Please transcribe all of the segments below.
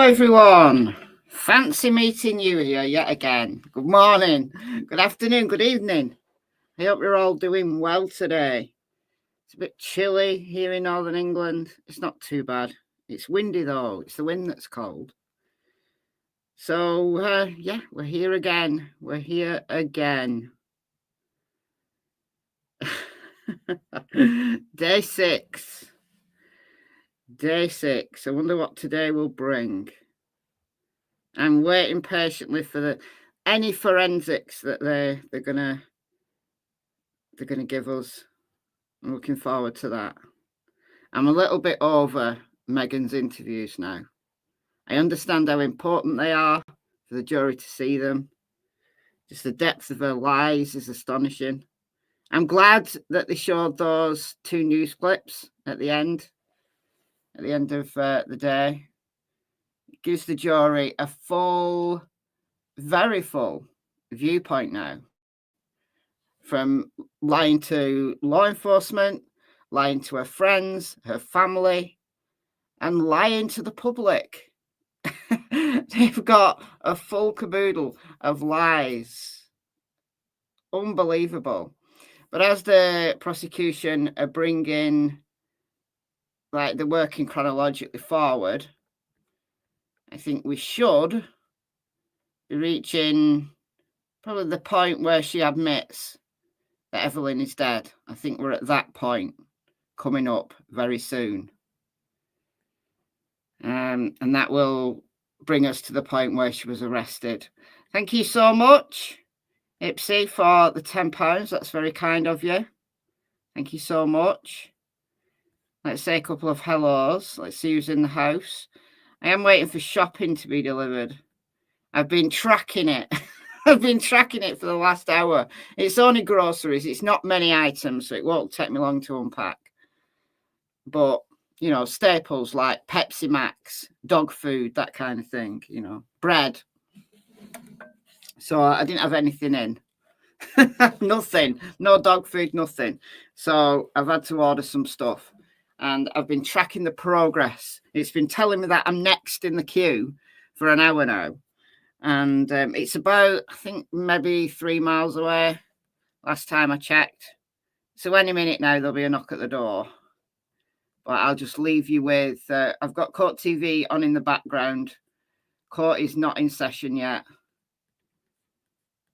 everyone. Fancy meeting you here yet again. Good morning, good afternoon, good evening. I hope you're all doing well today. It's a bit chilly here in Northern England. It's not too bad. It's windy though. It's the wind that's cold. So, yeah, we're here again. We're here again. Day 6. Day 6. I wonder what today will bring. I'm waiting patiently for any forensics that they're gonna give us. I'm looking forward to that. I'm a little bit over Megan's interviews now. I understand how important they are for the jury to see them. Just the depth of her lies is astonishing. I'm glad that they showed those 2 news clips at the end of the day. It gives the jury a full, very full viewpoint now, from lying to law enforcement, lying to her friends, her family, and lying to the public. They've got a full caboodle of lies. Unbelievable. But as the prosecution are bringing, like, they're working chronologically forward, I think we should be reaching probably the point where she admits that Evelyn is dead. I think we're at that point coming up very soon. And that will bring us to the point where she was arrested. Thank you so much, Ipsy, for the £10. That's very kind of you. Thank you so much. Let's say a couple of hellos. Let's see who's in the house. I am waiting for shopping to be delivered. I've been tracking it. I've been tracking it for the last hour. It's only groceries. It's not many items, so it won't take me long to unpack. But, you know, staples like Pepsi Max, dog food, that kind of thing, you know, bread. So I didn't have anything in. Nothing. No dog food, nothing. So I've had to order some stuff. And I've been tracking the progress. It's been telling me that I'm next in the queue for an hour now. And it's about, I think, maybe 3 miles away last time I checked. So any minute now, there'll be a knock at the door. But I'll just leave you with, I've got Court TV on in the background. Court is not in session yet.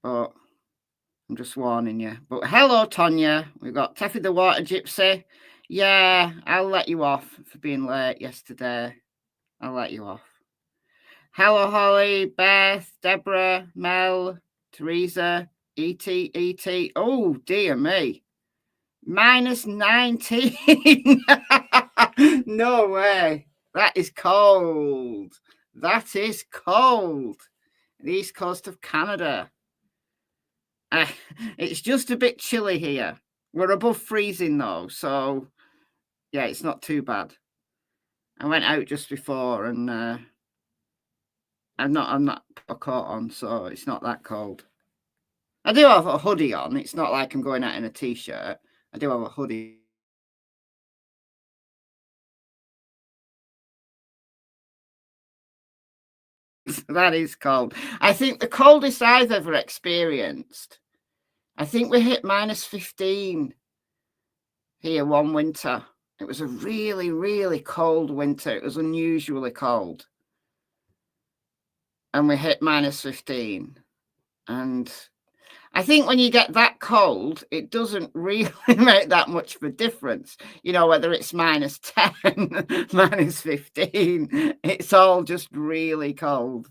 But I'm just warning you. But hello, Tonya. We've got Teffy the Water Gypsy. Yeah, I'll let you off for being late yesterday. I'll let you off. Hello, Holly, Beth, Deborah, Mel, Teresa, E.T. Oh, dear me. -19. No way. That is cold. That is cold. The east coast of Canada. It's just a bit chilly here. We're above freezing, though. So, yeah, it's not too bad. I went out just before and... I'm not a coat on, so it's not that cold. I do have a hoodie on. It's not like I'm going out in a t-shirt. I do have a hoodie. That is cold. I think the coldest I've ever experienced, I think we hit -15 here one winter. It was a really, really cold winter. It was unusually cold. And we hit -15. And I think when you get that cold, it doesn't really make that much of a difference. You know, whether it's -10, -15, it's all just really cold.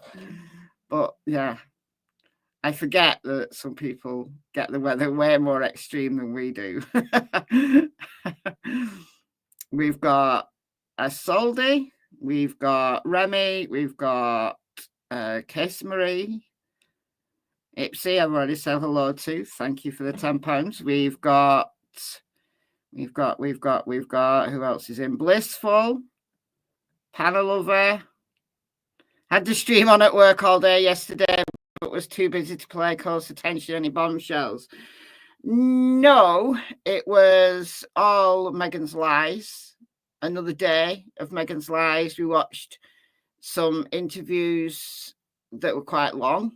But yeah, I forget that some people get the weather way more extreme than we do. We've got Soldi, we've got Remy, we've got Cassie Marie, Ipsy, I've already said hello to. Thank you for the £10. We've got who else is in? Blissful, Panalover. Had the stream on at work all day yesterday, but was too busy to pay close attention to any bombshells. No, it was all Megan's lies. Another day of Megan's lies. We watched some interviews that were quite long.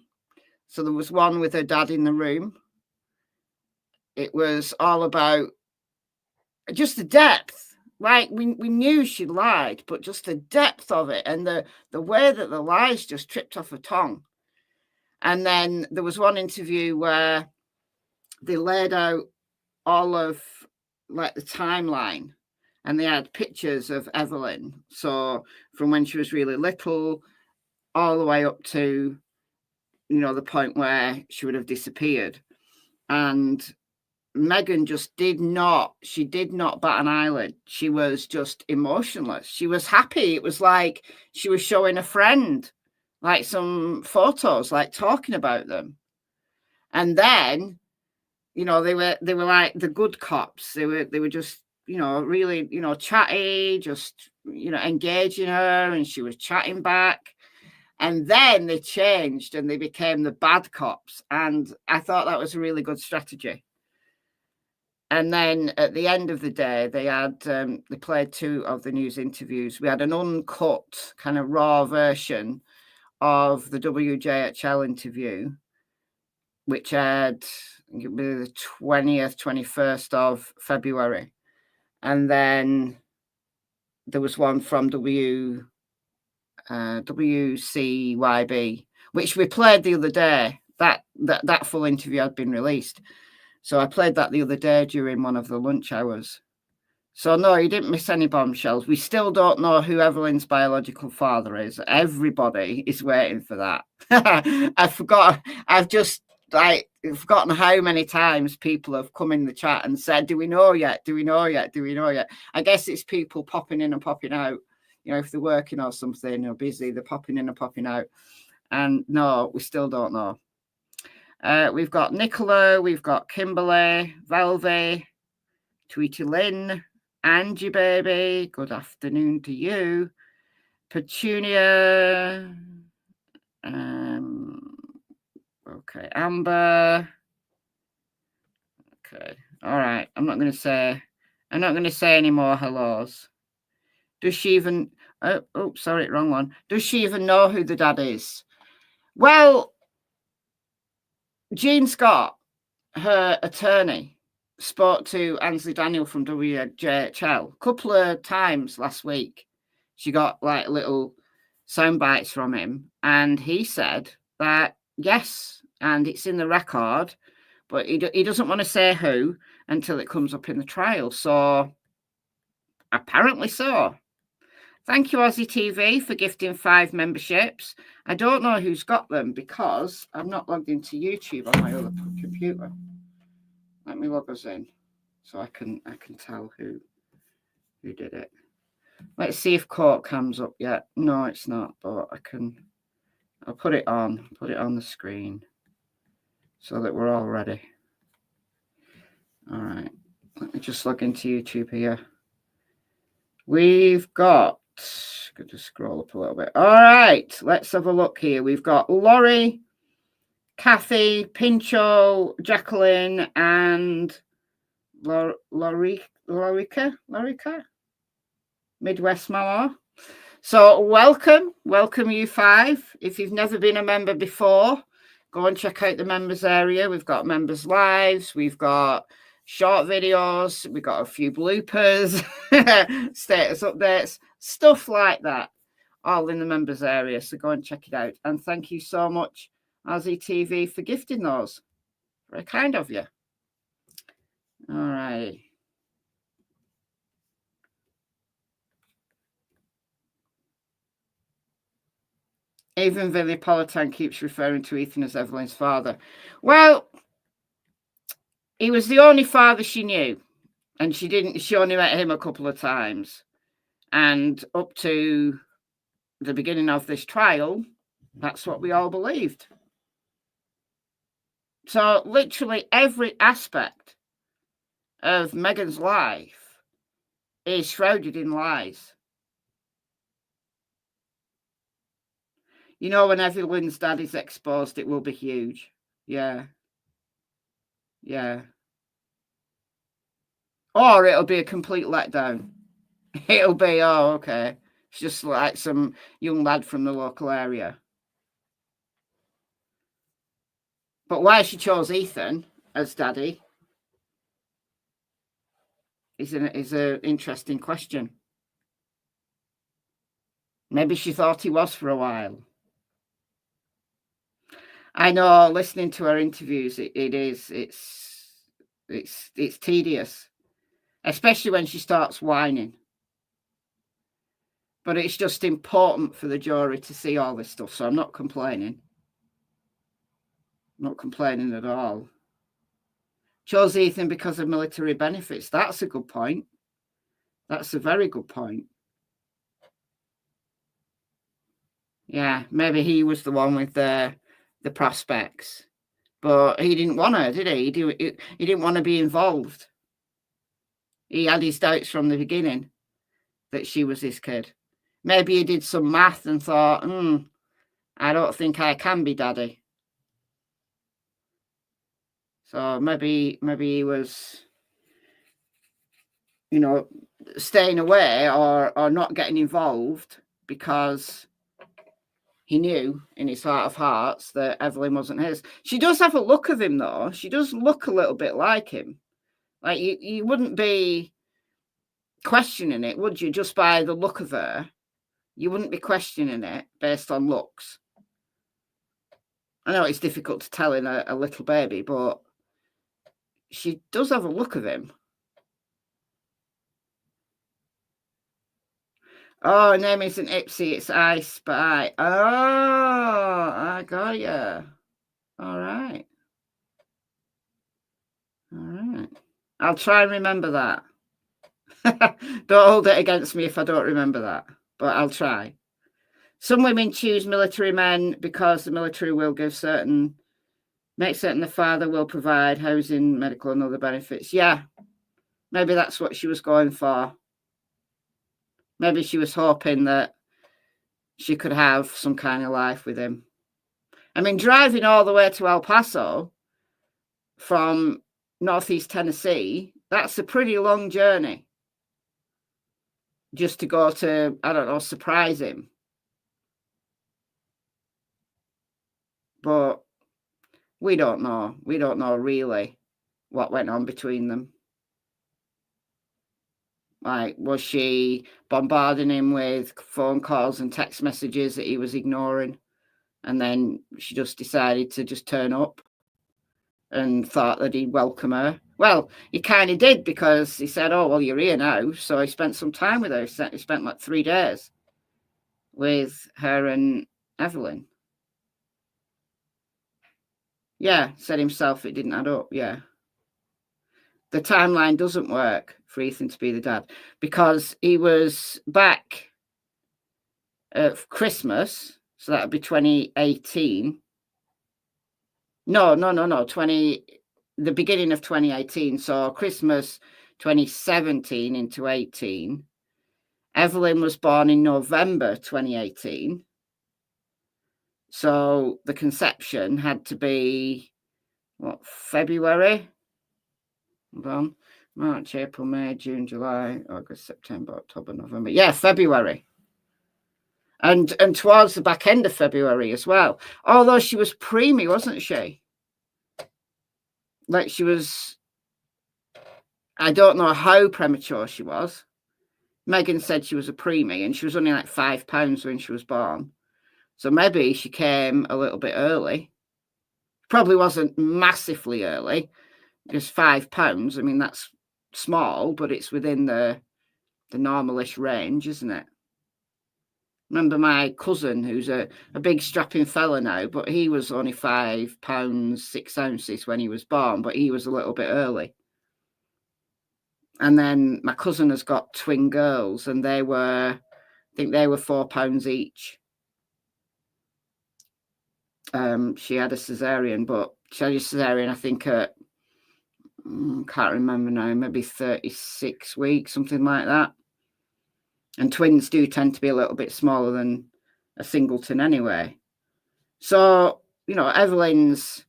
So there was one with her dad in the room. It was all about just the depth. Like we knew she lied, but just the depth of it and the way that the lies just tripped off her tongue. And then there was one interview where they laid out all of like the timeline, and they had pictures of Evelyn. So from when she was really little all the way up to, you know, the point where she would have disappeared. And Megan just did not bat an eyelid. She was just emotionless. She was happy. It was like she was showing a friend, like some photos, like talking about them. And then, you know, they were like the good cops. They were just, you know, really, you know, chatty, just, you know, engaging her, and she was chatting back. And then they changed and they became the bad cops. And I thought that was a really good strategy. And then at the end of the day, they had they played 2 of the news interviews. We had an uncut kind of raw version of the WJHL interview, which had, I think it would be the 20th, 21st of February. And then there was one from WCYB, which we played the other day. That full interview had been released. So I played that the other day during one of the lunch hours. So no, you didn't miss any bombshells. We still don't know who Evelyn's biological father is. Everybody is waiting for that. I've just like forgotten how many times people have come in the chat and said, do we know yet? Do we know yet? Do we know yet? I guess it's people popping in and popping out. You know, if they're working or something or busy, they're popping in and popping out. And no, we still don't know. We've got Nicola, we've got Kimberly, Velvy, Tweety Lynn, Angie Baby, good afternoon to you. Petunia, okay, Amber. Okay, all right. I'm not going to say any more hellos. Does she even? Oh, sorry, wrong one. Does she even know who the dad is? Well, Jean Scott, her attorney, spoke to Ansley Daniel from WJHL a couple of times last week. She got like little sound bites from him, and he said that yes, and it's in the record, but he doesn't want to say who until it comes up in the trial. So apparently so. Thank you, Aussie TV, for gifting 5 memberships. I don't know who's got them because I'm not logged into YouTube on my other computer. Let me log us in so I can tell who did it. Let's see if court comes up yet. No, it's not, but I'll put it on the screen so that we're all ready. All right, let me just log into YouTube here. We've got, good to scroll up a little bit. All right, let's have a look here. We've got Laurie, Kathy, Pincho, Jacqueline, and Lorica, Midwest Mallow. So welcome you 5. If you've never been a member before, go and check out the members area. We've got members lives, we've got short videos, we've got a few bloopers, status updates, stuff like that, all in the members area. So go and check it out. And thank you so much, Aussie TV, for gifting those. Very kind of you. All right. Even Villipolitan keeps referring to Ethan as Evelyn's father. Well, he was the only father she knew, and she only met him a couple of times. And up to the beginning of this trial, that's what we all believed. So literally every aspect of Megan's life is shrouded in lies. You know, when Evelyn's dad is exposed, it will be huge. Yeah. Yeah. Or it'll be a complete letdown. It'll be, oh, okay. She's just like some young lad from the local area. But why she chose Ethan as daddy is an interesting question. Maybe she thought he was for a while. I know, listening to her interviews, it's tedious, especially when she starts whining. But it's just important for the jury to see all this stuff, so I'm not complaining. Not complaining at all. Chose Ethan because of military benefits. That's a good point. That's a very good point. Yeah, maybe he was the one with the prospects, but he didn't want her, did he? He didn't want to be involved. He had his doubts from the beginning that she was his kid. Maybe he did some math and thought, I don't think I can be daddy. So maybe he was, you know, staying away or not getting involved because he knew in his heart of hearts that Evelyn wasn't his. She does have a look of him, though. She does look a little bit like him. Like, you wouldn't be questioning it, would you, just by the look of her? You wouldn't be questioning it based on looks. I know it's difficult to tell in a little baby, but she does have a look of him. Oh, her name isn't Ipsy, it's I Spy. Oh, I got you. All right. All right. I'll try and remember that. Don't hold it against me if I don't remember that, but I'll try. Some women choose military men because the military will make certain the father will provide housing, medical and other benefits. Yeah, maybe that's what she was going for. Maybe she was hoping that she could have some kind of life with him. I mean, driving all the way to El Paso from Northeast Tennessee, that's a pretty long journey. Just to go to, I don't know, surprise him. But we don't know. We don't know really what went on between them. Like, was she bombarding him with phone calls and text messages that he was ignoring? And then she just decided to just turn up and thought that he'd welcome her. Well, he kind of did, because he said, oh, well, you're here now. So he spent some time with her. He spent like 3 days with her and Evelyn. Yeah, said himself it didn't add up, yeah. The timeline doesn't work for Ethan to be the dad, because he was back at Christmas, so that would be 2018. No, the beginning of 2018, so Christmas 2017 into 18. Evelyn was born in November 2018. So the conception had to be, what, February? Hold on. March, April, May, June, July, August, September, October, November. Yeah, February. And towards the back end of February as well. Although she was preemie, wasn't she? Like, she was, I don't know how premature she was. Megan said she was a preemie, and she was only like 5 pounds when she was born. So maybe she came a little bit early. Probably wasn't massively early. Just 5 pounds. I mean, that's small, but it's within the normalish range, isn't it? Remember my cousin, who's a big strapping fella now, but he was only 5 pounds 6 ounces when he was born, but he was a little bit early. And then my cousin has got twin girls, and I think they were 4 pounds each. She had a cesarean, but she had a cesarean, I think, at, can't remember now, maybe 36 weeks, something like that. And twins do tend to be a little bit smaller than a singleton anyway. So, you know, Evelyn's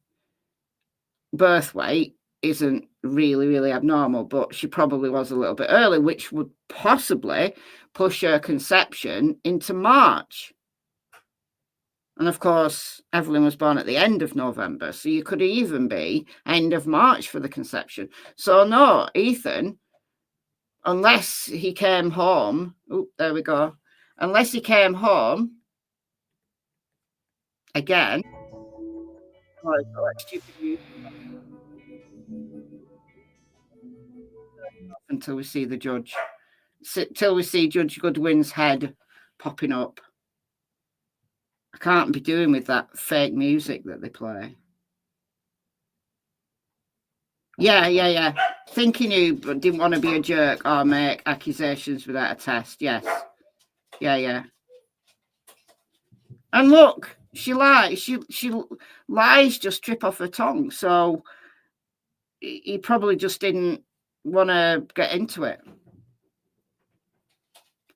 birth weight isn't really, really abnormal, but she probably was a little bit early, which would possibly push her conception into March. And of course, Evelyn was born at the end of November, so you could even be end of March for the conception. So no, Ethan, unless he came home, oh, there we go. Unless he came home again, until we see the judge, till we see Judge Goodwin's head popping up. I can't be doing with that fake music that they play. Yeah. Thinking you didn't want to be a jerk or make accusations without a test. Yes. Yeah. And look, she lies. She lies just trip off her tongue. So he probably just didn't want to get into it.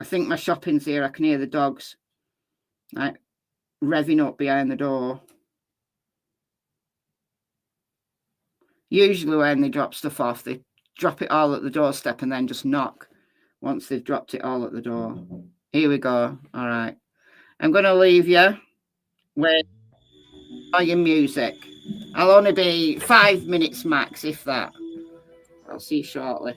I think my shopping's here. I can hear the dogs like revving up behind the door. Usually when they drop stuff off, they drop it all at the doorstep and then just knock once they've dropped it all at the door. Here we go. All right. I'm going to leave you with all your music. I'll only be 5 minutes max, if that. I'll see you shortly.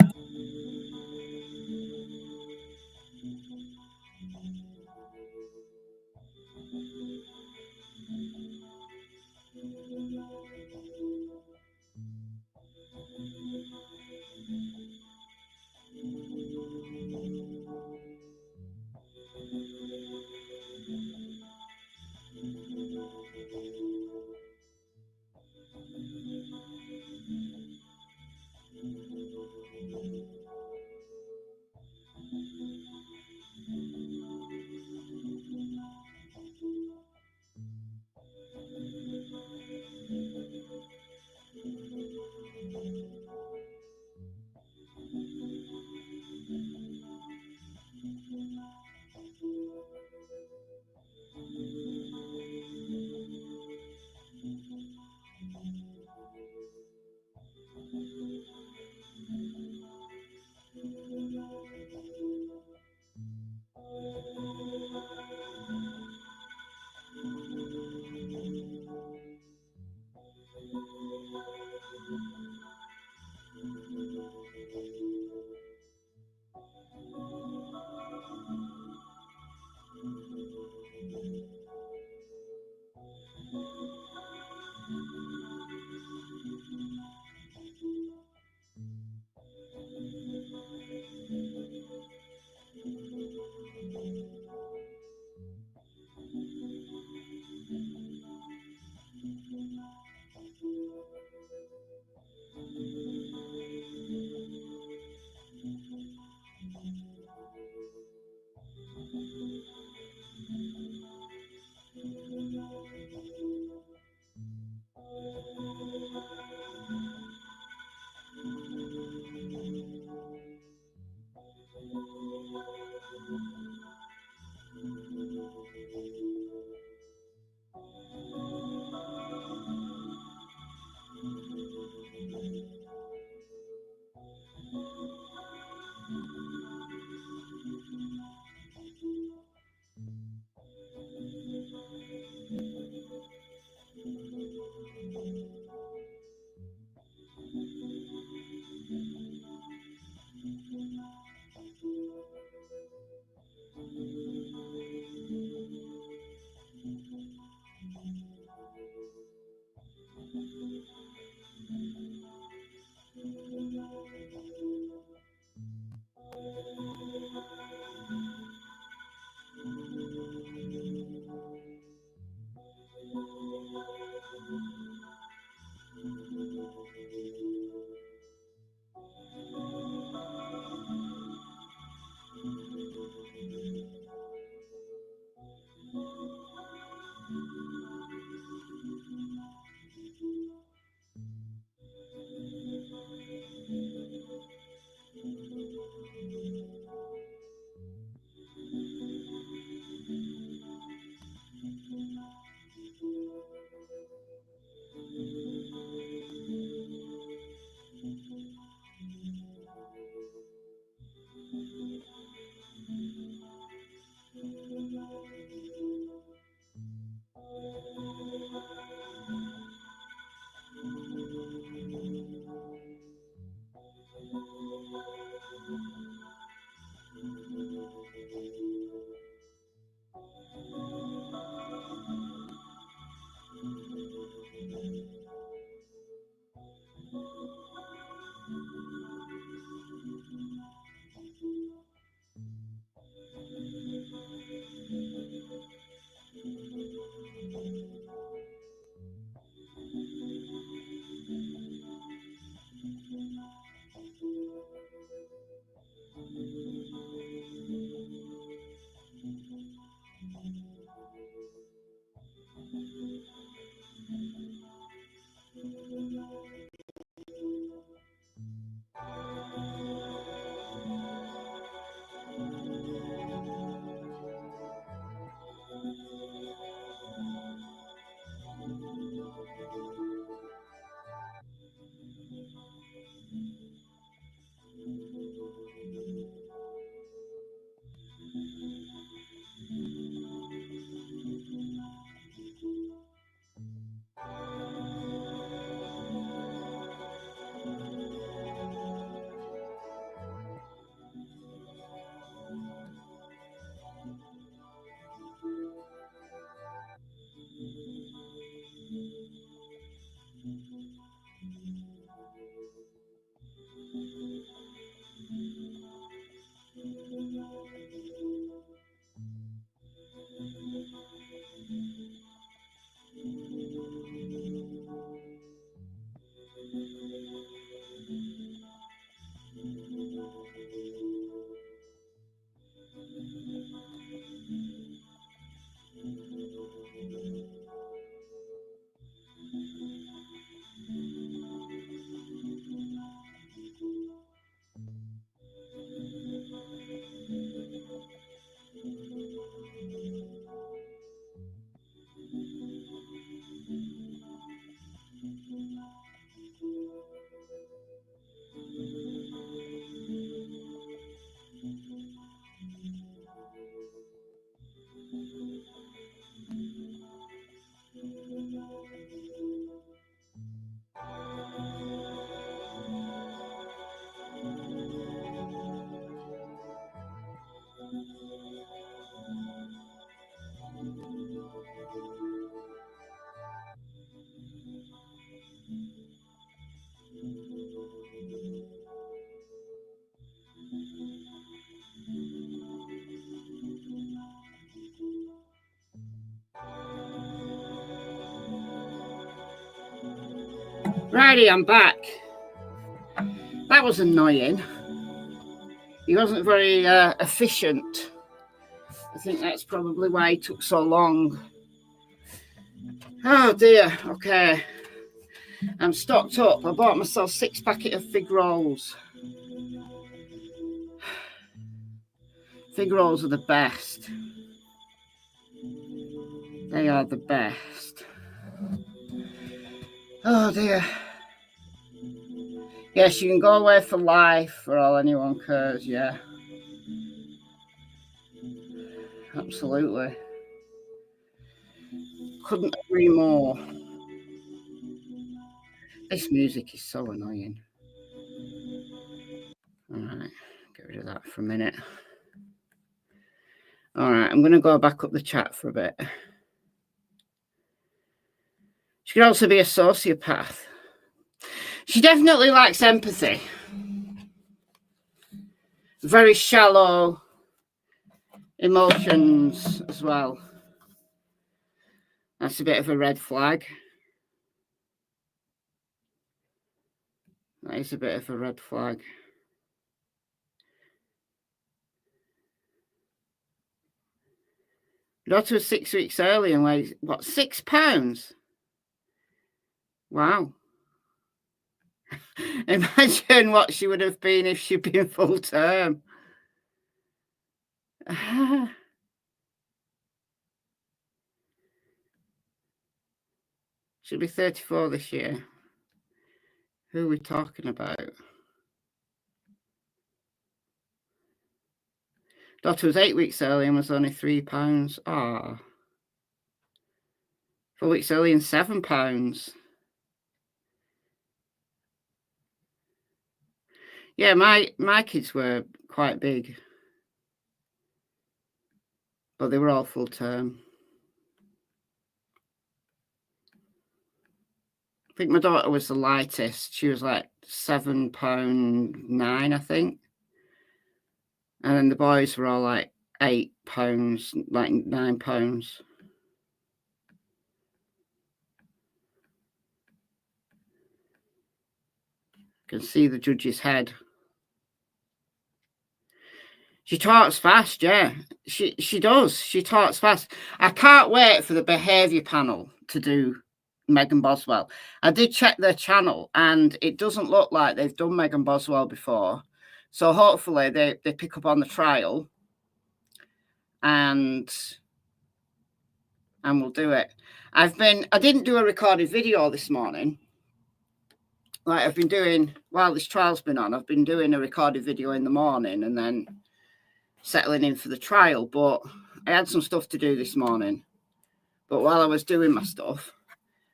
Righty, I'm back. That was annoying. He wasn't very efficient. I think that's probably why it took so long. Oh dear, okay. I'm stocked up. I bought myself 6 packets of fig rolls. Fig rolls are the best. They are the best. Oh dear. Yes, you can go away for life for all anyone cares, yeah. Absolutely. Couldn't agree more. This music is so annoying. All right, get rid of that for a minute. All right, I'm going to go back up the chat for a bit. She could also be a sociopath. She definitely lacks empathy. Very shallow emotions as well. That's a bit of a red flag. That is a bit of a red flag. Daughter was 6 weeks early and weighs, what, 6 pounds? Wow. Imagine what she would have been if she'd been full term. She'll be 34 this year. Who are we talking about? Daughter was 8 weeks early and was only 3 pounds. Ah. 4 weeks early and 7 pounds. Yeah, my kids were quite big, but they were all full term. think my daughter was the lightest. She was like £7.9, I think. And then the boys were all like £8, like £9. You can see the judge's head. She talks fast, yeah. She does. She talks fast. I can't wait for the behaviour panel to do Megan Boswell. I did check their channel, and it doesn't look like they've done Megan Boswell before. So hopefully they pick up on the trial, and we'll do it. I didn't do a recorded video this morning. Like I've been doing while this trial's been on. I've been doing a recorded video in the morning and then settling in for the trial, but I had some stuff to do this morning. But while I was doing my stuff,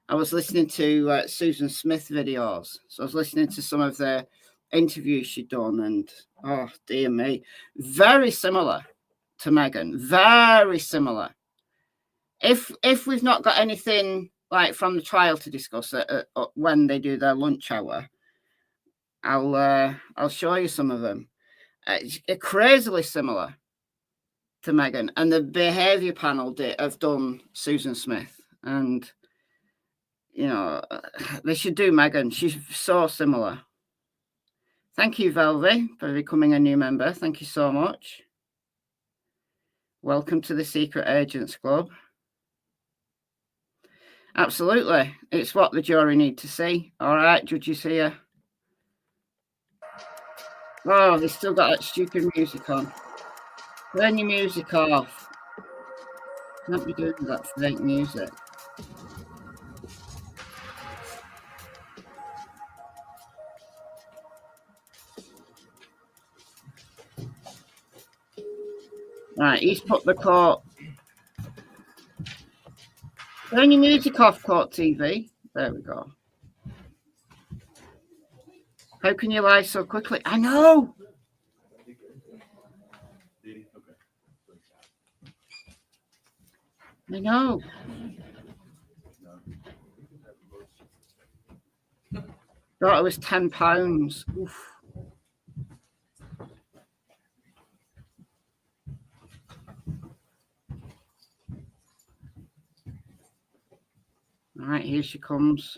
I was listening to Susan Smith videos. So I was listening to some of the interviews she'd done, and oh dear me, very similar to Megan, very similar. If we've not got anything like from the trial to discuss when they do their lunch hour, I'll show you some of them. It's crazily similar to Megan, and the behaviour panel have done Susan Smith, and you know they should do Megan. She's so similar. Thank you, Velvy, for becoming a new member. Thank you so much. Welcome to the Secret Agents Club. Absolutely, it's what the jury need to see. All right, judges here. Oh, they still got that stupid music on. Turn your music off. Can't be doing that fake music. Right, he's put the court. Turn your music off, Court TV. There we go. How can you lie so quickly? I know. I know. Thought it was £10. Oof. All right, here she comes.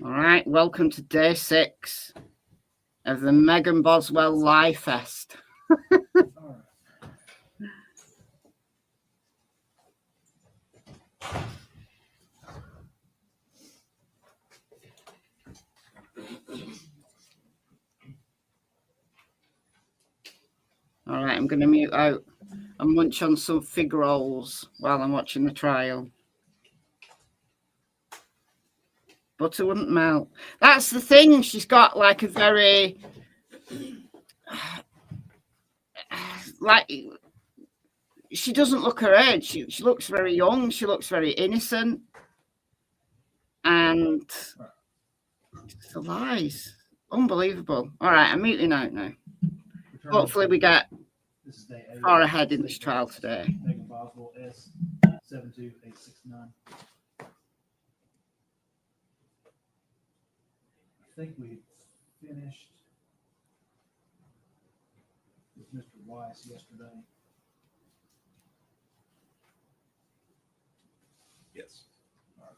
All right, welcome to day 6 of the Megan Boswell Lie Fest. All right, I'm going to mute out and munch on some fig rolls while I'm watching the trial. Butter wouldn't melt. That's the thing. She's got like a very, like, she doesn't look her age. She looks very young. She looks very innocent. And it's the lies. Unbelievable. All right, I'm muting out now. Hopefully we get far ahead in this trial today. Megan Boswell, S72869. I think we finished with Mr. Weiss yesterday. Yes. All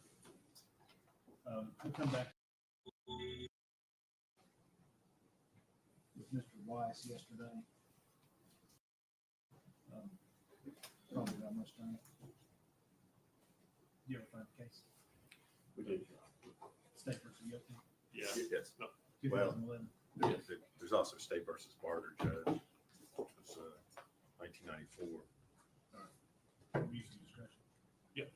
right. We'll come back with Mr. Weiss yesterday. Probably not much time. You ever find the case? We did. State versus Yoki? Yeah. Yes. No. 2011. Well, there's also State versus Barter, Judge, which was 1994. All right. Use of discretion. Yeah.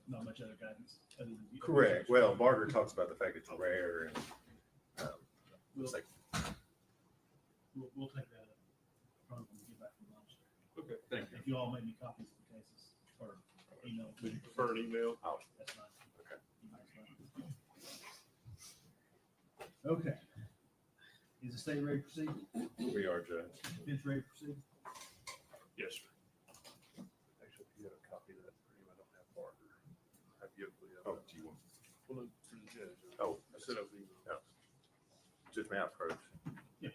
Not much other guidance. Other than Correct. Well, Barter talks about the fact it's rare, and we'll, it's like, we'll take that up probably when we get back from lunch. okay, thank you. If you all make me copies of the cases or email. Would you prefer an email? Oh, that's fine. Okay. Email's fine. Okay. Is the state ready to proceed? We are, Judge. Defense ready to proceed? Yes, sir. Actually, if you have a set up the email. Yeah. Just may I approach? Yeah.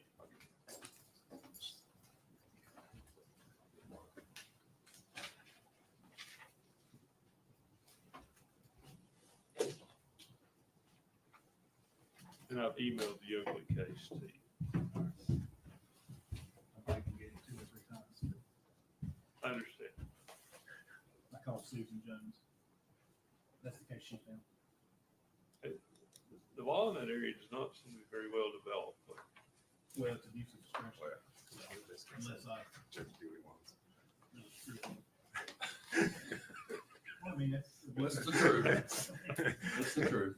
And I've emailed the Oakley case to you. I can get it 2 or 3 times. I understand. I called Susan Jones. That's the case she found. The law in that area does not seem to be very well developed. But Well, it's abuse of discretion. Well, Unless I Judge do what he wants. really screw them. Well, I mean, that's. What's the truth? That's the truth.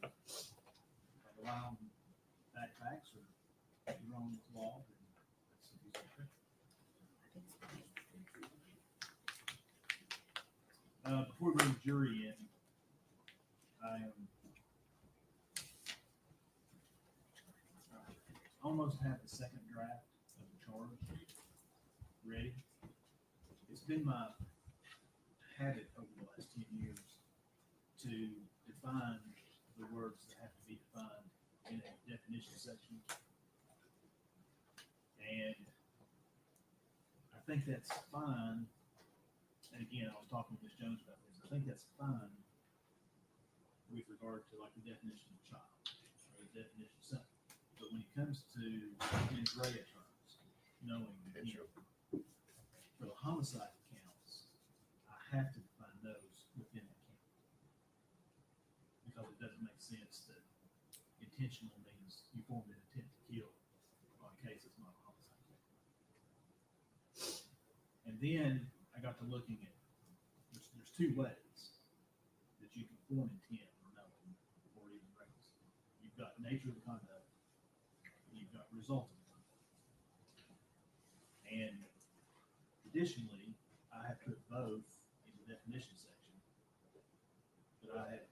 Rely on bad facts or be wrong with law. Then that's abuse of discretion. Before we bring the jury in, I almost have the second draft of the charge ready. It's been my habit over the last 10 years to define the words that have to be defined in a definition section. And I think that's fine. And again, I was talking with Ms. Jones about this. I think that's fine with regard to like the definition of child or the definition of son. But when it comes to mens rea terms, knowing for the homicide counts, I have to define those within the count. Because it doesn't make sense that intentional means you formed an intent to kill on a case that's not a homicide case. And then I got to looking at, there's 2 ways that you can form intent or knowing or even reckless. You've got nature of the conduct, and you've got result of the conduct. And additionally, I have put both in the definition section, but I have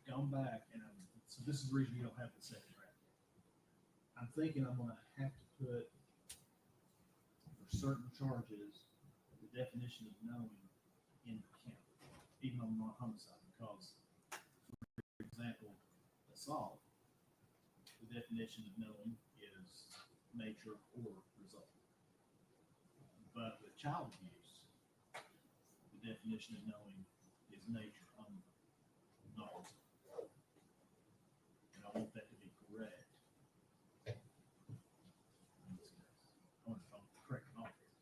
gone back and so this is the reason you don't have the second draft. I'm thinking I'm going to have to put for certain charges the definition of knowing in the count, even on non-homicide, because, for example, assault, the definition of knowing is nature or result. But with child abuse, the definition of knowing is nature only, not result. And I want that to be correct. I want to correct all this.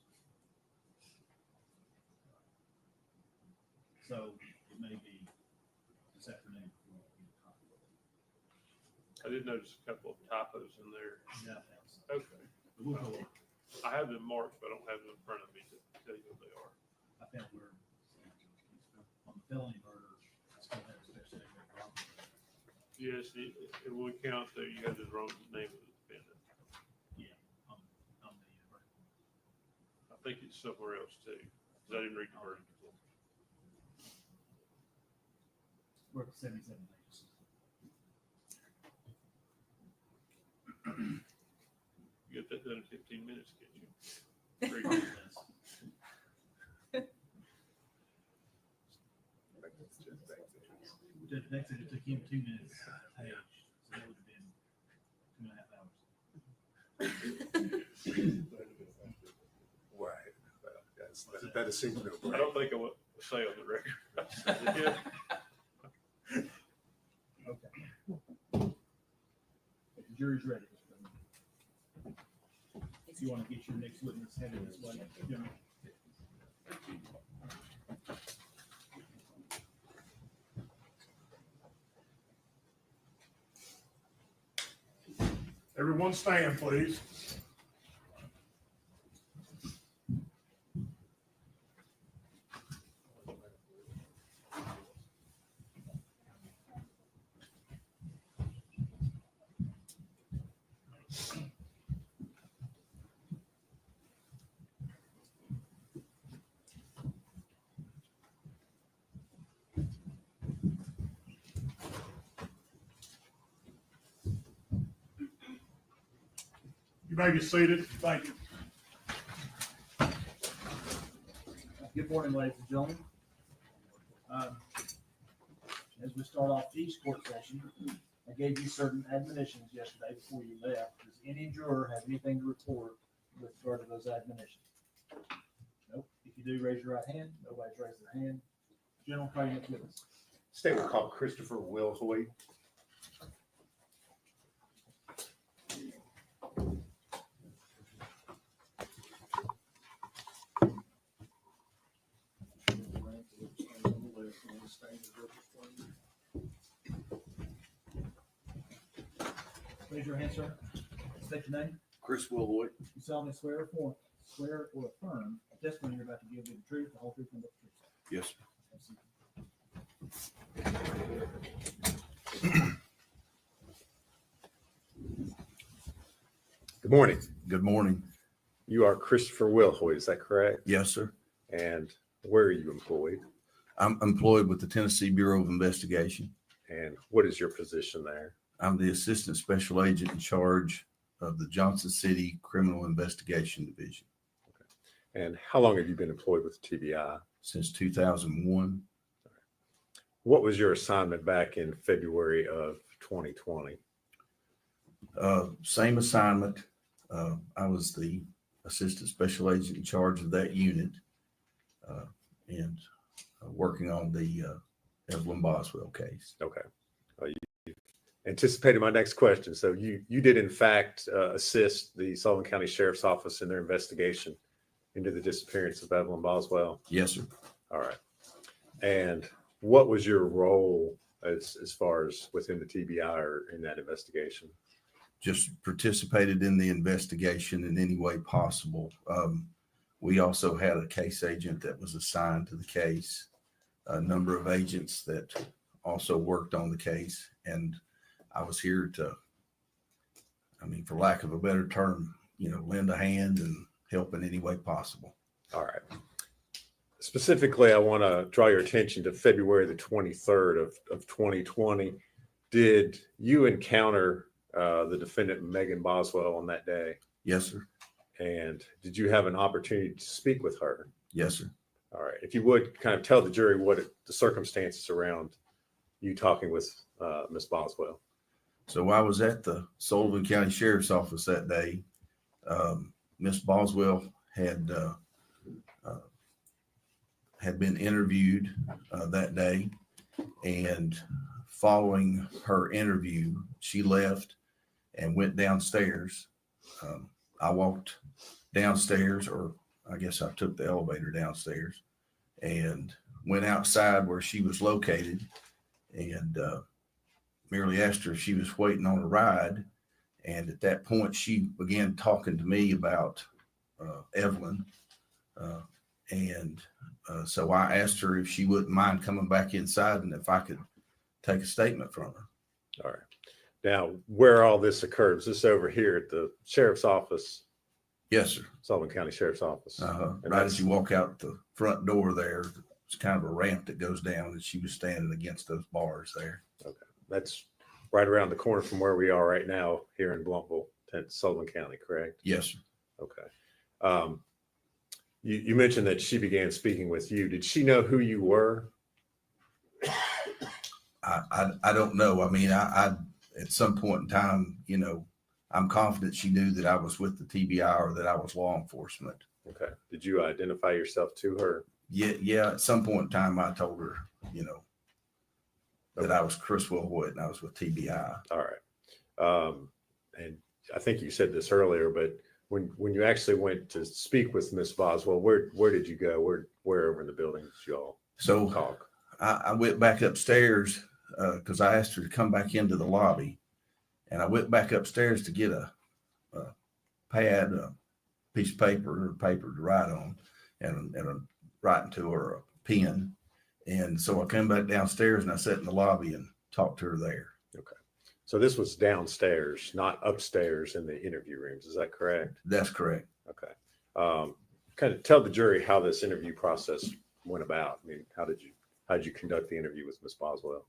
So it may be this afternoon before we get a copy of it. I did notice a couple of typos in there. Yeah, that's- Okay. but we'll go over. I have them marked, but I don't have them in front of me to tell you what they are. I found where on the felony murder, I still have a special segment. Yes, it will count there. You had the wrong name of the defendant. Yeah, on the I think it's somewhere else too. 'Cause I didn't read the verdict. we're at 77 pages. You get that done in 15 minutes, get you? Very Probably good. does. Judge Beck said it took him 2 minutes a page, so that would have been 2.5 hours. Right. That is seems no I brainer. don't think I would say on the record. Yeah. Okay. The jury's ready. If you want to get your next witness headed this way, Jimmy. Everyone stand, please. You may be seated. Thank you. Good morning, ladies and gentlemen. As we start off each court session, I gave you certain admonitions yesterday before you left. Does any juror have anything to report with regard to those admonitions? Nope. If you do, raise your right hand. Nobody's raised their hand. General, call your next witness. State will call Christopher Wilhoit. Raise your hand, sir. State your name. Chris Wilhoit. You solemnly swear or affirm the testimony you're about to give be the truth, the whole truth, and nothing but the truth. Yes. Good morning. Good morning. You are Christopher Wilhoit, is that correct? Yes, sir. And where are you employed? I'm employed with the Tennessee Bureau of Investigation. And what is your position there? I'm the Assistant Special Agent in charge of the Johnson City Criminal Investigation Division And how long have you been employed with TBI? since 2001. What was your assignment back in February of 2020? Same assignment. I was the Assistant Special Agent in charge of that unit and working on the Evelyn Boswell case. Okay. You anticipated my next question. So you did in fact assist the Sullivan County Sheriff's Office in their investigation into the disappearance of Evelyn Boswell? Yes, sir. All right. And what was your role as far as within the TBI or in that investigation? Just participated in the investigation in any way possible. We also had a case agent that was assigned to the case, a number of agents that also worked on the case. And I was here to, for lack of a better term, lend a hand and help in any way possible. All right. Specifically, I want to draw your attention to February the 23rd of 2020. Did you encounter the defendant, Megan Boswell, on that day? Yes, sir. And did you have an opportunity to speak with her? Yes, sir. All right. If you would kind of tell the jury what the circumstances around you talking with Miss Boswell. So I was at the Sullivan County Sheriff's Office that day. Miss Boswell had been interviewed that day, and following her interview, she left and went downstairs. I walked downstairs, or I guess I took the elevator downstairs and went outside where she was located and merely asked her if she was waiting on a ride. And at that point, she began talking to me about Evelyn. So I asked her if she wouldn't mind coming back inside and if I could take a statement from her. All right. Now, where all this occurred, is this over here at the sheriff's office? Yes, sir. Sullivan County Sheriff's Office. Right as you walk out the front door there, it's kind of a ramp that goes down, and she was standing against those bars there. Okay. That's right around the corner from where we are right now here in Blumpville, Sullivan County, correct? Yes, sir. Okay. You mentioned that she began speaking with you. Did she know who you were? I don't know. I at some point in time, I'm confident she knew that I was with the TBI or that I was law enforcement. Okay. Did you identify yourself to her? Yeah. At some point in time, I told her, that I was Chris Wilhoit and I was with TBI. All right. And I think you said this earlier, but when you actually went to speak with Miss Boswell, where did you go? Where over in the building did y'all talk? I went back upstairs because I asked her to come back into the lobby, and I went back upstairs to get a pad, a piece of paper to write on, and a writing to her, a pen. And so I came back downstairs and I sat in the lobby and talked to her there. Okay. So this was downstairs, not upstairs in the interview rooms. Is that correct? That's correct. Okay. Kind of tell the jury how this interview process went about. How did you conduct the interview with Miss Boswell?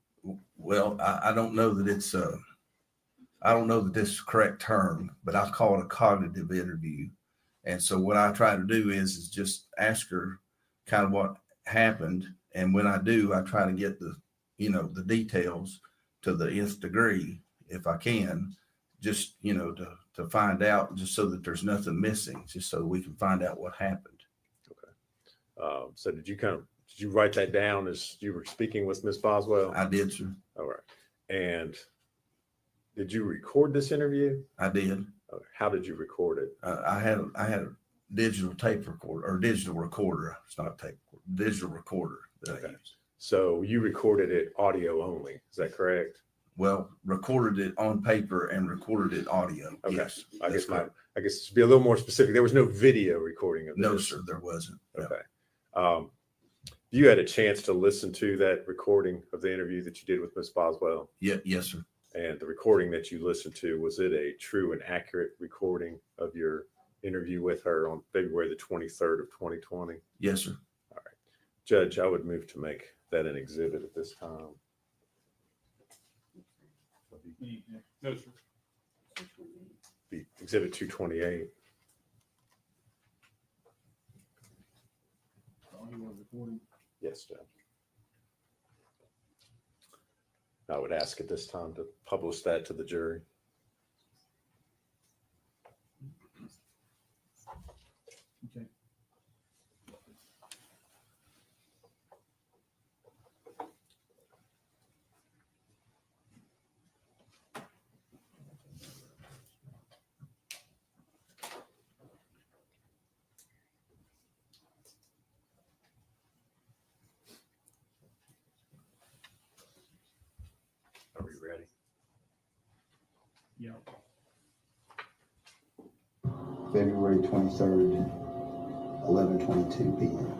Well, I don't know that it's I don't know that this is the correct term, but I call it a cognitive interview. And so what I try to do is just ask her kind of what happened. And when I do, I try to get the details to the nth degree. if I can, just, you know, to find out, just so that there's nothing missing, just so we can find out what happened. So did you write that down as you were speaking with Miss Boswell? I did, sir. All right. And did you record this interview? I did. Okay. How did you record it? I had a digital tape recorder, or digital recorder. It's not a tape recorder, digital recorder that I used. So you recorded it audio only. Is that correct? Well, recorded it on paper and recorded it audio. Okay. Yes, I that's guess correct. I guess to be a little more specific, there was no video recording of this. No, sir, there wasn't. No. Okay. You had a chance to listen to that recording of the interview that you did with Miss Boswell? Yeah, yes, sir. And the recording that you listened to, was it a true and accurate recording of your interview with her on February the 23rd of 2020? Yes, sir. All right. Judge, I would move to make that an exhibit at this time. No, sir. Be exhibit 228. Audio recording. Yes, Judge. I would ask at this time to publish that to the jury. Okay. Are we ready? Yeah. February 23rd, 11:22 p.m.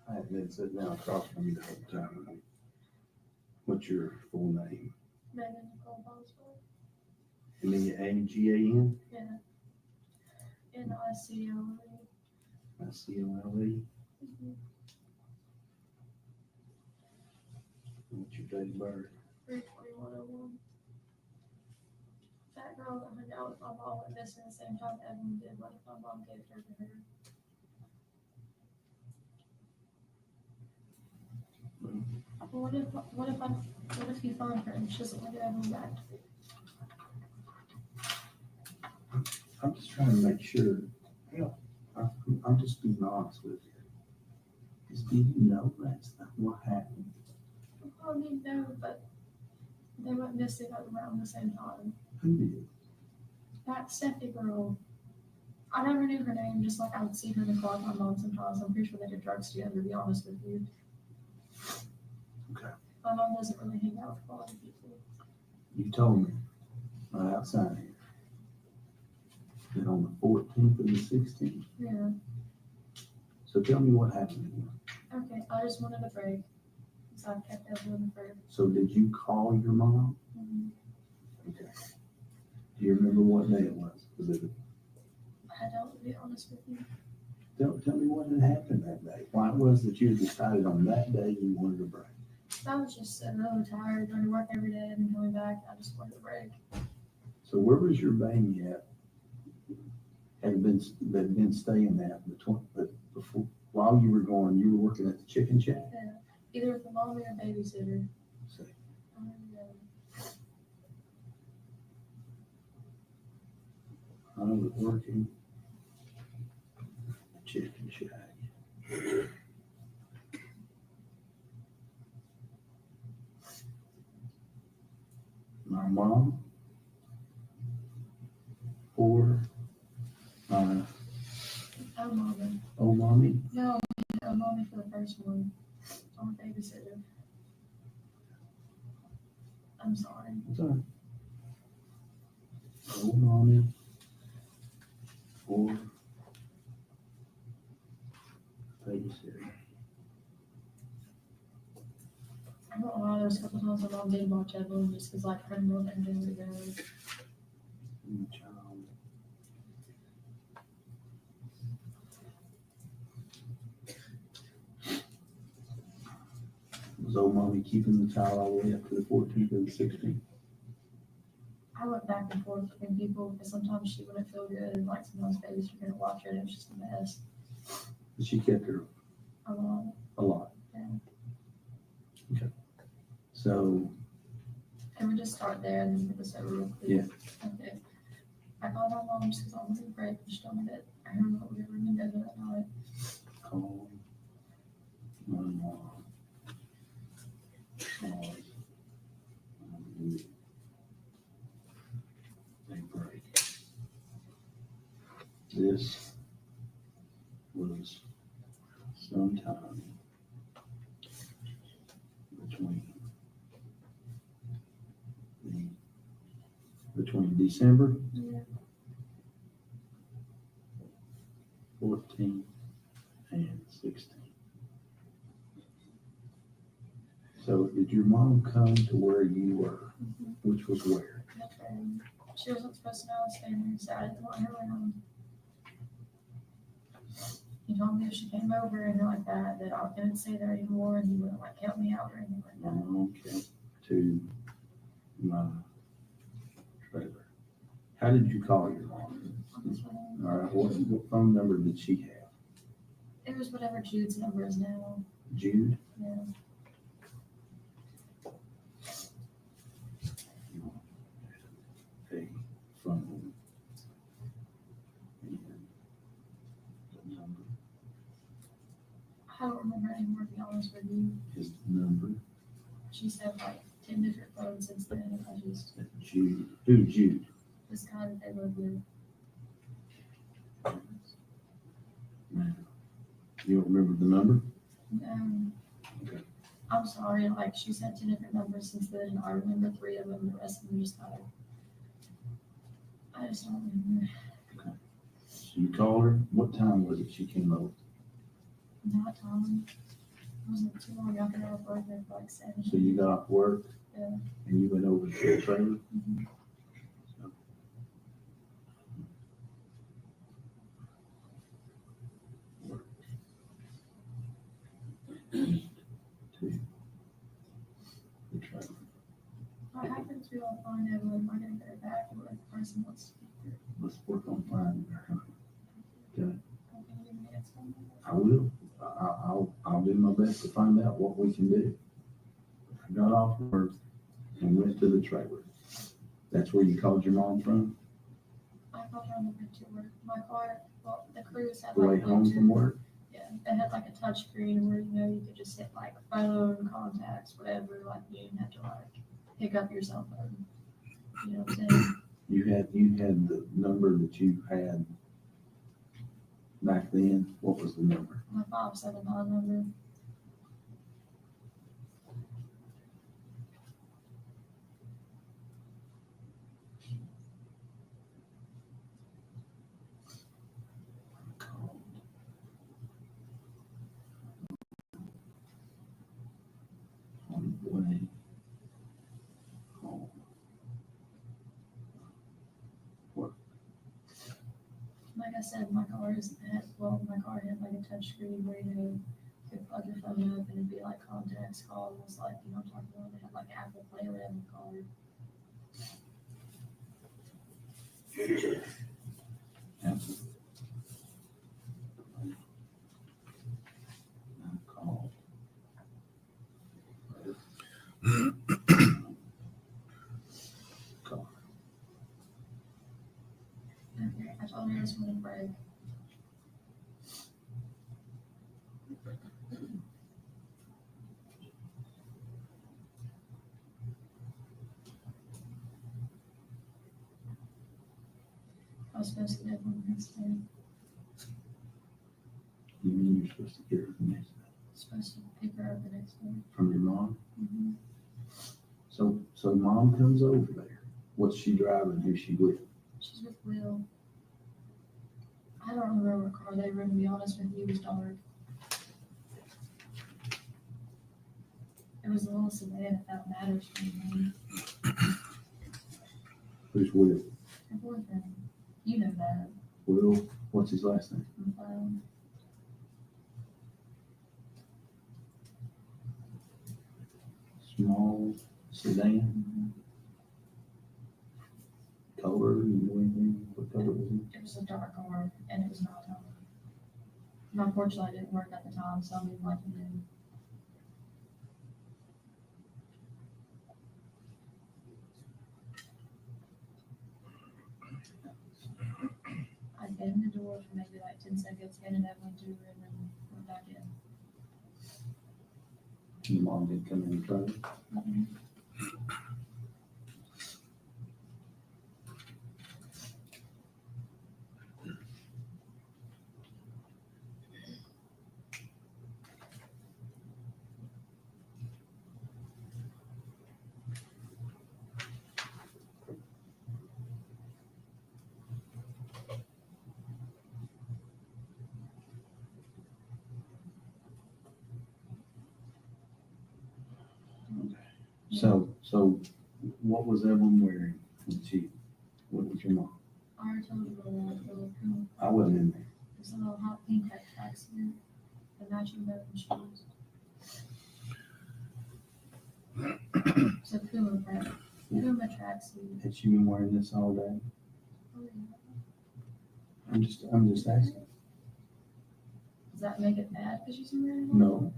I have been sitting down across from you the whole time. What's your full name? Megan Boswell. Megan? Yeah. N-I-C-L-E. I-C-O-L-E. What's your date of birth? 3/21/01. That girl that hung out with my mom went missing the same time Evelyn did. What if my mom gave her to her? Well, what if you find her and she doesn't want to get Evelyn back? I'm just trying to make sure. Hell, I'm just being honest with you. Because do you know that's not what happened? Well, I mean, no, but they went missing around the same time. Who did? That Steffi girl, I never knew her name, just like I would see her in the car with my mom sometimes. I'm pretty sure they did drugs together, to be honest with you. Okay. My mom doesn't really hang out with quality people. You told me right outside here that on the 14th and the 16th. Yeah. So tell me what happened again. Okay, I just wanted a break. So I kept Evelyn for. So did you call your mom? Okay. Do you remember what day it was? Was it? I don't, to be honest with you. Tell me what had happened that day. Why it was that you decided on that day you wanted a break? I was just really tired, going to work every day and coming back. I just wanted a break. So where was your baby at? Had been staying at before while you were going? You were working at the chicken shack. Yeah. Either with the mommy or babysitter. So I don't know. I was working at the chicken shack. My mom, or my Oh, mommy. old mommy. No, mommy for the first one. I'm a babysitter. I'm sorry. It's all right. Old mommy, or babysitter. I don't know why there's a couple times my mom did watch Evelyn just because like her mother and then we go. Child. Was old mommy keeping the child all the way up to the 14th or the 16th? I went back and forth between people because sometimes she wouldn't feel good, and like sometimes babies are gonna watch her, and it was just a mess. But she kept her A lot. a lot. Yeah. Okay. So, Can we just start there and then give us over real quick? Yeah. Okay. I called my mom just because I wanted a break, and she told me that I heard what we were gonna go that night. call my mom. Call a break. This was sometime between December Yeah. 14th and 16th. So did your mom come to where you were, which was where? And she wasn't supposed to know I was staying there, so I didn't want her around. He told me if she came over and like that I couldn't stay there anymore, and he wouldn't like help me out or anything like that. Okay, to my trailer. How did you call your mom? All right, what phone number did she have? It was whatever Jude's number is now. Jude? Yeah. A phone. And the number I don't remember anymore, to be honest with you. is the number She's had like 10 different phones since then, and I just, that Jude, who Jude? this guy that they live with. Now, you don't remember the number? Okay. I'm sorry, like she's had 10 different numbers since then, and I remember 3 of them, the rest of them just kind of, I just don't remember. So you called her, what time was it she came over? Not time. It wasn't too long after I was working for like 7. So you got off work? Yeah. And you went over to the trailer? Mhm. To the trailer. What happens if I find Evelyn? Am I gonna get her back, or if the person wants to speak her? Let's work on finding her. Okay, Can you give me that phone number? I will. I'll do my best to find out what we can do. I got off work and went to the trailer. That's where you called your mom from? I called her on the way to work. My car, well, the cruise had The way like home Bluetooth. from work? Yeah, it had like a touch screen where, you know, you could just hit like phone, contacts, whatever, like you didn't have to like pick up your cell phone. You know what I'm saying? You had the number that you had back then. What was the number? My 579 number. On the way home. Like I said, my car had like a touch screen where, you know, you could plug your phone up and it'd be like contacts, calls, like, you know what I'm talking about? They had like Apple Play or whatever in the car. Apple. I called. Call. Okay, I told her I just wanted a break. I was supposed to get one the next day. You mean you're supposed to get her the next day? Supposed to pick her up the next day. From your mom? Mm-hmm. So mom comes over there. What's she driving? Who's she with? She's with Will. I don't remember what car they were in, to be honest with you. It was dark. It was a little sedan, if that matters for me. Who's with? Her boyfriend. You know that. Will, what's his last name? Small sedan, color, you know anything, what color was it? It was a dark car and it was not tone. And unfortunately, I didn't work at the time, so I mean, like, you know. I'd been in the door for maybe like 10 seconds, handed Evelyn to her, and then went back in. Your mom didn't come in and try it? Mhm. So what was Evelyn wearing when what was your mom? I already told you about the little pink, I wasn't in there. there's a little hot pink tracksuit, the matching belt and shoes. So Puma tracksuit. Had she been wearing this all day? Oh, yeah. I'm just asking. Does that make it bad because she's wearing it? No,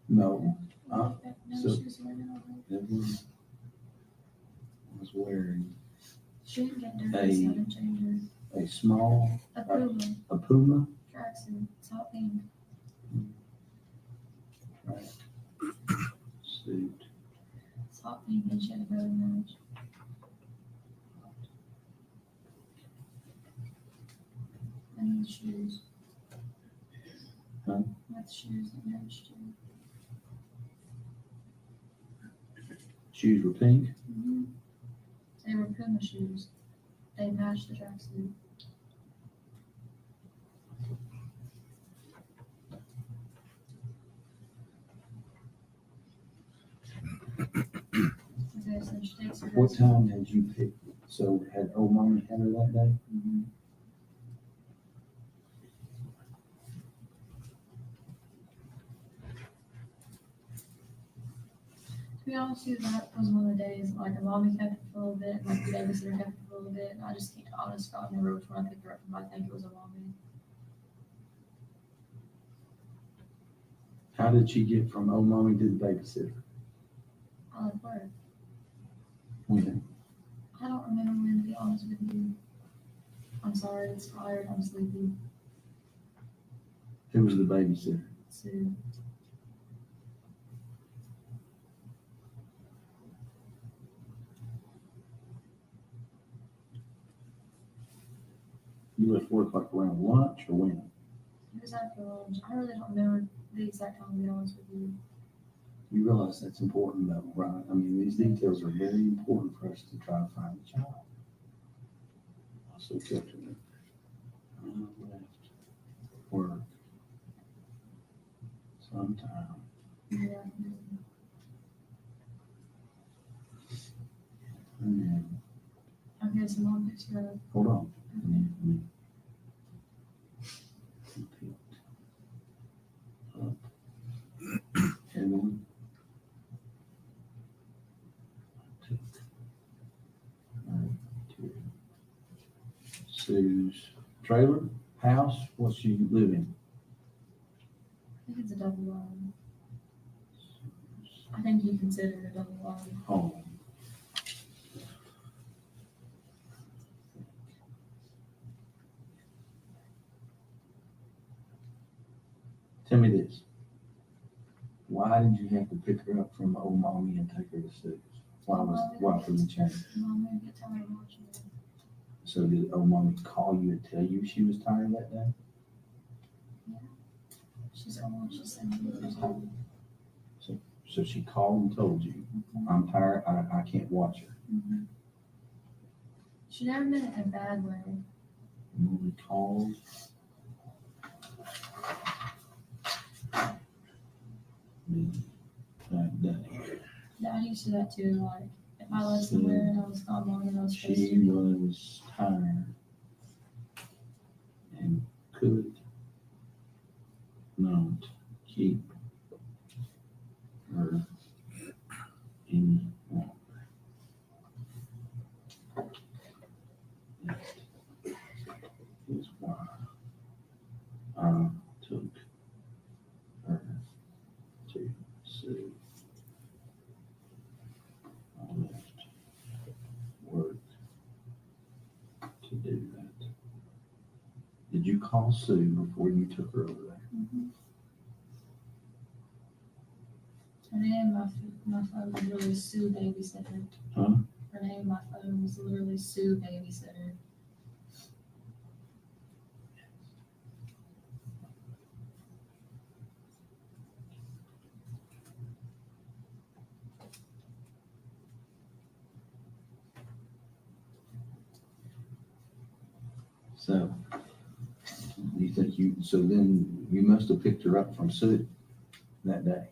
no. No, so- she was wearing it all day. Evelyn was wearing She didn't get dirty, Hey. so I didn't change her. a small, A Puma a Puma. tracksuit, it's hot pink. Right. Suit. It's hot pink and she had to go to match. And the shoes. Huh? With shoes that matched too. Shoes were pink. Mm-hmm. They were Puma shoes. They matched the tracksuit. Okay, so she takes her What dress time had you picked? So had old mommy had her that day? Mm-hmm. To be honest with you, that was one of the days, like, a mommy kept it for a little bit, like, the babysitter kept it for a little bit, and I just can't, honest God, remember which one I picked her up from, I think it was a mommy. How did she get from old mommy to the babysitter? I left work. When? I don't remember when, to be honest with you. I'm sorry, it's tired, I'm sleepy, Who was the babysitter? so. You left work like around lunch or when? It was after lunch. I really don't remember the exact time, to be honest with you. You realize that's important though, right? I mean, these details are very important for us to try to find the child. Also kept it. Left work sometime. Yeah. And then, Okay, so mom picks her up. hold on. Evelyn. Sue's trailer, house, what she live in? I think it's a double wide. I think you consider it a double wide. Home. Tell me this. Why did you have to pick her up from old mommy and take her to Sue's? Why from the change? Mom would get tired of watching it. So did old mommy call you and tell you she was tired that day? She's old, she's 70 years old. So she called and told you, I'm tired, I can't watch her. Mm-hmm. She never meant it in a bad way. Mommy called. Me that day. Dad used to do that too, like, if I left somewhere and I was gone longer than I was supposed She to. was tired and could not keep her in did you call Sue before you took her over there? Mhm. Her name on my phone was literally Sue Babysitter. Huh? Her name on my phone was literally Sue Babysitter. So, you think so then you must have picked her up from Sue that day.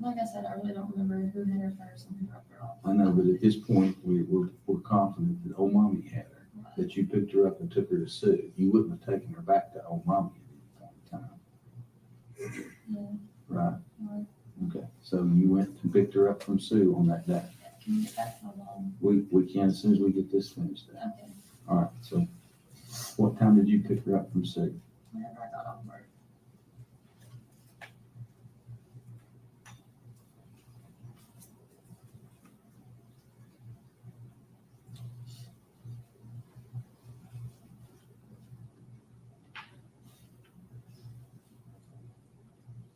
Like I said, I really don't remember who hit her first and who dropped her off. I know, but at this point, we're confident that old mommy had her, Right. that you picked her up and took her to Sue. You wouldn't have taken her back to old mommy at any point in time, Yeah. right? Right. Okay, so you went and picked her up from Sue on that day. Can you get back to my mom? We can as soon as we get this finished. Okay. All right, so what time did you pick her up from Sue? Whenever I got off work.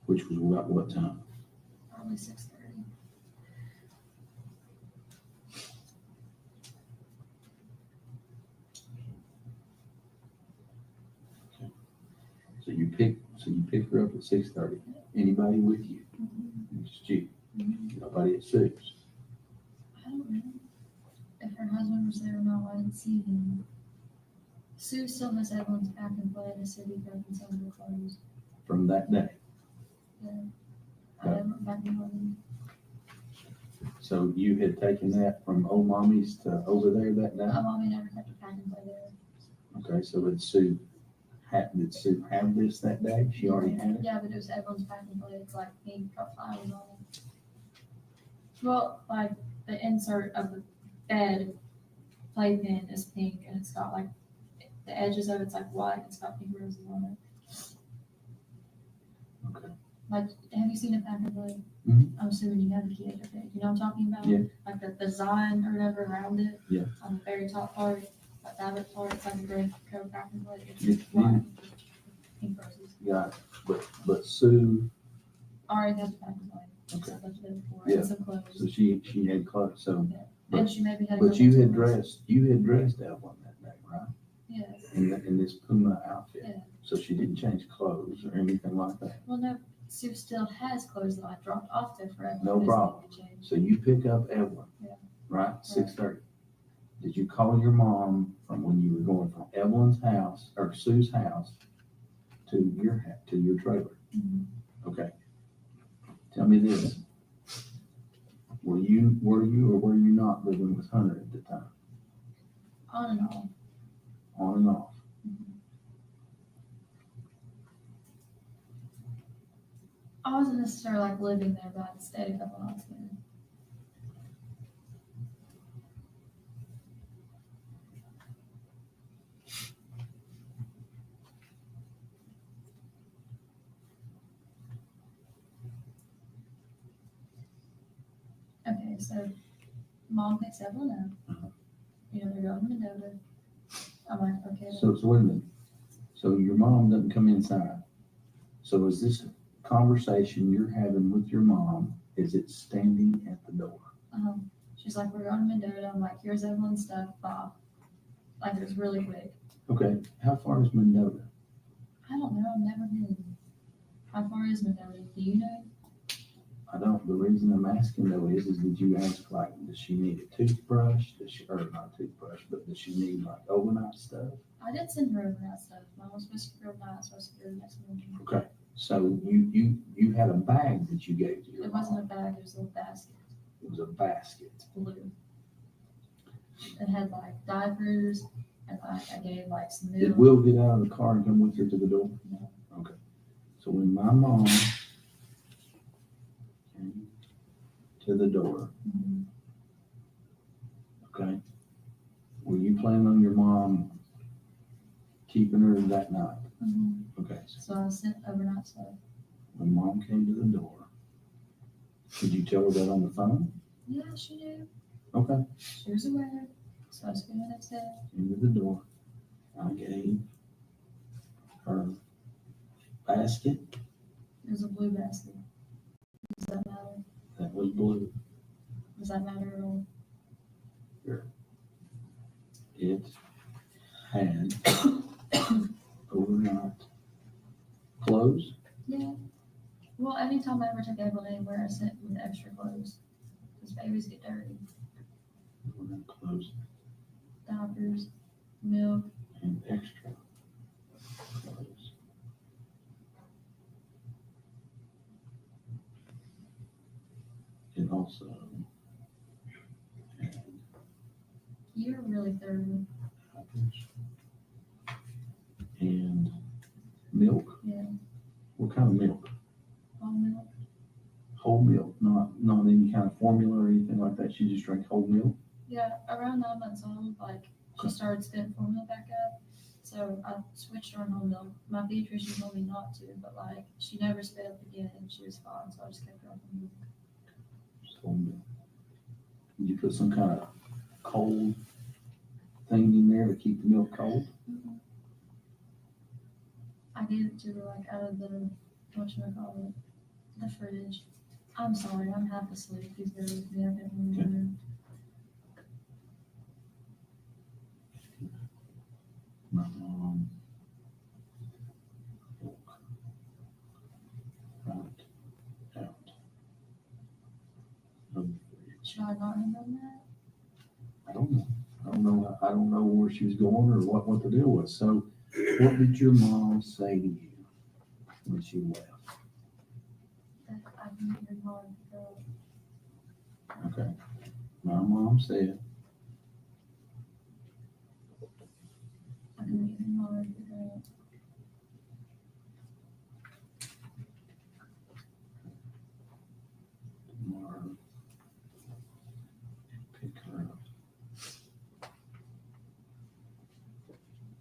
Which was about what time? Probably 6:30. So you pick her up at 6:30. Anybody with you? Mhm. Just you. Mhm. Nobody at Sue's. I don't know if her husband was there or not. I didn't see him. Sue still has Evelyn's pack and play in the city cup and some of her clothes. From that day. Yeah. I went back and home. So you had taken that from old mommy's to over there that day? My mommy never kept a pack and play there. Okay, so did Sue have this that day? She already had it? Yeah, but it was Evelyn's pack and play. It's like pink, got flowers on it. Well, like the insert of the bed playpen is pink and it's got like the edges of it's like white. It's got pink roses on it. Okay. Like, have you seen a pack and play? Mhm. I'm assuming you have a kid. Okay, you know what I'm talking about? Yeah. Like the design or whatever around it. Yeah. On the very top part, like that part, it's like a gray coat pack and play. It's Yeah. white. Pink roses. Got it. But Sue, Already has a pack and play. Okay. I left it before. Yeah. And some clothes. so she had clothes, so, And she maybe had. a but couple you had tools. dressed Evelyn that day, right? Yeah, In this Puma outfit. yeah. So she didn't change clothes or anything like that. Well, no, Sue still has clothes that I dropped off there forever. No problem. So you pick up Evelyn, Yeah. right? 6:30. Did you call your mom from when you were going from Evelyn's house or Sue's house to your trailer? Mhm. Okay. Tell me this. Were you or were you not living with Hunter at the time? On and off. On and off. I wasn't necessarily like living there, but I stayed a couple months there. Okay, so mom picks Evelyn up. Uh-huh. You know, they're going to Mendota. I'm like, okay. So wait a minute. So your mom doesn't come inside. So is this conversation you're having with your mom, is it standing at the door? She's like, we're going to Mendota. I'm like, here's Evelyn's stuff. Bye. Like, it was really quick. Okay. How far is Mendota? I don't know. I've never been. How far is Mendota? Do you know? I don't. The reason I'm asking though is did you ask like, does she need a toothbrush? Or not a toothbrush, but does she need like overnight stuff? I did send her overnight stuff. Mom was supposed to go overnight, supposed to go the next morning. Okay. So you had a bag that you gave to your It mom. wasn't a bag, it was a little basket. It was a basket. It's blue. It had like diapers and like I gave like some Did milk. Will get out of the car and come with her to the door? No. Okay. So when my mom came to the door, Mhm. okay, were you planning on your mom keeping her that night? Mhm. Okay. So I sent overnight stuff. When mom came to the door, did you tell her that on the phone? Yeah, she knew. Okay. She was aware. So I was going the next day. Into the door. I gave her basket, It was a blue basket. Does that matter? that was blue. Does that matter at all? It had overnight clothes. Yeah. Well, anytime I ever take Evelyn anywhere, I sent with extra clothes. Because babies get dirty. Overnight clothes Diapers, milk. and extra clothes. It also had You're really thorough. diapers and milk. Yeah. What kind of milk? All milk. Whole milk, not any kind of formula or anything like that. She just drank whole milk. Yeah, around 9 months old, like, she started spitting formula back up. So I switched her on whole milk. My pediatrician told me not to, but like, she never spit up again and she was fine, so I just kept her on whole milk. Just whole milk. Did you put some kind of cold thing in there to keep the milk cold? I gave it to her like out of the, whatchamacallit, the fridge. I'm sorry, I'm half asleep. Please bear with me. I've been moving. My mom. Right out of the fridge. Should I not have done that? I don't know. I don't know where she was going or what the deal was. So what did your mom say to you when she left? That I can get her hard to go. Okay. My mom said, I can get her hard to go. tomorrow, pick her up.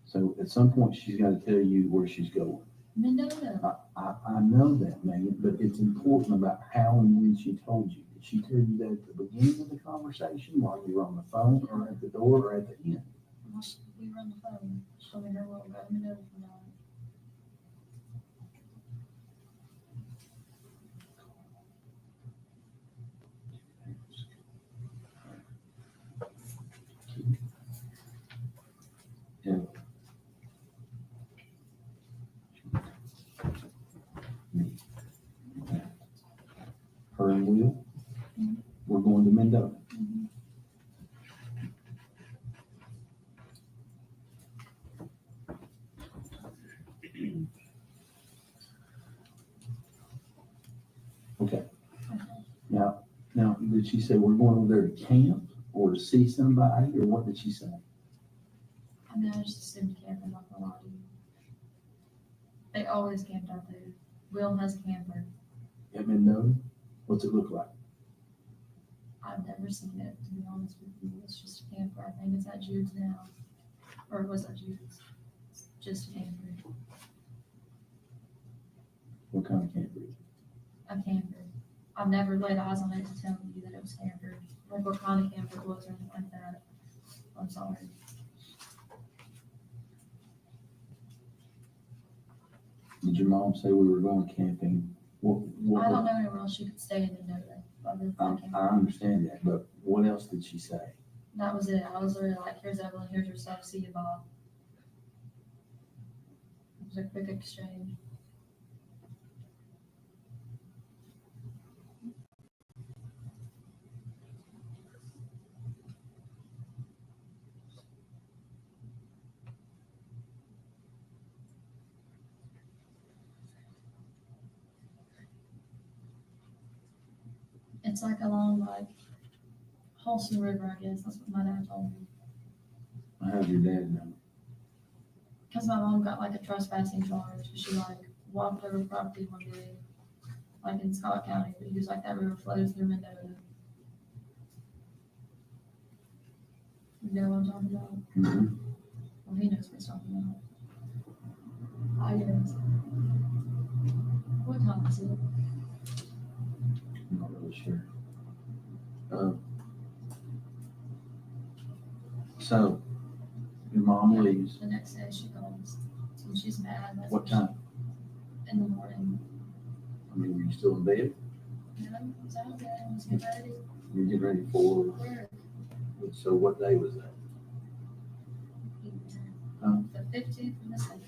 So at some point, she's got to tell you where she's going. Mendoza. I know that, Megan, but it's important about how and when she told you. Did she tell you that at the beginning of the conversation, while you were on the phone, or at the door, or at the end? We were on the phone. She told me her will go to Mendoza for now. Yeah. Her and Will, we're going to Mendoza. Okay. Now, did she say we're going over there to camp or to see somebody, or what did she say? I mean, I just assumed camp, I'm not gonna lie to you. They always camped out there. Will has a camper. At Mendoza? What's it look like? I've never seen it, to be honest with you. It's just a camper. I think it's at Jude's now. Or it was at Jude's. It's just a camper. What kind of camper? A camper. I've never laid eyes on it to tell you that it was camper. Like what kind of camper it was or anything like that. I'm sorry. Did your mom say we were going camping? I don't know anywhere else you could stay in Mendoza. Other than camper. I understand that, but what else did she say? That was it. I was literally like, here's Evelyn, here's your stuff, see you, Bob. It was a quick exchange. It's like along like Holston River, I guess. That's what my dad told me. How did your dad know? Because my mom got like a trespassing charge. She like walked over property one day, like in Scott County, but he was like, that river flows through Mendoza. You know what I'm talking about? Mm-hmm. Well, he knows what he's talking about. I guess. What time is it? I'm not really sure. So, your mom leaves. The next day she calls. So she's mad. That's What time? In the morning. I mean, were you still in bed? You know, I was out of bed, I was getting ready. You getting ready for, Where? so what day was that? Huh? The 15th and the 17th.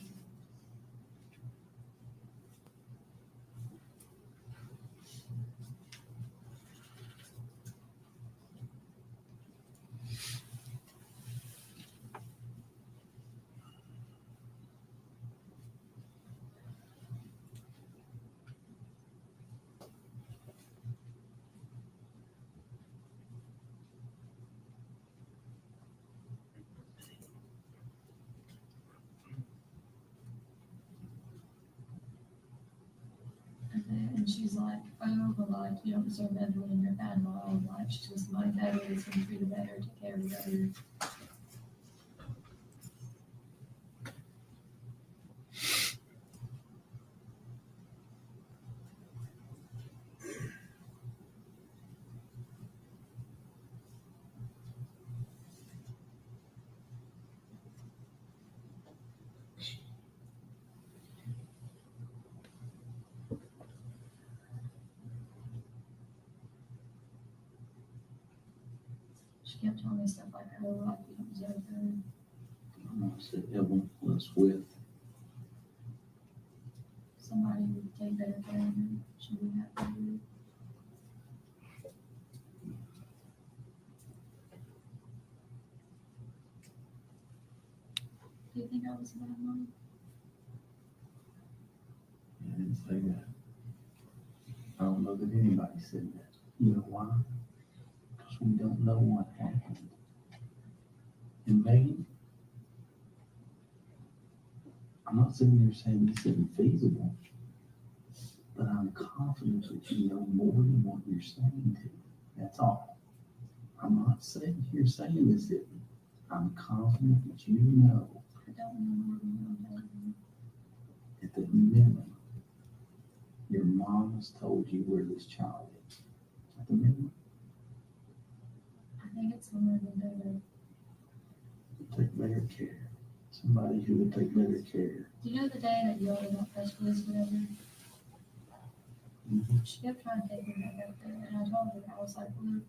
And she's like, oh, but like, you don't deserve Evelyn in your bad mom. Like, she's just my better, it's gonna treat her better, take care of her better. She kept telling me stuff like, oh, like, you don't deserve her. I said Evelyn was with. Somebody would take better care of her. She would have to do it. Do you think I was a bad mom? I didn't say that. I don't know that anybody said that. You know why? Because we don't know what happened. And Megan, I'm not sitting here saying this isn't feasible, but I'm confident that you know more than what you're saying to me. That's all. I'm not sitting here saying this isn't. I'm confident that you know I don't know more than what I'm at the minimum, your mom has told you where this child is. At the minimum, I think it's somewhere in better. take better care. Somebody who would take better care. Do you know the day that you all got press release, whatever? She kept trying to take me back up there, and I told her, I was like, look,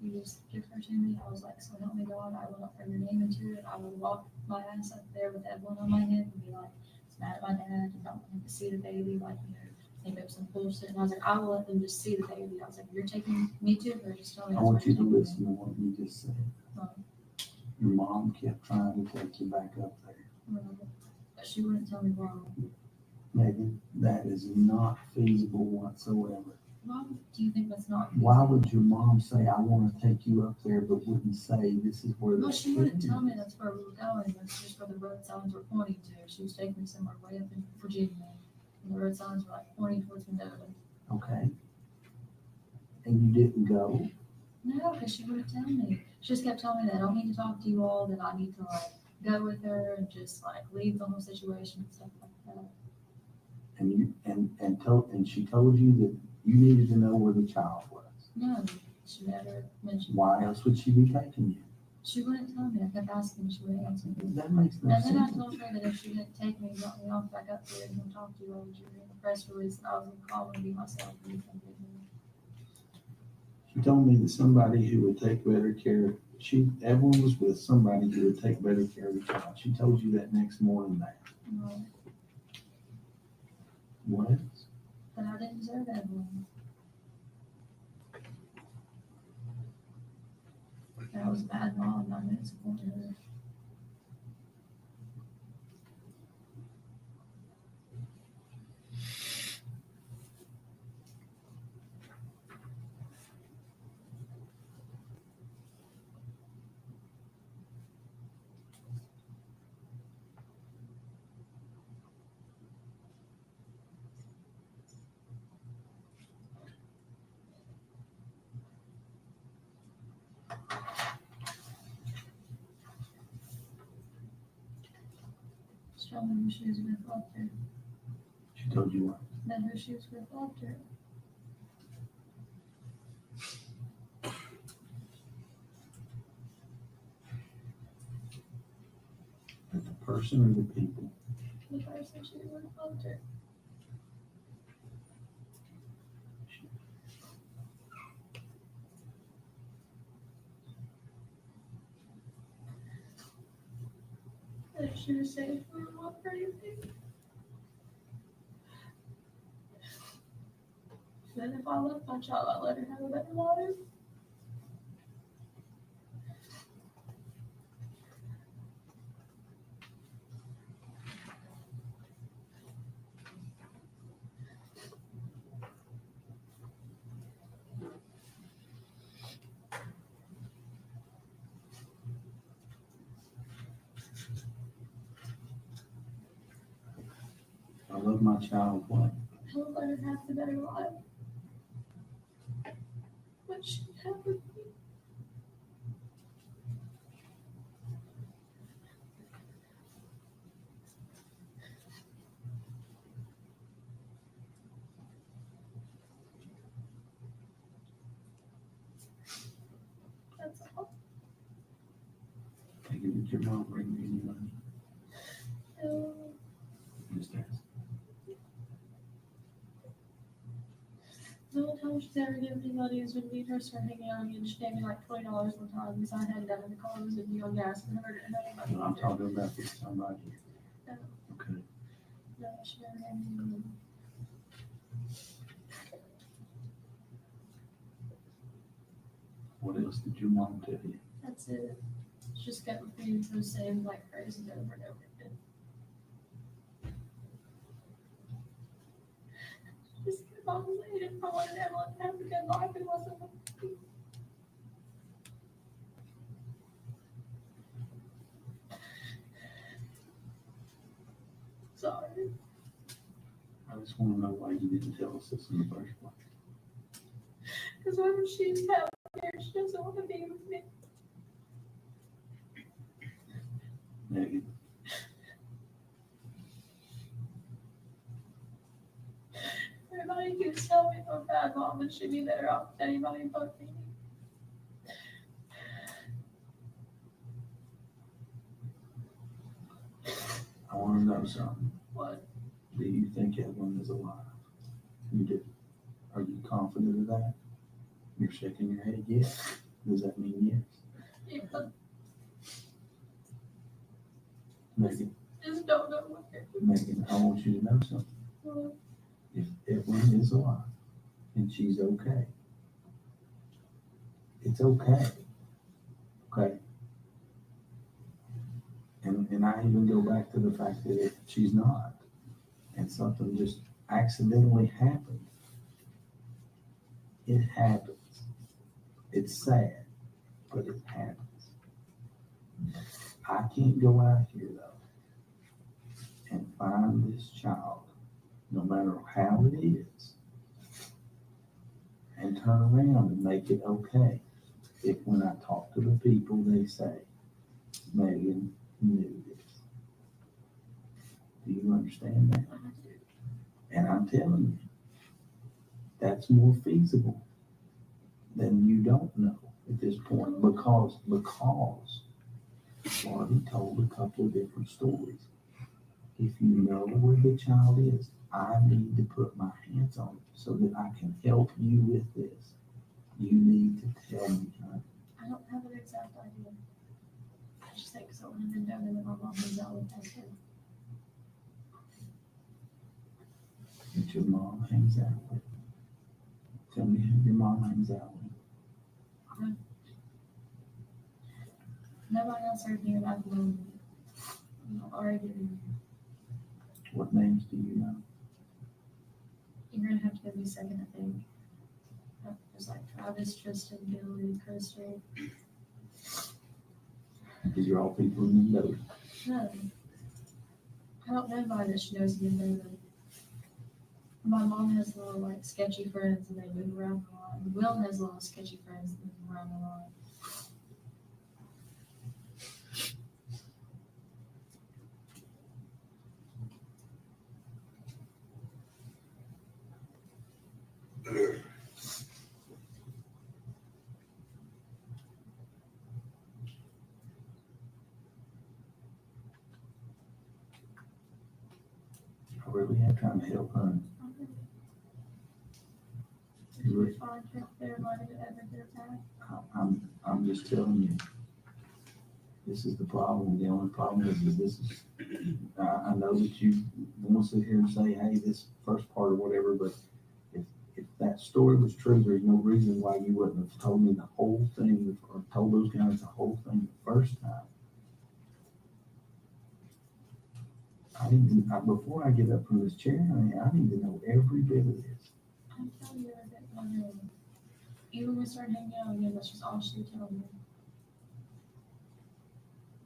you just give her to me. I was like, so help me God, I will not put your name into it. I will walk my ass up there with Evelyn on my hip and be like, it's mad at my dad and don't want him to see the baby, like, you know, think up some bullshit. And I was like, I will let them just see the baby. I was like, you're taking me to her, just tell me. I that's want where you to you're taking me. listen to what you just said. Um, Your mom kept trying to take you back up there. But she wouldn't tell me why. Megan, that is not feasible whatsoever. Why do you think that's not? Why would your mom say, I want to take you up there, but wouldn't say this is where? Well, that she wouldn't kid tell me is? that's where we were going. That's just where the road signs were pointing to. She was taking me somewhere way up in Virginia. And the road signs were like pointing towards Mendoza. Okay. And you didn't go? No, because she wouldn't tell me. She just kept telling me that I don't need to talk to you all, that I need to like go with her and just like leave the whole situation and stuff like that. And you, and she told you that you needed to know where the child was. No, she never mentioned. Why else would she be taking you? She wouldn't tell me. I kept asking, she wouldn't answer me. That makes no And then I sense. told her that if she didn't take me and got me off back up there and come talk to you, I was reading the press release that I was gonna call and be myself and you come get me. She told me that somebody who would take better care, Evelyn was with somebody who would take better care of the child. She told you that next morning that. No, What? but I didn't deserve Evelyn. That was a bad mom, and I didn't support her. Just told me who she was with left her. She told you what? Then who she was with left her. That the person or the people? The person she was after. I should have saved for one for anything. Then if I left my child, I'd let her have a better life. I love my child, what? I would let her have the better life. But she had with me. That's all. Megan, did your mom bring me any money? Just ask. The only time she's ever given me money is when me and her started hanging out again. She gave me like $20 one time because I hadn't done in the car. It was in the on gas and never did money. No, I'm talking about this time right here. No. Okay. No, she never gave me money. What else did your mom tell you? That's it. She just kept repeating the same like phrases over and over again. Just kept on saying if I wanted Evelyn to have a good life, it wasn't me. Sorry. I just want to know why you didn't tell us this in the first place. Because when she's out there, she doesn't want to be with me. Megan, Everybody keeps telling me I'm a bad mom and she'd be better off with anybody but me. I want to know something. What? Do you think Evelyn is alive? You do. Are you confident of that? You're shaking your head yes. Does that mean yes? Yeah, Megan, just don't know what they're doing. Megan, I want you to know something. Well, If Evelyn is alive and she's okay, it's okay. Okay? And I even go back to the fact that if she's not, and something just accidentally happened, it happens. It's sad, but it happens. I can't go out here though and find this child, no matter how it is, and turn around and make it okay. If when I talk to the people, they say, Megan knew this. Do you understand that? And I'm telling you, that's more feasible than you don't know at this point because Marty told a couple of different stories. If you know where the child is, I need to put my hands on it so that I can help you with this. You need to tell me, honey. I don't have an exact idea. I just think so when I've been down there with my mom and dad with that kid. That your mom hangs out with. Tell me who your mom hangs out with. Nobody else heard me about the movie. I'm already. What names do you know? You're gonna have to give me a second, I think. There's like Travis, Tristan, Billy, Christy. These are all people in the know. No. I don't know anybody that she knows in the My mom has little like sketchy friends and they move around a lot. And Will has little sketchy friends that move around a lot. really am trying to help, honey. Did you find if they're letting it ever get back? I'm just telling you. This is the problem. The only problem is this is, I know that you want to sit here and say, hey, this first part or whatever, but if that story was true, there's no reason why you wouldn't have told me the whole thing or told those guys the whole thing the first time. Before I get up from this chair, I need to know every bit of this. I'm telling you that I know. Even when we started hanging out again, that's just all she would tell me.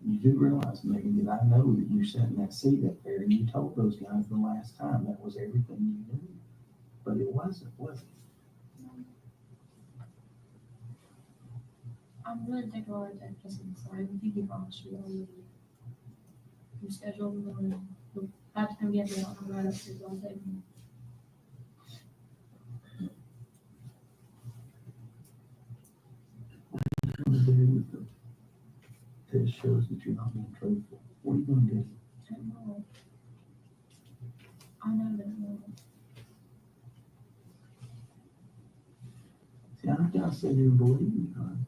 You do realize, Megan, that I know that you sat in that seat up there and you told those guys the last time that was everything you knew. But it wasn't, was it? I'm really taking a lot of that because I'm sorry. I think you promised you already. You scheduled the you'll have to come get me on right upstairs all day. What are you going to do with the test shows that you're not being truthful? What are you going to do? I know that it will. See, I gotta sit here and believe you, honey.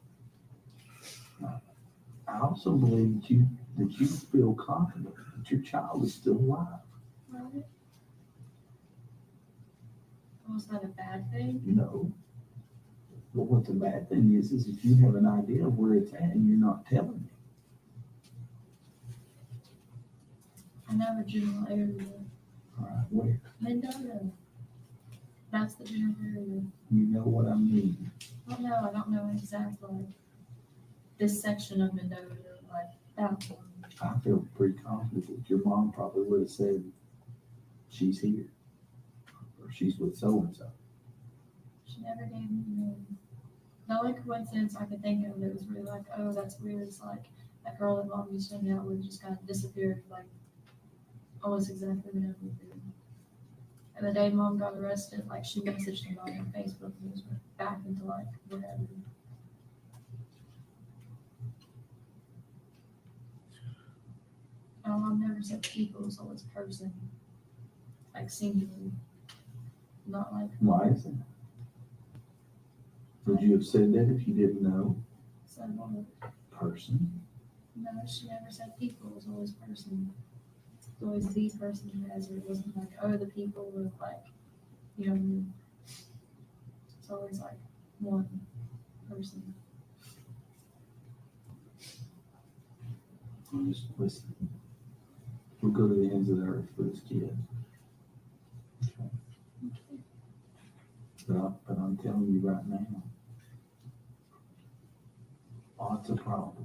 I also believe that you feel confident that your child is still alive. Right? Was that a bad thing? No. But what the bad thing is if you have an idea of where it's at and you're not telling me. I know a general area. All right, where? Mendota. That's the general area. You know what I mean. Well, no, I don't know exactly like this section of Mendota, like that one. I feel pretty confident that your mom probably would have said she's here or she's with so-and-so. She never gave me the name. The only coincidence I could think of that was really like, oh, that's weird. It's like that girl that mom used to hang out with just kind of disappeared, like almost exactly when everything. And the day mom got arrested, like she messaged him on Facebook and he was back into like whatever. Mom never said people, it was always person. Like singular. Not like Why is that? Would you have said that if you didn't know? said one. Person? No, she never said people, it was always person. It's always the person who has it. It wasn't like, oh, the people were like, you know, it's always like one person. Just listen. We'll go to the ends of the earth for this kid. Okay. But I'm telling you right now, lots of problems.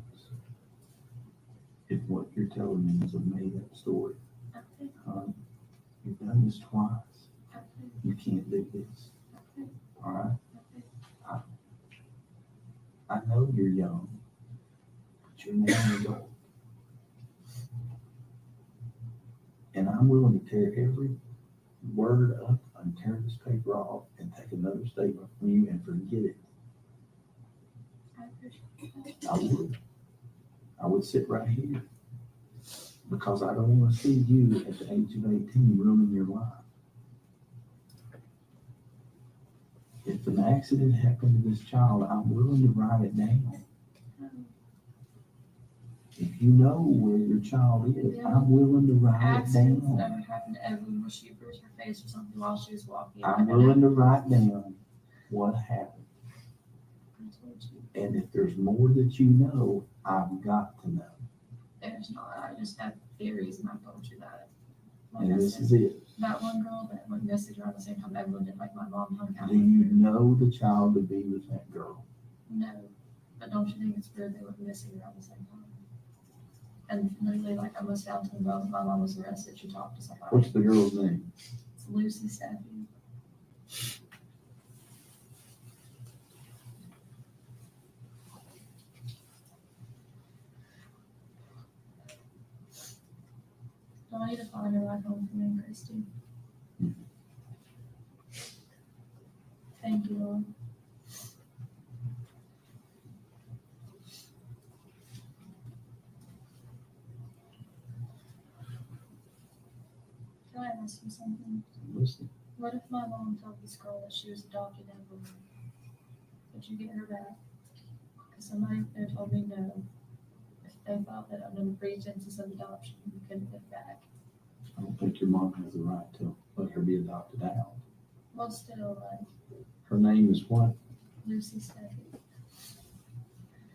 If what you're telling me is a made-up story, Okay, you've done this twice. okay, You can't do this. okay, All right? okay. I know you're young, but you're now an adult. And I'm willing to tear every word up and tear this paper off and take another statement from you and forget it. I appreciate that. I would. I would sit right here because I don't want to see you at the age of 18 ruining your life. If an accident happened to this child, I'm willing to write it down. If you know where your child is, I'm willing to write it Accidents that down. ever happened to Evelyn where she bruised her face or something while she was walking. I'm willing to write down what happened. I told you. And if there's more that you know, I've got to know. There's not. I just have theories and I told you that. Like And I this said, is it. that one girl that went missing around the same time Evelyn did, like my mom hung out Do with you her. know the child to be with that girl? No, but don't you think it's weird they went missing around the same time? And literally, like almost down to the moment my mom was arrested, she talked to somebody. What's the girl's name? It's Lucy Staffy. Do I need to find her ride home for me and Christy? Thank you, Lord. Can I ask you something? Listen, What if my mom told this girl that she was adopted Evelyn? Would you get her back? Because somebody there told me no. If they thought that under the pretenses of adoption, you couldn't get back. I don't think your mom has the right to let her be adopted out. Well, still, like, Her name is what? Lucy Steffi.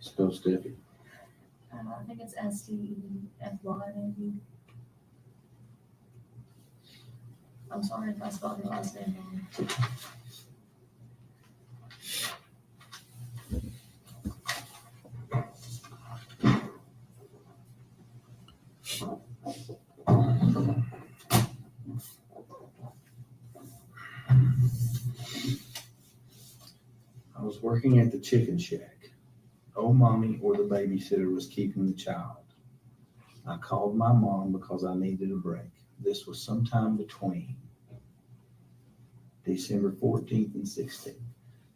Spell Steffi. I think it's STEFY maybe. I'm sorry if I spelled her last name wrong. I was working at the chicken shack. Oh, mommy or the babysitter was keeping the child. I called my mom because I needed a break. This was sometime between December 14th and 16th.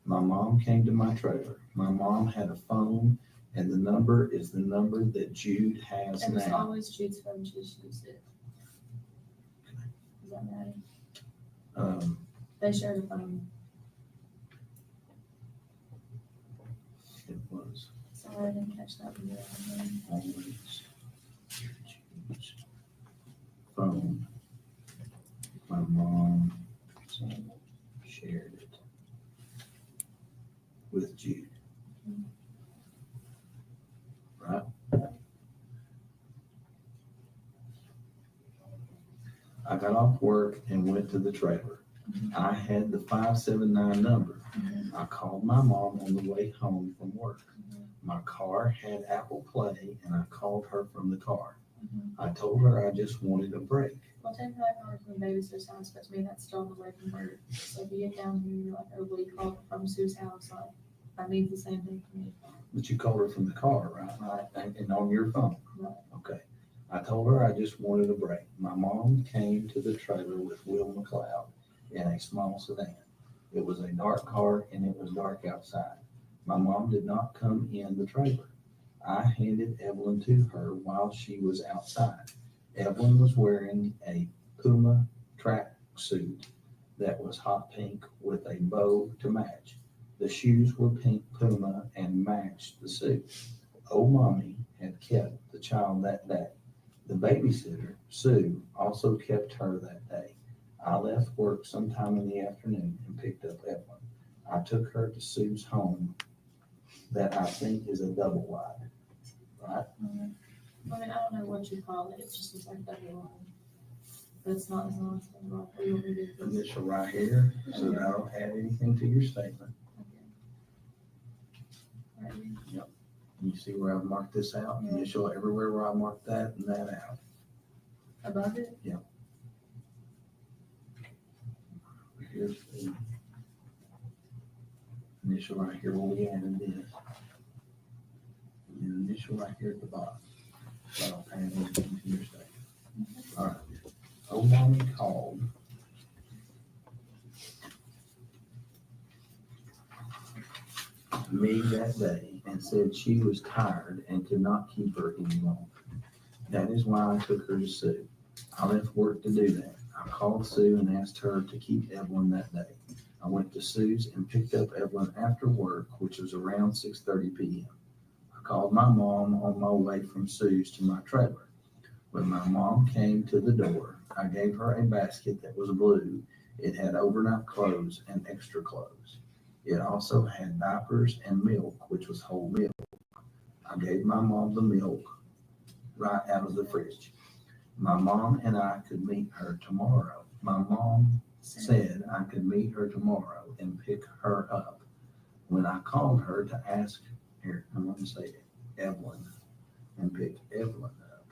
My mom came to my trailer. My mom had a phone, and the number is the number that Jude has It was now. always Jude's phone, she just used it. Does that matter? They shared a phone. It was Sorry, I didn't catch that one. always Jude's phone. My mom shared it with Jude. Right? I got off work and went to the trailer. I had the 579 number. I called my mom on the way home from work. My car had Apple Play, and I called her from the car. I told her I just wanted a break. Well, technically, I called from the babysitter's house, but to me, that's still on the way from work. So if you get down here, you're like, oh, what do you call it from Sue's house? Like, that means the same thing to me. But you called her from the car, right? Right. And on your phone. Right. Okay. I told her I just wanted a break. My mom came to the trailer with Will McLeod in a small sedan. It was a dark car and it was dark outside. My mom did not come in the trailer. I handed Evelyn to her while she was outside. Evelyn was wearing a Puma track suit that was hot pink with a bow to match. The shoes were pink Puma and matched the suit. Oh, mommy had kept the child that day. The babysitter, Sue, also kept her that day. I left work sometime in the afternoon and picked up Evelyn. I took her to Sue's home that I think is a double wide, right? I mean, I don't know what you call it. It just looks like double line. But it's not as long as double line. What do you want me to do? Initial right here, so that I don't add anything to your statement. Okay. Right here. You see where I've marked this out? Yeah. Initial everywhere where I marked that and that out. Above it? Here's the initial right here where we added this. And then initial right here at the bottom. So I don't add anything to your statement. All right. Oh, mommy called. Me that day and said she was tired and could not keep her any longer. That is why I took her to Sue. I left work to do that. I called Sue and asked her to keep Evelyn that day. I went to Sue's and picked up Evelyn after work, which was around 6:30 p.m. I called my mom on my way from Sue's to my trailer. When my mom came to the door, I gave her a basket that was blue. It had overnight clothes and extra clothes. It also had diapers and milk, which was whole milk. I gave my mom the milk right out of the fridge. My mom and I could meet her tomorrow. My mom said I could meet her tomorrow and pick her up. When I called her to ask her, I'm going to say Evelyn, and pick Evelyn up.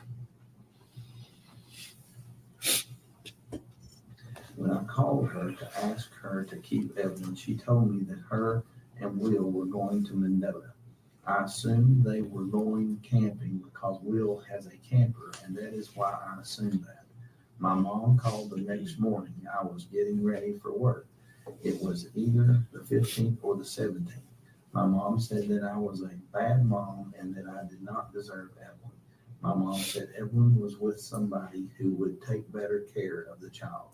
When I called her to ask her to keep Evelyn, she told me that her and Will were going to Mendota. I assumed they were going camping because Will has a camper, and that is why I assumed that. My mom called the next morning. I was getting ready for work. It was either the 15th or the 17th. My mom said that I was a bad mom and that I did not deserve Evelyn. My mom said Evelyn was with somebody who would take better care of the child.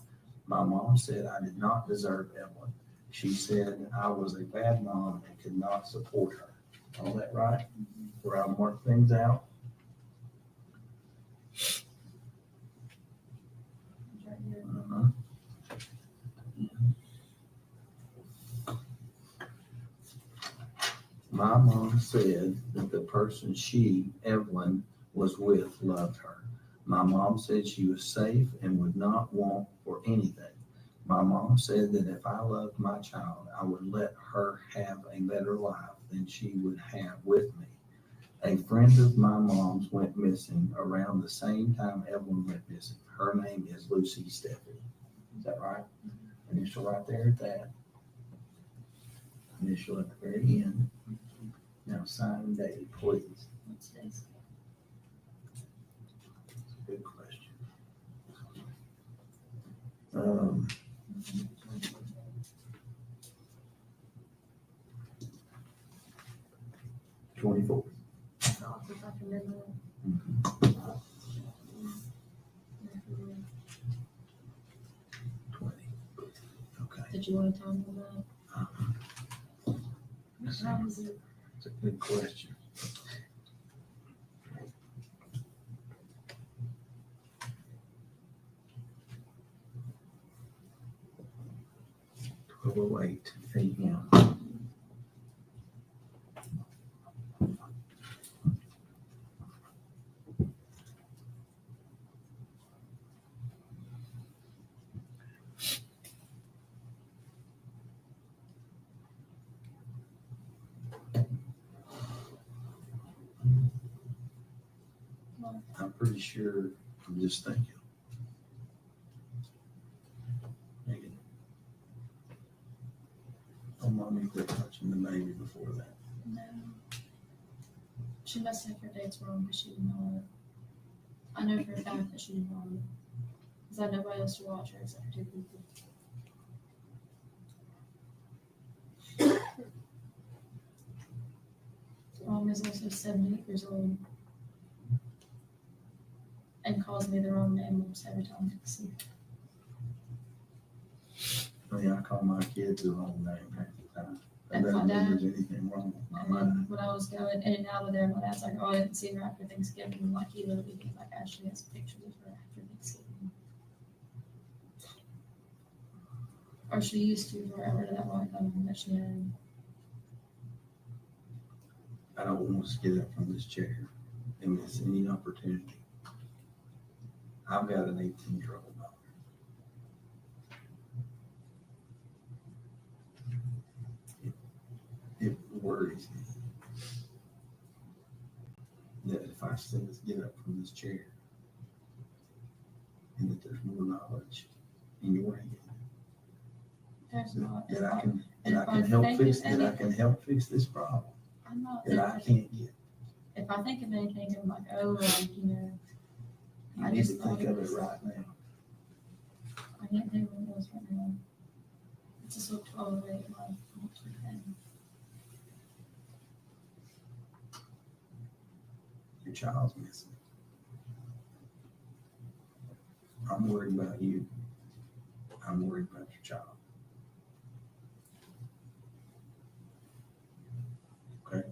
My mom said I did not deserve Evelyn. She said I was a bad mom and could not support her. All that right? Where I mark things out? Right here. Uh-huh. My mom said that the person she, Evelyn, was with loved her. My mom said she was safe and would not want for anything. My mom said that if I loved my child, I would let her have a better life than she would have with me. A friend of my mom's went missing around the same time Evelyn went missing. Her name is Lucy Steffi. Is that right? Initial right there at that. Initial at the very end. Now sign and date, please. What's this? Good question. 24. I'll see if I can remember. Mhm. 20. Okay. Did you want to tell me that? How was it? It's a good question. $12:08 a.m. I'm pretty sure, I'm just thinking. Megan. Oh, mommy quit touching the baby before that. No. She must have her dates wrong, but she didn't know it. I know for a fact that she didn't know it. Because I had nobody else to watch her except for 2 people. Mom is also 78 years old. And calls me the wrong name almost every time I see her. I mean, I call my kids the wrong name half the time. That And doesn't my mean dad. there's anything wrong with my And then mind. when I was going in and out of there, my dad's like, oh, I didn't see her after Thanksgiving. I'm like, he literally came like, Ashley has pictures of her after Thanksgiving. Or she used to forever that white husband that she had. I don't want us to get up from this chair and miss any opportunity. I've got an 18-year-old daughter. It worries me that if I say let's get up from this chair and that there's more knowledge in your hand, There's not. that I can, and that if I can I help think fix, of that I can help fix this problem I'm not. that I can't get. If I think of anything, I'm like, oh, like, you know, You I need to just thought think it of it was- right now. I can't think what it was right now. It's just looked all the way at my weekend. Your child's missing. I'm worried about you. I'm worried about your child. Okay?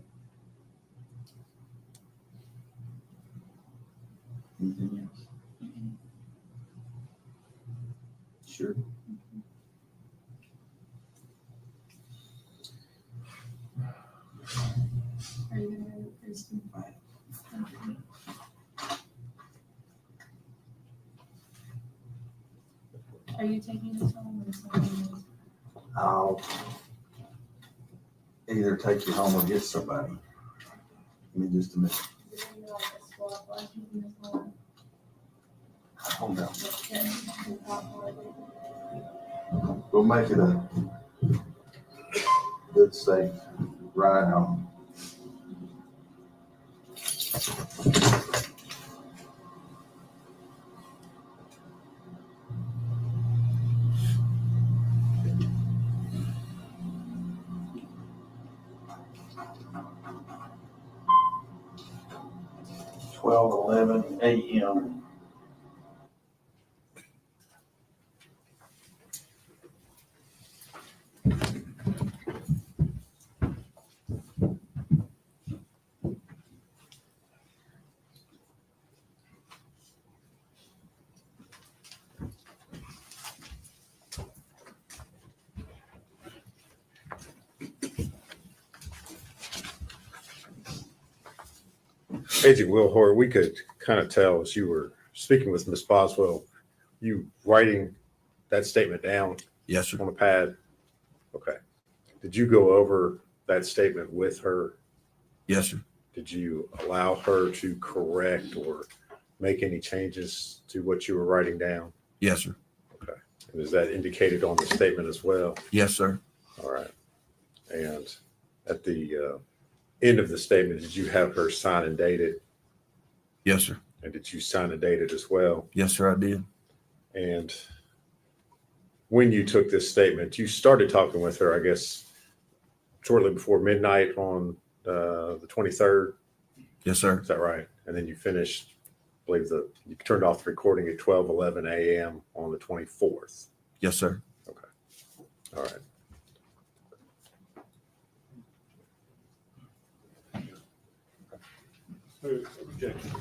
Anything else? Sure. Are you gonna go to Kristen? Fine. Are you taking this home or something else? I'll either take you home or get somebody. Give me just a minute. Is it gonna be like a swap, like taking this home? Hold on. Like, getting the top part? We'll make it a good, safe ride home. 12:11 a.m. Agent Will Hoare, we could kind of tell as you were speaking with Ms. Boswell, you writing that statement down Yes, sir. on a pad. Okay. Did you go over that statement with her? Yes, sir. Did you allow her to correct or make any changes to what you were writing down? Yes, sir. Okay. And is that indicated on the statement as well? Yes, sir. All right. And at the end of the statement, did you have her sign and date it? Yes, sir. And did you sign and date it as well? Yes, sir, I did. And when you took this statement, you started talking with her, I guess, shortly before midnight on the 23rd. Yes, sir. Is that right? And then you finished, I believe you turned off the recording at 12:11 a.m. on the 24th. Yes, sir. Okay. All right. Objection.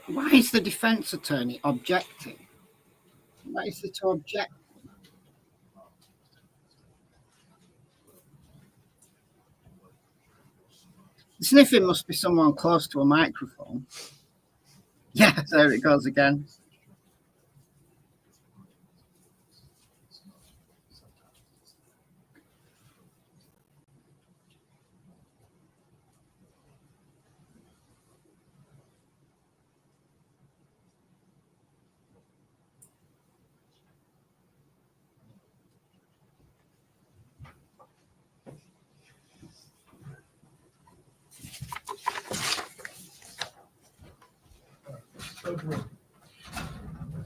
Why is the defense attorney objecting? Why is there to object? The sniffing must be someone close to a microphone. Yeah, there it goes again.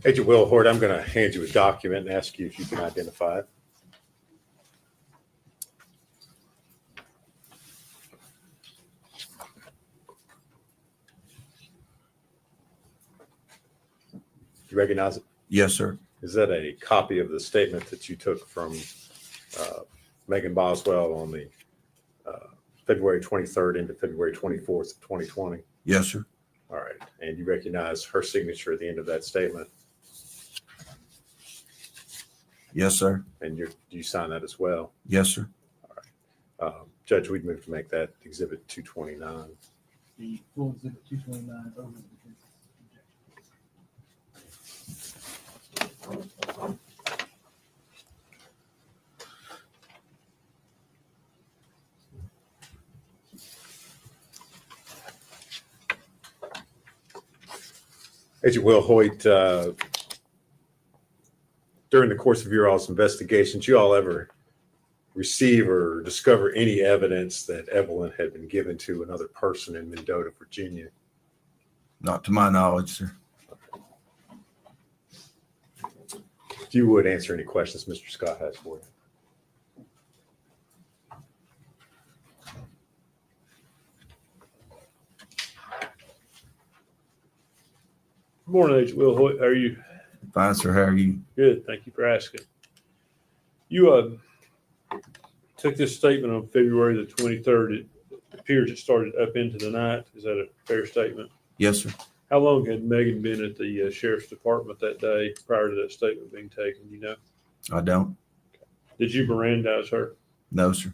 Agent Will Hoare, I'm going to hand you a document and ask you if you can identify it. You recognize it? Yes, sir. Is that a copy of the statement that you took from Megan Boswell on the February 23rd into February 24th of 2020? Yes, sir. All right. And you recognize her signature at the end of that statement? Yes, sir. And do you sign that as well? Yes, sir. Judge, we'd move to make that Exhibit 229. The full exhibit 229 over the defense objection. Agent Will Hoyt, during the course of your all's investigations, you all ever receive or discover any evidence that Evelyn had been given to another person in Mendota, Virginia? Not to my knowledge, sir. If you would answer any questions Mr. Scott has for you. Good morning, Agent Will Hoyt. How are you? Fine, sir. How are you? Good. Thank you for asking. You took this statement on February the 23rd. It appears it started up into the night. Is that a fair statement? Yes, sir. How long had Megan been at the sheriff's department that day prior to that statement being taken? Do you know? I don't. Did you Mirandize her? No, sir.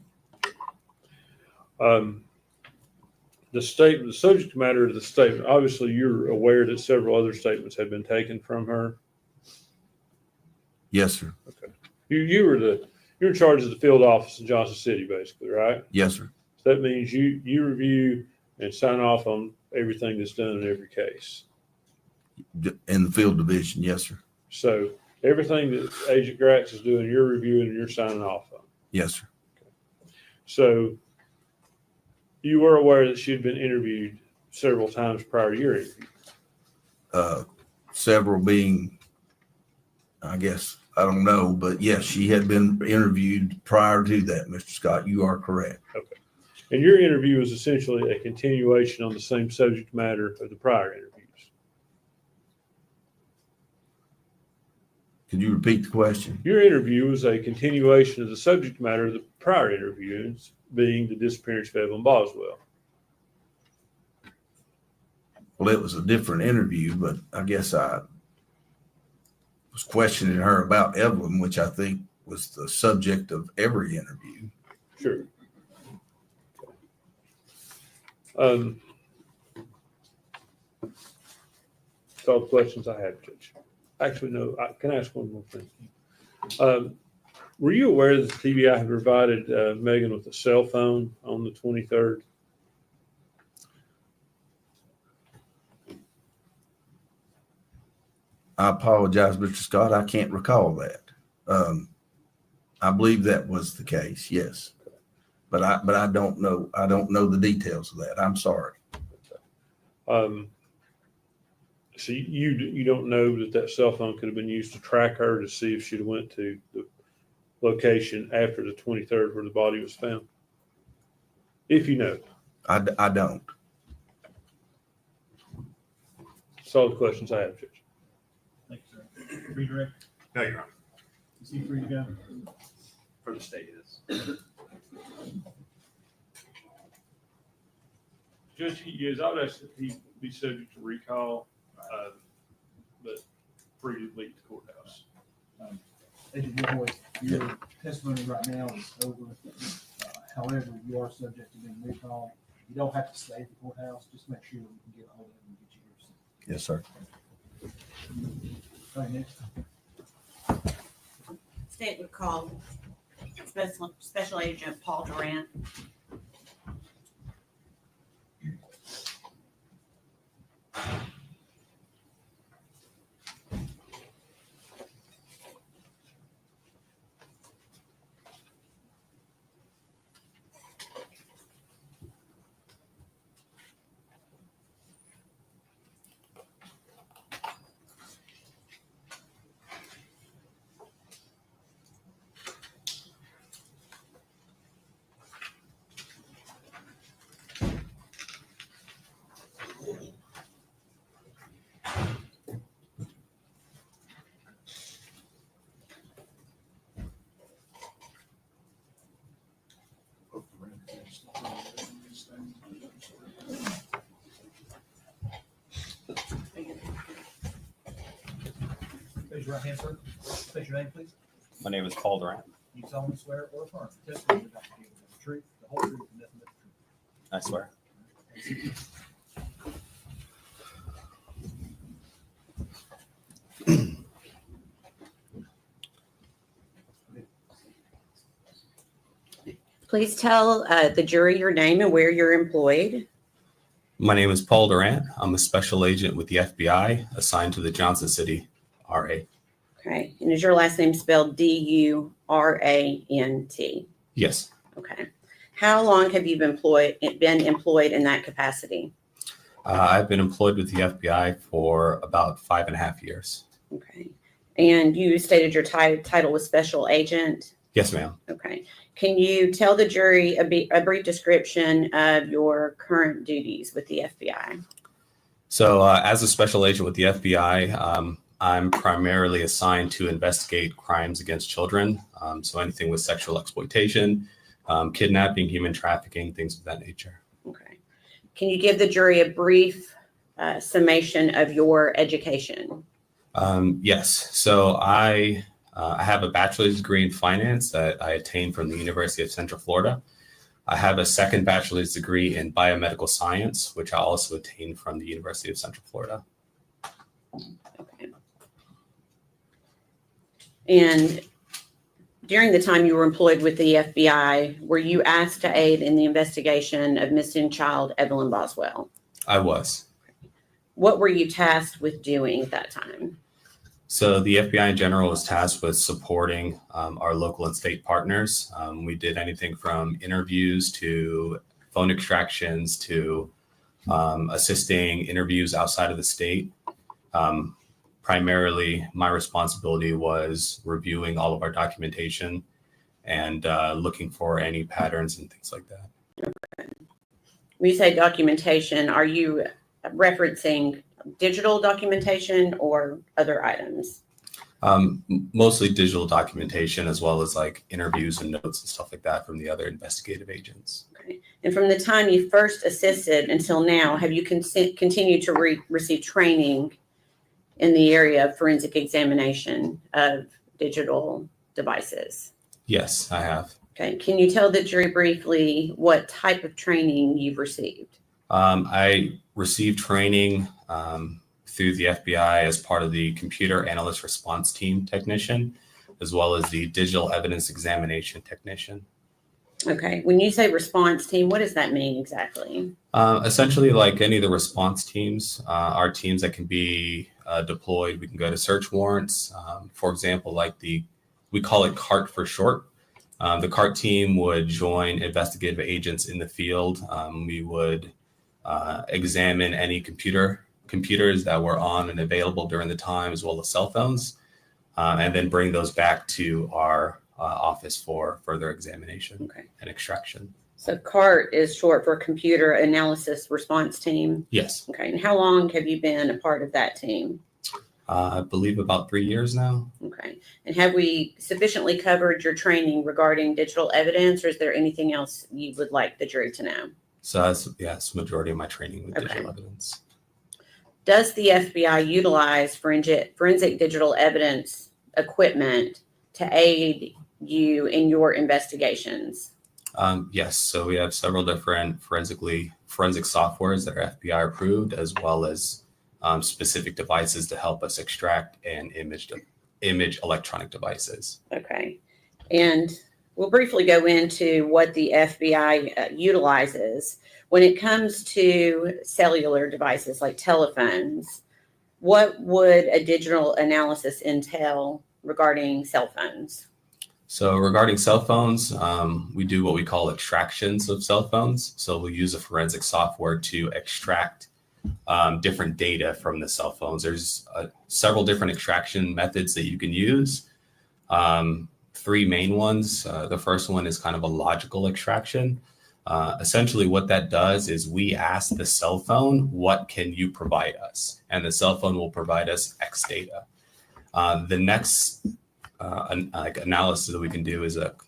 The statement, the subject matter of the statement, obviously you're aware that several other statements have been taken from her. Yes, sir. Okay. You're in charge of the field office in Johnson City, basically, right? Yes, sir. So that means you review and sign off on everything that's done in every case. In the field division, yes, sir. So everything that Agent Gratz is doing, you're reviewing and you're signing off on. Yes, sir. So You were aware that she had been interviewed several times prior to your interview. Several being, I guess, I don't know, but yes, she had been interviewed prior to that, Mr. Scott. You are correct. Okay. And your interview is essentially a continuation on the same subject matter of the prior interviews. Could you repeat the question? Your interview was a continuation of the subject matter of the prior interviews, being the disappearance of Evelyn Boswell. Well, it was a different interview, but I guess I was questioning her about Evelyn, which I think was the subject of every interview. Sure. That's all the questions I have, Judge. Actually, no, I can ask one more thing. Were you aware that the TBI had provided Megan with a cell phone on the 23rd? I apologize, Mr. Scott. I can't recall that. I believe that was the case, yes. But I don't know. I don't know the details of that. I'm sorry. So you don't know that cell phone could have been used to track her to see if she'd went to the location after the 23rd where the body was found? If you know. I don't. That's all the questions I have, Judge. Thank you, sir. Redirect. No, Your Honor. Is he free to go? For the state is. Judge, yes, I would ask that he be subject to recall, but free to leave the courthouse. Agent Gilroy, your testimony right now is over. However, you are subject to being recalled. You don't have to stay at the courthouse. Just make sure we can get a hold of him and get you here. Yes, sir. All right, next. State would call Special Agent Paul Durant. Raise your right hand, sir. State your name, please. My name is Paul Durant. You solemnly swear or affirm the testimony you're about to give is the truth, the whole truth, and nothing but the truth. I swear. Please tell the jury your name and where you're employed. My name is Paul Durant. I'm a special agent with the FBI assigned to the Johnson City RA. Okay. And is your last name spelled Durant? Yes. Okay. How long have you been employed in that capacity? I've been employed with the FBI for about 5.5 years. Okay. And you stated your title was special agent? Yes, ma'am. Okay. Can you tell the jury a brief description of your current duties with the FBI? So as a special agent with the FBI, I'm primarily assigned to investigate crimes against children. So anything with sexual exploitation, kidnapping, human trafficking, things of that nature. Okay. Can you give the jury a brief summation of your education? Yes. So I have a bachelor's degree in finance that I attained from the University of Central Florida. I have a second bachelor's degree in biomedical science, which I also attained from the University of Central Florida. Okay. And during the time you were employed with the FBI, were you asked to aid in the investigation of missing child Evelyn Boswell? I was. What were you tasked with doing at that time? So the FBI in general was tasked with supporting our local and state partners. We did anything from interviews to phone extractions to assisting interviews outside of the state. Primarily, my responsibility was reviewing all of our documentation and looking for any patterns and things like that. When you say documentation, are you referencing digital documentation or other items? Mostly digital documentation, as well as like interviews and notes and stuff like that from the other investigative agents. Okay. And from the time you first assisted until now, have you continued to receive training in the area of forensic examination of digital devices? Yes, I have. Okay. Can you tell the jury briefly what type of training you've received? I received training through the FBI as part of the Computer Analyst Response Team technician, as well as the Digital Evidence Examination technician. Okay. When you say response team, what does that mean exactly? Essentially, like any of the response teams, are teams that can be deployed. We can go to search warrants. For example, like we call it CART for short. The CART team would join investigative agents in the field. We would examine any computers that were on and available during the time, as well as cell phones, and then bring those back to our office for further examination and extraction. So CART is short for Computer Analysis Response Team? Yes. Okay. And how long have you been a part of that team? I believe about 3 years now. Okay. And have we sufficiently covered your training regarding digital evidence, or is there anything else you would like the jury to know? So that's the majority of my training with digital evidence. Does the FBI utilize forensic digital evidence equipment to aid you in your investigations? Yes. So we have several different forensic softwares that are FBI approved, as well as specific devices to help us extract and image electronic devices. Okay. And we'll briefly go into what the FBI utilizes. When it comes to cellular devices like telephones, what would a digital analysis entail regarding cell phones? So regarding cell phones, we do what we call extractions of cell phones. So we'll use a forensic software to extract different data from the cell phones. There's several different extraction methods that you can use. Three main ones. The first one is kind of a logical extraction. Essentially what that does is we ask the cell phone, what can you provide us? And the cell phone will provide us X data. The next analysis that we can do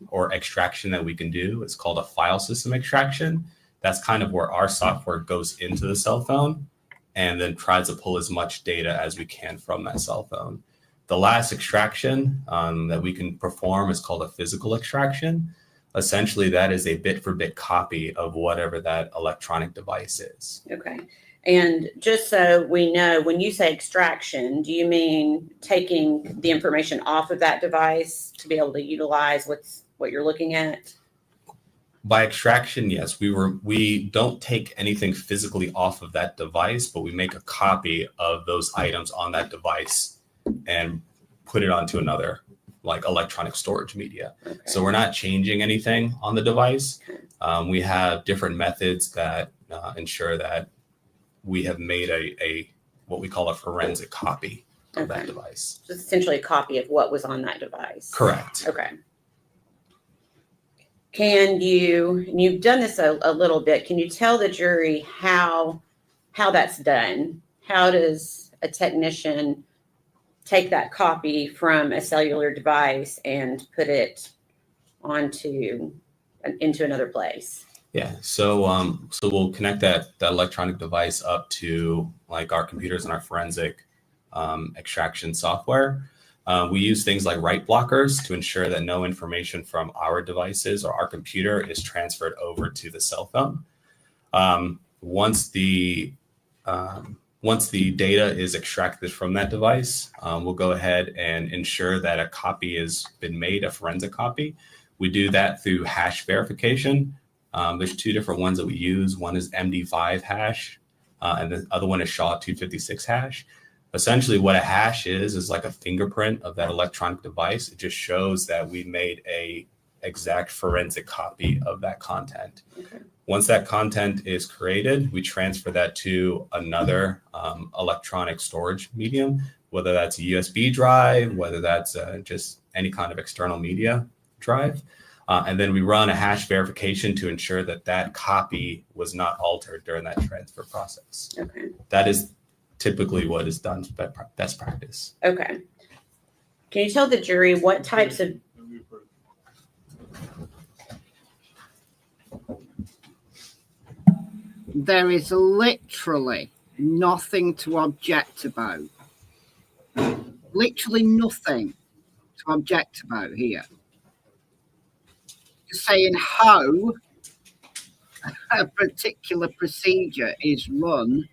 or extraction that we can do is called a file system extraction. That's kind of where our software goes into the cell phone and then tries to pull as much data as we can from that cell phone. The last extraction that we can perform is called a physical extraction. Essentially, that is a bit-for-bit copy of whatever that electronic device is. Okay. And just so we know, when you say extraction, do you mean taking the information off of that device to be able to utilize what you're looking at? By extraction, yes, we don't take anything physically off of that device, but we make a copy of those items on that device and put it onto another, like electronic storage media. Okay. So we're not changing anything on the device. We have different methods that ensure that we have made a what we call a forensic copy of that device. So it's essentially a copy of what was on that device. Correct. Okay. You've done this a little bit, can you tell the jury how that's done? How does a technician take that copy from a cellular device and put it into another place? Yeah, so we'll connect that electronic device up to like our computers and our forensic extraction software. We use things like write blockers to ensure that no information from our devices or our computer is transferred over to the cell phone. Once the data is extracted from that device, we'll go ahead and ensure that a copy has been made, a forensic copy. We do that through hash verification. There's two different ones that we use. One is MD5 hash, and the other one is SHA-256 hash. Essentially, what a hash is like a fingerprint of that electronic device. It just shows that we made a exact forensic copy of that content. Okay. Once that content is created, we transfer that to another electronic storage medium, whether that's a USB drive, whether that's just any kind of external media drive. And then we run a hash verification to ensure that that copy was not altered during that transfer process. Okay. That is typically what is done best practice. Okay. Can you tell the jury what types of There is literally nothing to object about. Literally nothing to object about here. Just saying how a particular procedure is run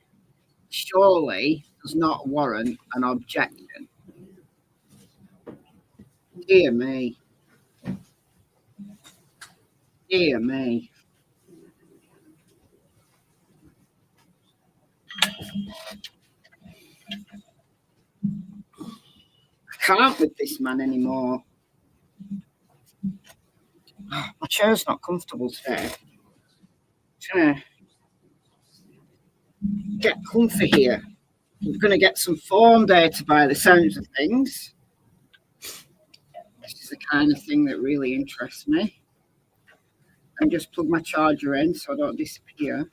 surely does not warrant an objection. Dear me. Dear me. I can't with this man anymore. My chair's not comfortable today. I'm trying to get comfy here. We're going to get some form data by the sounds of things. This is the kind of thing that really interests me. And just plug my charger in so I don't disappear.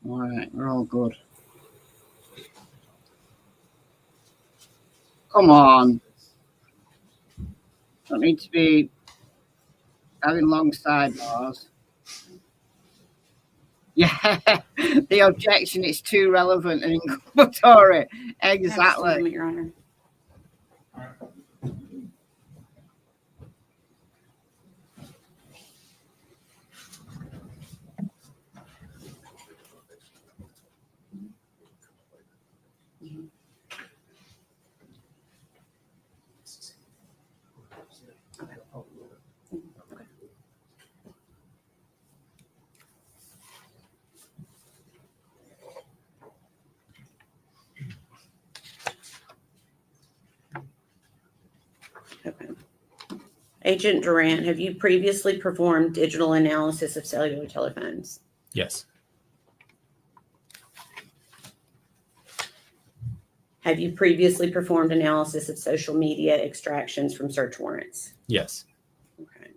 All right, we're all good. Come on. Don't need to be having long sidebars. Yeah, the objection is too relevant and inculpatory. Exactly. Absolutely, Your Honor. Okay. Agent Durant, have you previously performed digital analysis of cellular telephones? Yes. Have you previously performed analysis of social media extractions from search warrants? Yes. Okay.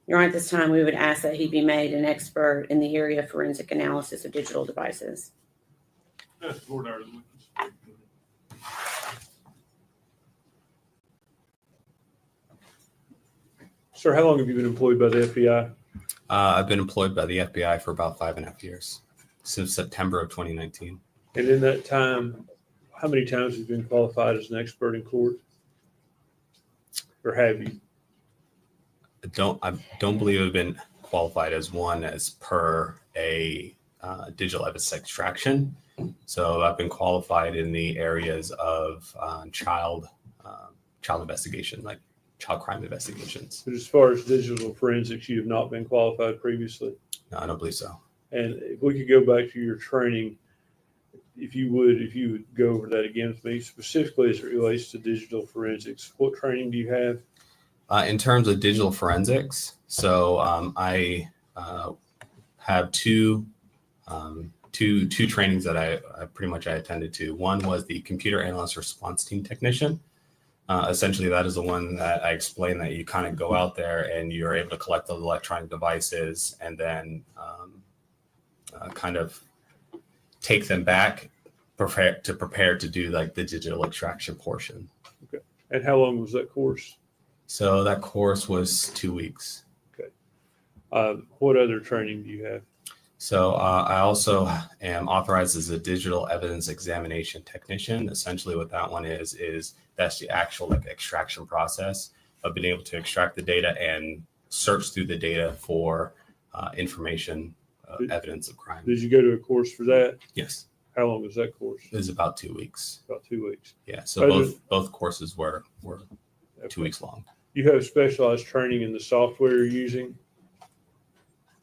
Your Honor, at this time, we would ask that he be made an expert in the area of forensic analysis of digital devices. That's the board order. Sir, how long have you been employed by the FBI? I've been employed by the FBI for about 5.5 years, since September of 2019. And in that time, how many times have you been qualified as an expert in court? Or have you? I don't believe I've been qualified as one as per a digital evidence extraction. So I've been qualified in the areas of child investigation, like child crime investigations. But as far as digital forensics, you have not been qualified previously? No, I don't believe so. And if we could go back to your training, if you would go over that again with me, specifically as it relates to digital forensics, what training do you have? In terms of digital forensics, so I have two trainings that I pretty much attended to. One was the computer analyst response team technician. Essentially, that is the one that I explained that you kind of go out there and you're able to collect the electronic devices and then kind of take them back, prepare to do like the digital extraction portion. Okay. And how long was that course? So that course was 2 weeks. Okay. What other training do you have? So I also am authorized as a digital evidence examination technician. Essentially what that one is that's the actual like extraction process of being able to extract the data and search through the data for information, evidence of crime. Did you go to a course for that? Yes. How long was that course? It was about 2 weeks. About 2 weeks. Yeah. So both courses were 2 weeks long. You have specialized training in the software you're using?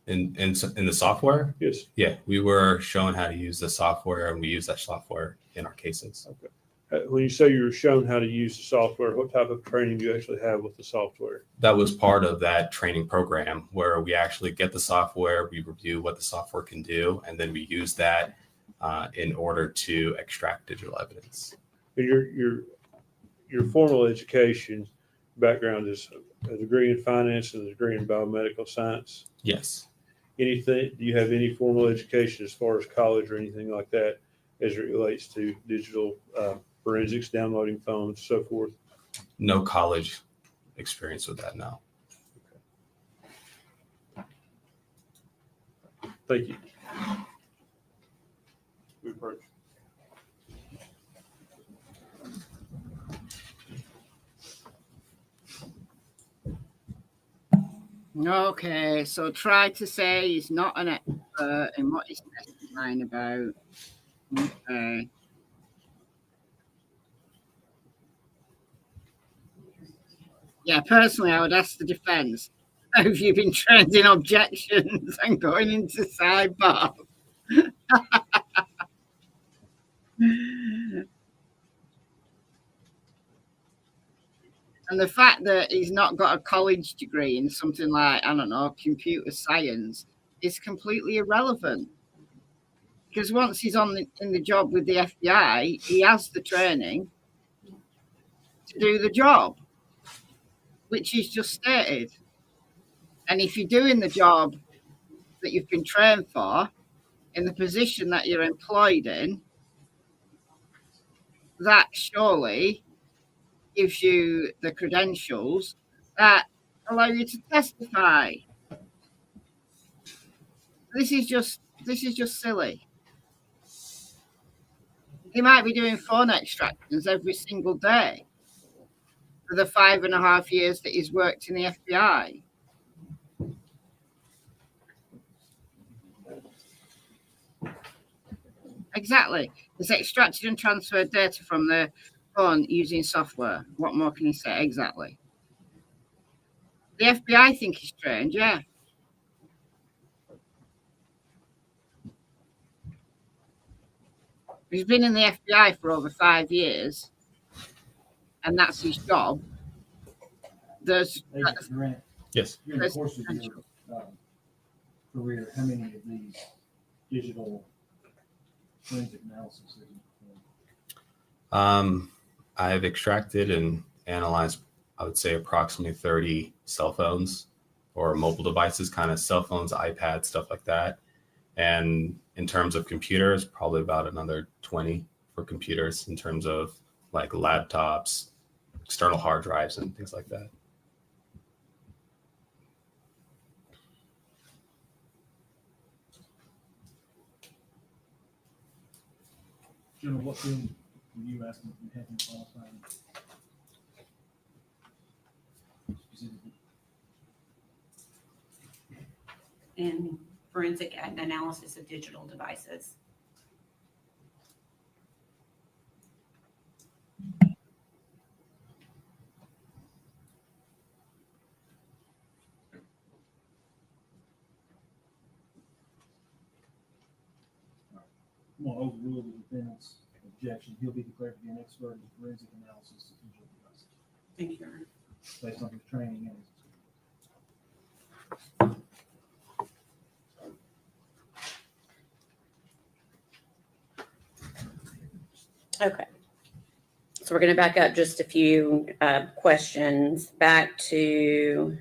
In the software? Yes. Yeah, we were shown how to use the software, and we use that software in our cases. Okay. When you say you were shown how to use the software, what type of training do you actually have with the software? That was part of that training program where we actually get the software, we review what the software can do, and then we use that in order to extract digital evidence. And your formal education background is a degree in finance and a degree in biomedical science. Yes. Do you have any formal education as far as college or anything like that as it relates to digital forensics, downloading phones, so forth? No college experience with that, no. Thank you. Good approach. Okay, so try to say he's not an expert in what he's testifying about. Okay. Yeah, personally, I would ask the defence, have you been trained in objections and going into sidebar? And the fact that he's not got a college degree in something like, I don't know, computer science is completely irrelevant. Because once he's in the job with the FBI, he has the training to do the job, which he's just stated. And if you're doing the job that you've been trained for, in the position that you're employed in, that surely gives you the credentials that allow you to testify. This is just silly. He might be doing phone extractions every single day for the 5.5 years that he's worked in the FBI. Exactly. He's extracted and transferred data from the phone using software. What more can you say? Exactly. The FBI think he's strange, yeah. He's been in the FBI for over 5 years, and that's his job. Hey, Grant, Yes. during the course of your career, how many of these digital forensic analysis have you performed? I've extracted and analyzed, I would say, approximately 30 cell phones or mobile devices, kind of cell phones, iPads, stuff like that. And in terms of computers, probably about another 20 for computers in terms of like laptops, external hard drives, and things like that. General, what field were you asking if you had been qualified specifically? In forensic analysis of digital devices. I'm going to overrule the defendant's objection. He'll be declared to be an expert in forensic analysis of digital devices Thank you, Your Honor. based on his training and his Okay. So we're going to back up just a few questions back to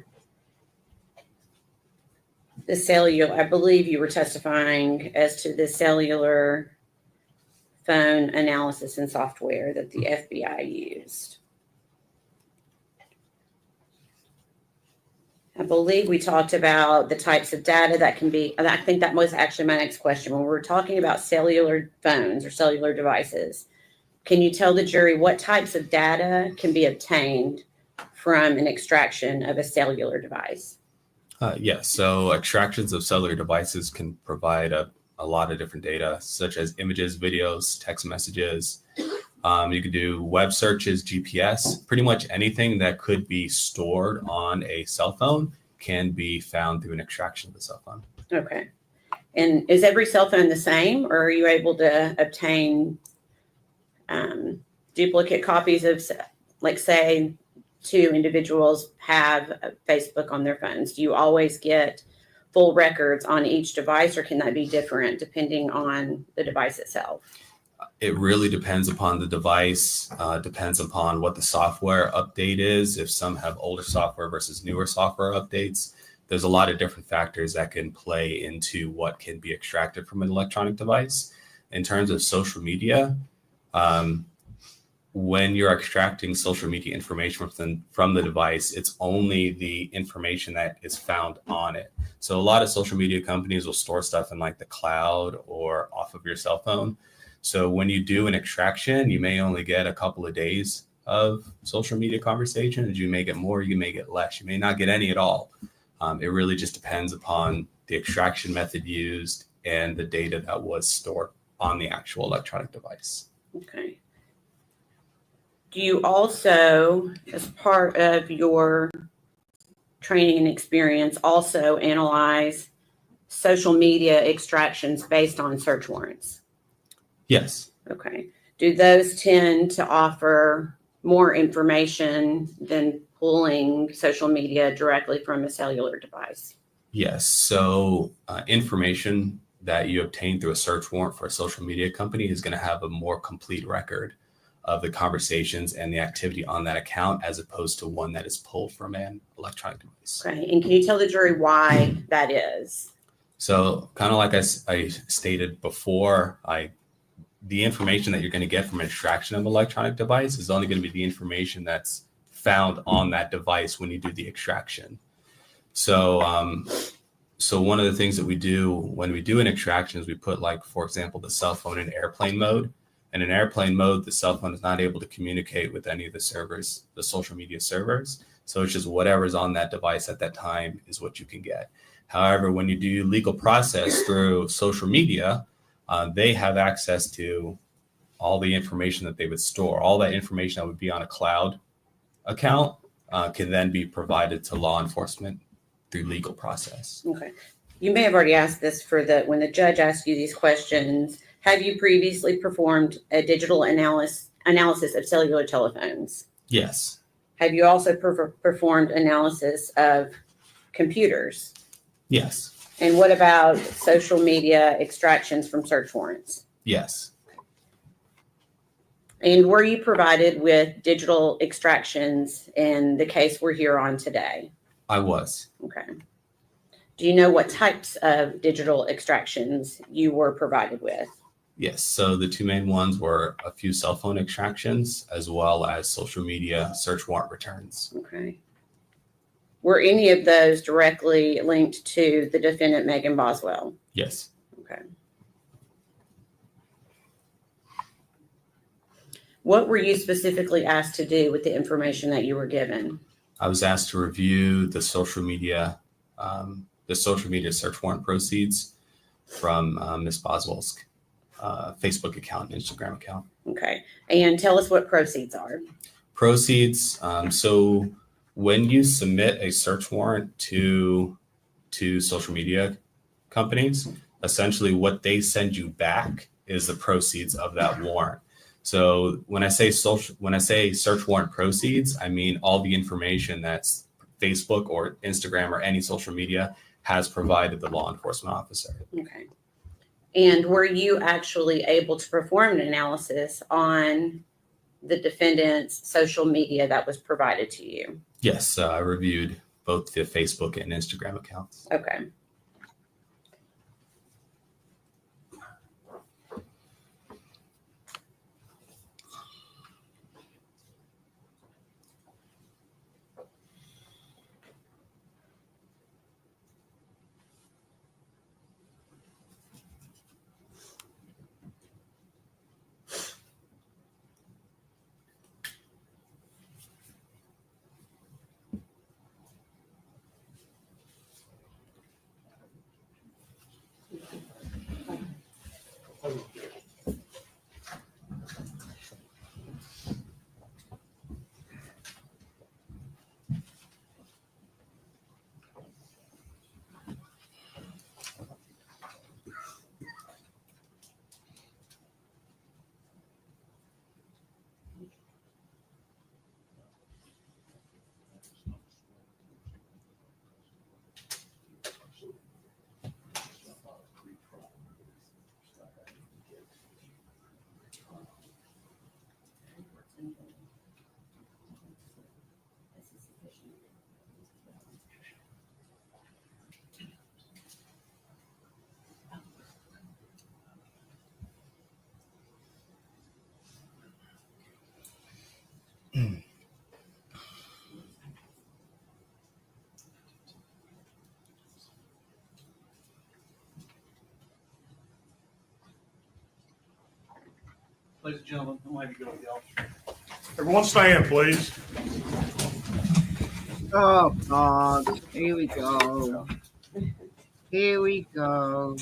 the cellular. I believe you were testifying as to the cellular phone analysis and software that the FBI used. I believe we talked about the types of data that can be, and I think that was actually my next question. When we're talking about cellular phones or cellular devices, can you tell the jury what types of data can be obtained from an extraction of a cellular device? Yes. So extractions of cellular devices can provide a a lot of different data, such as images, videos, text messages. You could do web searches, GPS, pretty much anything that could be stored on a cell phone can be found through an extraction of the cell phone. Okay. And is every cell phone the same, or are you able to obtain duplicate copies of, like, say, two individuals have Facebook on their phones? Do you always get full records on each device, or can that be different depending on the device itself? It really depends upon the device, depends upon what the software update is. If some have older software versus newer software updates, there's a lot of different factors that can play into what can be extracted from an electronic device. In terms of social media, when you're extracting social media information from the device, it's only the information that is found on it. So a lot of social media companies will store stuff in like the cloud or off of your cell phone. So when you do an extraction, you may only get a couple of days of social media conversations. You may get more, you may get less, you may not get any at all. It really just depends upon the extraction method used and the data that was stored on the actual electronic device. Okay. Do you also, as part of your training and experience, also analyze social media extractions based on search warrants? Yes. Okay. Do those tend to offer more information than pulling social media directly from a cellular device? Yes. So information that you obtain through a search warrant for a social media company is going to have a more complete record of the conversations and the activity on that account, as opposed to one that is pulled from an electronic device. Okay. And can you tell the jury why that is? So kind of like I stated before, the information that you're going to get from an extraction of an electronic device is only going to be the information that's found on that device when you do the extraction. So, so one of the things that we do when we do an extraction is we put, like, for example, the cell phone in airplane mode. And in airplane mode, the cell phone is not able to communicate with any of the servers, the social media servers. So it's just whatever's on that device at that time is what you can get. However, when you do legal process through social media, they have access to all the information that they would store. All that information that would be on a cloud account can then be provided to law enforcement through legal process. Okay. You may have already asked this when the judge asked you these questions. Have you previously performed a digital analysis of cellular telephones? Yes. Have you also performed analysis of computers? Yes. And what about social media extractions from search warrants? Yes. And were you provided with digital extractions in the case we're here on today? I was. Okay. Do you know what types of digital extractions you were provided with? Yes. So the two main ones were a few cell phone extractions as well as social media search warrant returns. Okay. Were any of those directly linked to the defendant, Megan Boswell? Yes. Okay. What were you specifically asked to do with the information that you were given? I was asked to review the social media search warrant proceeds from Ms. Boswell's Facebook account and Instagram account. Okay. And tell us what proceeds are. Proceeds. So when you submit a search warrant to social media companies, essentially what they send you back is the proceeds of that warrant. So when I say search warrant proceeds, I mean all the information that's Facebook or Instagram or any social media has provided the law enforcement officer. Okay. And were you actually able to perform an analysis on the defendant's social media that was provided to you? Yes, I reviewed both the Facebook and Instagram accounts. Okay. Ladies and gentlemen, I'm going to go with y'all. Everyone stand, please. Oh, God. Here we go. Here we go.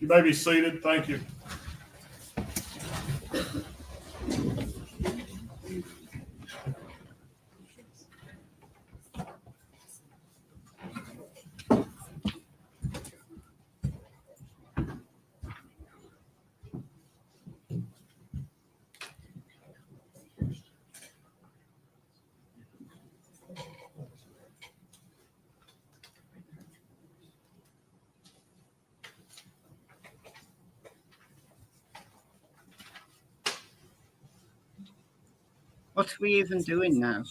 You may be seated. Thank you. What are we even doing now?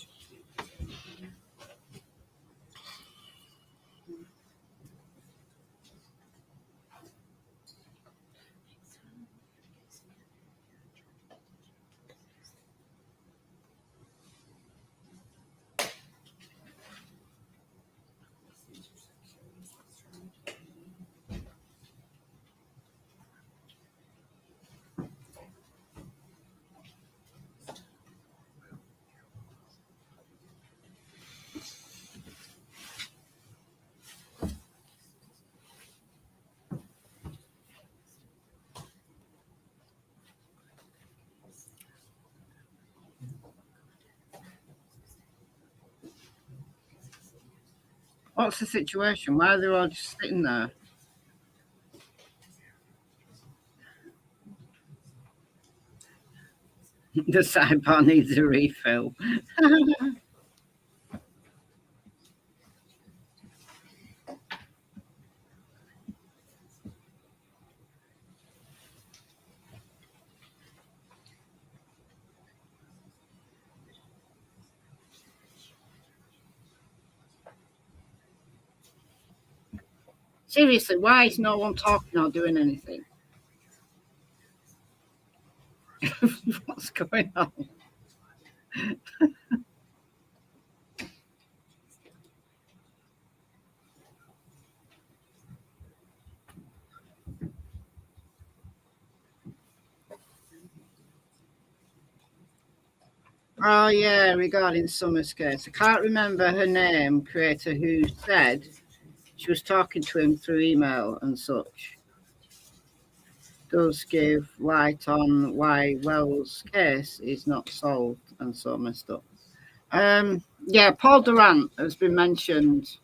What's the situation? Why are they all just sitting there? The sidebar needs a refill. Seriously, why is no one talking or doing anything? What's going on? Oh, yeah, regarding Summer's case. I can't remember her name, creator, who said she was talking to him through email and such. Does give light on why Wells' case is not solved and so messed up. Yeah, Paul Durant has been mentioned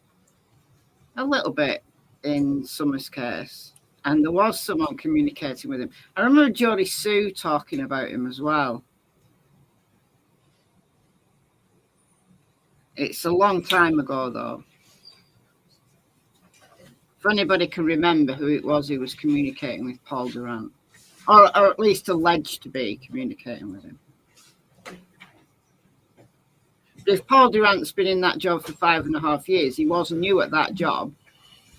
a little bit in Summer's case, and there was someone communicating with him. I remember Jodie Sue talking about him as well. It's a long time ago, though. If anybody can remember who it was who was communicating with Paul Durant, or at least alleged to be communicating with him. If Paul Durant's been in that job for 5.5 years, he wasn't new at that job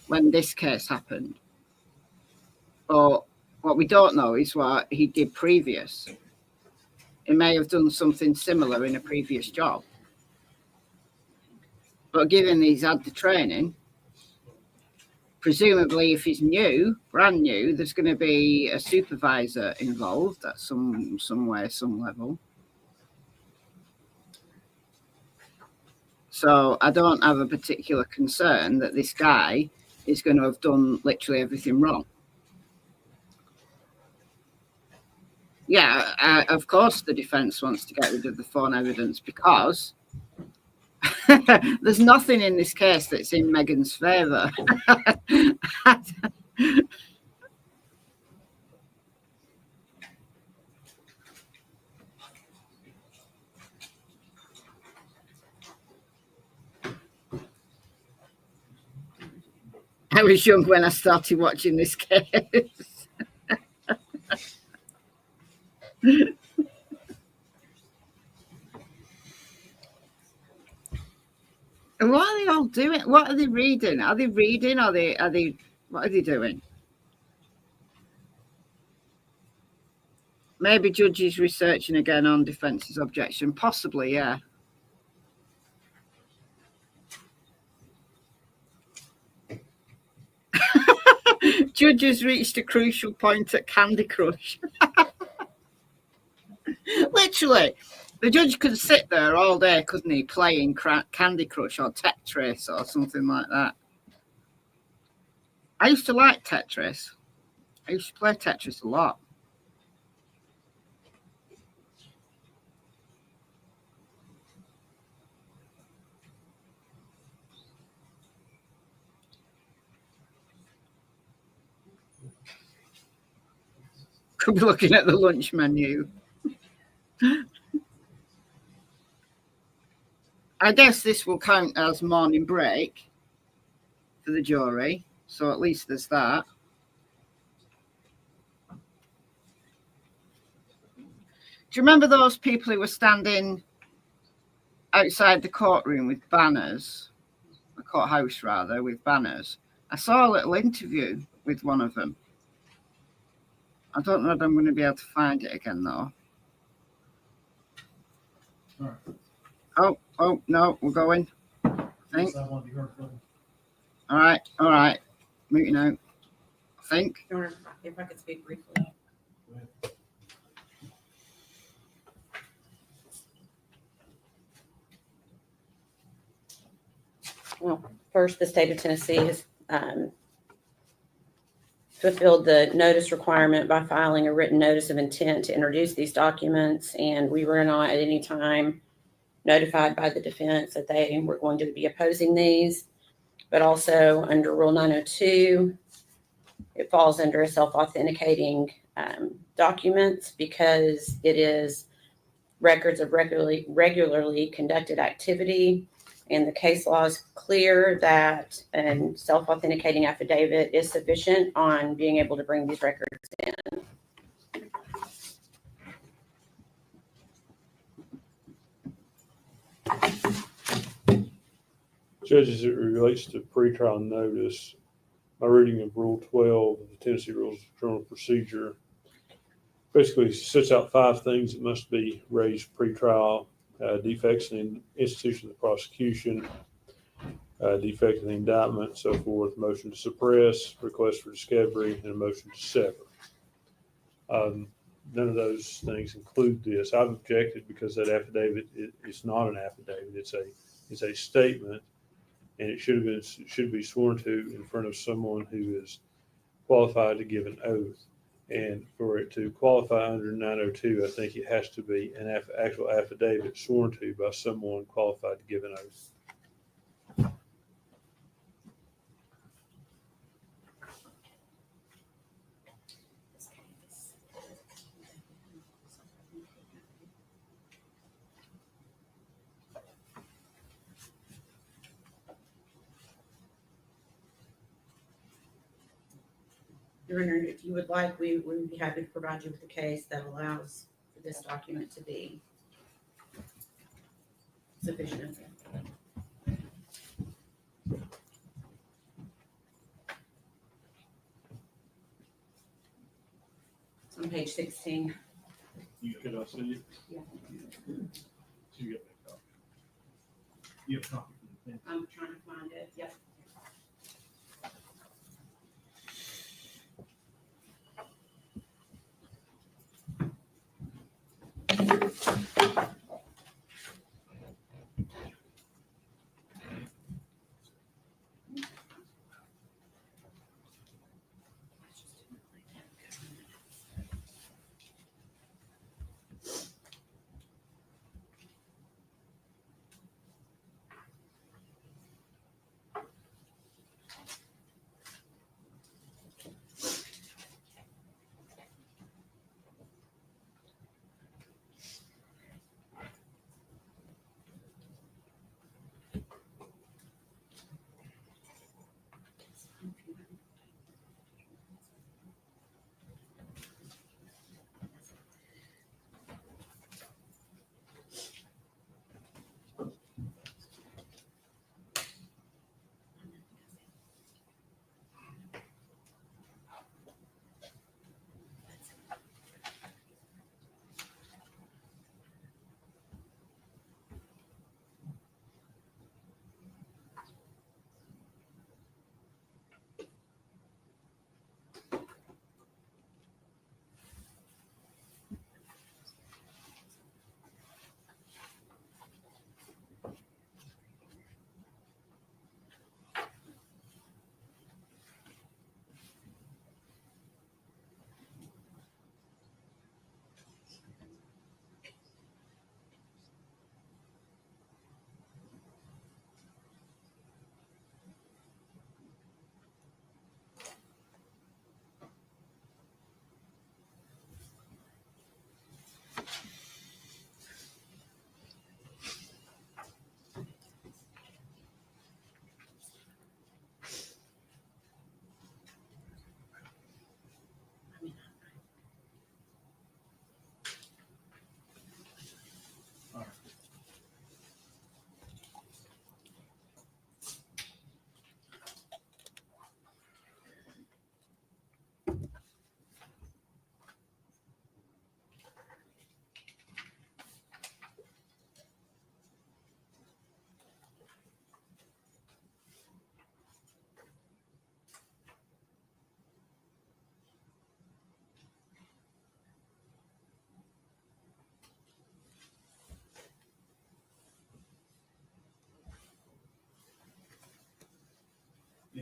when this case happened. But what we don't know is what he did previous. He may have done something similar in a previous job. But given he's had the training, presumably if he's new, brand new, there's going to be a supervisor involved at somewhere, some level. So I don't have a particular concern that this guy is going to have done literally everything wrong. Yeah, of course the defence wants to get rid of the phone evidence because there's nothing in this case that's in Megan's favour. I was young when I started watching this case. doing? What are they reading? Are they reading? Are they? What are they doing? Maybe judge is researching again on defence's objection. Possibly, yeah. Judge has reached a crucial point at Candy Crush. Literally, the judge could sit there all day, couldn't he, playing Candy Crush or Tetris or something like that. I used to like Tetris. I used to play Tetris a lot. Could be looking at the lunch menu. I guess this will count as morning break for the jury. So at least there's that. Do you remember those people who were standing outside the courtroom with banners? The courthouse, rather, with banners. I saw a little interview with one of them. I don't know if I'm going to be able to find it again, though. All right. Oh, no, we're going. I think. Yes, I want to be heard. All right. Moving out. I think. If I could speak briefly. Well, first, the state of Tennessee has fulfilled the notice requirement by filing a written notice of intent to introduce these documents, and we were not at any time notified by the defense that they were going to be opposing these. But also under Rule 902, it falls under a self-authenticating documents because it is records of regularly conducted activity. And the case law is clear that a self-authenticating affidavit is sufficient on being able to bring these records in. Judge, as it relates to pretrial notice, my reading of Rule 12 of the Tennessee Rules of Criminal Procedure basically sets out 5 things that must be raised pretrial: defects in the institution of the prosecution, defect in the indictment, so forth, motion to suppress, request for discovery, and a motion to sever. None of those things include this. I've objected because that affidavit is not an affidavit. It's a statement, and it should be sworn to in front of someone who is qualified to give an oath. And for it to qualify under 902, I think it has to be an actual affidavit sworn to by someone qualified to give an oath. Your Honor, if you would like, we would be happy to provide you with a case that allows for this document to be sufficient. It's on page 16. Could I see it? Yeah. So you get that copy. You have a copy for the thing. I'm trying to find it. Yep.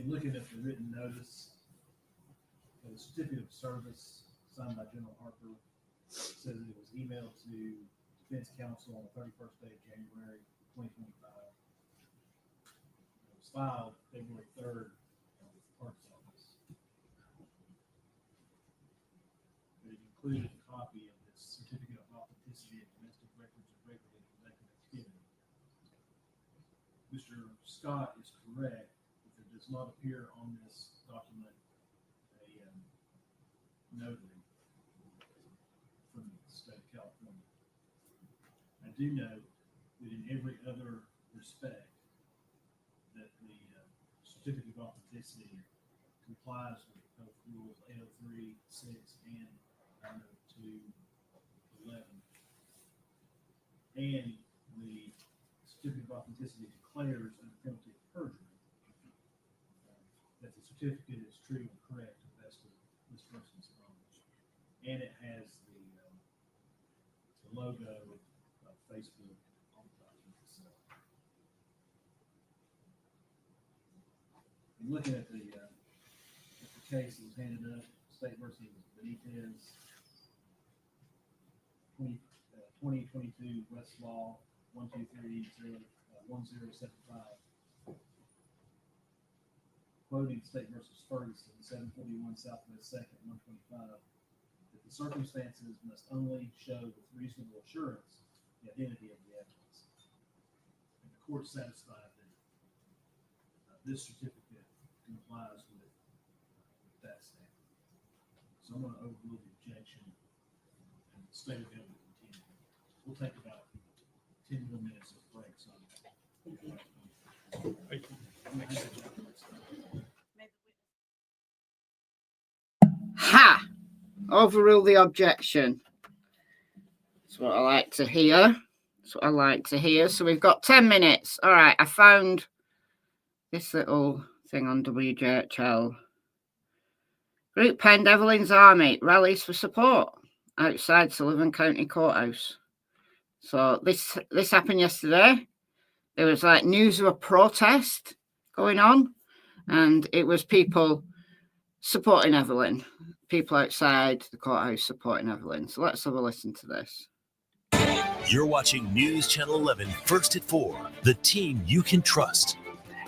In looking at the written notice, the certificate of service signed by General Harper says that it was emailed to Defense Counsel on the 31st day of January 2025. It was filed February 3rd at the clerk's office. But it included a copy of this certificate of authenticity of domestic records of regularly conducted activity. Mr. Scott is correct that there does not appear on this document a notary from the state of California. I do know that in every other respect that the certificate of authenticity complies with both rules 803, 6, and 902, 11. And the certificate of authenticity declares under penalty of perjury that the certificate is true and correct to the best of this person's knowledge. And it has the logo of Facebook on the document itself. And looking at the case that was handed up, State versus Benitez, 2022 Westlaw 123-1075. Quoting State versus Ferguson, 741 Southwest 2nd, 125, that the circumstances must only show with reasonable assurance the identity of the evidence. And the court satisfied that this certificate complies with that standard. So I'm going to overrule the objection and the state of evidence continue. We'll take about 10 more minutes of break. So Ha! Overrule the objection. That's what I like to hear. That's what I like to hear. So we've got 10 minutes. All right, I found this little thing on WJHL. Group penned Evelyn's Army rallies for support outside Sullivan County Courthouse. So this happened yesterday. There was like news of a protest going on, and it was people supporting Evelyn, people outside the courthouse supporting Evelyn. So let's have a listen to this. You're watching News Channel 11, First at 4, the team you can trust.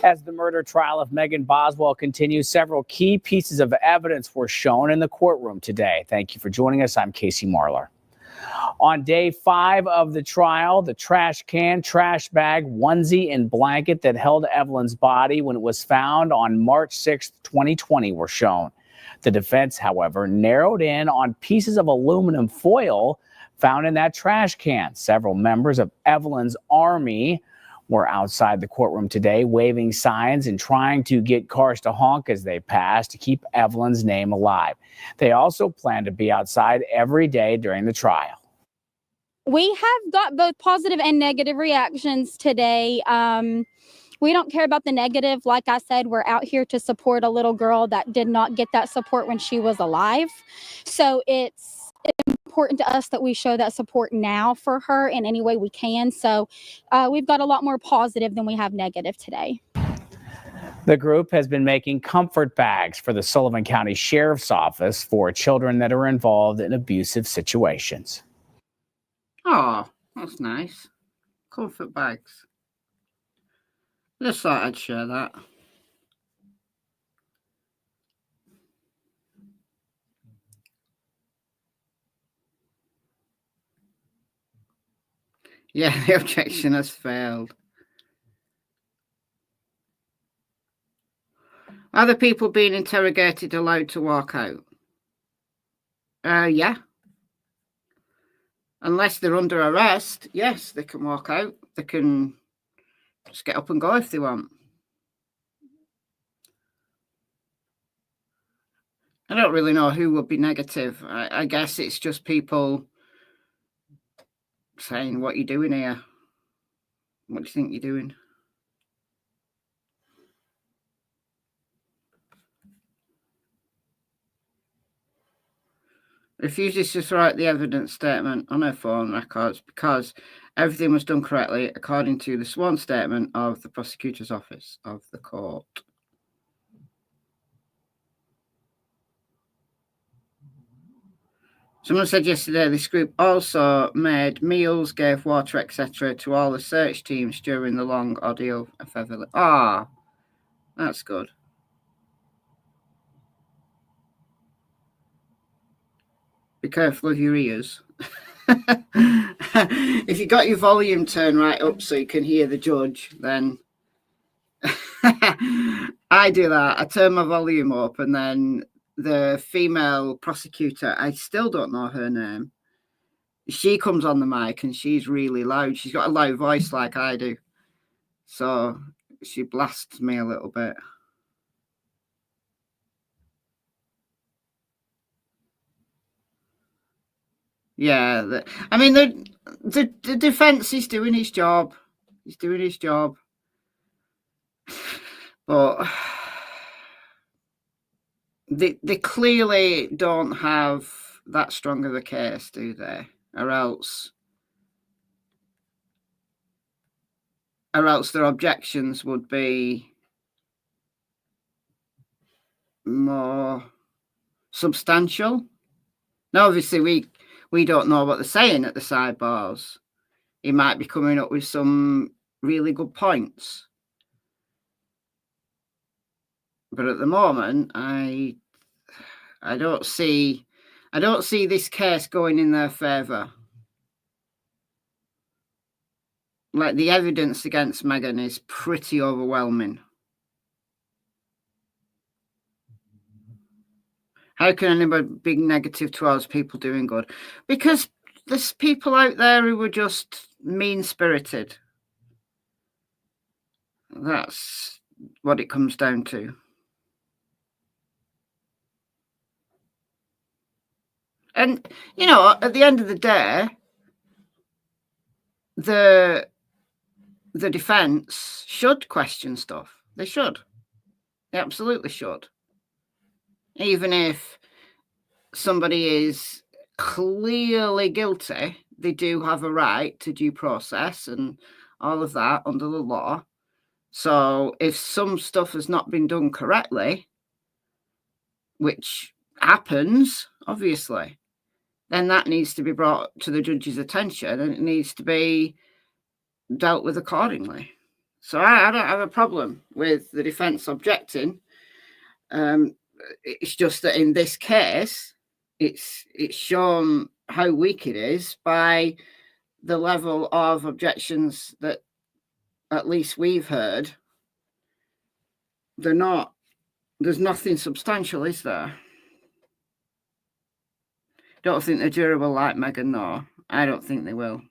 As the murder trial of Megan Boswell continues, several key pieces of evidence were shown in the courtroom today. Thank you for joining us. I'm Casey Marlar. On day 5 of the trial, the trash can, trash bag, onesie, and blanket that held Evelyn's body when it was found on March 6, 2020 were shown. The defense, however, narrowed in on pieces of aluminum foil found in that trash can. Several members of Evelyn's army were outside the courtroom today, waving signs and trying to get cars to honk as they passed to keep Evelyn's name alive. They also plan to be outside every day during the trial. We have got both positive and negative reactions today. We don't care about the negative. Like I said, we're out here to support a little girl that did not get that support when she was alive. So it's important to us that we show that support now for her in any way we can. So we've got a lot more positive than we have negative today. The group has been making comfort bags for the Sullivan County Sheriff's Office for children that are involved in abusive situations. Oh, that's nice. Comfort bags. Just thought I'd share that. Yeah, the objection has failed. Are the people being interrogated allowed to walk out? Yeah. Unless they're under arrest, yes, they can walk out. They can just get up and go if they want. I don't really know who would be negative. I guess it's just people saying, what are you doing here? What do you think you're doing? Refuses to throw out the evidence statement on her phone records because everything was done correctly according to the sworn statement of the prosecutor's office of the court. Someone said yesterday this group also made meals, gave water, etc. to all the search teams during the long ordeal of Evelyn. Ah, that's good. Be careful of your ears. If you got your volume turned right up so you can hear the judge, then I do that. I turn my volume up, and then the female prosecutor, I still don't know her name, she comes on the mic and she's really loud. She's got a loud voice like I do. So she blasts me a little bit. Yeah, I mean, the defense is doing his job. He's doing his job. But they clearly don't have that strong of a case, do they? Or else their objections would be more substantial. Now, obviously, we don't know what they're saying at the sidebars. He might be coming up with some really good points. But at the moment, I don't see this case going in their favour. Like, the evidence against Megan is pretty overwhelming. How can anybody be negative towards people doing good? Because there's people out there who are just mean-spirited. That's what it comes down to. And, you know, at the end of the day, the defence should question stuff. They should. They absolutely should. Even if somebody is clearly guilty, they do have a right to due process and all of that under the law. So if some stuff has not been done correctly, which happens, obviously, then that needs to be brought to the judge's attention and it needs to be dealt with accordingly. So I don't have a problem with the defence objecting. It's just that in this case, it's shown how weak it is by the level of objections that at least we've heard. There's nothing substantial, is there? Don't think the jury will like Megan, no. I don't think they will.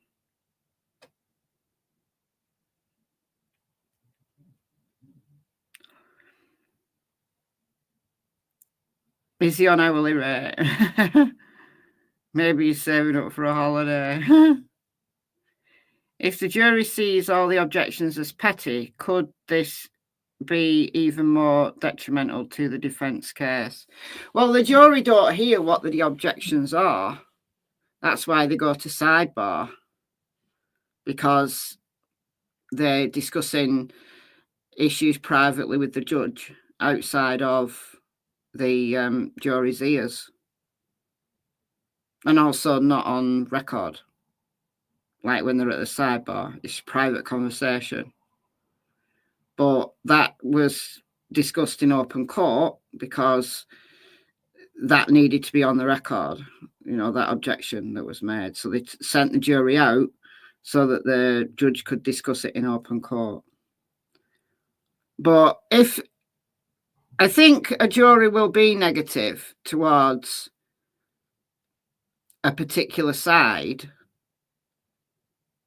Is he on hourly rate? Maybe he's saving up for a holiday. If the jury sees all the objections as petty, could this be even more detrimental to the defence case? Well, the jury don't hear what the objections are. That's why they go to sidebar, because they're discussing issues privately with the judge outside of the jury's ears, and also not on record. Like when they're at the sidebar, it's private conversation. But that was discussed in open court because that needed to be on the record, you know, that objection that was made. So they sent the jury out so that the judge could discuss it in open court. But I think a jury will be negative towards a particular side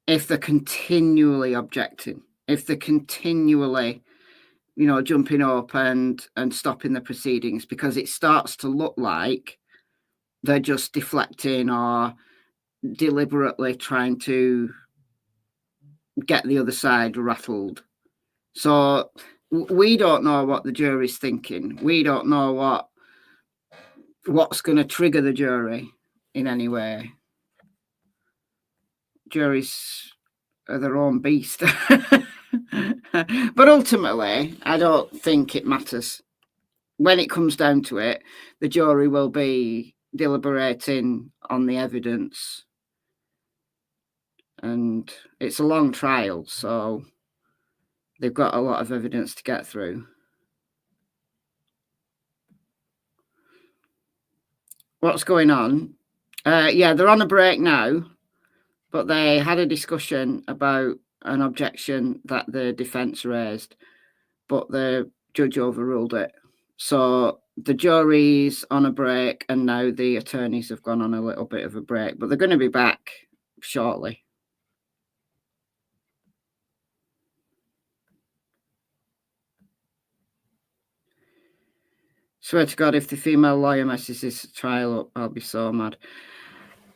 if they're continually objecting, if they're continually, you know, jumping up and stopping the proceedings, because it starts to look like they're just deflecting or deliberately trying to get the other side rattled. So we don't know what the jury's thinking. We don't know what's going to trigger the jury in any way. Juries are their own beast. But ultimately, I don't think it matters. When it comes down to it, the jury will be deliberating on the evidence. And it's a long trial, so they've got a lot of evidence to get through. What's going on? Yeah, they're on a break now, but they had a discussion about an objection that the defence raised, but the judge overruled it. So the jury's on a break, and now the attorneys have gone on a little bit of a break, but they're going to be back shortly. Swear to God, if the female lawyer messes this trial up, I'll be so mad.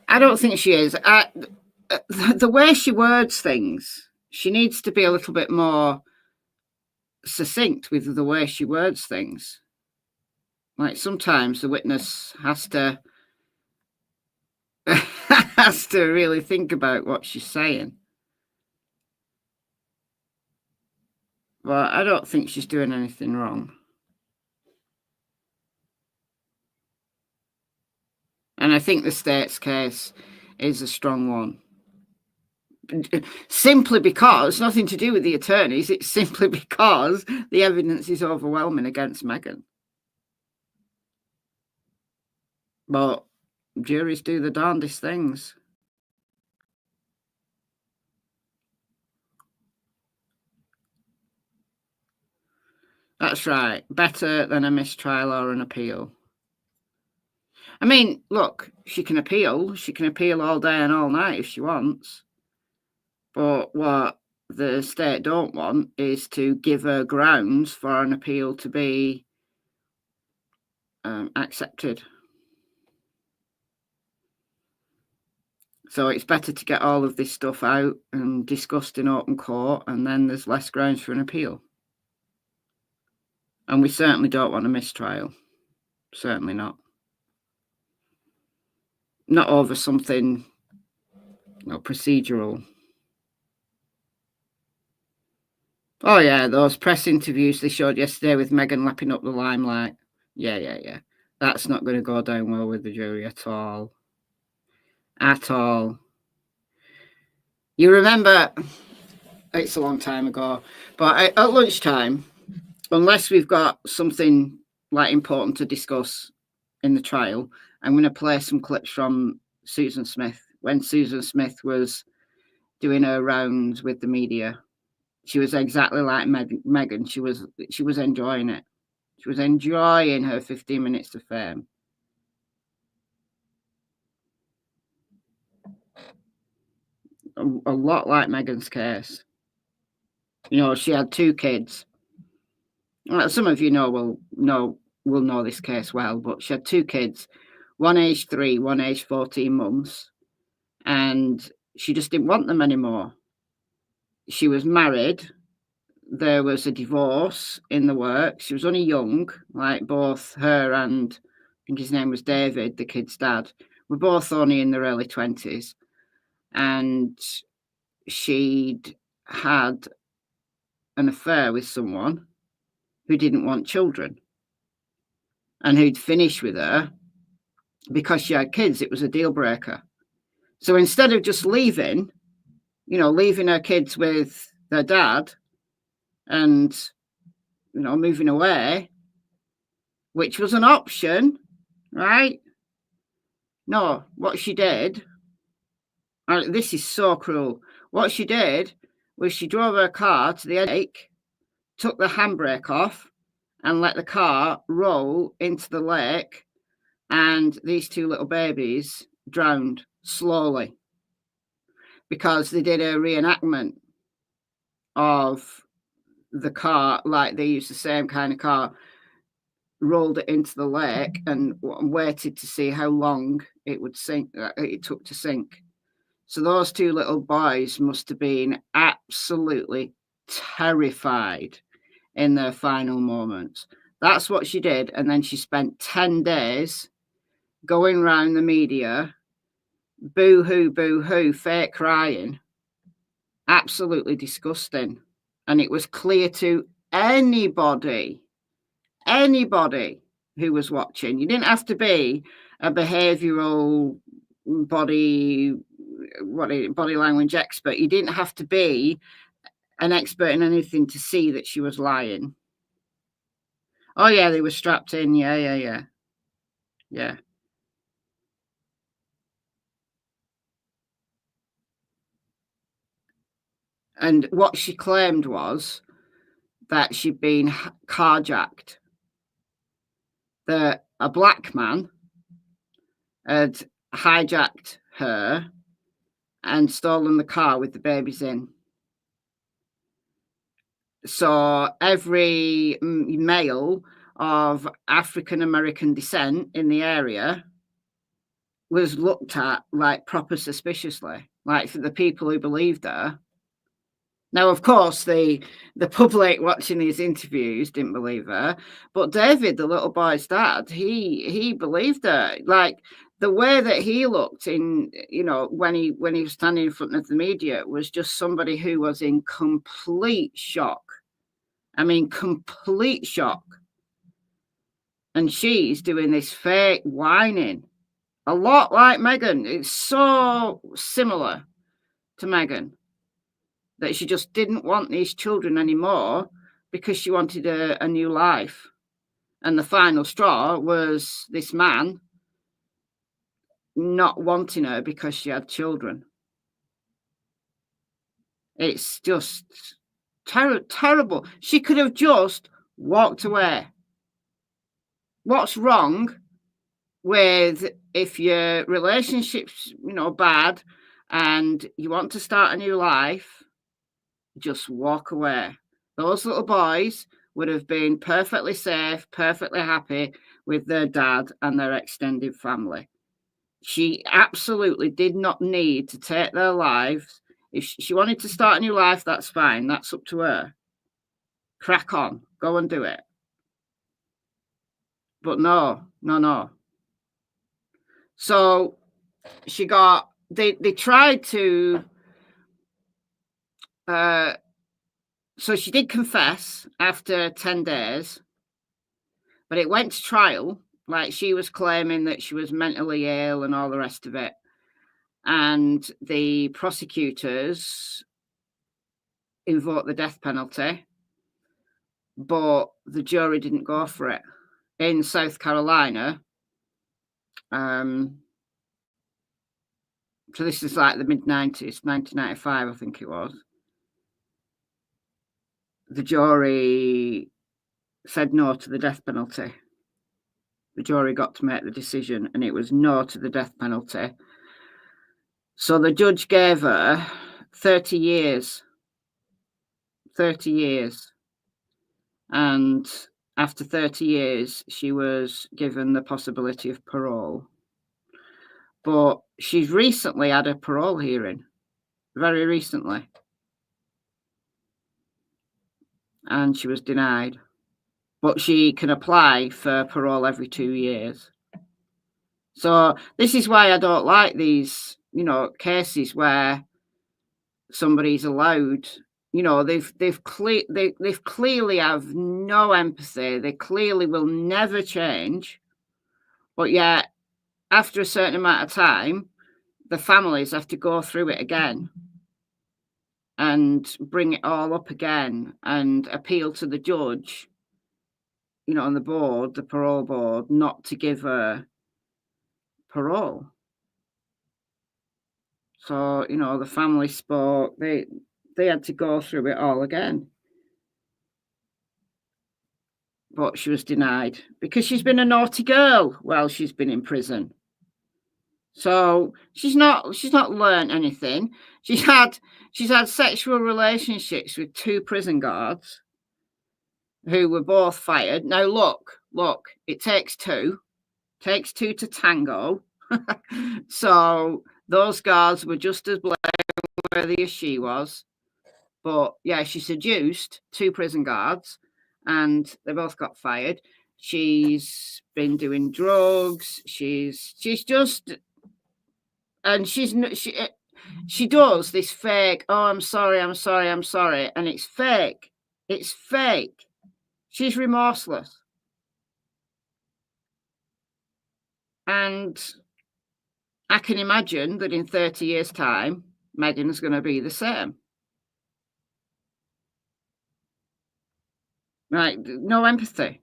I don't think she is. The way she words things, she needs to be a little bit more succinct with the way she words things. Like sometimes the witness has to really think about what she's saying. But I don't think she's doing anything wrong. And I think the state's case is a strong one. Simply because, nothing to do with the attorneys, it's simply because the evidence is overwhelming against Megan. But juries do the darndest things. That's right. Better than a mistrial or an appeal. I mean, look, she can appeal. She can appeal all day and all night if she wants. But what the state don't want is to give her grounds for an appeal to be accepted. So it's better to get all of this stuff out and discussed in open court, and then there's less grounds for an appeal. And we certainly don't want a mistrial. Certainly not. Not over something procedural. Oh, yeah, those press interviews they showed yesterday with Megan lapping up the limelight. Yeah. That's not going to go down well with the jury at all. At all. You remember, it's a long time ago, but at lunchtime, unless we've got something like important to discuss in the trial, I'm going to play some clips from Susan Smith. When Susan Smith was doing her rounds with the media, she was exactly like Megan. She was enjoying it. She was enjoying her 15 minutes of fame. A lot like Megan's case. You know, she had 2 kids. Well, some of you will know this case well, but she had 2 kids, one aged 3, one aged 14 months, and she just didn't want them anymore. She was married. There was a divorce in the works. She was only young, like both her and I think his name was David, the kid's dad, were both only in their early 20s. And she'd had an affair with someone who didn't want children and who'd finished with her because she had kids. It was a deal breaker. So instead of just leaving her kids with their dad and, moving away, which was an option, right? No, what she did, this is so cruel. What she did was she drove her car to the lake, took the handbrake off, and let the car roll into the lake, and these 2 little babies drowned slowly because they did a reenactment of the car, like they used the same kind of car, rolled it into the lake and waited to see how long it would sink. It took to sink. So those 2 little boys must have been absolutely terrified in their final moments. That's what she did. And then she spent 10 days going around the media, boo-hoo, fake crying. Absolutely disgusting. And it was clear to anybody who was watching. You didn't have to be a behavioral body language expert. You didn't have to be an expert in anything to see that she was lying. Oh yeah, they were strapped in. Yeah. And what she claimed was that she'd been carjacked, that a black man had hijacked her and stolen the car with the babies in. So every male of African American descent in the area was looked at like proper suspiciously, like for the people who believed her. Now, of course, the public watching these interviews didn't believe her, but David, the little boy's dad, he believed her. Like the way that he looked in, when he was standing in front of the media, was just somebody who was in complete shock. I mean, complete shock. And she's doing this fake whining, a lot like Megan. It's so similar to Megan, that she just didn't want these children anymore because she wanted a new life. And the final straw was this man not wanting her because she had children. It's just terrible. She could have just walked away. What's wrong with if your relationship's, bad and you want to start a new life? Just walk away. Those little boys would have been perfectly safe, perfectly happy with their dad and their extended family. She absolutely did not need to take their lives. If she wanted to start a new life, that's fine. That's up to her. Crack on. Go and do it. But no. So she got, they tried to, so she did confess after 10 days, but it went to trial. Like she was claiming that she was mentally ill and all the rest of it. And the prosecutors invoked the death penalty, but the jury didn't go for it. In South Carolina, so this is like the mid-90s, 1995, I think it was. The jury said no to the death penalty. The jury got to make the decision, and it was no to the death penalty. So the judge gave her 30 years. 30 years. And after 30 years, she was given the possibility of parole. But she's recently had a parole hearing, very recently. And she was denied. But she can apply for parole every 2 years. So this is why I don't like these, cases where somebody's allowed, they've clearly have no empathy. They clearly will never change. But yet, after a certain amount of time, the families have to go through it again and bring it all up again and appeal to the judge, on the board, the parole board, not to give her parole. So, the family spoke, they had to go through it all again. But she was denied because she's been a naughty girl while she's been in prison. So she's not learned anything. She's had sexual relationships with 2 prison guards who were both fired. Now look, it takes 2. Takes 2 to tango. So those guards were just as blameworthy as she was. But yeah, she seduced 2 prison guards and they both got fired. She's been doing drugs. She's just, and she does this fake, oh, I'm sorry. And it's fake. It's fake. She's remorseless. And I can imagine that in 30 years' time, Megan's going to be the same. Right, no empathy.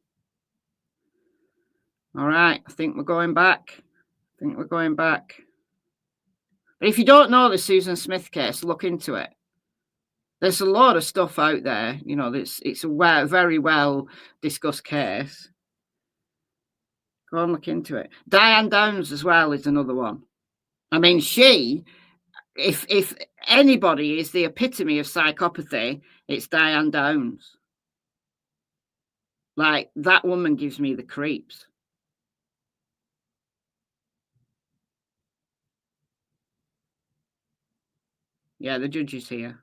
All right, I think we're going back. But if you don't know the Susan Smith case, look into it. There's a lot of stuff out there. You know, it's a very well discussed case. Go and look into it. Diane Downs as well is another one. I mean, if anybody is the epitome of psychopathy, it's Diane Downs. Like, that woman gives me the creeps. Yeah, the judge is here.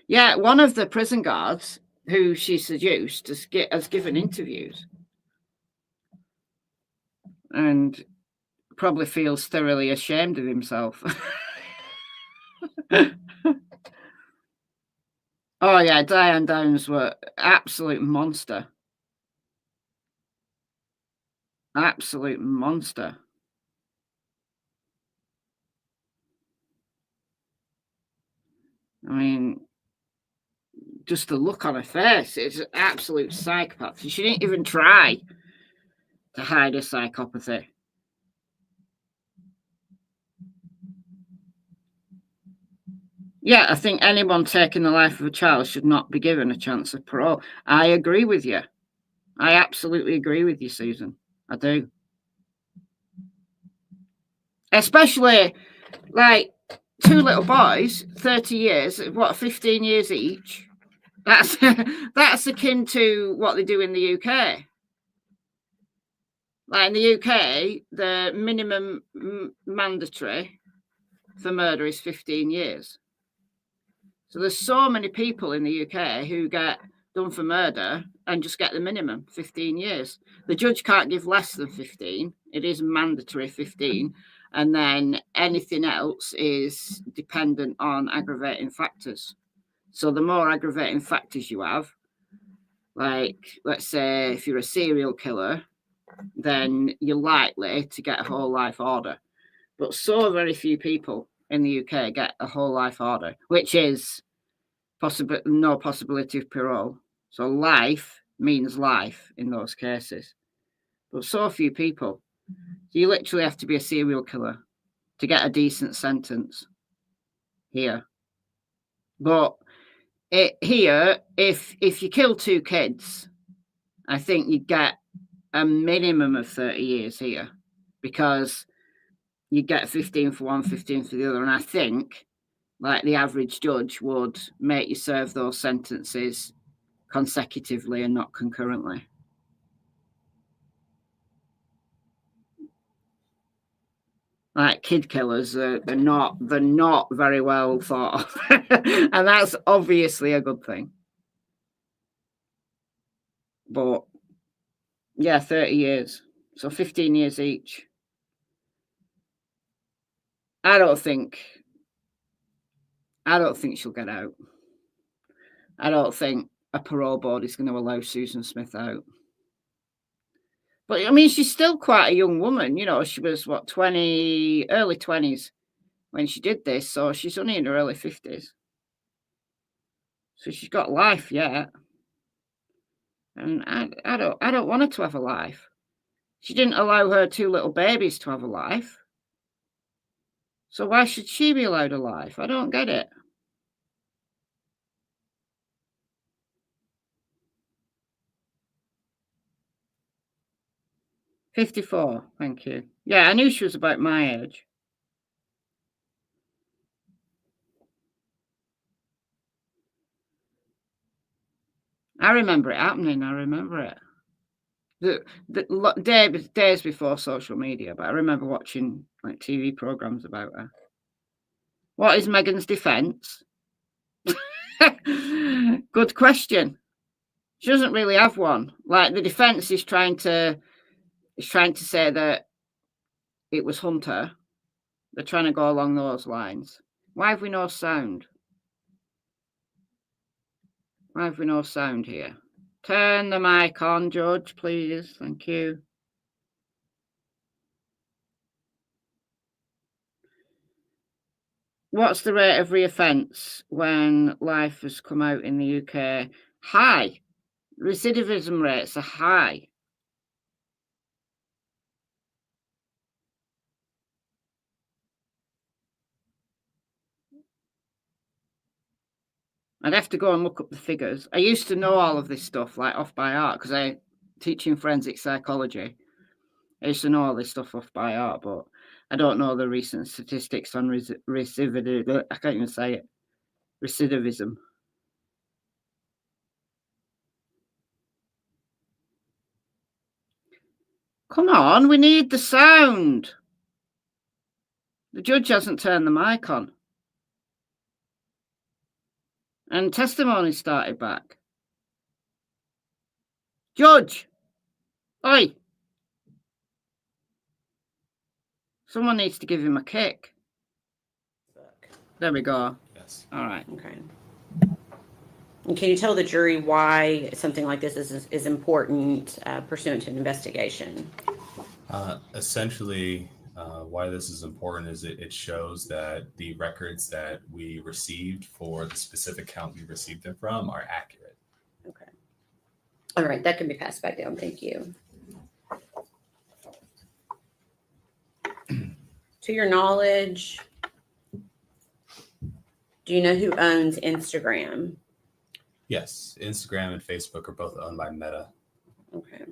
Yeah, one of the prison guards who she seduced has given interviews and probably feels thoroughly ashamed of himself. Oh yeah, Diane Downs were absolute monster. Absolute monster. I mean, just the look on her face, it's an absolute psychopath. She didn't even try to hide her psychopathy. Yeah, I think anyone taking the life of a child should not be given a chance of parole. I agree with you. I absolutely agree with you, Susan. I do. Especially, like, 2 little boys, 30 years, what, 15 years each? That's akin to what they do in the UK. Like, in the UK, the minimum mandatory for murder is 15 years. So there's so many people in the UK who get done for murder and just get the minimum, 15 years. The judge can't give less than 15. It is mandatory 15. And then anything else is dependent on aggravating factors. So the more aggravating factors you have, like, let's say if you're a serial killer, then you're likely to get a whole life order. But so very few people in the UK get a whole life order, which is no possibility of parole. So life means life in those cases. But so few people. You literally have to be a serial killer to get a decent sentence here. But here, if you kill 2 kids, I think you get a minimum of 30 years here, because you get 15 for one, 15 for the other. And I think, like, the average judge would make you serve those sentences consecutively and not concurrently. Like, kid killers, they're not very well thought of. And that's obviously a good thing. But yeah, 30 years. So 15 years each. I don't think she'll get out. I don't think a parole board is going to allow Susan Smith out. But I mean, she's still quite a young woman. You know, she was, what, early 20s when she did this. So she's only in her early 50s. So she's got life yet. And I don't want her to have a life. She didn't allow her 2 little babies to have a life. So why should she be allowed a life? I don't get it. "54, thank you. Yeah, I knew she was about my age. I remember it happening. I remember it. The days before social media, but I remember watching, like, TV programs about her. What is Megan's defense? Good question. She doesn't really have one. Like the defense is trying to say that it was Hunter. They're trying to go along those lines. Why have we no sound? Why have we no sound here? Turn the mic on, Judge, please. Thank you. What's the rate of reoffence when life has come out in the UK? High. Recidivism rates are high. I'd have to go and look up the figures. I used to know all of this stuff like off by heart because I teach in forensic psychology. I used to know all this stuff off by heart, but I don't know the recent statistics on recidivism. I can't even say it. Recidivism. Come on, we need the sound. The judge hasn't turned the mic on. And testimony started back. Judge! Oi! Someone needs to give him a kick. There we go. Yes. All right. Okay. And can you tell the jury why something like this is important pursuant to an investigation? Essentially, why this is important is it shows that the records that we received for the specific count we received them from are accurate. Okay. All right, that can be passed back down. Thank you. To your knowledge, do you know who owns Instagram? Yes, Instagram and Facebook are both owned by Meta. Okay.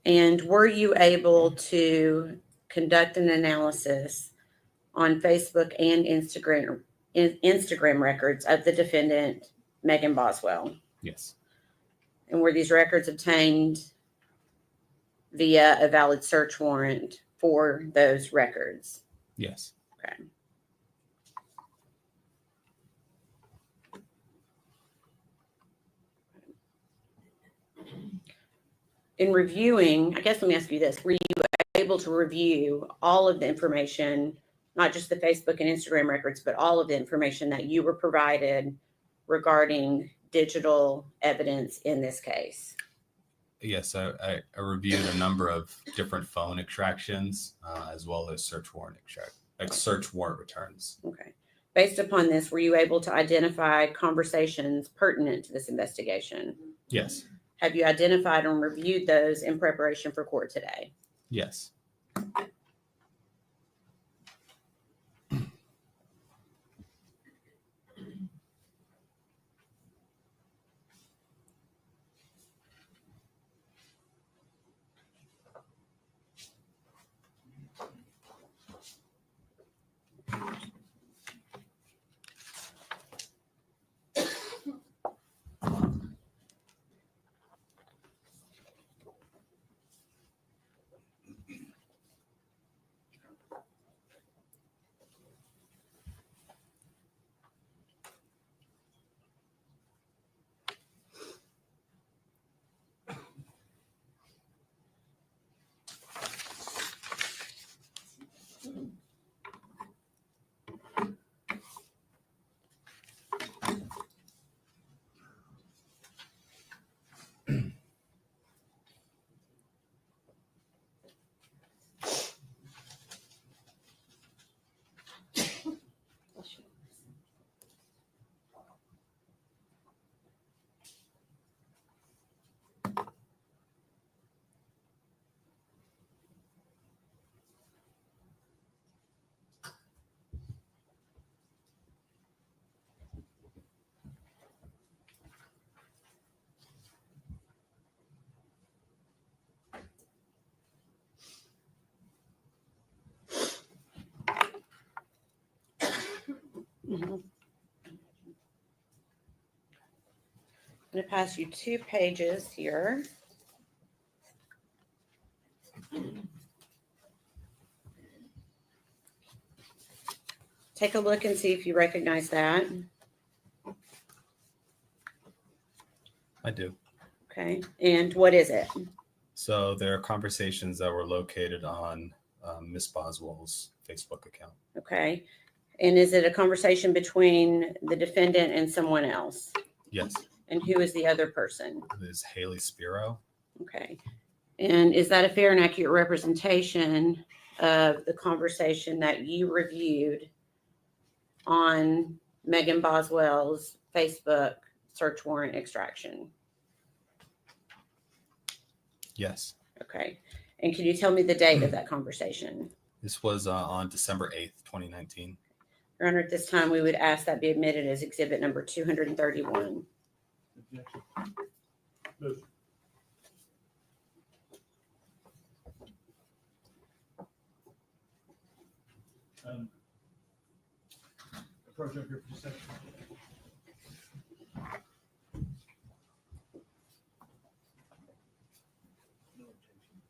And were you able to conduct an analysis on Facebook and Instagram records of the defendant, Megan Boswell? Yes. And were these records obtained via a valid search warrant for those records? Yes. Okay. In reviewing, I guess let me ask you this. Were you able to review all of the information, not just the Facebook and Instagram records, but all of the information that you were provided regarding digital evidence in this case? Yes, I reviewed a number of different phone extractions as well as search warrant returns. Okay. Based upon this, were you able to identify conversations pertinent to this investigation? Yes. Have you identified and reviewed those in preparation for court today? Yes. Mm-hmm. I'm going to pass you 2 pages here. Take a look and see if you recognize that. I do. Okay. And what is it? So there are conversations that were located on Miss Boswell's Facebook account. Okay. And is it a conversation between the defendant and someone else? Yes. And who is the other person? It is Haley Spiro. Okay. And is that a fair and accurate representation of the conversation that you reviewed on Megan Boswell's Facebook search warrant extraction? Yes. Okay. And can you tell me the date of that conversation? This was on December 8th, 2019. Your Honor, at this time, we would ask that be admitted as exhibit number 231. Objection. Move. Approach up here for just a second. No objection.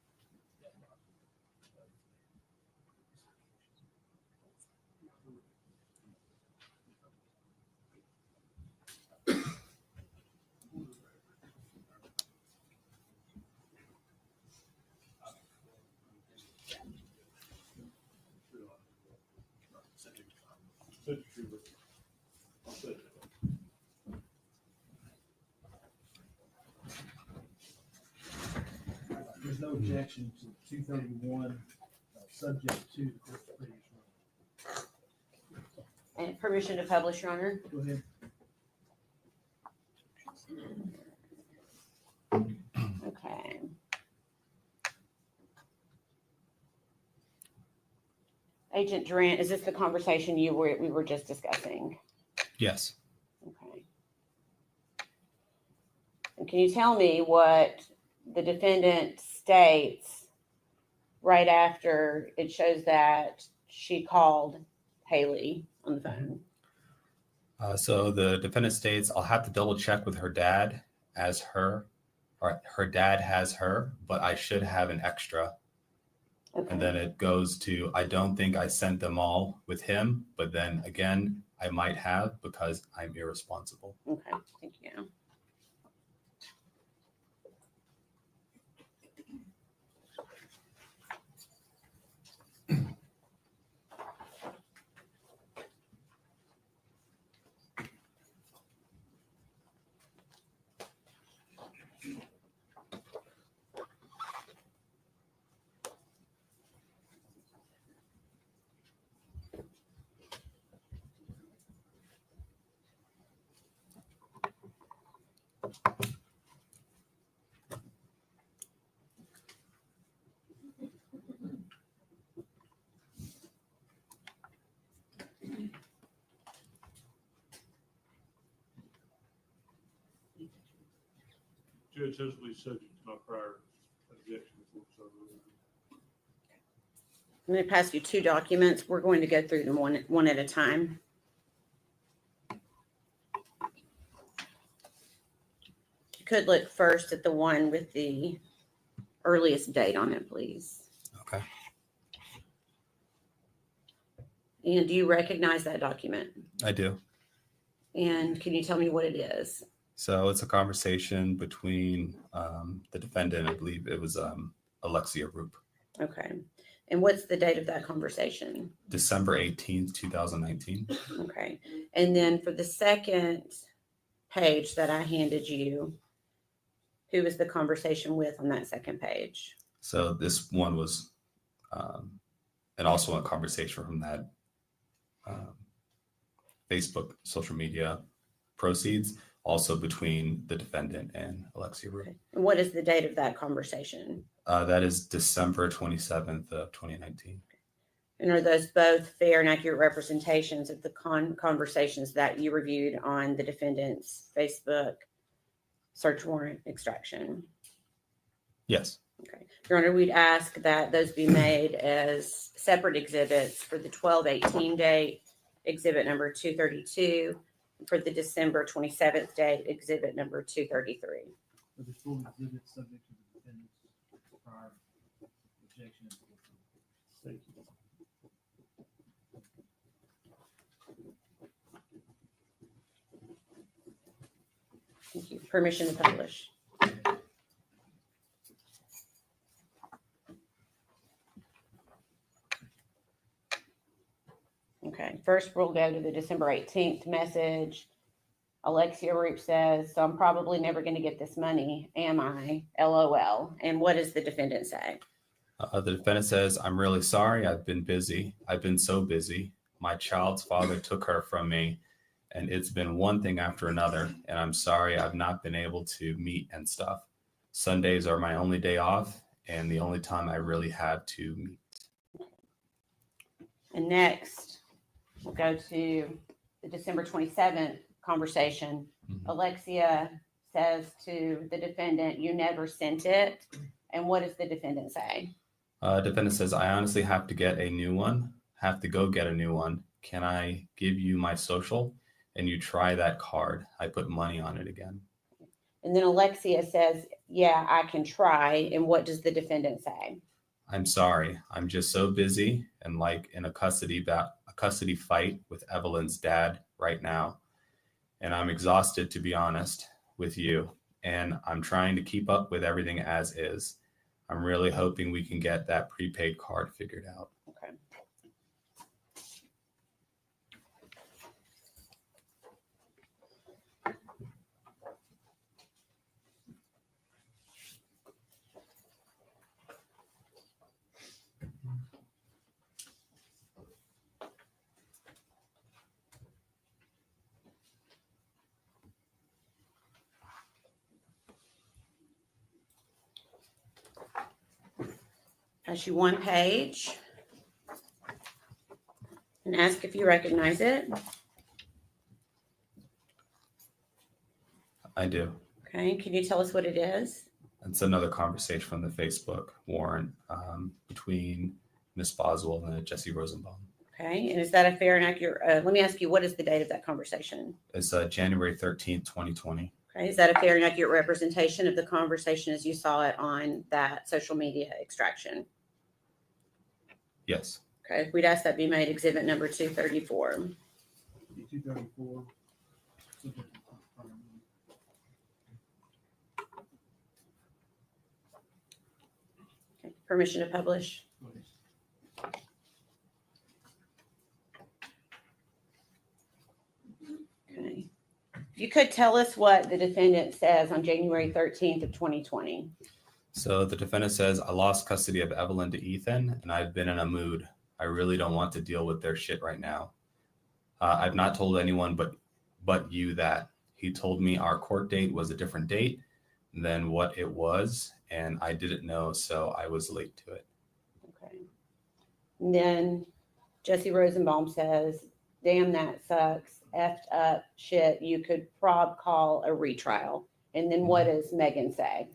There's no objection to 231, subject to the court's previous ruling. And permission to publish, Your Honor? Go ahead. Okay. Agent Durant, is this the conversation we were just discussing? Yes. Okay. And can you tell me what the defendant states right after it shows that she called Haley on the phone? So the defendant states, I'll have to double check with her dad as her, or her dad has her, but I should have an extra. Okay. And then it goes to, I don't think I sent them all with him, but then again, I might have because I'm irresponsible. Okay, thank you. Judge, has to be subject to my prior objection. I'm going to pass you two documents. We're going to go through them one at a time. You could look first at the one with the earliest date on it, please. Okay. And do you recognize that document? I do. And can you tell me what it is? So it's a conversation between the defendant, I believe it was Alexia Roop. Okay. And what's the date of that conversation? December 18th, 2019. Okay. And then for the second page that I handed you, who was the conversation with on that second page? So this one was, and also a conversation from that Facebook social media proceeds, also between the defendant and Alexia Roop. Okay. And what is the date of that conversation? That is December 27th of 2019. And are those both fair and accurate representations of the conversations that you reviewed on the defendant's Facebook search warrant extraction? Yes. Okay. Your Honor, we'd ask that those be made as separate exhibits for the 12/18 date, exhibit number 232, for the December 27th date, exhibit number 233. For the full exhibit subject to the defendant's prior objection. Thank you. Thank you. Permission to publish. Okay, first we'll go to the December 18th message. Alexia Roop says, so I'm probably never going to get this money, am I? LOL. And what does the defendant say? The defendant says, I'm really sorry. I've been busy. I've been so busy. My child's father took her from me, and it's been one thing after another. And I'm sorry I've not been able to meet and stuff. Sundays are my only day off and the only time I really have to meet. And next, we'll go to the December 27th conversation. Alexia says to the defendant, you never sent it. And what does the defendant say? Defendant says, I honestly have to get a new one, have to go get a new one. Can I give you my social? And you try that card. I put money on it again. And then Alexia says, yeah, I can try. And what does the defendant say? I'm sorry. I'm just so busy and like in a custody fight with Evelyn's dad right now. And I'm exhausted, to be honest with you. And I'm trying to keep up with everything as is. I'm really hoping we can get that prepaid card figured out. Okay. Pass you one page and ask if you recognize it. I do. Okay, can you tell us what it is? It's another conversation from the Facebook warrant between Miss Boswell and Jesse Rosenbaum. Okay, and is that a fair and accurate? Let me ask you, what is the date of that conversation? It's January 13th, 2020. Okay, is that a fair and accurate representation of the conversation as you saw it on that social media extraction? Yes. Okay, we'd ask that be made exhibit number 234. 234. Okay, permission to publish. Okay. If you could tell us what the defendant says on January 13th of 2020. So the defendant says, I lost custody of Evelyn to Ethan, and I've been in a mood. I really don't want to deal with their shit right now. I've not told anyone but you that. He told me our court date was a different date than what it was, and I didn't know, so I was late to it. Okay. And then Jesse Rosenbaum says, damn, that sucks. Effed up shit. You could call a retrial. And then what does Megan say?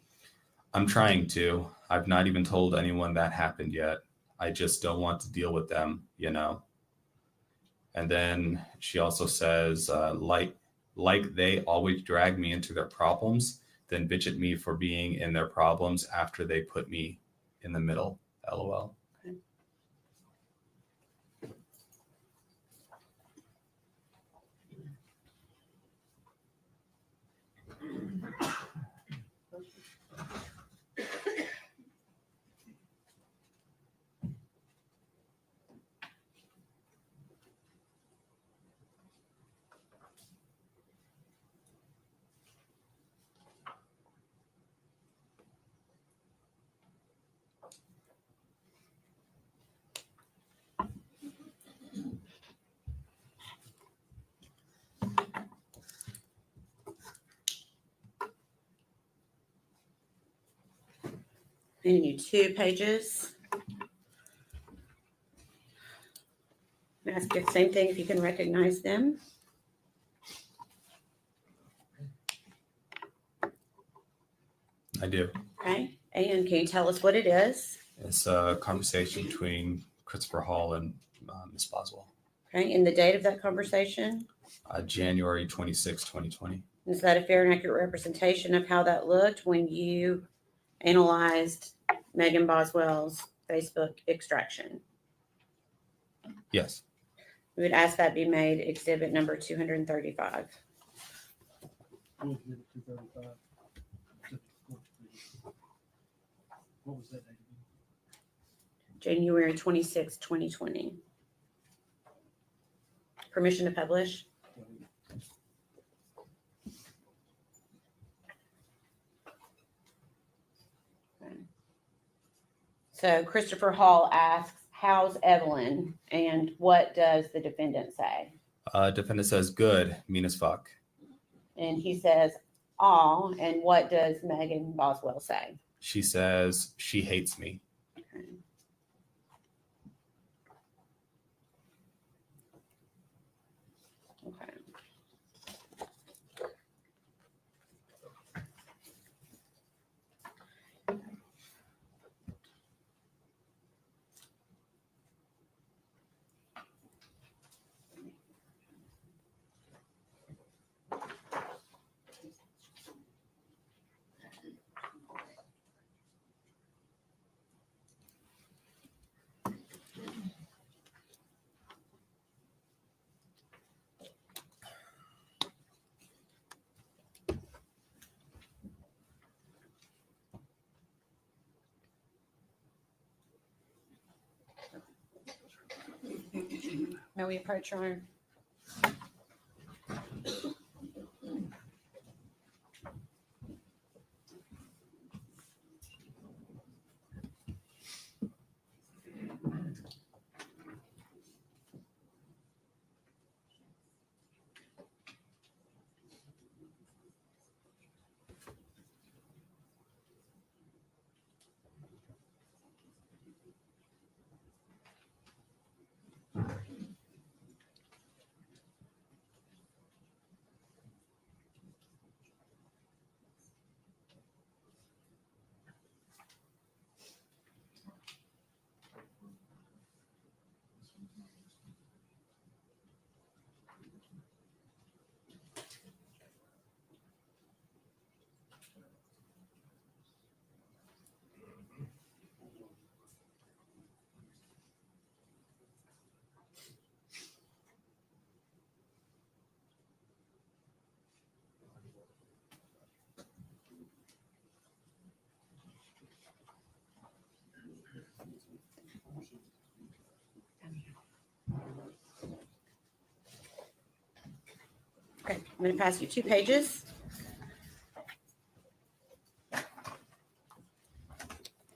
I'm trying to. I've not even told anyone that happened yet. I just don't want to deal with them, you know. And then she also says, like they always drag me into their problems, then bitch at me for being in their problems after they put me in the middle. LOL. Okay. And you 2 pages. Ask you the same thing if you can recognize them. I do. Okay. And can you tell us what it is? It's a conversation between Christopher Hall and Miss Boswell. Okay. And the date of that conversation? January 26, 2020. Is that a fair and accurate representation of how that looked when you analyzed Megan Boswell's Facebook extraction? Yes. We would ask that be made exhibit number 235. Full exhibit 235. What was that date again? January 26, 2020. Permission to publish? Okay. So Christopher Hall asks, how's Evelyn? And what does the defendant say? Defendant says, good, mean as fuck. And he says, aw. And what does Megan Boswell say? She says, she hates me. Okay. Okay. May we approach your own? Okay, I'm going to pass you 2 pages.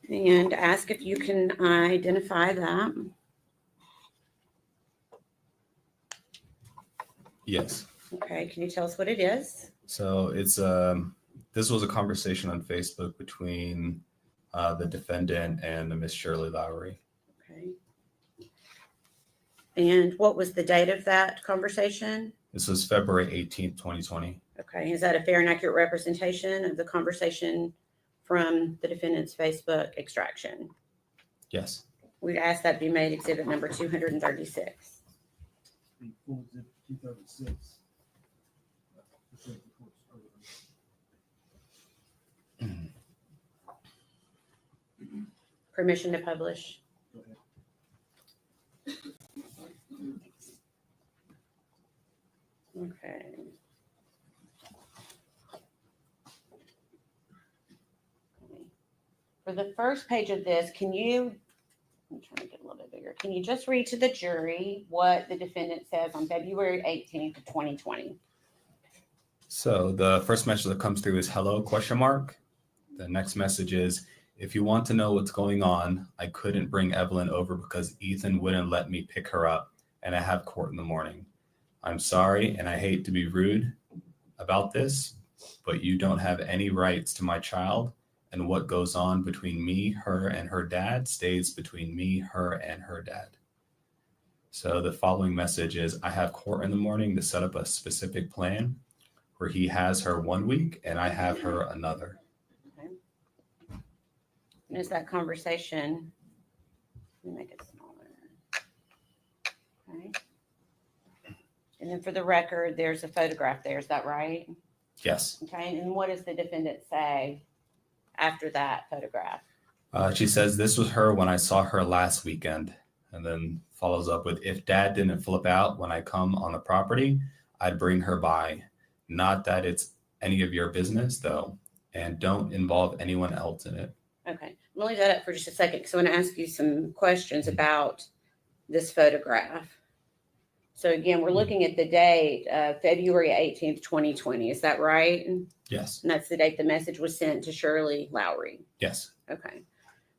And ask if you can identify that. Yes. Okay, can you tell us what it is? So it's this was a conversation on Facebook between the defendant and the Miss Shirley Lowry. Okay. And what was the date of that conversation? This was February 18th, 2020. Okay, is that a fair and accurate representation of the conversation from the defendant's Facebook extraction? Yes. We'd ask that be made exhibit number 236. The full exhibit 236. Permission to publish. Go ahead. Okay. For the first page of this, I'm trying to get a little bit bigger. Can you just read to the jury what the defendant says on February 18th of 2020? So the first message that comes through is hello, ? The next message is, if you want to know what's going on, I couldn't bring Evelyn over because Ethan wouldn't let me pick her up and I have court in the morning. I'm sorry and I hate to be rude about this, but you don't have any rights to my child, and what goes on between me, her, and her dad stays between me, her, and her dad. So the following message is, I have court in the morning to set up a specific plan where he has her 1 week and I have her another. Okay. And is that conversation, let me make it smaller. Okay. And then for the record, there's a photograph there, is that right? Yes. Okay, and what does the defendant say after that photograph? She says, this was her when I saw her last weekend, and then follows up with, if dad didn't flip out when I come on the property, I'd bring her by. Not that it's any of your business, though, and don't involve anyone else in it. Okay, I'm gonna leave that up for just a second because I want to ask you some questions about this photograph. So again, we're looking at the date, February 18th, 2020. Is that right? Yes. And that's the date the message was sent to Shirley Lowry. Yes. Okay.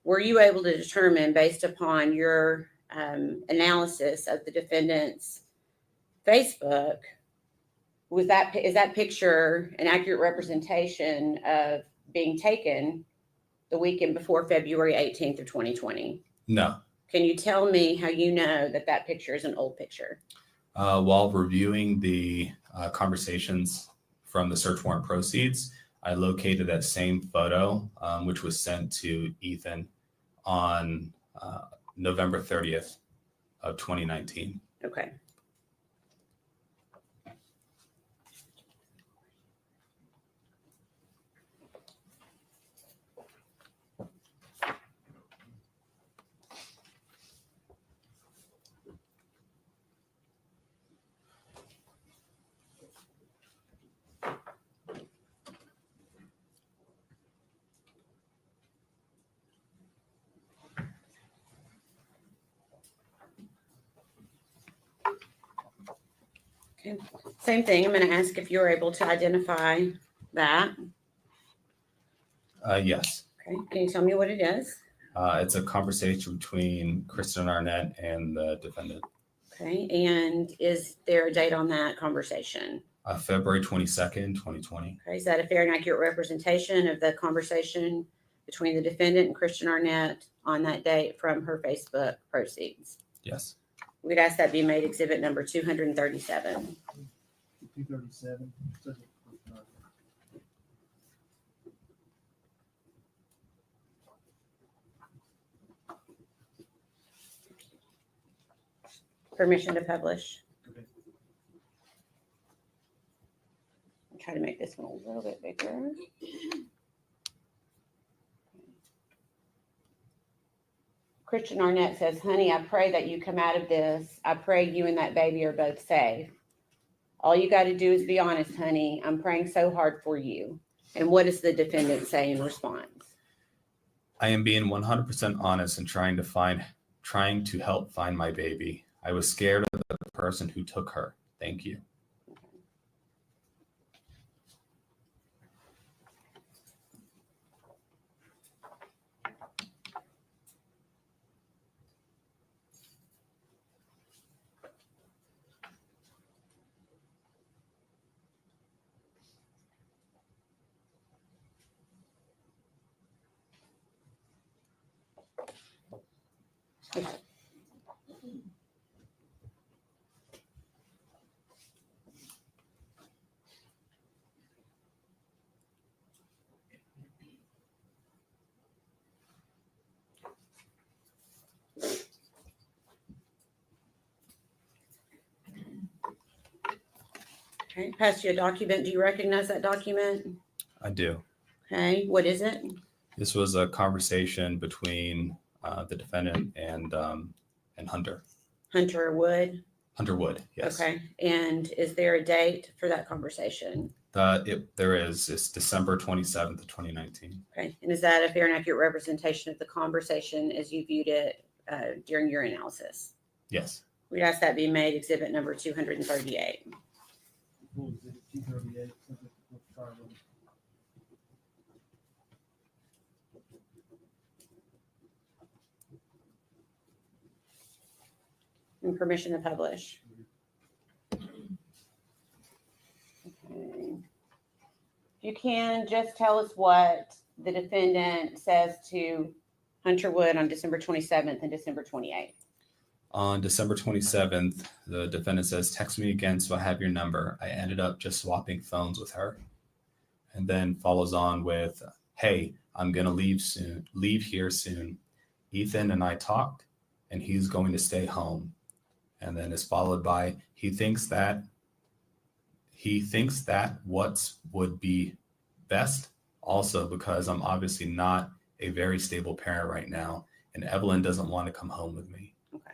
Were you able to determine, based upon your analysis of the defendant's Facebook, is that picture an accurate representation of being taken the weekend before February 18th of 2020? No. Can you tell me how you know that that picture is an old picture? While reviewing the conversations from the search warrant proceeds, I located that same photo, which was sent to Ethan on November 30th of 2019. Okay. Okay. Same thing. I'm going to ask if you're able to identify that. Yes. Okay. Can you tell me what it is? It's a conversation between Kristen Arnett and the defendant. Okay. And is there a date on that conversation? February 22nd, 2020. Okay. Is that a fair and accurate representation of the conversation between the defendant and Kristen Arnett on that date from her Facebook proceeds? Yes. We'd ask that be made exhibit number 237. 237. Permission to publish. Okay. I'll try to make this one a little bit bigger. Christian Arnett says, honey, I pray that you come out of this. I pray you and that baby are both safe. All you got to do is be honest, honey. I'm praying so hard for you. And what does the defendant say in response? I am being 100% honest and trying to help find my baby. I was scared of the person who took her. Thank you. Okay, pass you a document. Do you recognize that document? I do. Okay, what is it? This was a conversation between the defendant and Hunter. Hunter Wood? Hunter Wood, yes. Okay, and is there a date for that conversation? There is. It's December 27th of 2019. Okay, and is that a fair and accurate representation of the conversation as you viewed it during your analysis? Yes. We'd ask that be made exhibit number 238. Full exhibit 238. Subject to Charlie. And permission to publish. Okay. If you can, just tell us what the defendant says to Hunter Wood on December 27th and December 28th. On December 27th, the defendant says, text me again so I have your number. I ended up just swapping phones with her. And then follows on with, hey, I'm going to leave here soon. Ethan and I talked and he's going to stay home. And then is followed by, he thinks that what would be best, also because I'm obviously not a very stable parent right now, and Evelyn doesn't want to come home with me. Okay.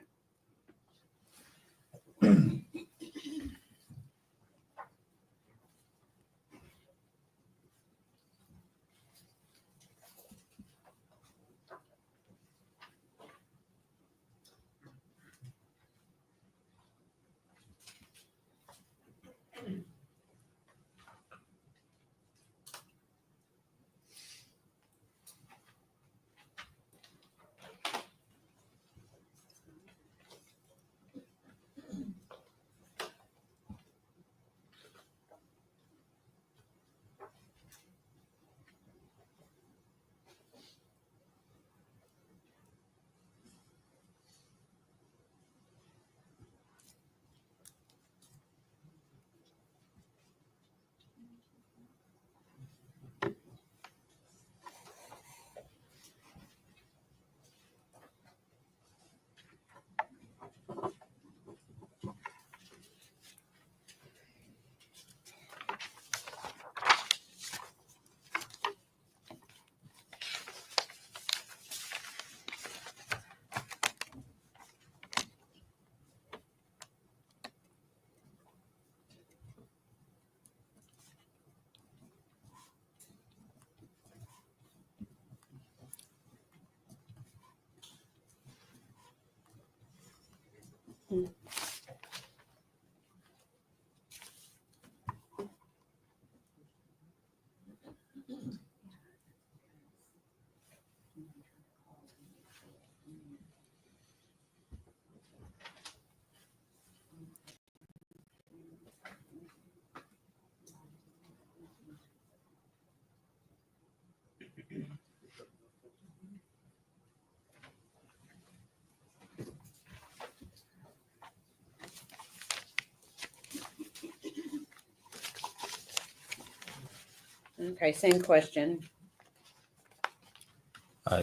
Okay, same question.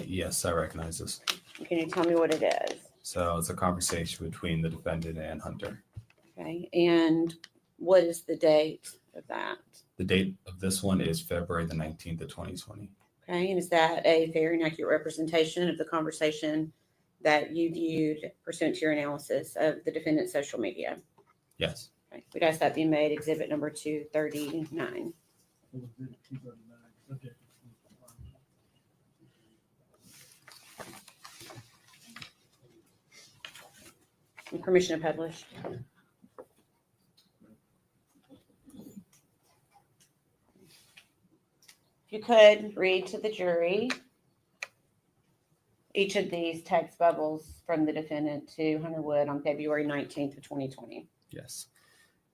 Yes, I recognize this. Can you tell me what it is? So it's a conversation between the defendant and Hunter. Okay, and what is the date of that? The date of this one is February the 19th of 2020. Okay, and is that a fair and accurate representation of the conversation that you viewed pursuant to your analysis of the defendant's social media? Yes. Okay. We'd ask that be made exhibit number 239. Okay. And permission to publish. If you could read to the jury each of these text bubbles from the defendant to Hunter Wood on February 19th of 2020. Yes.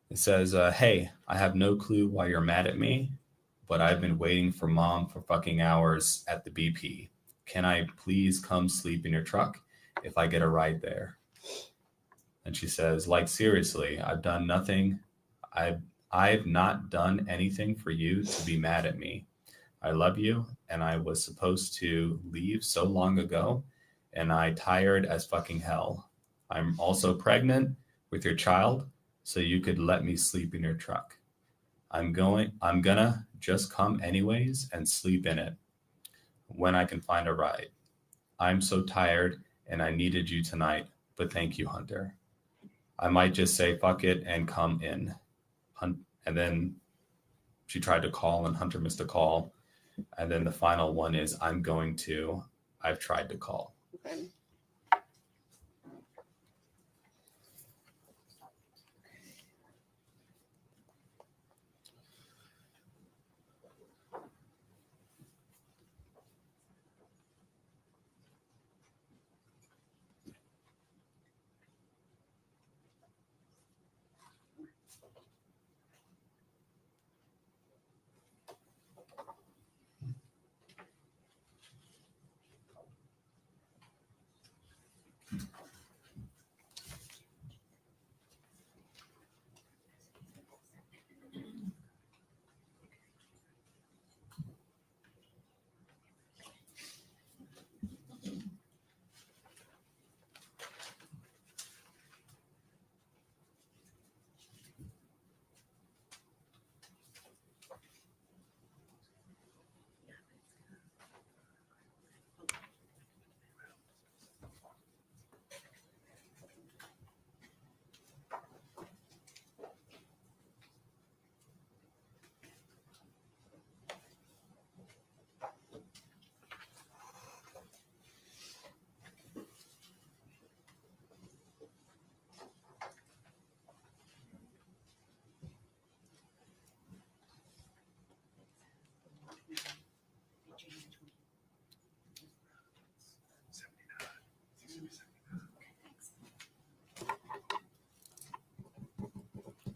It says, hey, I have no clue why you're mad at me, but I've been waiting for mom for fucking hours at the BP. Can I please come sleep in your truck if I get a ride there? And she says, like, seriously, I've done nothing. I've not done anything for you to be mad at me. I love you, and I was supposed to leave so long ago, and I tired as fucking hell. I'm also pregnant with your child, so you could let me sleep in your truck. I'm gonna just come anyways and sleep in it when I can find a ride. I'm so tired, and I needed you tonight, but thank you, Hunter. I might just say fuck it and come in. And then she tried to call, and Hunter missed a call. And then the final one is, I've tried to call. Okay.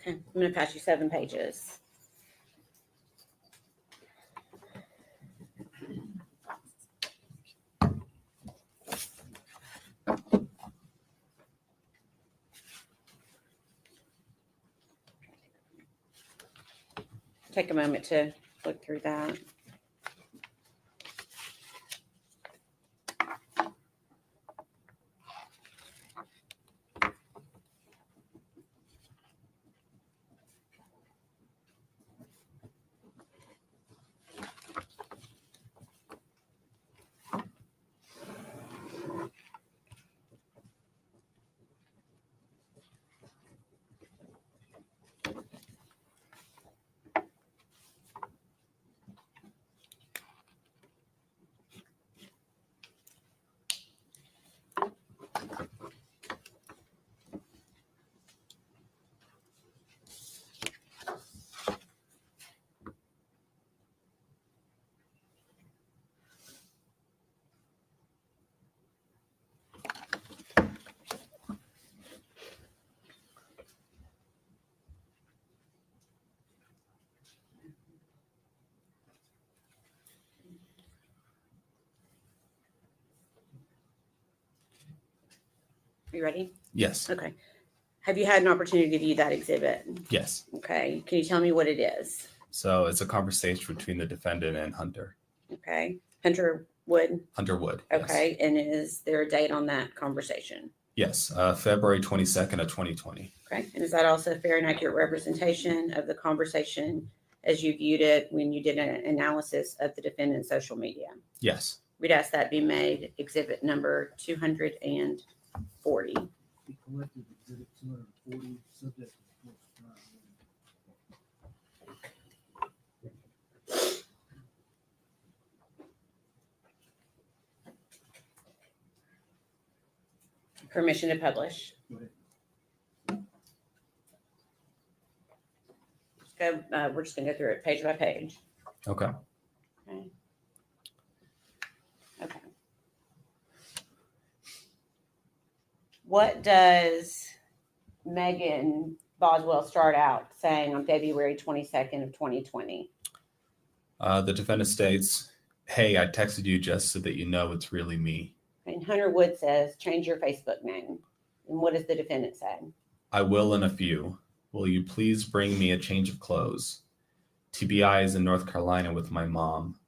Okay, I'm going to pass you 7 pages. Take a moment to look through that. you ready? Yes. Okay. Have you had an opportunity to view that exhibit? Yes. Okay. Can you tell me what it is? So it's a conversation between the defendant and Hunter. Okay. Hunter Wood? Hunter Wood. Yes. Okay. And is there a date on that conversation? Yes. February 22nd of 2020. Okay. And is that also a fair and accurate representation of the conversation as you viewed it when you did an analysis of the defendant's social media? Yes. We'd ask that be made exhibit number 240. He collected exhibit 240, subject to the court's trial. Permission to publish. Go ahead. We're just going to go through it page by page. Okay. Okay. Okay. What does Megan Boswell start out saying on February 22nd of 2020? The defendant states, "Hey, I texted you just so that you know it's really me." And Hunter Wood says, change your Facebook name. And what does the defendant say? "I will in a few. Will you please bring me a change of clothes? TBI is in North Carolina with my mom.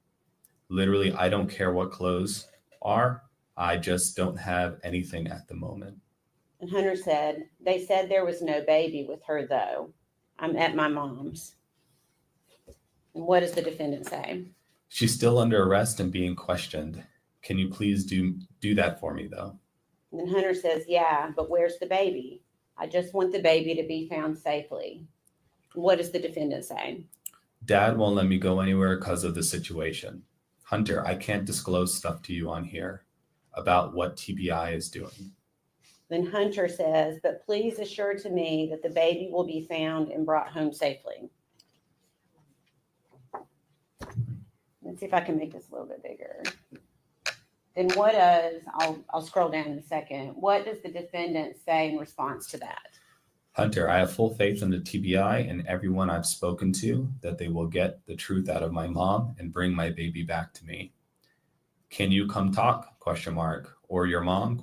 Literally, I don't care what clothes are. I just don't have anything at the moment." And Hunter said, they said there was no baby with her, though. I'm at my mom's. And what does the defendant say? "She's still under arrest and being questioned. Can you please do that for me, though?" And then Hunter says, yeah, but where's the baby? I just want the baby to be found safely. What does the defendant say? "Dad won't let me go anywhere because of the situation. Hunter, I can't disclose stuff to you on here about what TBI is doing." Then Hunter says, but please assure to me that the baby will be found and brought home safely. Let's see if I can make this a little bit bigger. Then what does, I'll scroll down in a second. What does the defendant say in response to that? "Hunter, I have full faith in the TBI and everyone I've spoken to that they will get the truth out of my mom and bring my baby back to me. Can you come talk? ? Or your mom ?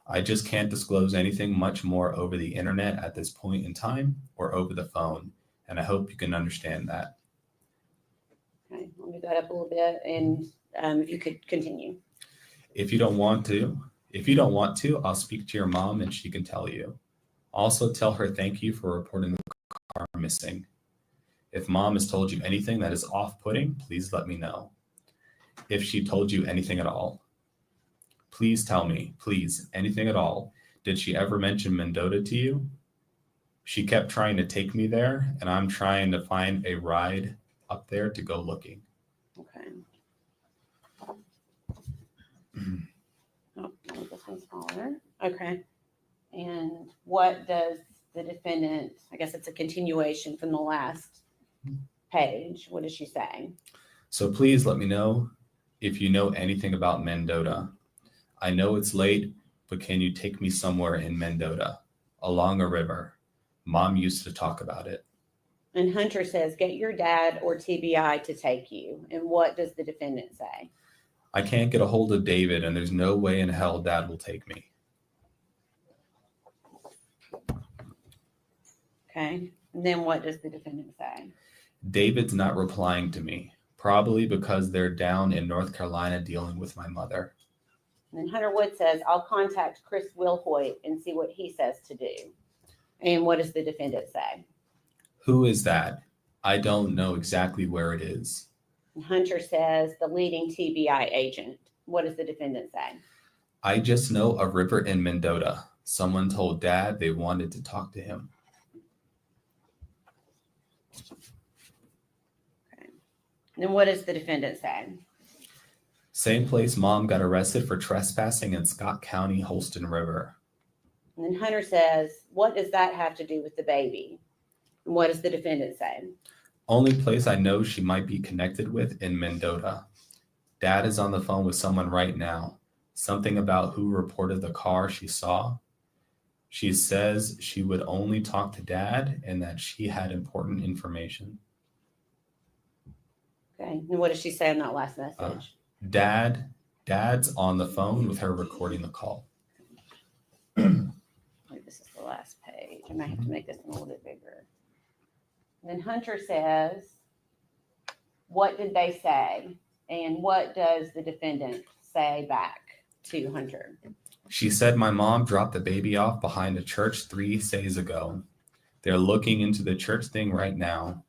I just can't disclose anything much more over the internet at this point in time or over the phone, and I hope you can understand that." Okay, I'll move that up a little bit, and if you could continue. If you don't want to, I'll speak to your mom and she can tell you. Also tell her thank you for reporting the car missing. If mom has told you anything that is off-putting, please let me know. If she told you anything at all, please tell me, please, anything at all. Did she ever mention Mendota to you? She kept trying to take me there, and I'm trying to find a ride up there to go looking. Okay. Oh, this one's smaller. Okay. And what does the defendant, I guess it's a continuation from the last page. What is she saying? "So please let me know if you know anything about Mendota. I know it's late, but can you take me somewhere in Mendota, along a river? Mom used to talk about it." And Hunter says, get your dad or TBI to take you. And what does the defendant say? "I can't get a hold of David, and there's no way in hell Dad will take me." Okay. And then what does the defendant say? "David's not replying to me, probably because they're down in North Carolina dealing with my mother." And then Hunter Wood says, I'll contact Chris Wilhoit and see what he says to do. And what does the defendant say? "Who is that? I don't know exactly where it is." And Hunter says, the leading TBI agent. What does the defendant say? "I just know a river in Mendota. Someone told Dad they wanted to talk to him." Okay. And then what does the defendant say? "Same place Mom got arrested for trespassing in Scott County, Holston River." And then Hunter says, what does that have to do with the baby? And what does the defendant say? "Only place I know she might be connected with in Mendota. Dad is on the phone with someone right now. Something about who reported the car she saw. She says she would only talk to Dad and that she had important information." Okay. And what does she say in that last message? Dad's on the phone with her recording the call." This is the last page. I might have to make this one a little bit bigger. And then Hunter says, what did they say? And what does the defendant say back to Hunter? She said, my mom dropped the baby off behind a church 3 days ago. They're looking into the church thing right now.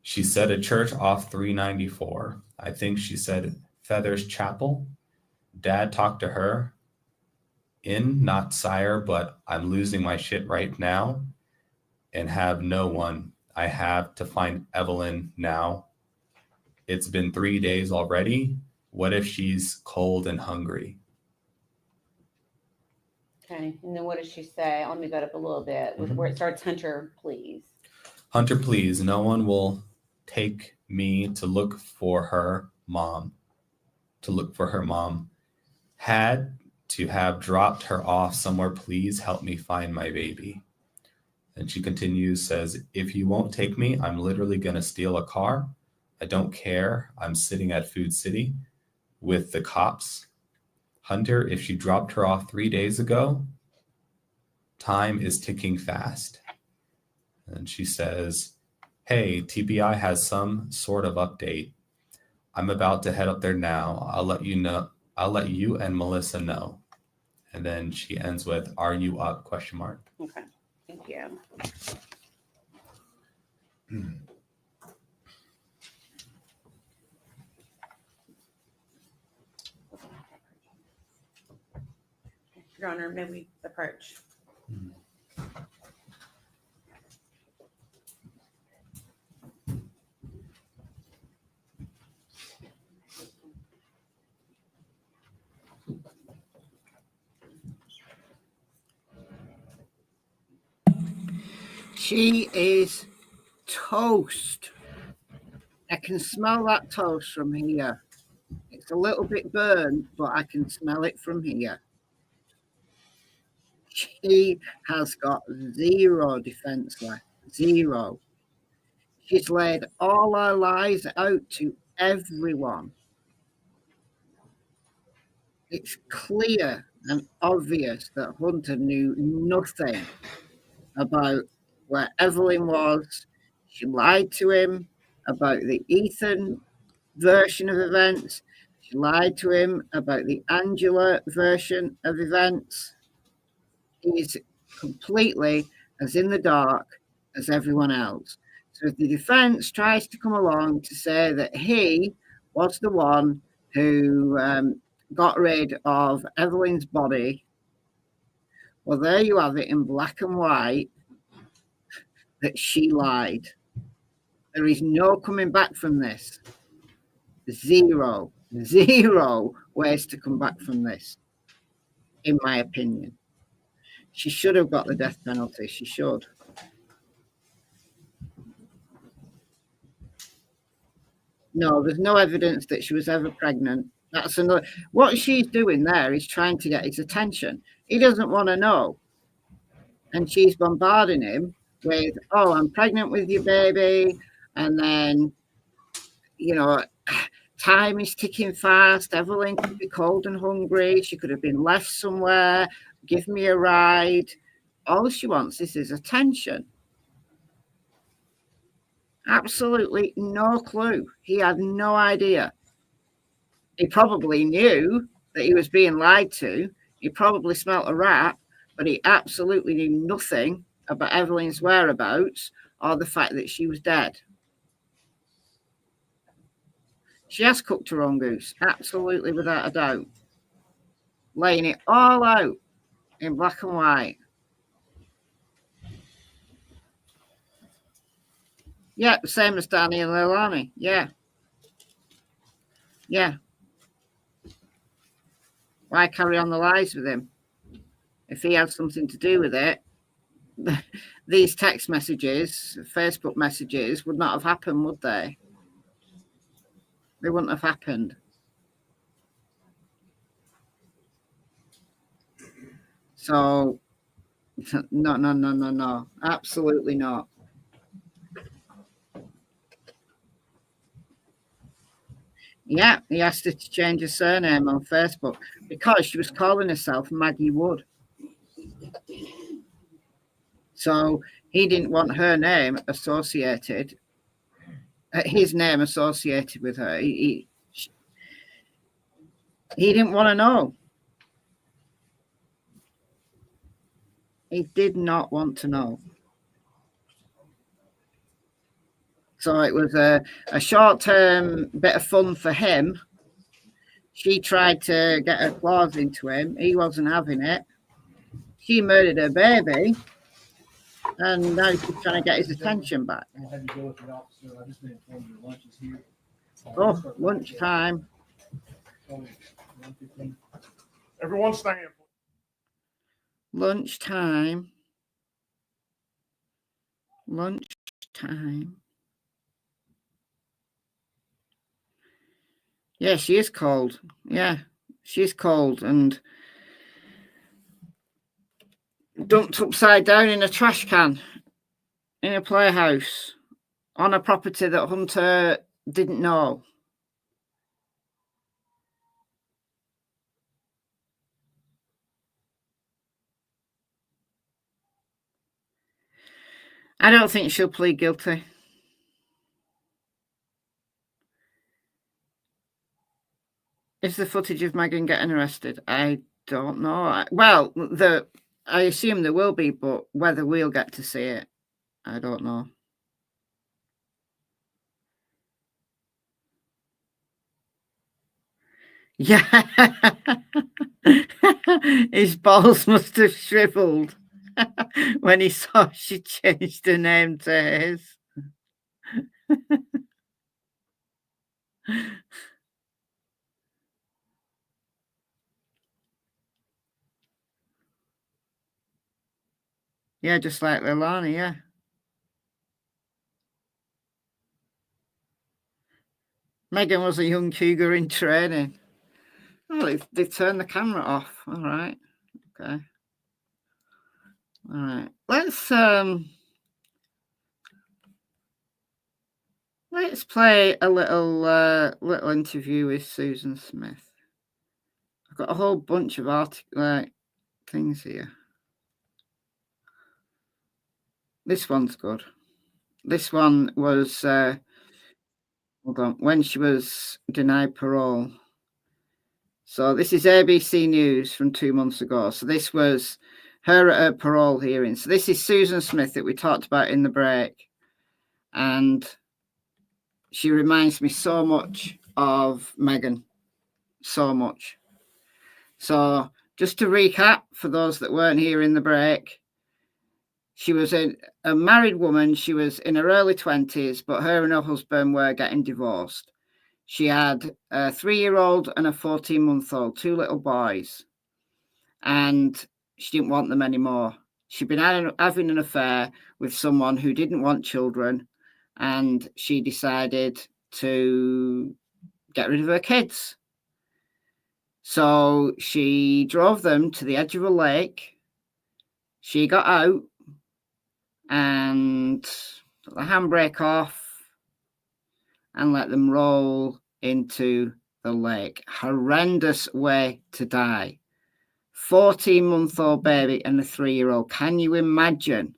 She said a church off 394. I think she said Feathers Chapel. Dad talked to her. Not sire, but I'm losing my shit right now and have no one. I have to find Evelyn now. It's been 3 days already. What if she's cold and hungry? Okay, and then what does she say? Let me go up a little bit with where it starts. Hunter, please. Hunter, please. No one will take me to look for her mom. Had to have dropped her off somewhere. Please help me find my baby. And she continues, says, if you won't take me, I'm literally going to steal a car. I don't care. I'm sitting at Food City with the cops. Hunter, if she dropped her off 3 days ago, time is ticking fast. And she says, hey, TBI has some sort of update. I'm about to head up there now. I'll let you know. I'll let you and Melissa know. And then she ends with, are you up? ? Okay, thank you. Your Honor, may we approach? She is toast. I can smell that toast from here. It's a little bit burnt, but I can smell it from here. She has got zero defense left. Zero. She's laid all her lies out to everyone. It's clear and obvious that Hunter knew nothing about where Evelyn was. She lied to him about the Ethan version of events. She lied to him about the Angela version of events. He's completely as in the dark as everyone else. So if the defense tries to come along to say that he was the one who got rid of Evelyn's body, well, there you have it in black and white that she lied. There is no coming back from this. Zero ways to come back from this, in my opinion. She should have got the death penalty. She should. No, there's no evidence that she was ever pregnant. That's another. What she's doing there is trying to get his attention. He doesn't want to know. And she's bombarding him with, oh, I'm pregnant with your baby. And then, you know, time is ticking fast. Evelyn could be cold and hungry. She could have been left somewhere. Give me a ride. All she wants is his attention. Absolutely no clue. He had no idea. He probably knew that he was being lied to. He probably smelt a rat, but he absolutely knew nothing about Evelyn's whereabouts or the fact that she was dead. She has cooked her own goose, absolutely without a doubt. Laying it all out in black and white. Yeah, the same as Danny and Leilani. Yeah. Yeah. Why carry on the lies with him? If he had something to do with it, these text messages, Facebook messages would not have happened, would they? They wouldn't have happened. So, no. Absolutely not. Yeah, he asked her to change her surname on Facebook because she was calling herself Maggie Wood. So he didn't want her name associated, his name associated with her. He didn't want to know. He did not want to know. So it was a short-term bit of fun for him. She tried to get her claws into him. He wasn't having it. She murdered her baby. And now she's trying to get his attention back. I'll have you go with the officer. I've just been informed your lunch is here. Oh, lunchtime. 1:15. Everyone stand. Lunchtime. Lunchtime. Yeah, she is cold. Yeah, she's cold and dumped upside down in a trash can in a playhouse on a property that Hunter didn't know. I don't think she'll plead guilty. Is the footage of Megan getting arrested? I don't know. Well, I assume there will be, but whether we'll get to see it, I don't know. Yeah. His balls must have shriveled when he saw she changed her name to his. Yeah, just like Leilani, yeah. Megan was a young cougar in training. Oh, they've turned the camera off. All right. Okay. All right. Let's play a little interview with Susan Smith. I've got a whole bunch of things here. This one's good. This one was hold on, when she was denied parole. So this is ABC News from 2 months ago. So this was her at her parole hearing. So this is Susan Smith that we talked about in the break. And she reminds me so much of Megan. So much. So just to recap, for those that weren't here in the break, she was a married woman. She was in her early 20s, but her and her husband were getting divorced. She had a 3-year-old and a 14-month-old, 2 little boys, and she didn't want them anymore. She'd been having an affair with someone who didn't want children, and she decided to get rid of her kids. So she drove them to the edge of a lake. She got out and took the handbrake off and let them roll into the lake. Horrendous way to die. 14-month-old baby and a 3-year-old. Can you imagine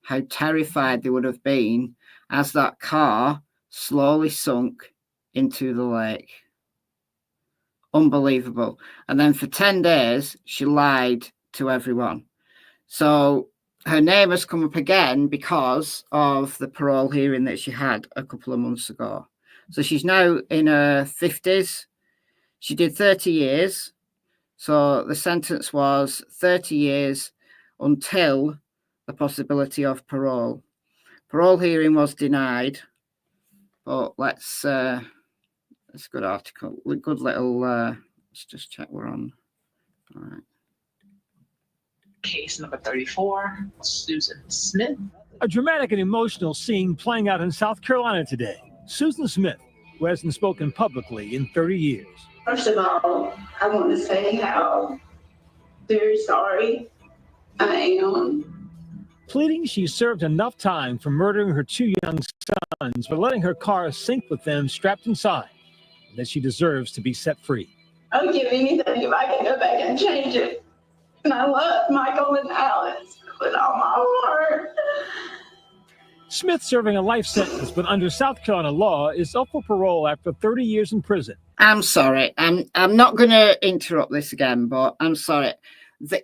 how terrified they would have been as that car slowly sunk into the lake? Unbelievable. And then for 10 days, she lied to everyone. So her name has come up again because of the parole hearing that she had a couple of months ago. So she's now in her 50s. She did 30 years. So the sentence was 30 years until the possibility of parole. Parole hearing was denied. But it's a good article. Good little, let's just check we're on. All right. Case number 34, Susan Smith. A dramatic and emotional scene playing out in South Carolina today. Susan Smith, who hasn't spoken publicly in 30 years. First of all, I want to say how very sorry I am. Pleading she served enough time for murdering her 2 young sons, but letting her car sink with them strapped inside. and that she deserves to be set free. I'll give anything if I can go back and change it. And I love Michael and Alex with all my heart. Smith, serving a life sentence, but under South Carolina law, is up for parole after 30 years in prison. I'm sorry. I'm not going to interrupt this again, but I'm sorry.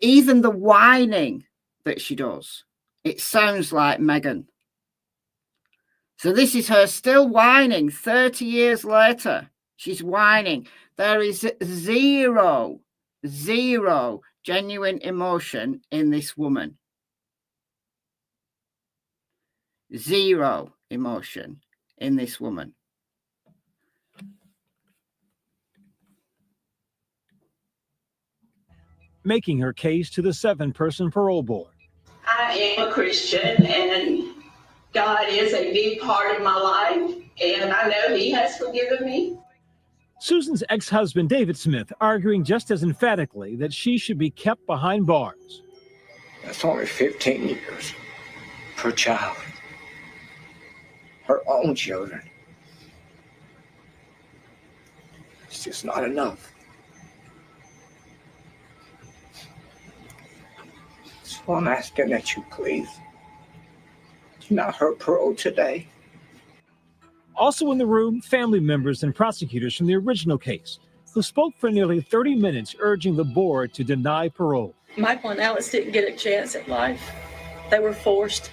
Even the whining that she does, it sounds like Megan. So this is her still whining 30 years later. She's whining. There is zero genuine emotion in this woman. Zero emotion in this woman. Making her case to the 7-person parole board. I am a Christian, and God is a big part of my life, and I know He has forgiven me. Susan's ex-husband, David Smith, arguing just as emphatically that she should be kept behind bars. That's only 15 years per child. Her own children. It's just not enough. So I'm asking that you please deny her parole today. Also in the room, family members and prosecutors from the original case, who spoke for nearly 30 minutes urging the board to deny parole. Michael and Alex didn't get a chance at life. They were forced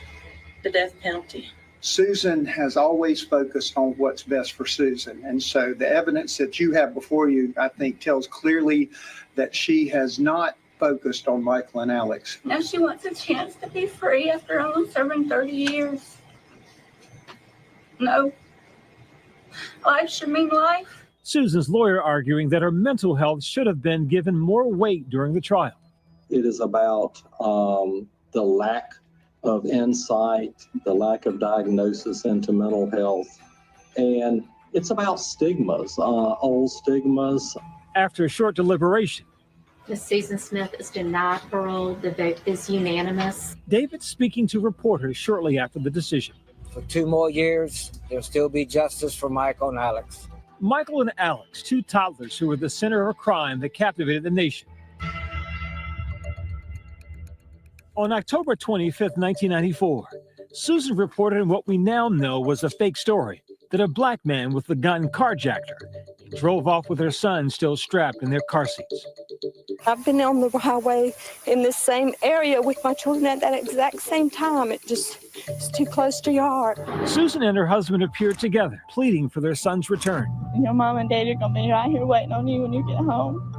the death penalty. Susan has always focused on what's best for Susan. And so the evidence that you have before you, I think, tells clearly that she has not focused on Michael and Alex. Now she wants a chance to be free after only serving 30 years. No. Life should mean life. Susan's lawyer arguing that her mental health should have been given more weight during the trial. It is about the lack of insight, the lack of diagnosis into mental health, and it's about stigmas, old stigmas. After a short deliberation, Ms. Susan Smith is denied parole. The vote is unanimous. David speaking to reporters shortly after the decision. For 2 more years, there'll still be justice for Michael and Alex. Michael and Alex, 2 toddlers who were the center of a crime that captivated the nation. On October 25th, 1994, Susan reported in what we now know was a fake story, that a black man with a gun carjacked her and drove off with her son still strapped in their car seats. I've been on the highway in this same area with my children at that exact same time. It's too close to your heart. Susan and her husband appeared together, pleading for their son's return. Your mom and dad are going to be right here waiting on you when you get home.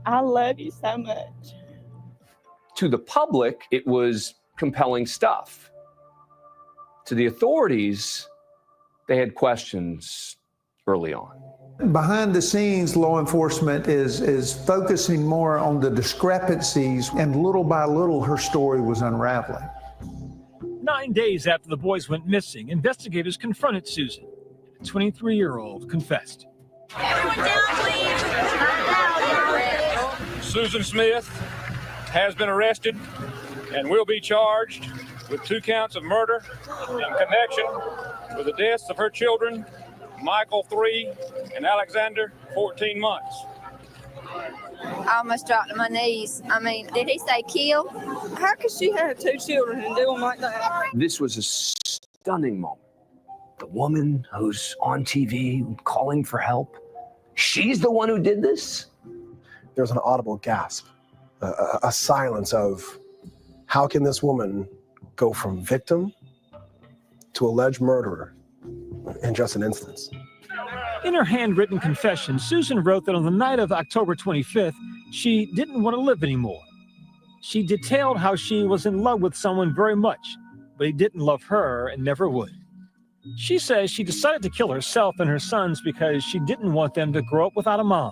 I love you so much. To the public, it was compelling stuff. To the authorities, they had questions early on. Behind the scenes, law enforcement is focusing more on the discrepancies, and little by little, her story was unraveling. 9 days after the boys went missing, investigators confronted Susan. The 23-year-old confessed. Everyone down, please. Susan Smith has been arrested and will be charged with 2 counts of murder in connection with the deaths of her children, Michael 3 and Alexander 14 months. I almost dropped to my knees. I mean, did he say kill? How could she have 2 children and do them like that? This was a stunning moment. The woman who's on TV calling for help, she's the one who did this? There was an audible gasp, a silence of, how can this woman go from victim to alleged murderer in just an instance? In her handwritten confession, Susan wrote that on the night of October 25th, she didn't want to live anymore. She detailed how she was in love with someone very much, but he didn't love her and never would. She says she decided to kill herself and her sons because she didn't want them to grow up without a mom,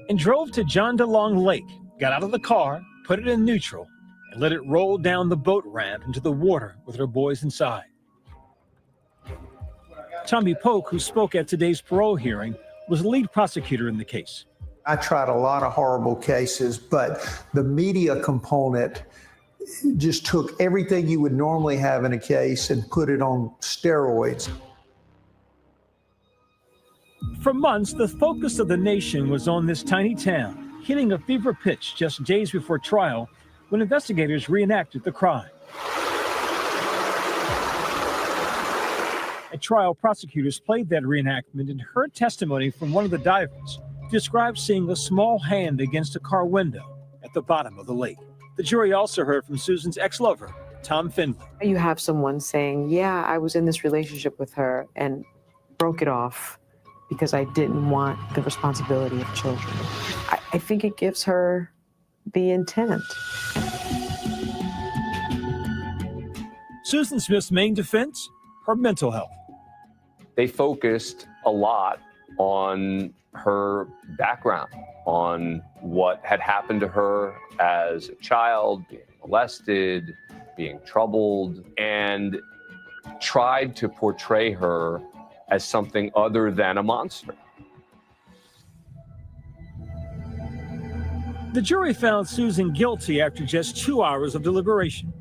and drove to John DeLong Lake, got out of the car, put it in neutral, and let it roll down the boat ramp into the water with her boys inside. Tommy Polk, who spoke at today's parole hearing, was the lead prosecutor in the case. I tried a lot of horrible cases, but the media component just took everything you would normally have in a case and put it on steroids. For months, the focus of the nation was on this tiny town, hitting a fever pitch just days before trial when investigators reenacted the crime. At trial, prosecutors played that reenactment and heard testimony from one of the divers who described seeing a small hand against a car window at the bottom of the lake. The jury also heard from Susan's ex-lover, Tom Finley. You have someone saying, yeah, I was in this relationship with her and broke it off because I didn't want the responsibility of children. I think it gives her the intent. Susan Smith's main defense, her mental health. They focused a lot on her background, on what had happened to her as a child, being molested, being troubled, and tried to portray her as something other than a monster. The jury found Susan guilty after just 2 hours of deliberation.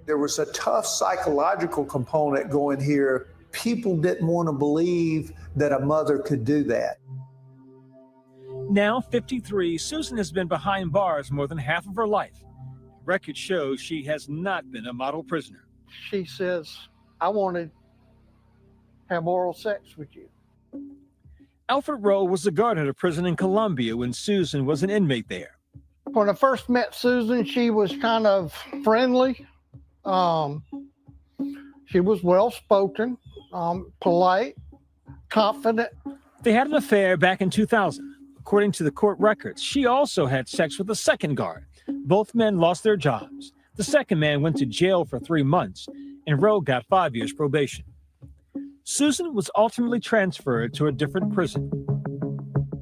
There was a tough psychological component going here. People didn't want to believe that a mother could do that. Now 53, Susan has been behind bars more than half of her life. Record shows she has not been a model prisoner. She says, I want to have oral sex with you. Alfred Rowe was a guard at a prison in Colombia when Susan was an inmate there. When I first met Susan, she was kind of friendly. She was well-spoken, polite, confident. They had an affair back in 2000. According to the court records, she also had sex with a second guard. Both men lost their jobs. The second man went to jail for 3 months, and Rowe got 5 years probation. Susan was ultimately transferred to a different prison.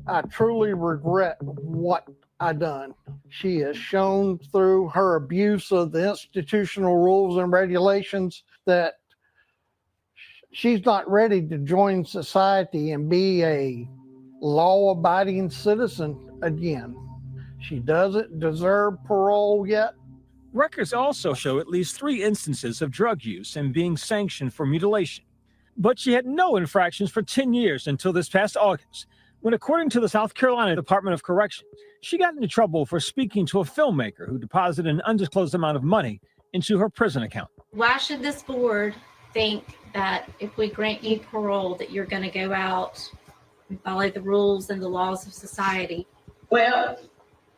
I truly regret what I done. She has shown through her abuse of the institutional rules and regulations that she's not ready to join society and be a law-abiding citizen again. She doesn't deserve parole yet. Records also show at least 3 instances of drug use and being sanctioned for mutilation. But she had no infractions for 10 years until this past August, when, according to the South Carolina Department of Corrections, she got into trouble for speaking to a filmmaker who deposited an undisclosed amount of money into her prison account. Why should this board think that if we grant you parole that you're going to go out and follow the rules and the laws of society? Well,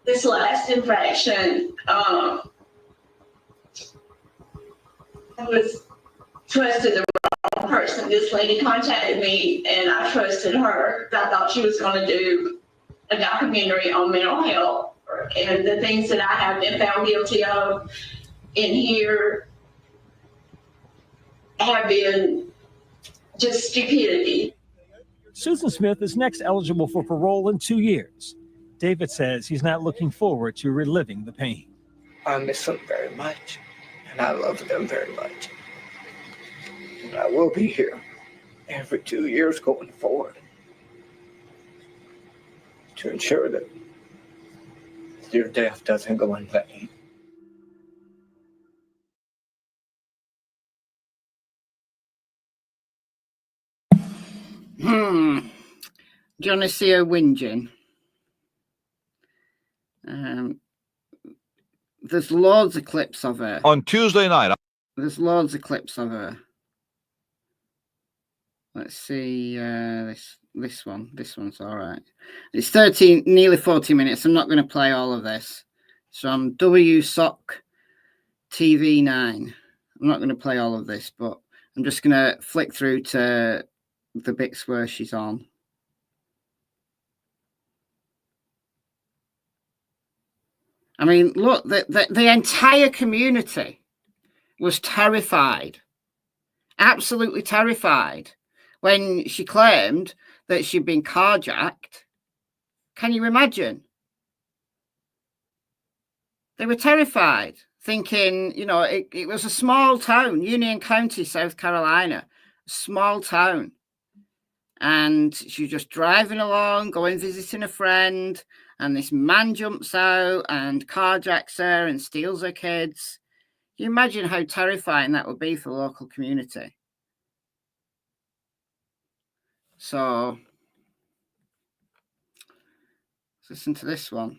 this last infraction, I was trusted the wrong person. This lady contacted me and I trusted her. I thought she was going to do a documentary on mental health and the things that I have been found guilty of in here have been just stupidity. Susan Smith is next eligible for parole in 2 years. David says he's not looking forward to reliving the pain. I miss them very much, and I love them very much. And I will be here every 2 years going forward to ensure that their death doesn't go in vain. Do you want to see her whinging? There's loads of clips of her. On Tuesday night. There's loads of clips of her. Let's see this one. This one's all right. It's nearly 40 minutes. I'm not going to play all of this. So I'm WSOC TV 9. I'm not going to play all of this, but I'm just going to flick through to the bits where she's on. I mean, look, the entire community was terrified, absolutely terrified, when she claimed that she'd been carjacked. Can you imagine? They were terrified, thinking, you know, it was a small town, Union County, South Carolina, a small town. And she was just driving along, going visiting a friend, and this man jumps out and carjacks her and steals her kids. Can you imagine how terrifying that would be for the local community? So Listen to this one.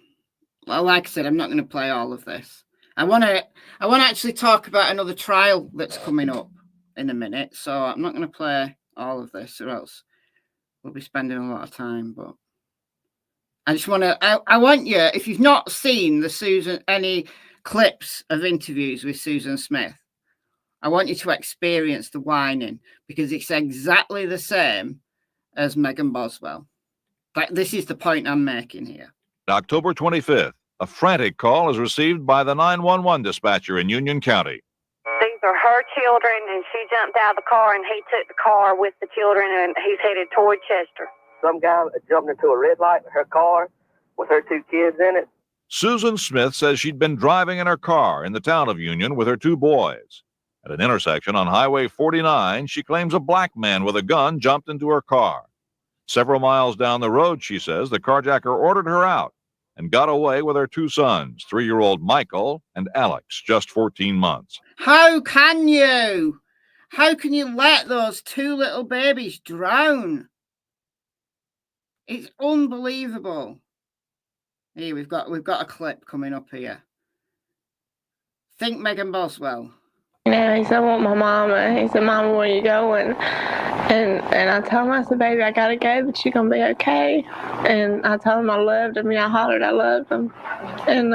Well, like I said, I'm not going to play all of this. I want to actually talk about another trial that's coming up in a minute. So I'm not going to play all of this, or else we'll be spending a lot of time. But I just want to. I want you, if you've not seen any clips of interviews with Susan Smith, I want you to experience the whining, because it's exactly the same as Megan Boswell. But this is the point I'm making here. October 25th, a frantic call is received by the 911 dispatcher in Union County. These are her children, and she jumped out of the car, and he took the car with the children, and he's headed toward Chester. Some guy jumped into a red light in her car with her 2 kids in it. Susan Smith says she'd been driving in her car in the town of Union with her 2 boys. At an intersection on Highway 49, she claims a black man with a gun jumped into her car. Several miles down the road, she says, the carjacker ordered her out and got away with her 2 sons, 3-year-old Michael and Alex, just 14 months. How can you? How can you let those 2 little babies drown? It's unbelievable. Here, we've got a clip coming up here. Think Megan Boswell. You know, he said, I want my mama. He said, Mama, where you going? And I told him, I said, baby, I gotta go, but you're gonna be okay. And I told him I loved him. I hollered I loved him. And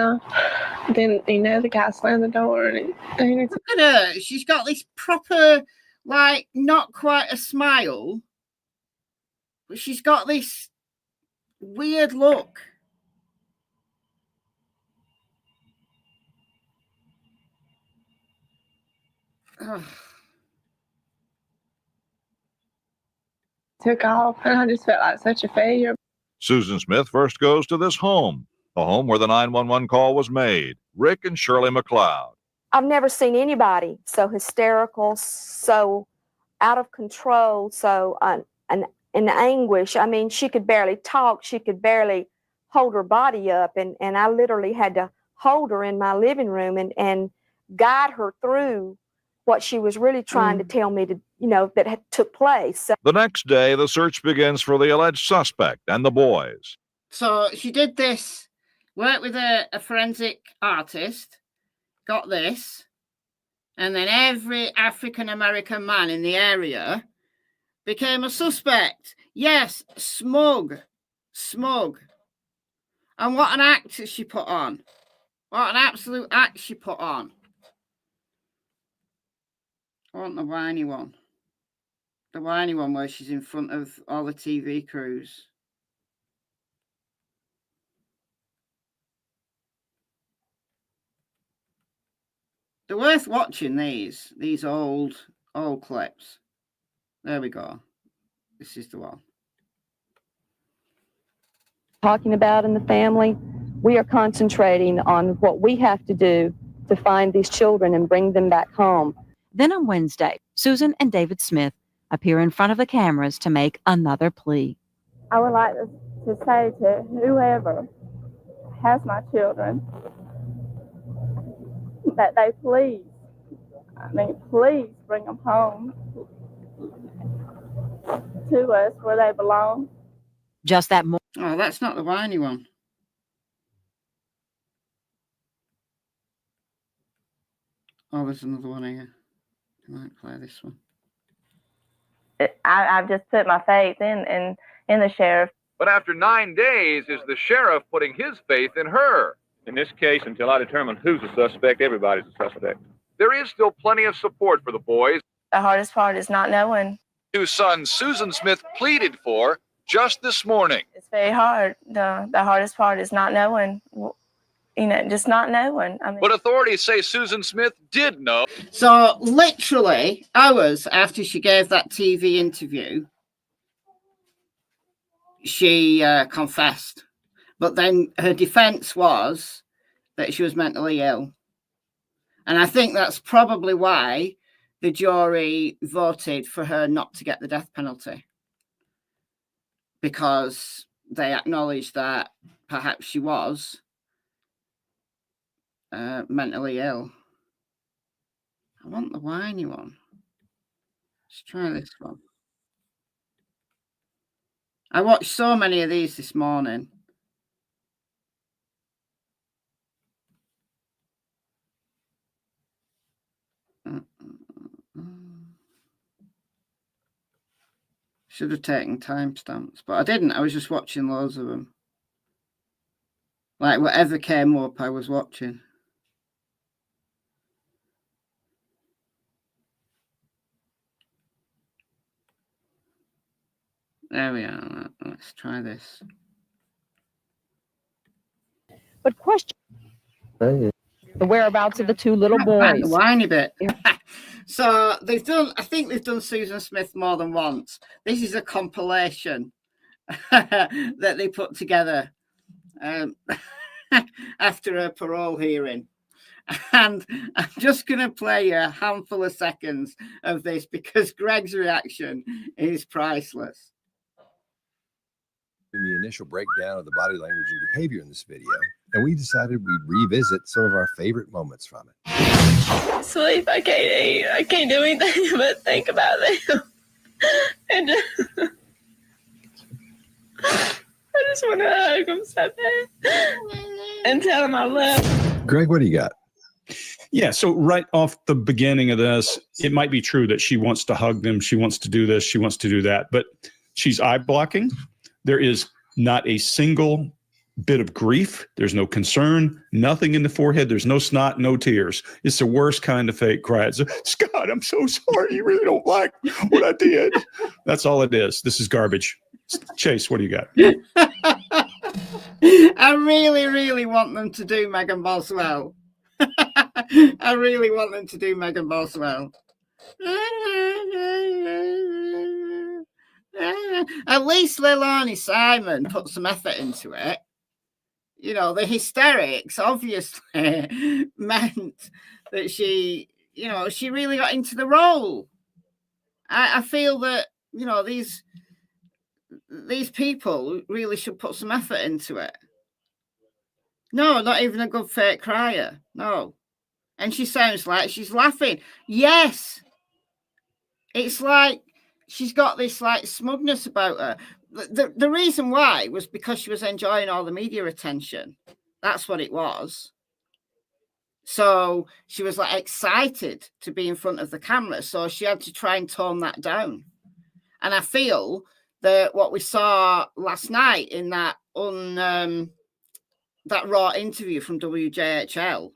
then, you know, the guy slammed the door. And look at her. She's got this proper, like, not quite a smile, but she's got this weird look. Ugh. Took off, and I just felt like such a failure. Susan Smith first goes to this home, the home where the 911 call was made. Rick and Shirley McLeod. I've never seen anybody so hysterical, so out of control, so in anguish. I mean, she could barely talk. She could barely hold her body up. And I literally had to hold her in my living room and guide her through what she was really trying to tell me to, that took place. So, The next day, the search begins for the alleged suspect and the boys. So she did this, worked with a forensic artist, got this, and then every African-American man in the area became a suspect. Yes, smug. And what an act she put on. What an absolute act she put on. I want the whiny one. The whiny one where she's in front of all the TV crews. They're worth watching, these old clips. There we go. This is the one. talking about in the family, we are concentrating on what we have to do to find these children and bring them back home. Then on Wednesday, Susan and David Smith appear in front of the cameras to make another plea. I would like to say to whoever has my children that they please bring them home to us where they belong. Just that morning. Oh, that's not the whiny one. Oh, there's another one here. I might play this one. I've just put my faith in the sheriff. But after 9 days, is the sheriff putting his faith in her? In this case, until I determine who's a suspect, everybody's a suspect. There is still plenty of support for the boys. The hardest part is not knowing. 2 sons Susan Smith pleaded for just this morning. It's very hard. The hardest part is not knowing. Just not knowing. I mean, But authorities say Susan Smith did know. So literally hours after she gave that TV interview, she confessed. But then her defense was that she was mentally ill. And I think that's probably why the jury voted for her not to get the death penalty. Because they acknowledged that perhaps she was mentally ill. I want the whiny one. Let's try this one. I watched so many of these this morning. Should have taken timestamps, but I didn't. I was just watching loads of them. Like whatever came up, I was watching. There we are. Let's try this. But question the whereabouts of the two little Right, the boys. whiny bit. So they've done, I think they've done Susan Smith more than once. This is a compilation that they put together after a parole hearing. And I'm just going to play a handful of seconds of this because Greg's reaction is priceless. In the initial breakdown of the body language and behavior in this video, and we decided we'd revisit some of our favorite moments from it. Sleep, I can't eat, I can't do anything but think about them. And I just want to hug them so bad and tell them I love them. Greg, what do you got? Yeah, so right off the beginning of this, it might be true that she wants to hug them, she wants to do this, she wants to do that, but she's eye blocking. There is not a single bit of grief. There's no concern, nothing in the forehead. There's no snot, no tears. It's the worst kind of fake cry. It's, Scott, I'm so sorry. You really don't like what I did. That's all it is. This is garbage. Chase, what do you got? I really, really want them to do Megan Boswell. I really want them to do Megan Boswell. At least Leilani Simon put some effort into it. You know, the hysterics obviously meant that she, you know, she really got into the role. I feel that, you know, these people really should put some effort into it. No, not even a good fake crier. No. And she sounds like she's laughing. Yes. It's like she's got this like smugness about her. The reason why was because she was enjoying all the media attention. That's what it was. So she was like excited to be in front of the camera. So she had to try and tone that down. And I feel that what we saw last night in that that raw interview from WJHL,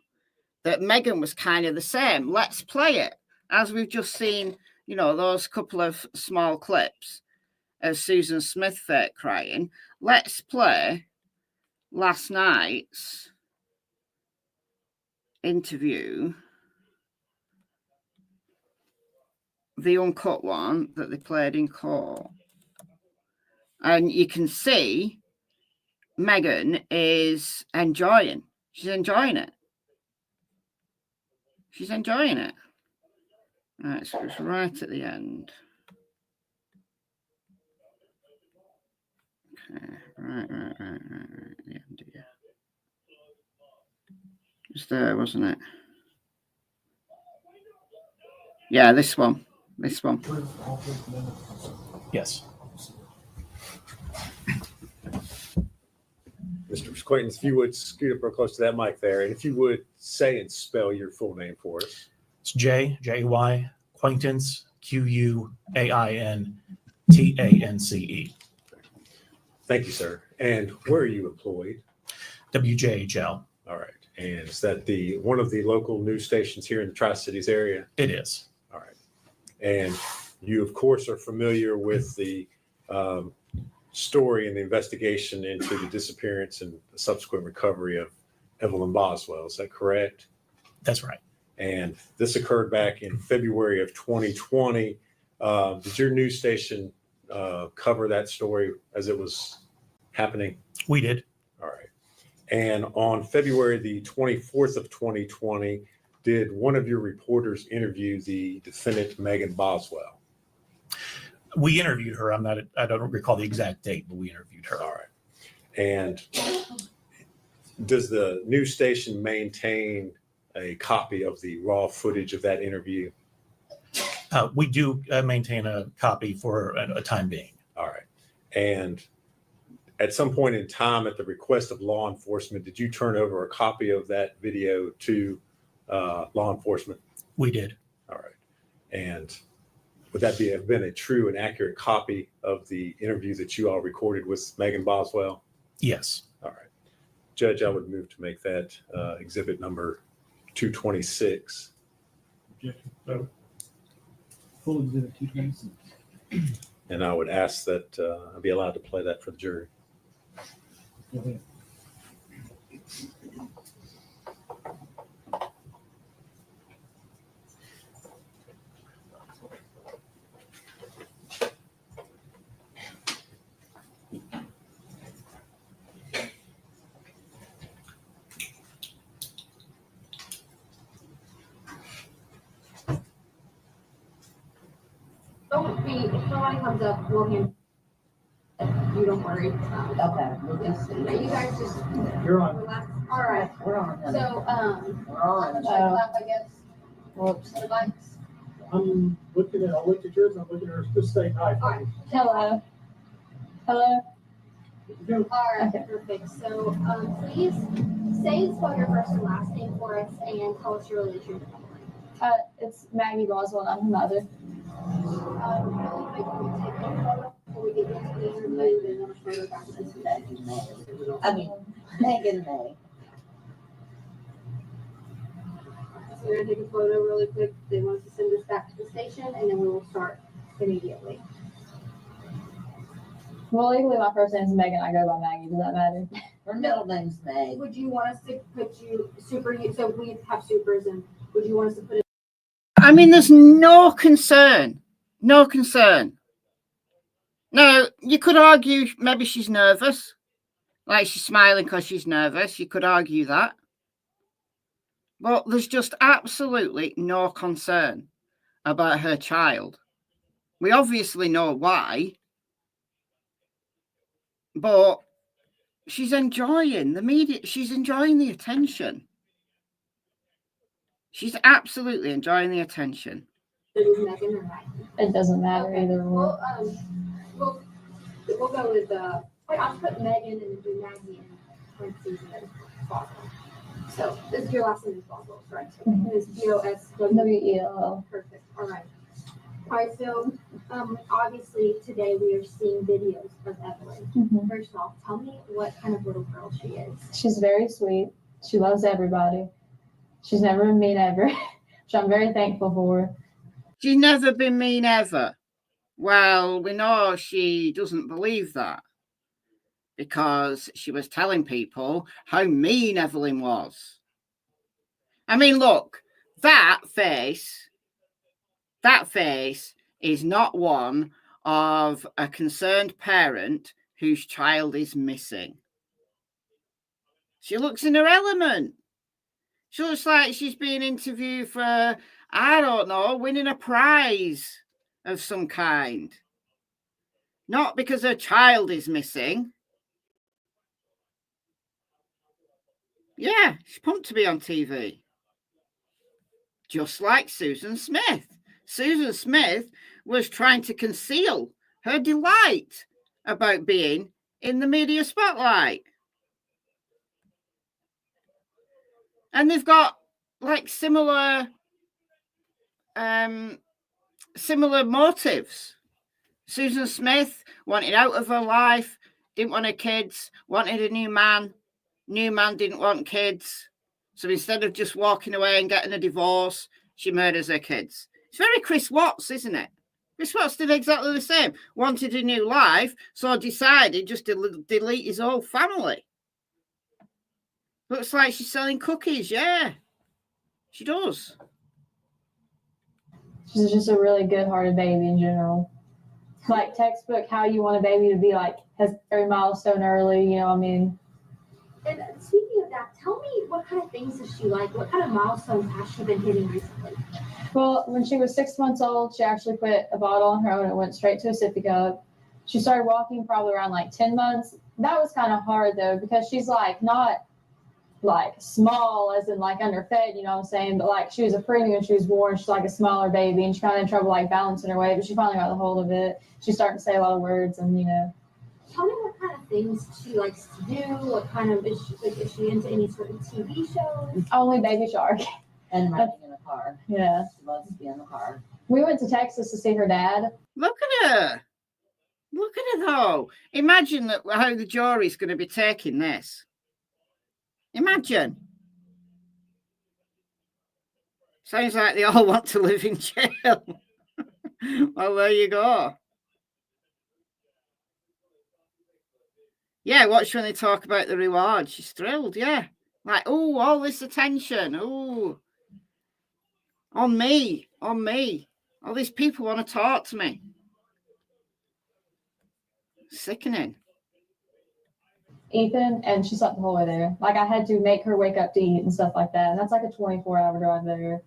that Megan was kind of the same. Let's play it. As we've just seen, you know, those couple of small clips of Susan Smith fake crying. Let's play last night's interview, the uncut one that they played in court. And you can see Megan is enjoying. She's enjoying it. She's enjoying it. Right, so it's right at the end. Okay, right. The end, yeah. It's there, wasn't it? Yeah, this one. Yes. Mr. Quaintance, if you would scoot up real close to that mic there, and if you would say and spell your full name for us. It's J-A-Y, Quaintance, Q-U-A-I-N-T-A-N-C-E. Thank you, sir. And where are you employed? WJHL. All right. And is that one of the local news stations here in the Tri-Cities area? It is. All right. And you, of course, are familiar with the story and the investigation into the disappearance and the subsequent recovery of Evelyn Boswell. Is that correct? That's right. And this occurred back in February of 2020. Did your news station cover that story as it was happening? We did. All right. And on February the 24th of 2020, did one of your reporters interview the defendant, Megan Boswell? We interviewed her. I don't recall the exact date, but we interviewed her. All right. And does the news station maintain a copy of the raw footage of that interview? We do maintain a copy for a time being. All right. And at some point in time, at the request of law enforcement, did you turn over a copy of that video to law enforcement? We did. All right. And would that have been a true and accurate copy of the interview that you all recorded with Megan Boswell? Yes. All right. Judge, I would move to make that exhibit number 226. Full exhibit 226. And I would ask that I be allowed to play that for the jury. Go ahead. Don't be, if somebody comes up, we'll hand. You don't worry. Okay. You guys just. You're on. Relax. All right. We're on. So, We're on. I guess. Whoops. The lights. I'm looking at, I'll look at yours, I'm looking at her, just say hi. All right. Hello. Hello. All right, perfect. So, please say and spell your first and last name for us and tell us your relation to Evelyn. It's Maggie Boswell. I'm her mother. Really quick, can we take a photo before we get into the interview, then I'm sure back to this today. Megan May. So we're gonna take a photo really quick. They want us to send this back to the station, and then we will start immediately. Well, legally, my first name's Megan. I go by Maggie. Does that matter? Her middle name's May. Would you want us to put you super? So we have supers, and would you want us to put it? I mean, there's no concern. No concern. Now, you could argue maybe she's nervous. Like she's smiling because she's nervous. You could argue that. But there's just absolutely no concern about her child. We obviously know why. But she's enjoying the media. She's enjoying the attention. She's absolutely enjoying the attention. It doesn't matter either way. We'll go with I'll put Megan and do Maggie in parentheses and then Boswell. So this is your last name is Boswell, correct? Mhm. It's W-E-L-L. Perfect. All right. All right. So obviously today we are seeing videos of Evelyn. Mhm. First off, tell me what kind of little girl she is. She's very sweet. She loves everybody. She's never been mean ever, which I'm very thankful for. She's never been mean ever. Well, we know she doesn't believe that because she was telling people how mean Evelyn was. I mean, look, that face is not one of a concerned parent whose child is missing. She looks in her element. She looks like she's being interviewed for, I don't know, winning a prize of some kind. Not because her child is missing. Yeah, she's pumped to be on TV. Just like Susan Smith. Susan Smith was trying to conceal her delight about being in the media spotlight. And they've got like similar motives. Susan Smith wanted out of her life, didn't want her kids, wanted a new man. New man didn't want kids. So instead of just walking away and getting a divorce, she murders her kids. It's very Chris Watts, isn't it? Chris Watts did exactly the same. Wanted a new life, so decided just to delete his whole family. Looks like she's selling cookies, yeah. She does. She's just a really good-hearted baby in general. Like textbook, how you want a baby to be, like, has every milestone early, you know what I mean? And speaking of that, tell me what kind of things does she like? What kind of milestones has she been hitting recently? Well, when she was 6 months old, she actually put a bottle on her own and went straight to a sippy cup. She started walking probably around like 10 months. That was kind of hard though, because she's like not like small as in like underfed, you know what I'm saying? But like she was a preemie when she was born. She's like a smaller baby and she kind of had trouble like balancing her weight, but she finally got the hold of it. She's starting to say a lot of words and, you know. Tell me what kind of things she likes to do. What kind of, is she into any sort of TV shows? Only Baby Shark. And riding in a car. Yeah. She loves to be in the car. We went to Texas to see her dad. Look at her. Look at her, though. Imagine that how the jury's going to be taking this. Imagine. Sounds like they all want to live in jail. Well, there you go. Yeah, watch when they talk about the reward. She's thrilled, yeah. Like, oh, all this attention. Oh, on me, on me. All these people want to talk to me. Sickening. Ethan, and she slept the whole way there. Like, I had to make her wake up to eat and stuff like that. And that's like a 24-hour drive there.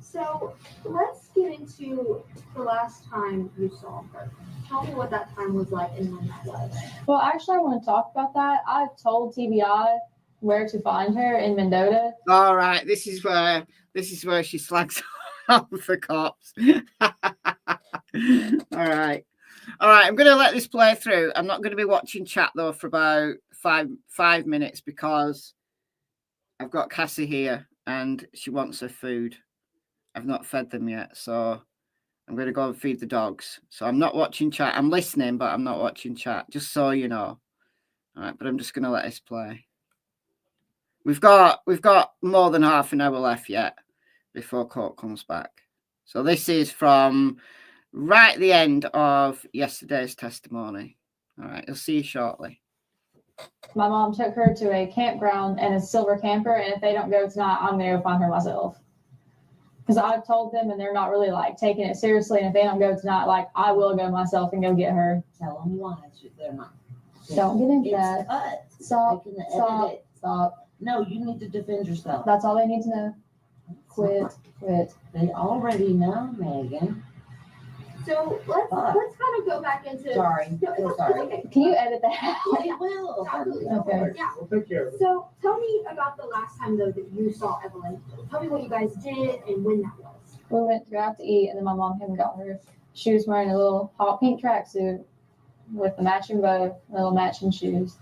So let's get into the last time you saw her. Tell me what that time was like and when that was. Well, actually, I want to talk about that. I've told TBI where to find her in Mendota. All right, this is where she slags off the cops. All right. I'm going to let this play through. I'm not going to be watching chat though for about five minutes because I've got Cassie here and she wants her food. I've not fed them yet, so I'm going to go and feed the dogs. So I'm not watching chat. I'm listening, but I'm not watching chat, just so you know. All right, but I'm just going to let this play. We've got more than half an hour left yet before court comes back. So this is from right at the end of yesterday's testimony. All right, you'll see you shortly. My mom took her to a campground and a silver camper, and if they don't go tonight, I'm going to go find her myself. Because I've told them, and they're not really like taking it seriously. And if they don't go tonight, like I will go myself and go get her. Tell them why they're not. Don't get into It's that. cut. Stop. They can edit Stop. it. Stop. No, you need to defend yourself. That's all they need to know. Quit. They already know, Megan. So let's kind of go back into. Sorry. No, it's Sorry. okay. Can you edit that? I will. Absolutely. Okay. Yeah. We'll take care of it. So tell me about the last time though that you saw Evelyn. Tell me what you guys did and when that was. We went to go out to eat, and then my mom came and got her. She was wearing a little hot pink tracksuit with the matching bow, little matching shoes.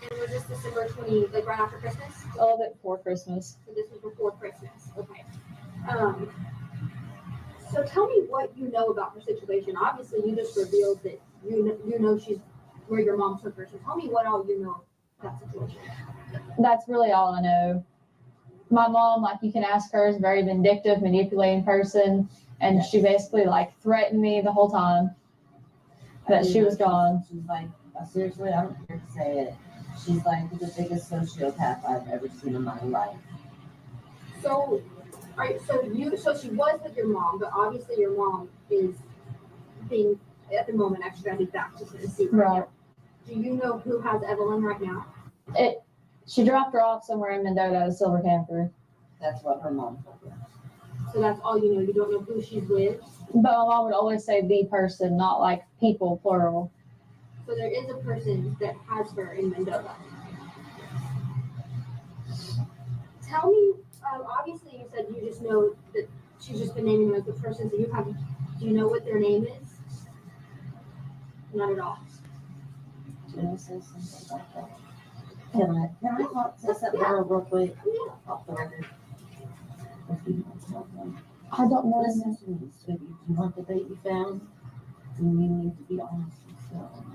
And was this December 20, like right after Christmas? A little bit before Christmas. So this was before Christmas. Okay. So tell me what you know about her situation. Obviously, you just revealed that you know she's where your mom took her. So tell me what all you know about that situation. That's really all I know. My mom, like you can ask her, is a very vindictive, manipulating person, and she basically like threatened me the whole time that she was gone. She's like, seriously, I don't care to say it. She's like the biggest sociopath I've ever seen in my life. So, so she was with your mom, but obviously your mom is being at the moment extradited back to Tennessee. Right. Do you know who has Evelyn right now? She dropped her off somewhere in Mendota at a silver camper. That's what her mom told me. So that's all you know. You don't know who she's with. But my mom would always say the person, not like people, plural. So there is a person that has her in Mendota. Tell me, obviously you said you just know that she's just been naming them as the person. So do you know what their name is? Not at all. Can I say something like that? Can I talk to something real quick? Off the record. I don't know. Listen to me, sweetie. You want the baby found? Then you need to be honest with yourself.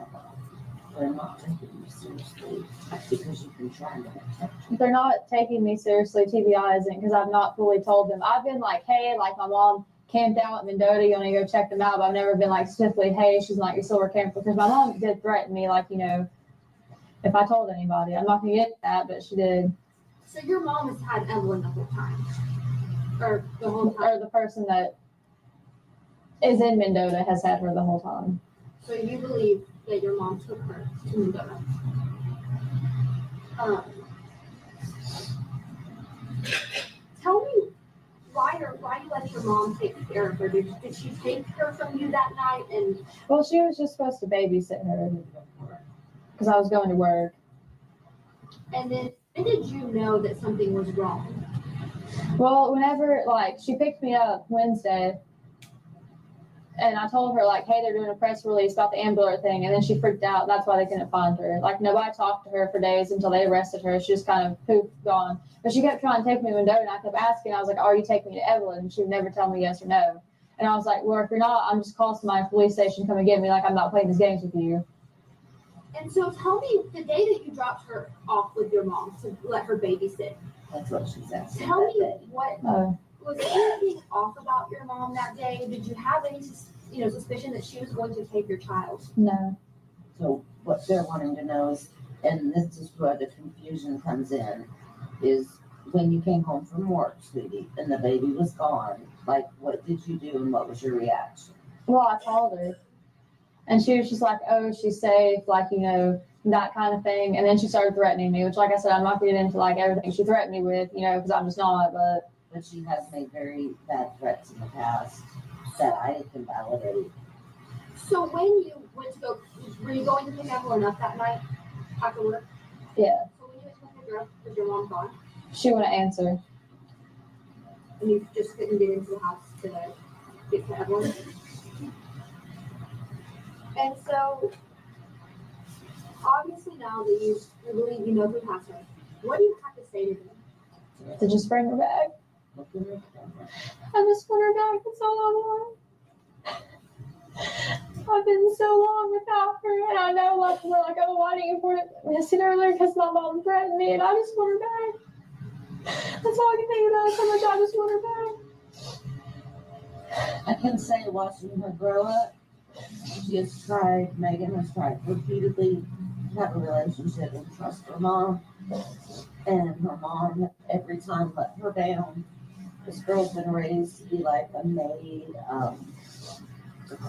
They're not taking you seriously because you've been trying to protect you. They're not taking me seriously. TBI isn't, because I've not fully told them. I've been like, hey, like my mom camped out at Mendota. You want to go check them out? But I've never been like specifically, hey, she's not your silver camper, because my mom did threaten me, like, you know, if I told anybody. I'm not gonna get that, but she did. So your mom has had Evelyn the whole time, or the whole time, or the person that is in Mendota has had her the whole time. So you believe that your mom took her to Mendota? Tell me why you let your mom take care of her? Did she take her from you that night? And well, she was just supposed to babysit her because I was going to work. And then when did you know that something was wrong? Well, whenever, like, she picked me up Wednesday, And I told her, like, hey, they're doing a press release about the ambulance thing. And then she freaked out. That's why they couldn't find her. Like, nobody talked to her for days until they arrested her. She just kind of poof, gone. But she kept trying to take me to Mendota, and I kept asking. I was like, are you taking me to Evelyn? And she would never tell me yes or no. And I was like, well, if you're not, I'm just calling somebody at the police station, come and get me. Like, I'm not playing these games with you. And so tell me, the day that you dropped her off with your mom to let her babysit. That's what she said. Tell me what was there anything off about your mom that day? Did you have any, suspicion that she was going to take your child? No. So what they're wanting to know is, and this is where the confusion comes in, is when you came home from work, sweetie, and the baby was gone, like, what did you do and what was your reaction? Well, I called her. And she was just like, oh, she's safe, like, that kind of thing. And then she started threatening me, which, like I said, I'm not going to get into, like, everything she threatened me with, because I'm just not. But she has made very bad threats in the past that I can validate. So when you went to go, were you going to pick Evelyn up that night after work? Yeah. So when you went to pick her up, was your mom gone? She wouldn't answer. And you just couldn't get into the house to get to Evelyn? And so, obviously now that you believe you know who has her, what do you have to say to them? To just bring her back. I just want her back. That's all I want. I've been so long without her, and I know, like, we're like, oh, why didn't you miss it earlier? Because my mom threatened me, and I just want her back. That's all I can think about is how much I just want her back. I can say watching her grow up, Megan has tried repeatedly to have a relationship and trust her mom. And her mom, every time, let her down. This girl's been raised to be like a maid, a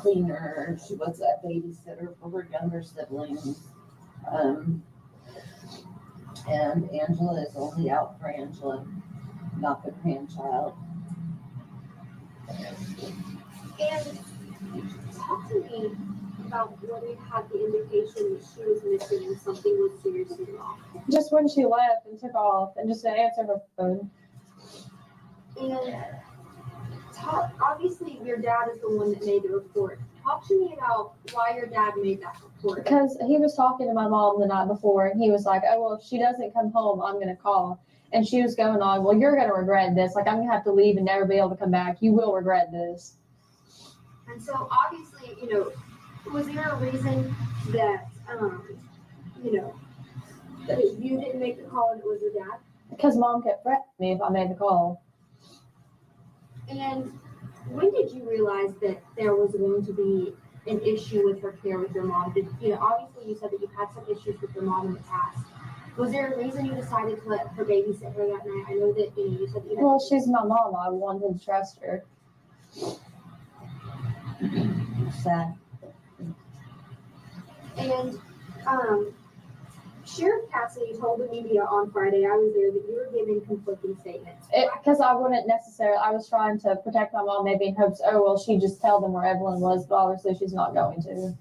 cleaner. She was a babysitter for her younger siblings. And Angela is only out for Angela, not the grandchild. And talk to me about whether you had the indication that she was missing and something was seriously wrong. Just when she left and took off and just didn't answer her phone. And obviously your dad is the one that made the report. Talk to me about why your dad made that report. Because he was talking to my mom the night before, and he was like, oh, well, if she doesn't come home, I'm going to call. And she was going on, well, you're going to regret this. Like, I'm going to have to leave and never be able to come back. You will regret this. And so obviously, was there a reason that, that you didn't make the call and it was your dad? Because mom kept threatening me if I made the call. And when did you realize that there was going to be an issue with her care with your mom? Obviously you said that you've had some issues with your mom in the past. Was there a reason you decided to let her babysit her that night? I know that, you said that you had. Well, she's my mom. I wanted to trust her. Sad. And Sheriff Cassie told the media on Friday, I was there, that you were giving conflicting statements. Because I wouldn't necessarily, I was trying to protect my mom, maybe in hopes, oh, well, she'd just tell them where Evelyn was, but obviously she's not going to.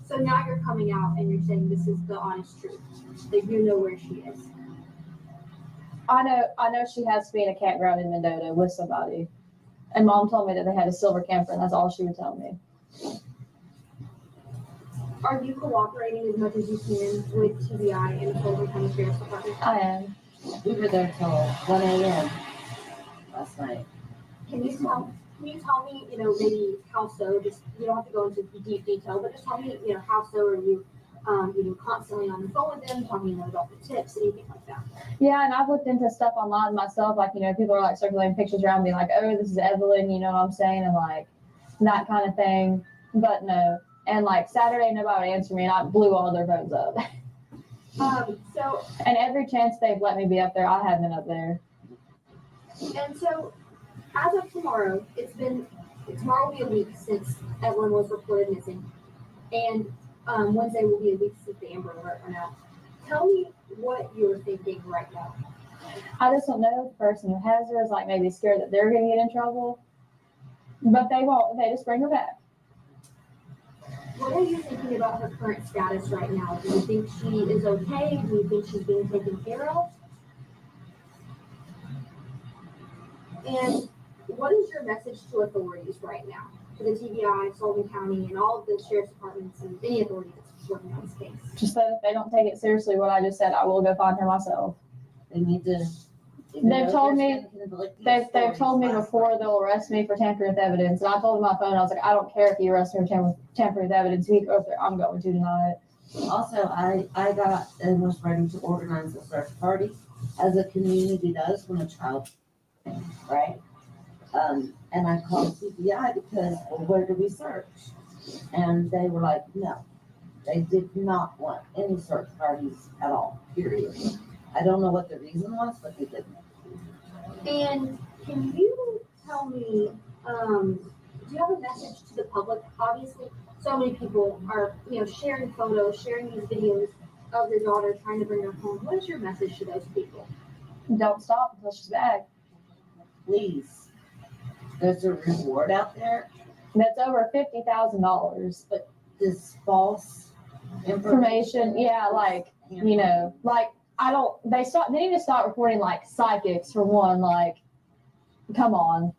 So now you're coming out and you're saying this is the honest truth, that you know where she is. I know she has to be in a campground in Mendota with somebody. And mom told me that they had a silver camper, and that's all she would tell me. Are you cooperating as much as you can with TBI and the Fulton County Sheriff's Department? I am. We were there till 1 a.m. last night. Can you tell me, maybe how so? Just, you don't have to go into deep detail, but just tell me, how so are you, constantly on the phone with them, talking to them about the tips, anything like that? Yeah, and I've looked into stuff online myself, like, people are like circulating pictures around me, like, oh, this is Evelyn, you know what I'm saying, and like that kind of thing. But no. And like Saturday, nobody would answer me, and I blew all their phones up. And every chance they've let me be up there, I have been up there. And so, as of tomorrow, tomorrow will be a week since Evelyn was reported missing, and Wednesday will be a week since the Amber Alert went out. Tell me what you're thinking right now. I just don't know if the person who has her is like maybe scared that they're going to get in trouble, but they won't. They just bring her back. What are you thinking about her current status right now? Do you think she is okay? Do you think she's being taken care of? And what is your message to authorities right now? for the TBI, Sullivan County, and all of the sheriff's departments and any authority that's working on this case. Just that if they don't take it seriously, what I just said, I will go find her myself. They need to. They've told me before they'll arrest me for tampering with evidence, and I told them on my phone, I was like, I don't care if you arrest me for tampering with evidence. If you go up there, I'm going to deny it. Also, I got and was ready to organize a search party, as a community does when a child, right? And I called CBI because, well, where do we search? And they were like, no, they did not want any search parties at all, period. I don't know what the reason was, but they didn't. And can you tell me, do you have a message to the public? Obviously, so many people are, sharing photos, sharing these videos of their daughter trying to bring her home. What is your message to those people? Don't stop until she's back. Please. There's a reward out there. That's over $50,000. But this false information, yeah, like, they need to stop reporting like psychics for one, like, come on.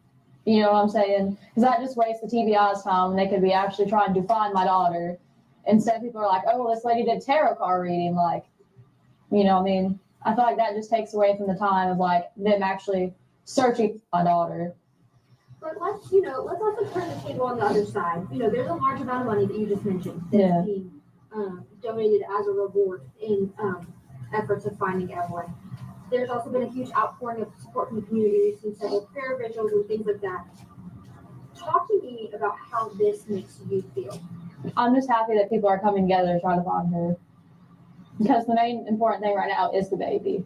You know what I'm saying? Because that just wastes the TBI's time and they could be actually trying to find my daughter. Instead, people are like, oh, well, this lady did tarot card reading. Like, I feel like that just takes away from the time of like them actually searching for my daughter. But let's also turn the table on the other side. There's a large amount of money that you just mentioned that's being donated as a reward in efforts of finding Evelyn. There's also been a huge outpouring of support from the community and several prayer vigils and things like that. Talk to me about how this makes you feel. I'm just happy that people are coming together to try to find her. Because the main important thing right now is the baby.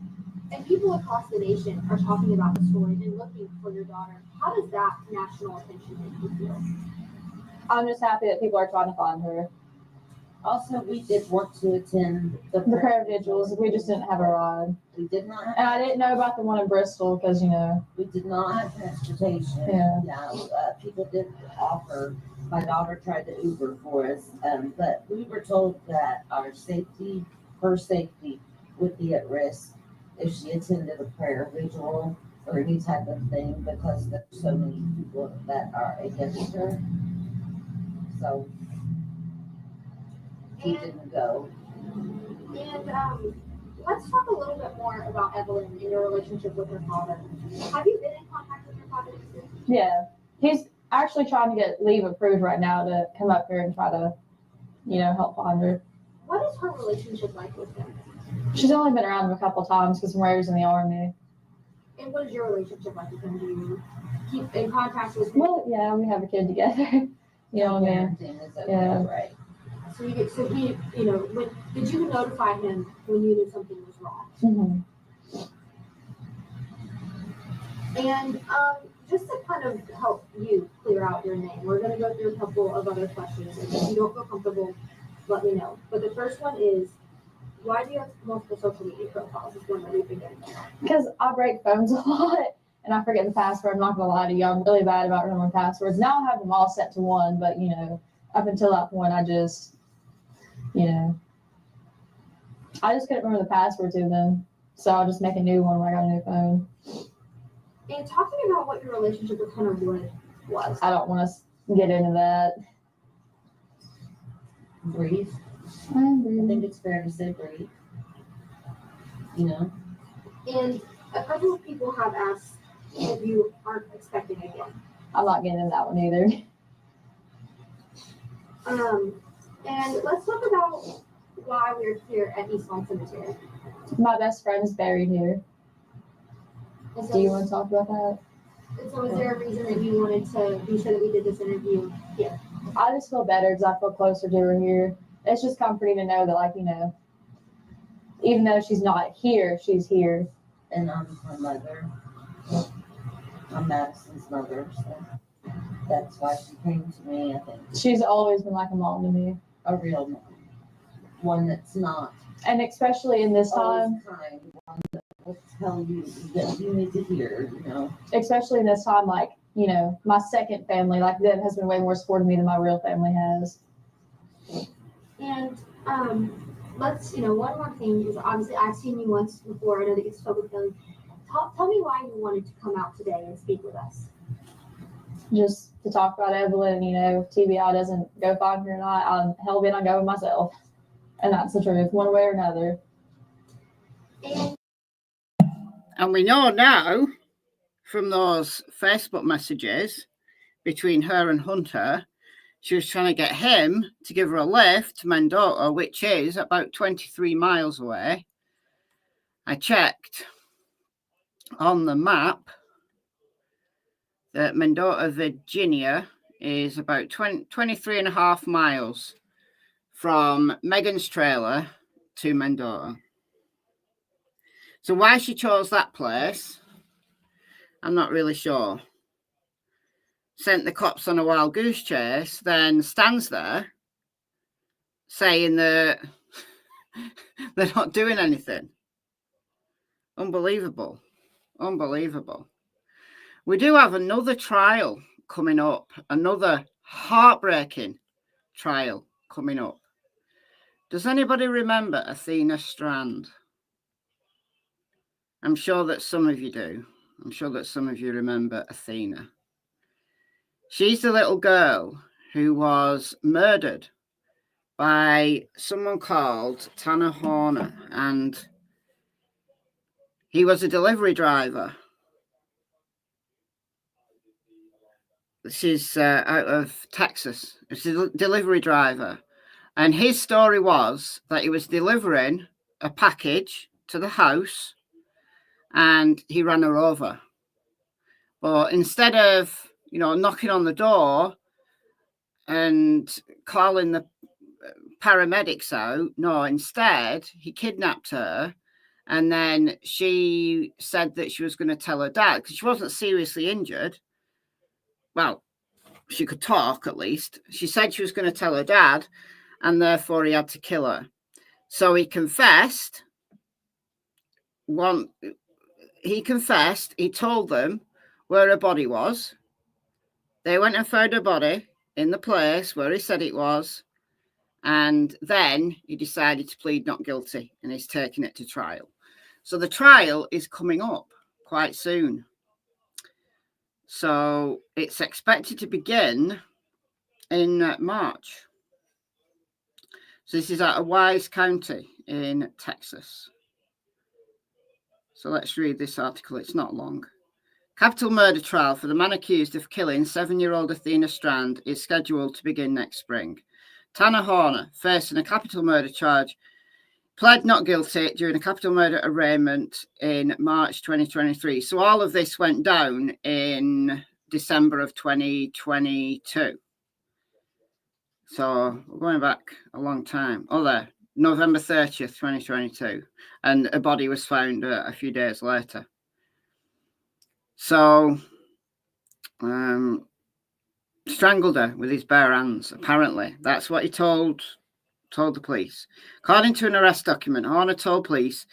And people across the nation are talking about the story and looking for your daughter. How does that national attention make you feel? I'm just happy that people are trying to find her. Also, we did want to attend the prayer vigils. We just didn't have a ride. We did not. And I didn't know about the one in Bristol because, we did not have transportation. Yeah. People did offer. My daughter tried to Uber for us, but we were told that her safety would be at risk if she attended a prayer vigil or any type of thing because there's so many people that are against her. So he didn't go. And let's talk a little bit more about Evelyn and your relationship with her father. Have you been in contact with your father? Yeah. He's actually trying to get leave approved right now to come up here and try to, help find her. What is her relationship like with him? She's only been around him a couple of times because Ray was in the army. And what is your relationship like with him? Do you keep in contact with him? Well, yeah, we have a kid together. What I mean? Yeah. Right. So he, did you notify him when you knew something was wrong? Mm-hmm. And just to kind of help you clear out your name, we're going to go through a couple of other questions. And if you don't feel comfortable, let me know. But the first one is, why do you have multiple social media profiles? Is one that we've been getting. Because I break phones a lot and I forget the password. I'm not going to lie to you. I'm really bad about remembering passwords. Now I have them all set to one, but up until that point, I just couldn't remember the password to them. So I'll just make a new one when I got a new phone. And talk to me about what your relationship with Hunter Wood was. I don't want to get into that. Breathe. I think it's fair to say breathe. And a couple of people have asked if you aren't expecting again. I'm not getting into that one either. And let's talk about why we're here at East Lawn Cemetery. My best friend is buried here. So, do you want to talk about that? So is there a reason that you wanted to be sure that we did this interview here? I just feel better because I feel closer to her here. It's just comforting to know that, even though she's not here, she's here. And I'm her mother. I'm Madison's mother, so that's why she came to me, I think. She's always been like a mom to me. A real mom. One that's not. And especially in this time. Kind, one that will tell you that you need to hear, Especially in this time, my second family, them, has been way more supportive of me than my real family has. And let's, one more thing is obviously I've seen you once before. I know that you spoke with Billy. Tell me why you wanted to come out today and speak with us. just to talk about Evelyn. You know, if TBI doesn't go find her or not, I'm hell bent on going myself. And that's the truth, one way or another. And we know now from those Facebook messages between her and Hunter, she was trying to get him to give her a lift to Mendota, which is about 23 miles away. I checked on the map that Mendota, Virginia is about 23 and a half miles from Megan's trailer to Mendota. So why she chose that place, I'm not really sure. Sent the cops on a wild goose chase, then stands there saying that they're not doing anything. Unbelievable. Unbelievable. We do have another trial coming up, another heartbreaking trial coming up. Does anybody remember Athena Strand? I'm sure that some of you do. I'm sure that some of you remember Athena. She's the little girl who was murdered by someone called Tanner Horner, and he was a delivery driver. This is out of Texas. It's a delivery driver. And his story was that he was delivering a package to the house and he ran her over. But instead of, knocking on the door and calling the paramedics out, no, instead he kidnapped her. And then she said that she was going to tell her dad because she wasn't seriously injured. Well, she could talk at least. She said she was going to tell her dad, and therefore he had to kill her. So he confessed. He told them where her body was. They went and found her body in the place where he said it was. And then he decided to plead not guilty, and he's taking it to trial. So the trial is coming up quite soon. So it's expected to begin in March. So this is at Wise County in Texas. So let's read this article. It's not long. Capital murder trial for the man accused of killing 7-year-old Athena Strand is scheduled to begin next spring. Tanner Horner, facing a capital murder charge, pled not guilty during a capital murder arraignment in March 2023. So all of this went down in December of 2022. So we're going back a long time. Oh, there, November 30th, 2022. And a body was found a few days later. So, strangled her with his bare hands, apparently. That's what he told the police. According to an arrest document, Horner told police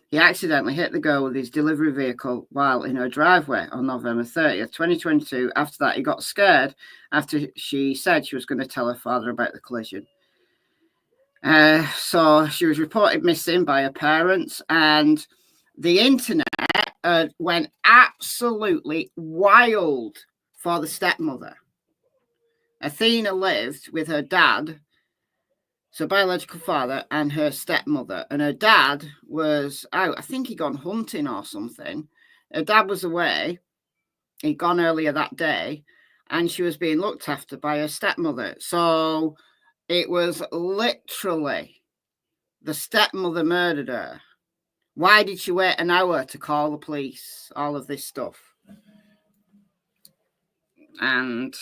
he accidentally hit the girl with his delivery vehicle while in her driveway on November 30th, 2022. After that, he got scared after she said she was going to tell her father about the collision. So she was reported missing by her parents, and the internet went absolutely wild for the stepmother. Athena lived with her dad, so biological father, and her stepmother. And her dad was out. I think he'd gone hunting or something. Her dad was away. He'd gone earlier that day, and she was being looked after by her stepmother. So it was literally the stepmother murdered her. Why did she wait an hour to call the police? All of this stuff. And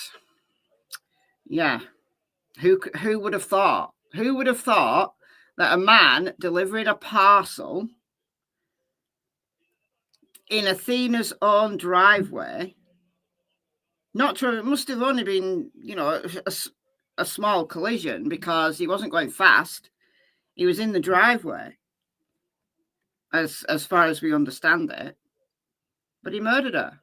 yeah, who would have thought? Who would have thought that a man delivering a parcel in Athena's own driveway, it must have only been, a small collision because he wasn't going fast. He was in the driveway, as far as we understand it. But he murdered her.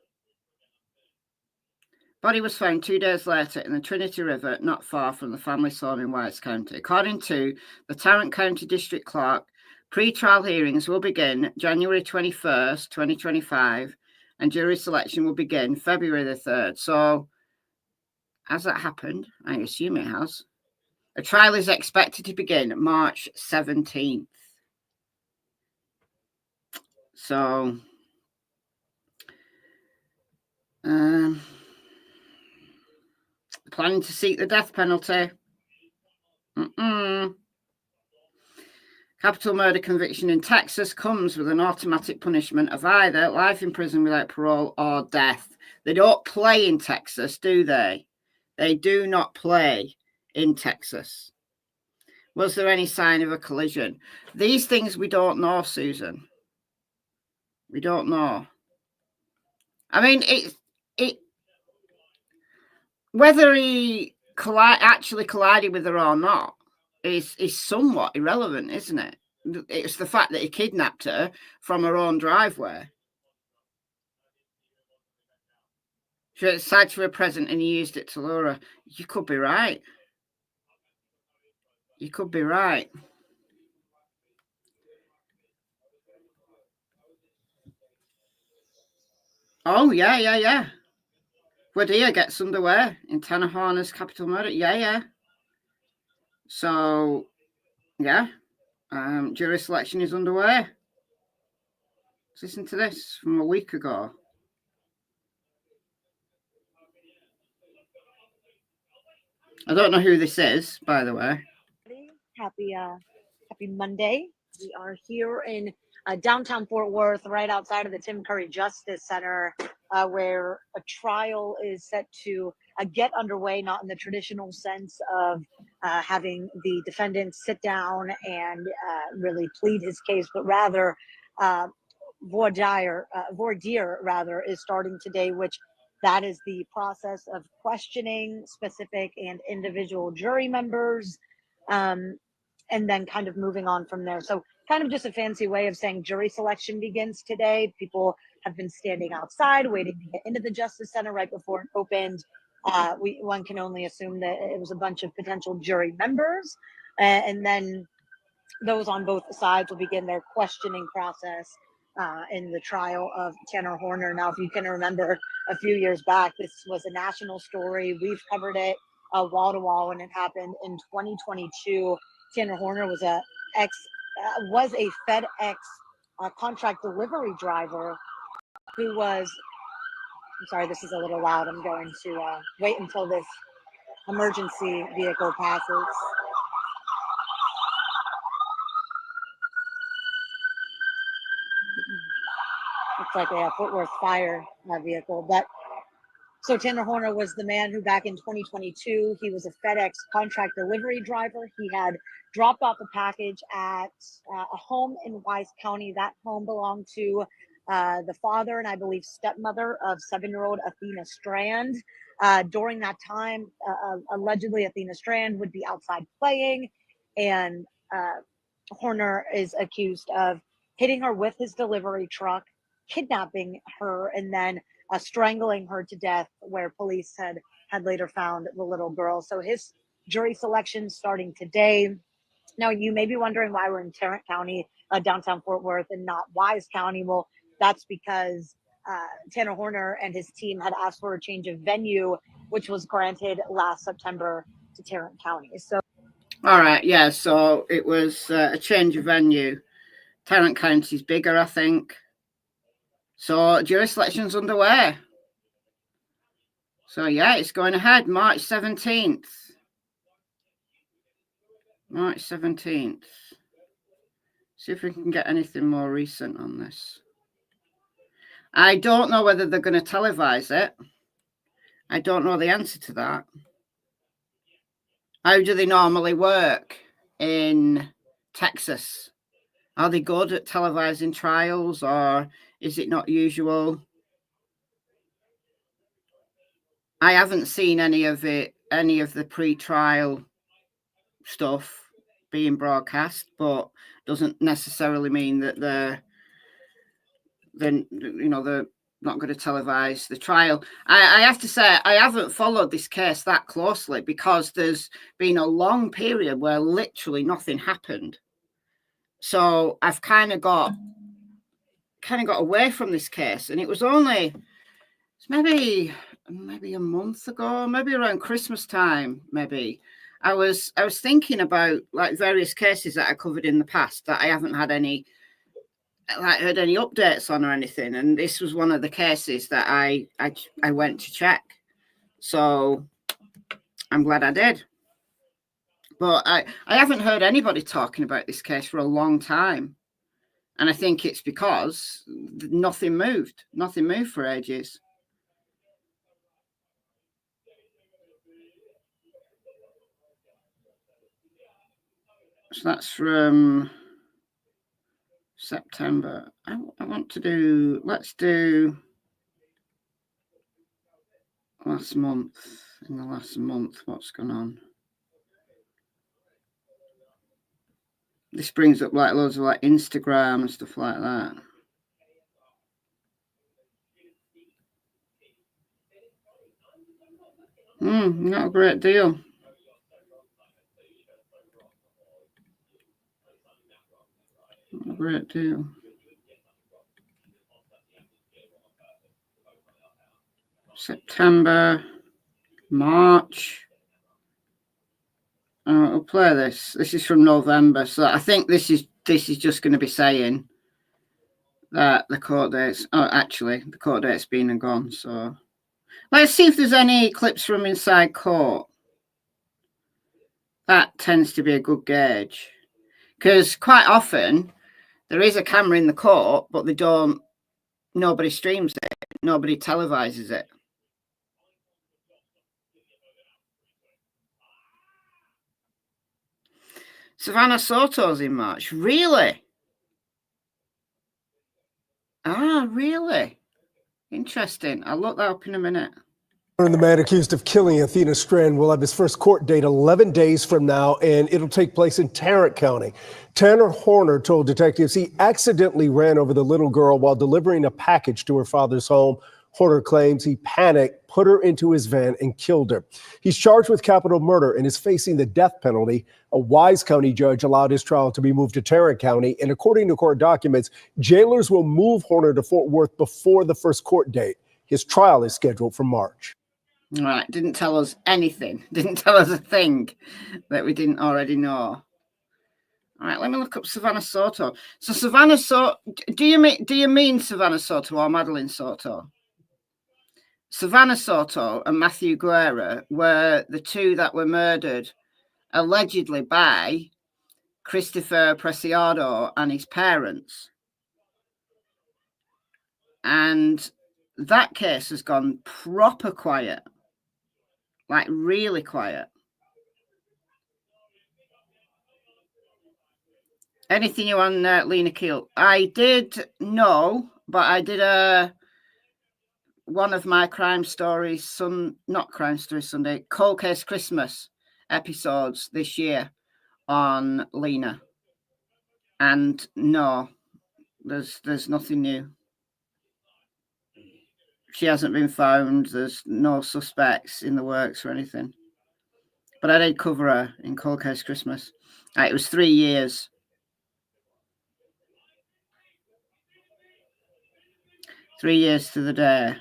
Body was found 2 days later in the Trinity River, not far from the family's home in Wise County. According to the Tarrant County District Clerk, pre-trial hearings will begin January 21st, 2025, and jury selection will begin February the 3rd. So Has that happened? I assume it has. A trial is expected to begin March 17th. So, planning to seek the death penalty. Capital murder conviction in Texas comes with an automatic punishment of either life in prison without parole or death. They don't play in Texas, do they? They do not play in Texas. Was there any sign of a collision? These things we don't know, Susan. We don't know. I mean, whether he actually collided with her or not is somewhat irrelevant, isn't it? It's the fact that he kidnapped her from her own driveway. She had sight for a present and he used it to lure her. You could be right. You could be right. Oh, yeah. Wadia gets underway in Tanner Horner's capital murder. Yeah. So, yeah. Jury selection is underway. Let's listen to this from a week ago. I don't know who this is, by the way. Happy Monday. We are here in downtown Fort Worth, right outside of the Tim Curry Justice Center, where a trial is set to get underway, not in the traditional sense of having the defendant sit down and really plead his case, but rather voir dire is starting today, which that is the process of questioning specific and individual jury members, and then kind of moving on from there. So kind of just a fancy way of saying jury selection begins today. People have been standing outside waiting to get into the Justice Center right before it opened. One can only assume that it was a bunch of potential jury members, and then those on both sides will begin their questioning process in the trial of Tanner Horner. Now, if you can remember a few years back, this was a national story. We've covered it wall to wall when it happened in 2022. Tanner Horner was a FedEx contract delivery driver who was, I'm sorry, this is a little loud. I'm going to wait until this emergency vehicle passes. Looks like a Fort Worth fire vehicle. But so Tanner Horner was the man who back in 2022, he was a FedEx contract delivery driver. He had dropped off a package at a home in Wise County. That home belonged to the father and I believe stepmother of 7-year-old Athena Strand. During that time, allegedly Athena Strand would be outside playing, and Horner is accused of hitting her with his delivery truck, kidnapping her, and then strangling her to death, where police had later found the little girl. So his jury selection starting today. Now, you may be wondering why we're in Tarrant County, downtown Fort Worth, and not Wise County. Well, that's because Tanner Horner and his team had asked for a change of venue, which was granted last September to Tarrant County. So, all right, yeah. So it was a change of venue. Tarrant County's bigger, I think. So jury selection's underway. So yeah, it's going ahead. March 17th. March 17th. See if we can get anything more recent on this. I don't know whether they're going to televise it. I don't know the answer to that. How do they normally work in Texas? Are they good at televising trials, or is it not usual? I haven't seen any of the pre-trial stuff being broadcast, but doesn't necessarily mean that they're not going to televise the trial. I have to say, I haven't followed this case that closely because there's been a long period where literally nothing happened. So I've kind of got away from this case, and it was maybe maybe a month ago, maybe around Christmas time, maybe. I was thinking about like various cases that I covered in the past that I haven't had any, like, heard any updates on or anything, and this was one of the cases that I went to check. So I'm glad I did. But I haven't heard anybody talking about this case for a long time, and I think it's because nothing moved for ages. So that's from September. I want to do, let's do last month. In the last month, what's gone on? This brings up like loads of like Instagram and stuff like that. Not a great deal. Not a great deal. September, March. I'll play this. This is from November, so I think this is just going to be saying that the court date's. Oh, actually, the court date's been and gone. So let's see if there's any clips from inside court. That tends to be a good gauge, because quite often there is a camera in the court, but nobody streams it, nobody televises it. Savannah Soto's in March. Really? Ah, really? Interesting. I'll look that up in a minute. The man accused of killing Athena Strand will have his first court date 11 days from now, and it'll take place in Tarrant County. Tanner Horner told detectives he accidentally ran over the little girl while delivering a package to her father's home. Horner claims he panicked, put her into his van, and killed her. He's charged with capital murder and is facing the death penalty. A Wise County judge allowed his trial to be moved to Tarrant County, and according to court documents, jailers will move Horner to Fort Worth before the first court date. His trial is scheduled for March. All right, didn't tell us anything. Didn't tell us a thing that we didn't already know. All right, let me look up Savannah Soto. So Savannah Soto, do you mean Savannah Soto or Madeline Soto? Savannah Soto and Matthew Guerra were the two that were murdered allegedly by Christopher Preciado and his parents. And that case has gone proper quiet. Like really quiet. Anything you on Lena Keel? I did know, but I did one of my Crime Stories, not Crime Story Sunday, Cold Case Christmas episodes this year on Lena. And no, there's nothing new. She hasn't been found. There's no suspects in the works or anything. But I did cover her in Cold Case Christmas. It was 3 years. 3 years to the day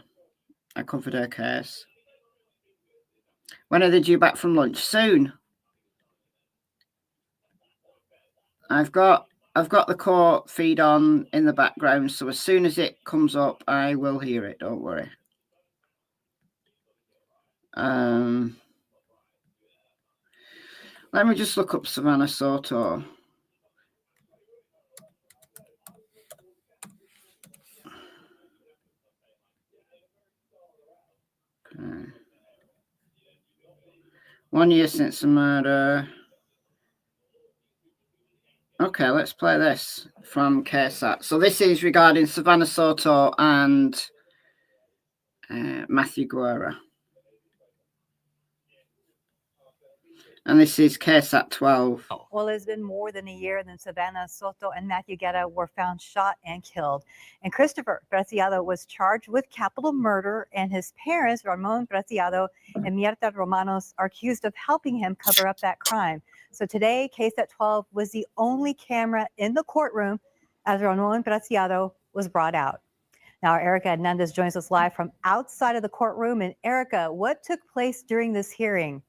I covered her case. When are they due back from lunch? Soon. I've got the court feed on in the background, so as soon as it comes up, I will hear it. Don't worry. Let me just look up Savannah Soto. Okay. 1 year since the murder. Okay, let's play this from KSAT. So this is regarding Savannah Soto and Matthew Guerra. And this is KSAT 12. Well, it's been more than a year since Savannah Soto and Matthew Guerra were found shot and killed. And Christopher Preciado was charged with capital murder, and his parents, Ramon Preciado and Mierta Romanos, are accused of helping him cover up that crime. So today, KSAT 12 was the only camera in the courtroom as Ramon Preciado was brought out. Now, Erica Hernandez joins us live from outside of the courtroom. And Erica, what took place during this hearing?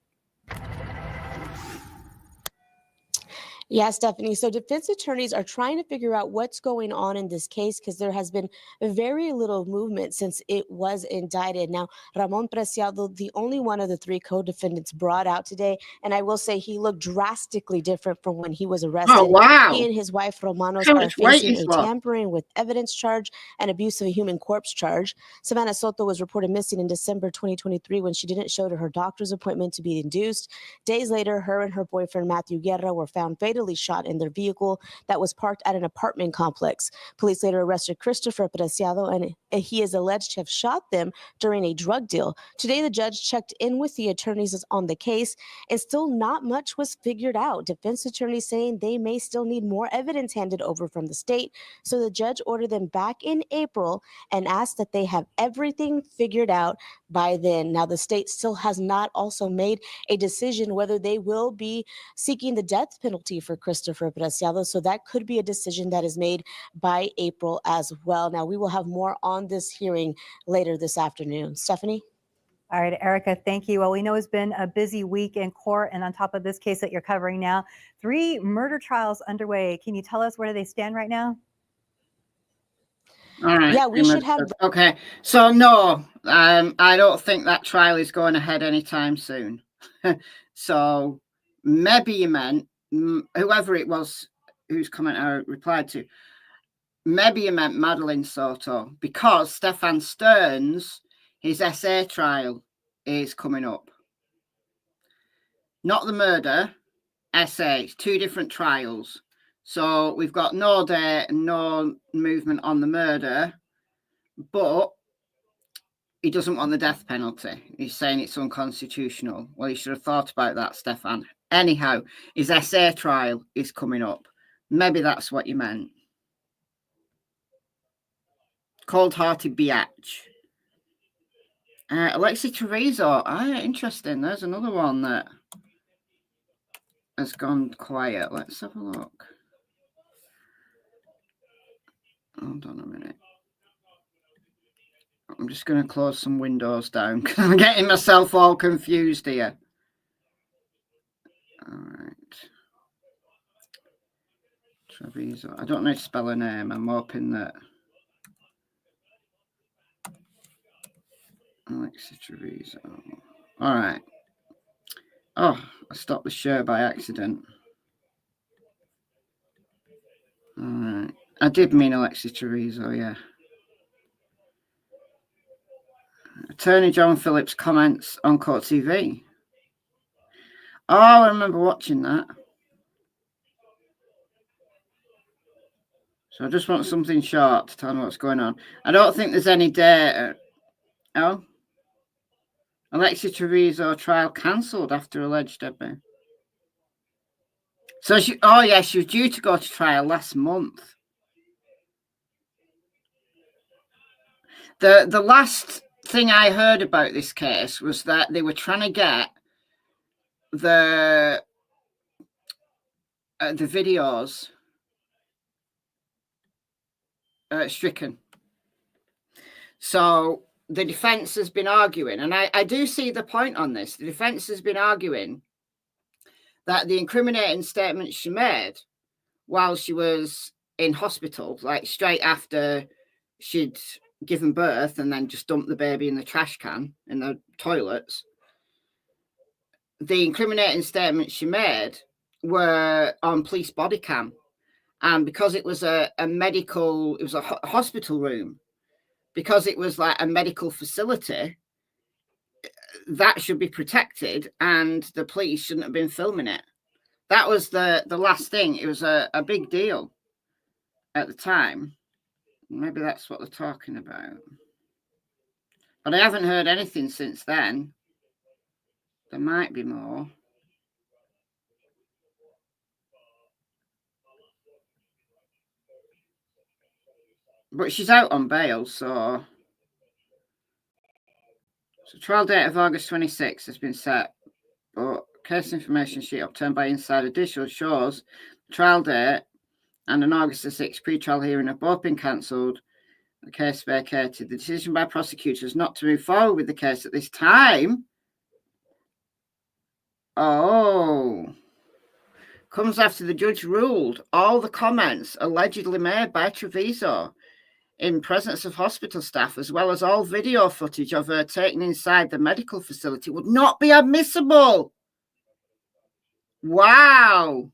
Yeah, Stephanie. So defense attorneys are trying to figure out what's going on in this case because there has been very little movement since it was indicted. Now, Ramon Preciado, the only one of the three co-defendants brought out today, and I will say he looked drastically different from when he was arrested. Oh, wow. He and his wife, Romanos, How are much weight facing is a what? tampering with evidence charge and abuse of a human corpse charge. Savannah Soto was reported missing in December 2023 when she didn't show to her doctor's appointment to be induced. Days later, her and her boyfriend, Matthew Guerra, were found fatally shot in their vehicle that was parked at an apartment complex. Police later arrested Christopher Preciado, and he is alleged to have shot them during a drug deal. Today, the judge checked in with the attorneys on the case, and still not much was figured out. Defense attorneys saying they may still need more evidence handed over from the state, so the judge ordered them back in April and asked that they have everything figured out by then. Now, the state still has not also made a decision whether they will be seeking the death penalty for Christopher Preciado, so that could be a decision that is made by April as well. Now, we will have more on this hearing later this afternoon. Stephanie? All right, Erica, thank you. Well, we know it's been a busy week in court, and on top of this case that you're covering now, 3 murder trials underway. Can you tell us where do they stand right now? All right. Yeah, we should have. Okay. So no, I don't think that trial is going ahead anytime soon. So maybe you meant whoever it was whose comment I replied to. Maybe you meant Madeline Soto, because Stefan Stearns, his SA trial is coming up. Not the murder, SA. It's 2 different trials. So we've got no date and no movement on the murder, but he doesn't want the death penalty. He's saying it's unconstitutional. Well, you should have thought about that, Stefan. Anyhow, his SA trial is coming up. Maybe that's what you meant. Cold-hearted biatch. Alexi Treviso. Interesting. There's another one that has gone quiet. Let's have a look. Hold on a minute. I'm just going to close some windows down because I'm getting myself all confused here. All right. Treviso. I don't know how to spell her name. I'm hoping that Alexi Treviso. All right. Oh, I stopped the share by accident. All right. I did mean Alexi Treviso, yeah. Attorney John Phillips comments on Court TV. Oh, I remember watching that. So I just want something short to tell me what's going on. I don't think there's any data. Oh. Alexi Treviso trial cancelled after alleged deadline. So she was due to go to trial last month. The last thing I heard about this case was that they were trying to get the videos stricken. So the defense has been arguing, and I do see the point on this. The defense has been arguing that the incriminating statement she made while she was in hospital, like straight after she'd given birth and then just dumped the baby in the trash can in the toilets, the incriminating statements she made were on police body cam. And because it was a medical, it was a hospital room, because it was like a medical facility, that should be protected and the police shouldn't have been filming it. That was the last thing. It was a big deal at the time. Maybe that's what they're talking about. But I haven't heard anything since then. There might be more. But she's out on bail, so trial date of August 26th has been set. But case information sheet obtained by Insider Digital shows the trial date and an August the 6th pre-trial hearing have both been cancelled. The case vacated. The decision by prosecutors not to move forward with the case at this time. Oh. Comes after the judge ruled all the comments allegedly made by Treviso in presence of hospital staff, as well as all video footage of her taken inside the medical facility, would not be admissible. Wow.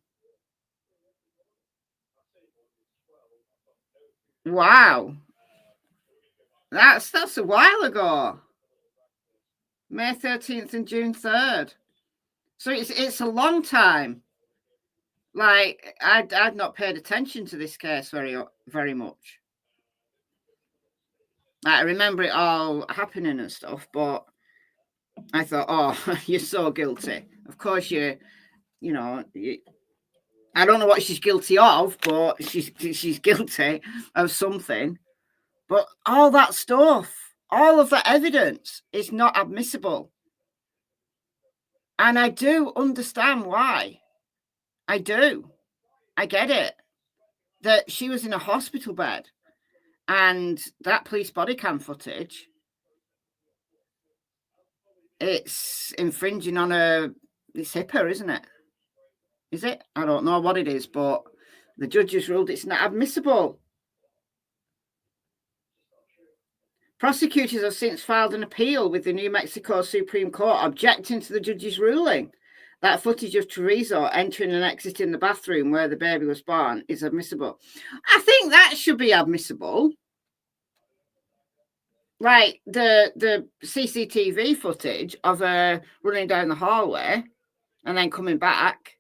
Wow. That's a while ago. May 13th and June 3rd. So it's a long time. Like, I'd not paid attention to this case very much. I remember it all happening and stuff, but I thought, oh, you're so guilty. Of course I don't know what she's guilty of, but she's guilty of something. But all that stuff, all of that evidence is not admissible. And I do understand why. I do. I get it. That she was in a hospital bed and that police body cam footage, it's infringing on it's HIPAA, isn't it? Is it? I don't know what it is, but the judges ruled it's not admissible. Prosecutors have since filed an appeal with the New Mexico Supreme Court objecting to the judge's ruling that footage of Treviso entering and exiting the bathroom where the baby was born is admissible. I think that should be admissible. Like the CCTV footage of her running down the hallway and then coming back.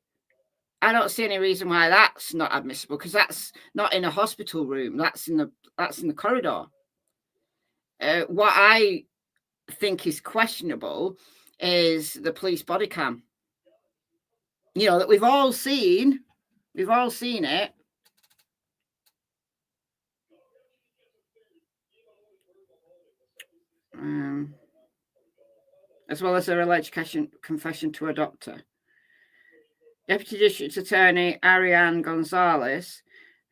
I don't see any reason why that's not admissible, because that's not in a hospital room. That's in the corridor. What I think is questionable is the police body cam. You know, that we've all seen it. As well as her alleged confession to a doctor. Deputy District Attorney Ariane Gonzalez,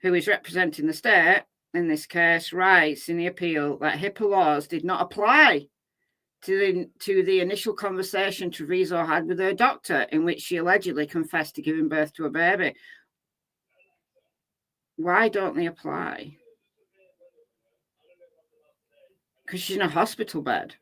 who is representing the state in this case, writes in the appeal that HIPAA laws did not apply to the initial conversation Treviso had with her doctor, in which she allegedly confessed to giving birth to a baby. Why don't they apply? Because she's in a hospital bed.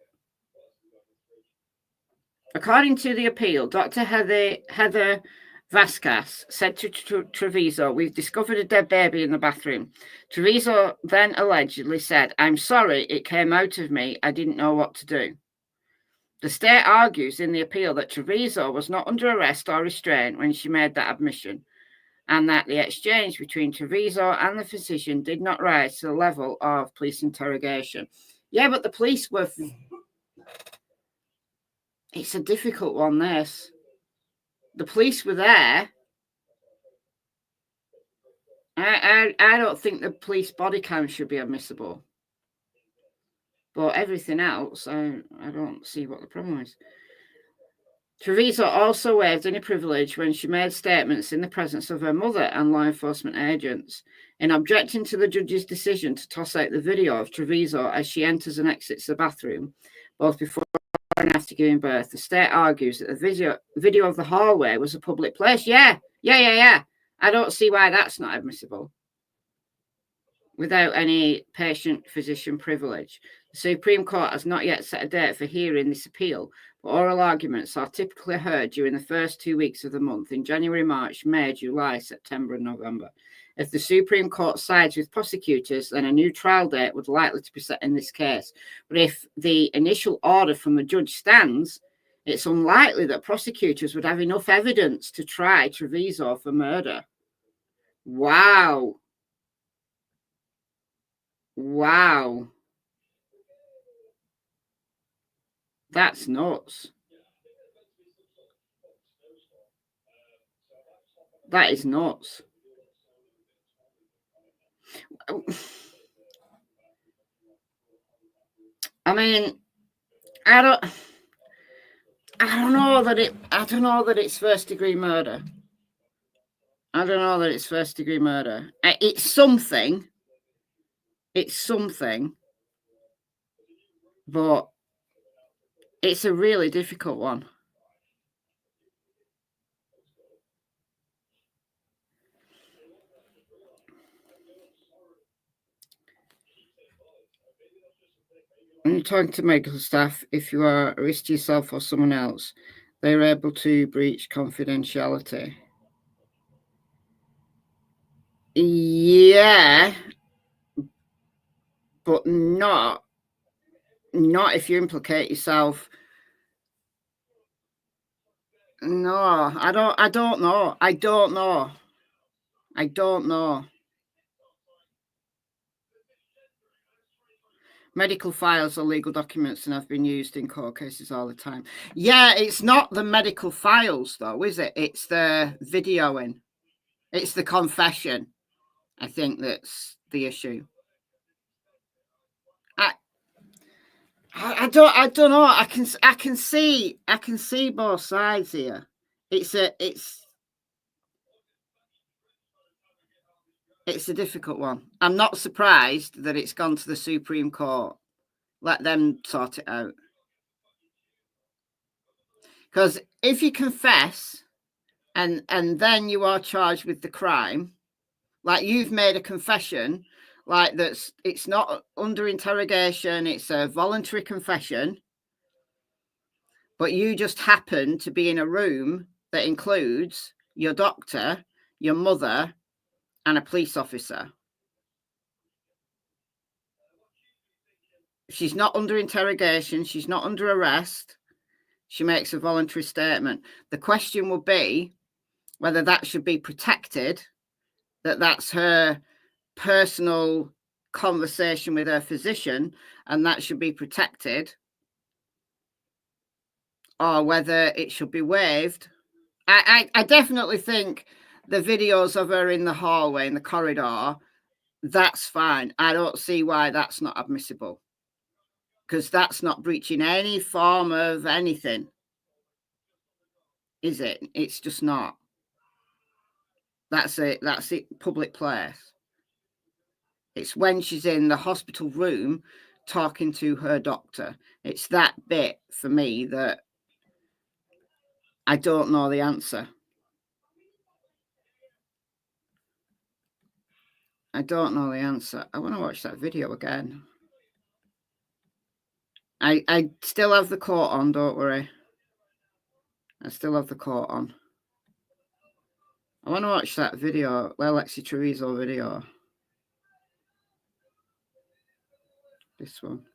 According to the appeal, Dr. Heather Vasquez said to Treviso, "We've discovered a dead baby in the bathroom." Treviso then allegedly said, "I'm sorry, it came out of me. I didn't know what to do." The state argues in the appeal that Treviso was not under arrest or restraint when she made that admission, and that the exchange between Treviso and the physician did not rise to the level of police interrogation. Yeah, but the police were... It's a difficult one, this. The police were there. I don't think the police body cam should be admissible. But everything else, I don't see what the problem is. Treviso also waived any privilege when she made statements in the presence of her mother and law enforcement agents. In objecting to the judge's decision to toss out the video of Treviso as she enters and exits the bathroom, both before and after giving birth, the state argues that the video of the hallway was a public place. Yeah. I don't see why that's not admissible without any patient-physician privilege. The Supreme Court has not yet set a date for hearing this appeal, but oral arguments are typically heard during the first 2 weeks of the month in January, March, May, July, September, and November. If the Supreme Court sides with prosecutors, then a new trial date would likely to be set in this case. But if the initial order from the judge stands, it's unlikely that prosecutors would have enough evidence to try Treviso for murder. Wow. That's nuts. That is nuts. I mean, I don't know that it's first degree murder. It's something, it's something, but it's a really difficult one. When you're talking to medical staff, if you are a risk to yourself or someone else, they're able to breach confidentiality. Yeah, but not if you implicate yourself. No, I don't know. Medical files are legal documents and have been used in court cases all the time. Yeah, it's not the medical files, though, is it? It's the videoing. It's the confession. I think that's the issue. I don't know. I can see both sides here. It's a difficult one. I'm not surprised that it's gone to the Supreme Court. Let them sort it out. Because if you confess and then you are charged with the crime, like you've made a confession, like it's not under interrogation, it's a voluntary confession, but you just happen to be in a room that includes your doctor, your mother, and a police officer. She's not under interrogation. She's not under arrest. She makes a voluntary statement. The question will be whether that should be protected, that's her personal conversation with her physician, and that should be protected, or whether it should be waived. I definitely think the videos of her in the hallway, in the corridor, that's fine. I don't see why that's not admissible, because that's not breaching any form of anything, is it? It's just not. That's it. That's it. Public place. It's when she's in the hospital room talking to her doctor. It's that bit for me that I don't know the answer. I don't know the answer. I want to watch that video again. I still have the court on, don't worry. I still have the court on. I want to watch that video, Lexi Treviso video. This one.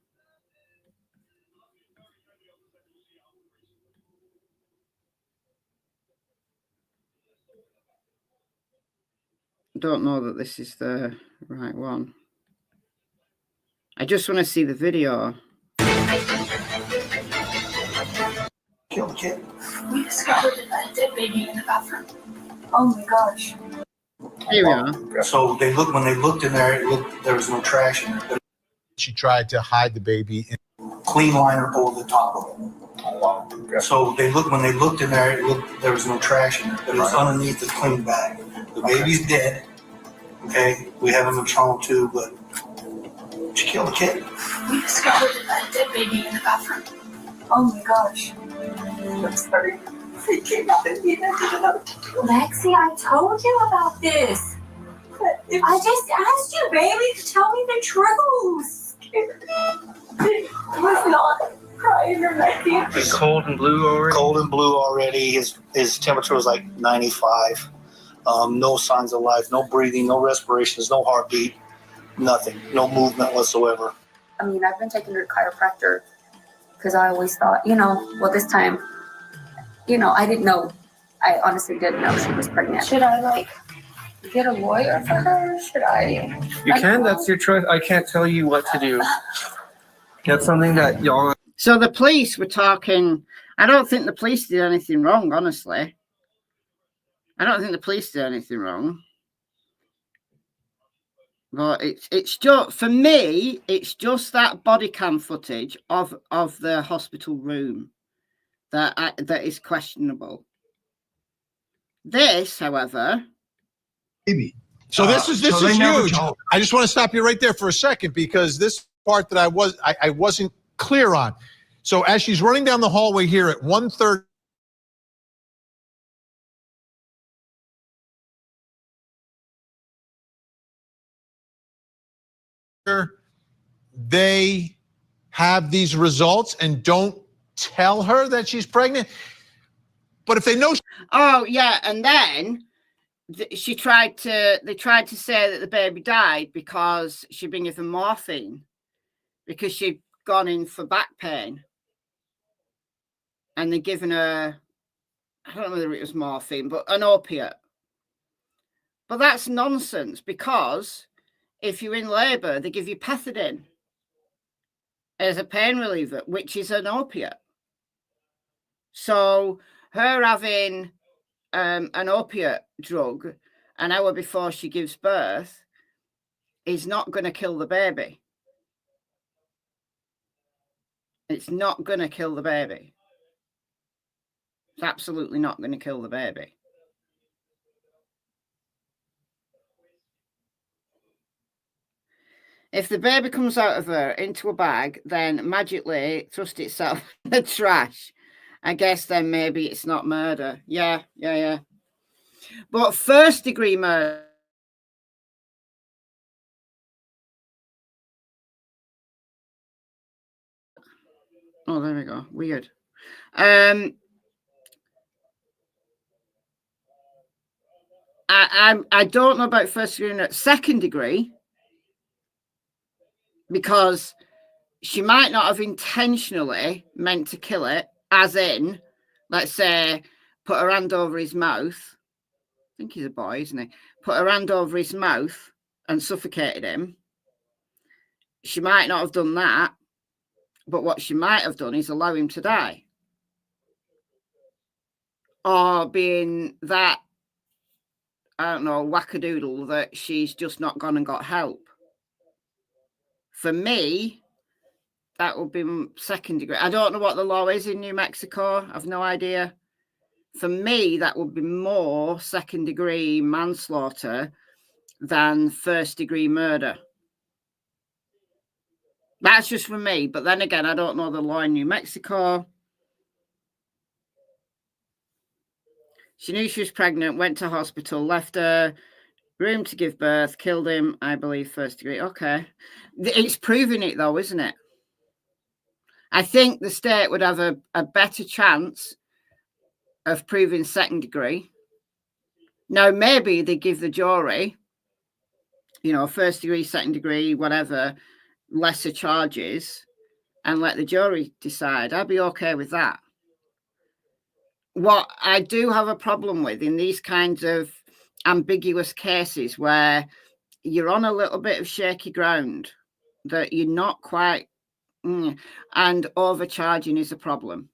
I don't know that this is the right one. I just want to see the video. Kill the kid. We discovered a dead baby in the bathroom. Oh my gosh. Here we are. So when they looked in there, there was no trash in there. She tried to hide the baby in Clean liner over the top of it. So when they looked in there, there was no trash in there. But it was underneath the clean bag. The baby's dead. Okay, we have him in trauma too, but she killed the kid. We discovered a dead baby in the bathroom. Oh my gosh. I'm sorry. They came out and he didn't know. Lexi, I told you about this. I just asked you, baby, to tell me the truth. He was not crying or nothing. It's cold and blue already? Cold and blue already. His temperature was like 95. No signs of life, no breathing, no respirations, no heartbeat, nothing, no movement whatsoever. I mean, I've been taking her to chiropractor because I always thought, this time, I didn't know. I honestly didn't know she was pregnant. Should I, get a lawyer for her? Should I? You can. That's your choice. I can't tell you what to do. That's something that y'all... So the police were talking... I don't think the police did anything wrong, honestly. I don't think the police did anything wrong. But it's just, for me, it's just that body cam footage of the hospital room that is questionable. This, however... Baby. So this is huge. I just want to stop you right there for a second because this part that I wasn't clear on. So as she's running down the hallway here at 1:30. They have these results and don't tell her that she's pregnant. But if they know, oh yeah, and then they tried to say that the baby died because she'd been given morphine because she'd gone in for back pain, and they'd given her, I don't know whether it was morphine, but an opiate. But that's nonsense because if you're in labour, they give you pethidine as a pain reliever, which is an opiate. So her having an opiate drug an hour before she gives birth is not going to kill the baby. It's not going to kill the baby. It's absolutely not going to kill the baby. If the baby comes out of her into a bag, then magically thrust itself in the trash. I guess then maybe it's not murder. Yeah. But first degree murder. Oh, there we go. Weird. I don't know about first degree murder. Second degree, because she might not have intentionally meant to kill it, as in, let's say, put her hand over his mouth. I think he's a boy, isn't he? Put her hand over his mouth and suffocated him. She might not have done that, but what she might have done is allow him to die. Or being that, I don't know, wackadoodle that she's just not gone and got help. For me, that would be second degree. I don't know what the law is in New Mexico. I've no idea. For me, that would be more second degree manslaughter than first degree murder. That's just for me. But then again, I don't know the law in New Mexico. She knew she was pregnant, went to hospital, left her room to give birth, killed him, I believe, first degree. Okay. It's proving it, though, isn't it? I think the state would have a better chance of proving second degree. Now, maybe they give the jury, first degree, second degree, whatever, lesser charges, and let the jury decide. I'd be okay with that. What I do have a problem with in these kinds of ambiguous cases where you're on a little bit of shaky ground, that you're not quite, and overcharging is a problem.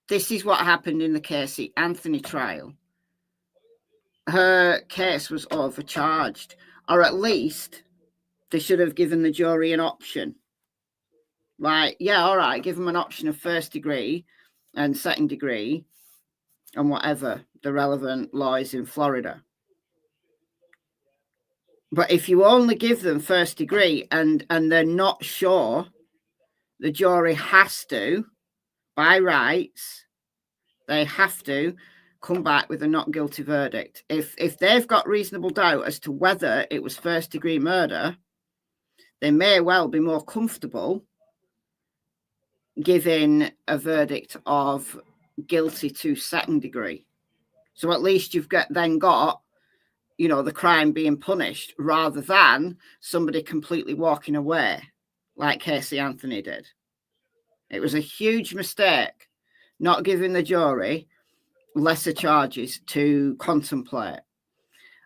This is what happened in the Cassie Anthony trial. Her case was overcharged, or at least they should have given the jury an option. Like, yeah, all right, give them an option of first degree and second degree and whatever the relevant law is in Florida. But if you only give them first degree and they're not sure, the jury has to, by rights, they have to come back with a not guilty verdict. If they've got reasonable doubt as to whether it was first degree murder, they may well be more comfortable giving a verdict of guilty to second degree. So at least you've got the crime being punished rather than somebody completely walking away like Cassie Anthony did. It was a huge mistake not giving the jury lesser charges to contemplate.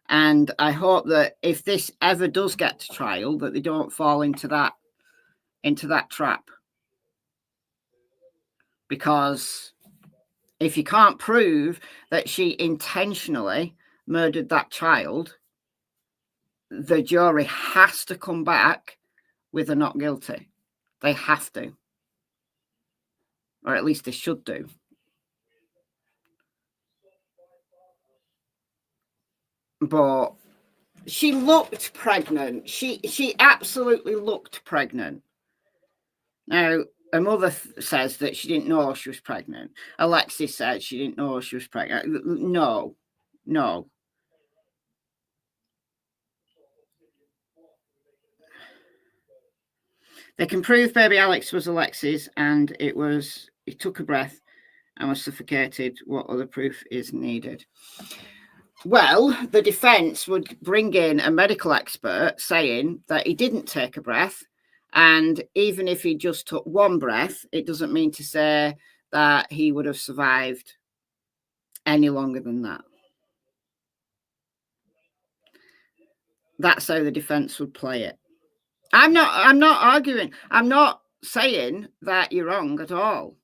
And I hope that if this ever does get to trial, that they don't fall into that trap. Because if you can't prove that she intentionally murdered that child, the jury has to come back with a not guilty. They have to. Or at least they should do. But She looked pregnant. She absolutely looked pregnant. Now, her mother says that she didn't know she was pregnant. Alexis said she didn't know she was pregnant. No. They can prove baby Alex was Alexis, and he took a breath and was suffocated. What other proof is needed? Well, the defense would bring in a medical expert saying that he didn't take a breath. And even if he just took one breath, it doesn't mean to say that he would have survived any longer than that. That's how the defense would play it. I'm not arguing. I'm not saying that you're wrong at all.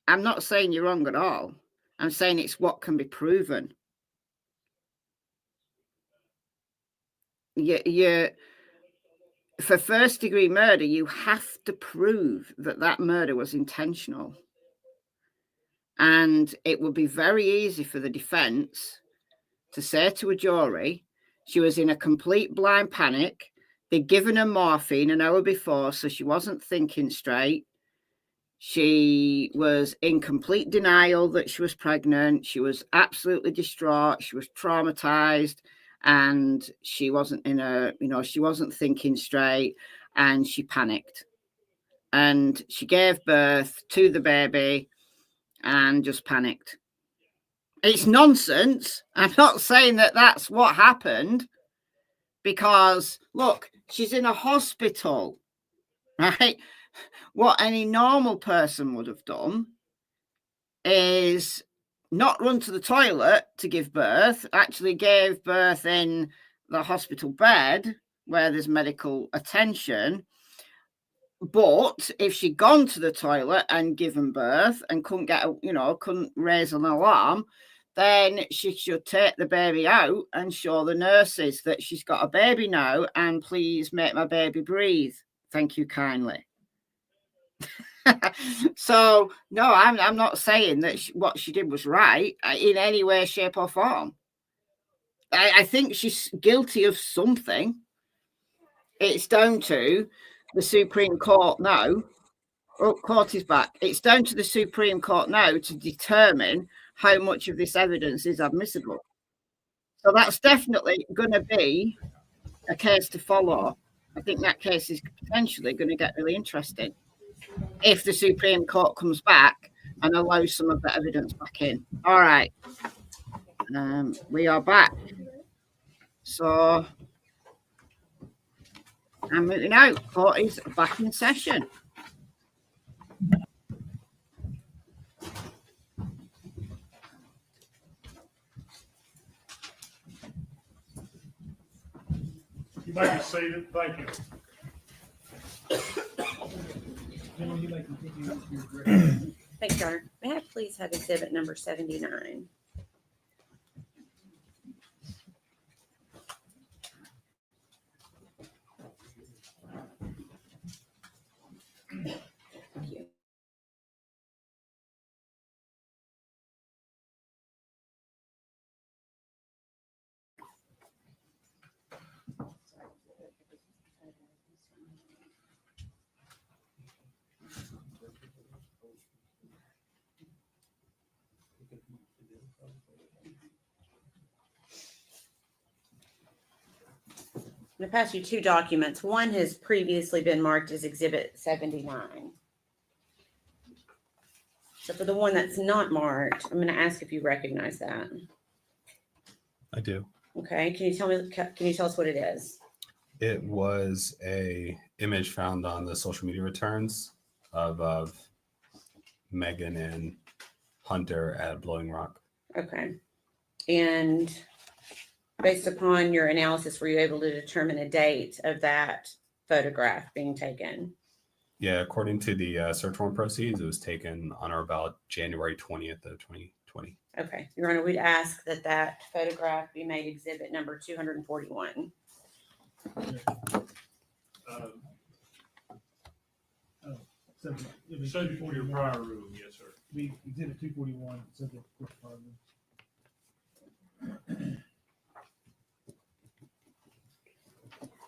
I'm not saying you're wrong at all. I'm saying it's what can be proven. For first degree murder, you have to prove that murder was intentional. And it would be very easy for the defense to say to a jury, she was in a complete blind panic. They'd given her morphine an hour before, so she wasn't thinking straight. She was in complete denial that she was pregnant. She was absolutely distraught. She was traumatized, and she wasn't she wasn't thinking straight, and she panicked. And she gave birth to the baby and just panicked. It's nonsense. I'm not saying that that's what happened, because look, she's in a hospital, right? What any normal person would have done is not run to the toilet to give birth, actually gave birth in the hospital bed where there's medical attention. But if she'd gone to the toilet and given birth and couldn't raise an alarm, then she should take the baby out and show the nurses that she's got a baby now, and please make my baby breathe. Thank you kindly. So, no, I'm not saying that what she did was right in any way, shape or form. I think she's guilty of something. It's down to the Supreme Court now. Oh, court is back. It's down to the Supreme Court now to determine how much of this evidence is admissible. So that's definitely going to be a case to follow. I think that case is potentially going to get really interesting if the Supreme Court comes back and allows some of the evidence back in. All right. We are back. So I'm moving out. Court is back in session. You might be seated. Thank you. Thanks, Your Honor. May I please have exhibit number 79? Thank you. I'm going to pass you two documents. One has previously been marked as Exhibit 79. So for the one that's not marked, I'm going to ask if you recognize that. I do. Okay. Can you tell us what it is? It was a image found on the social media returns of Megan and Hunter at Blowing Rock. Okay. And based upon your analysis, were you able to determine a date of that photograph being taken? Yeah, according to the search warrant proceeds, it was taken on or about January 20th of 2020. Okay. Your Honor, we'd ask that that photograph be made exhibit number 241. Subject for your prior rule, yes, sir. We exhibit 241, subject to court department.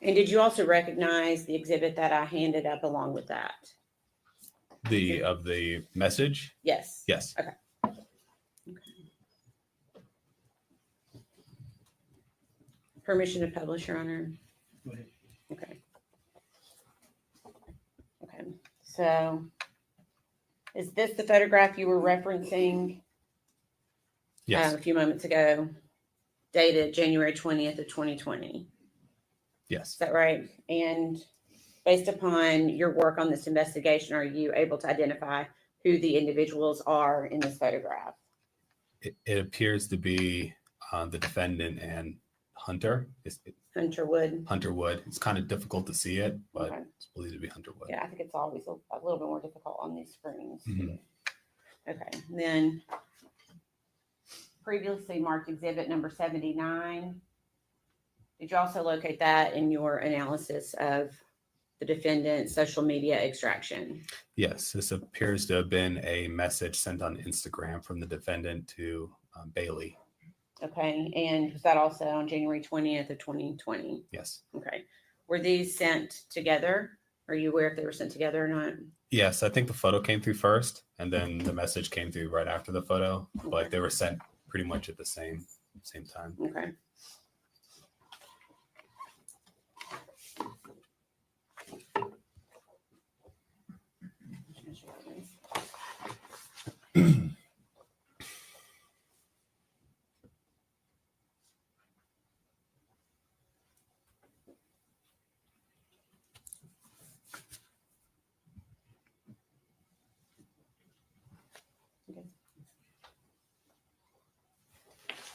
And did you also recognize the exhibit that I handed up along with that? Of the message? Yes. Yes. Okay. Permission to publish, Your Honor. Go ahead. Okay. Okay. So is this the photograph you were referencing? Yes. A few moments ago, dated January 20th of 2020. Yes. Is that right? And based upon your work on this investigation, are you able to identify who the individuals are in this photograph? It appears to be the defendant and Hunter. Hunter Wood. Hunter Wood. It's kind of difficult to see it, but Okay. it's believed to be Hunter Wood. Yeah, I think it's always a little bit more difficult on these screens. Mhm. Okay, then previously marked exhibit number 79. Did you also locate that in your analysis of the defendant's social media extraction? Yes, this appears to have been a message sent on Instagram from the defendant to Bailey. Okay, and was that also on January 20th of 2020? Yes. Okay. Were these sent together? Are you aware if they were sent together or not? Yes, I think the photo came through first, and then the message came through right after the photo, but they were sent pretty much at the same time. Okay.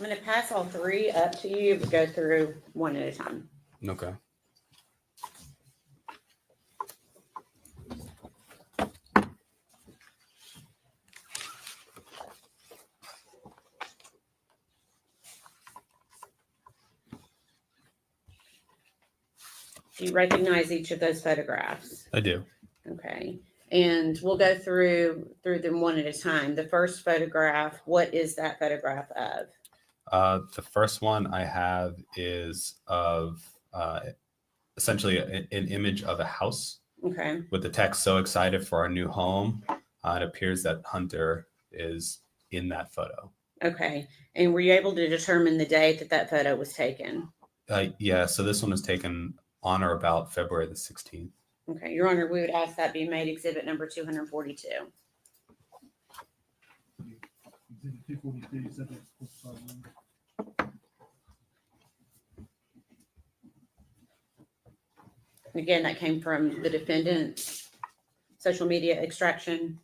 I'm going to pass all three up to you, but go through one at a time. Okay. Do you recognize each of those photographs? I do. Okay. And we'll go through them one at a time. The first photograph, what is that photograph of? The first one I have is of essentially an image of a house. Okay. With the text, "So excited for our new home." It appears that Hunter is in that photo. Okay. And were you able to determine the date that that photo was taken? Yeah, so this one was taken on or about February the 16th. Okay. Your Honor, we would ask that be made exhibit number 242. Exhibit 242, subject to postpone. Again, that came from the defendant's social media extraction.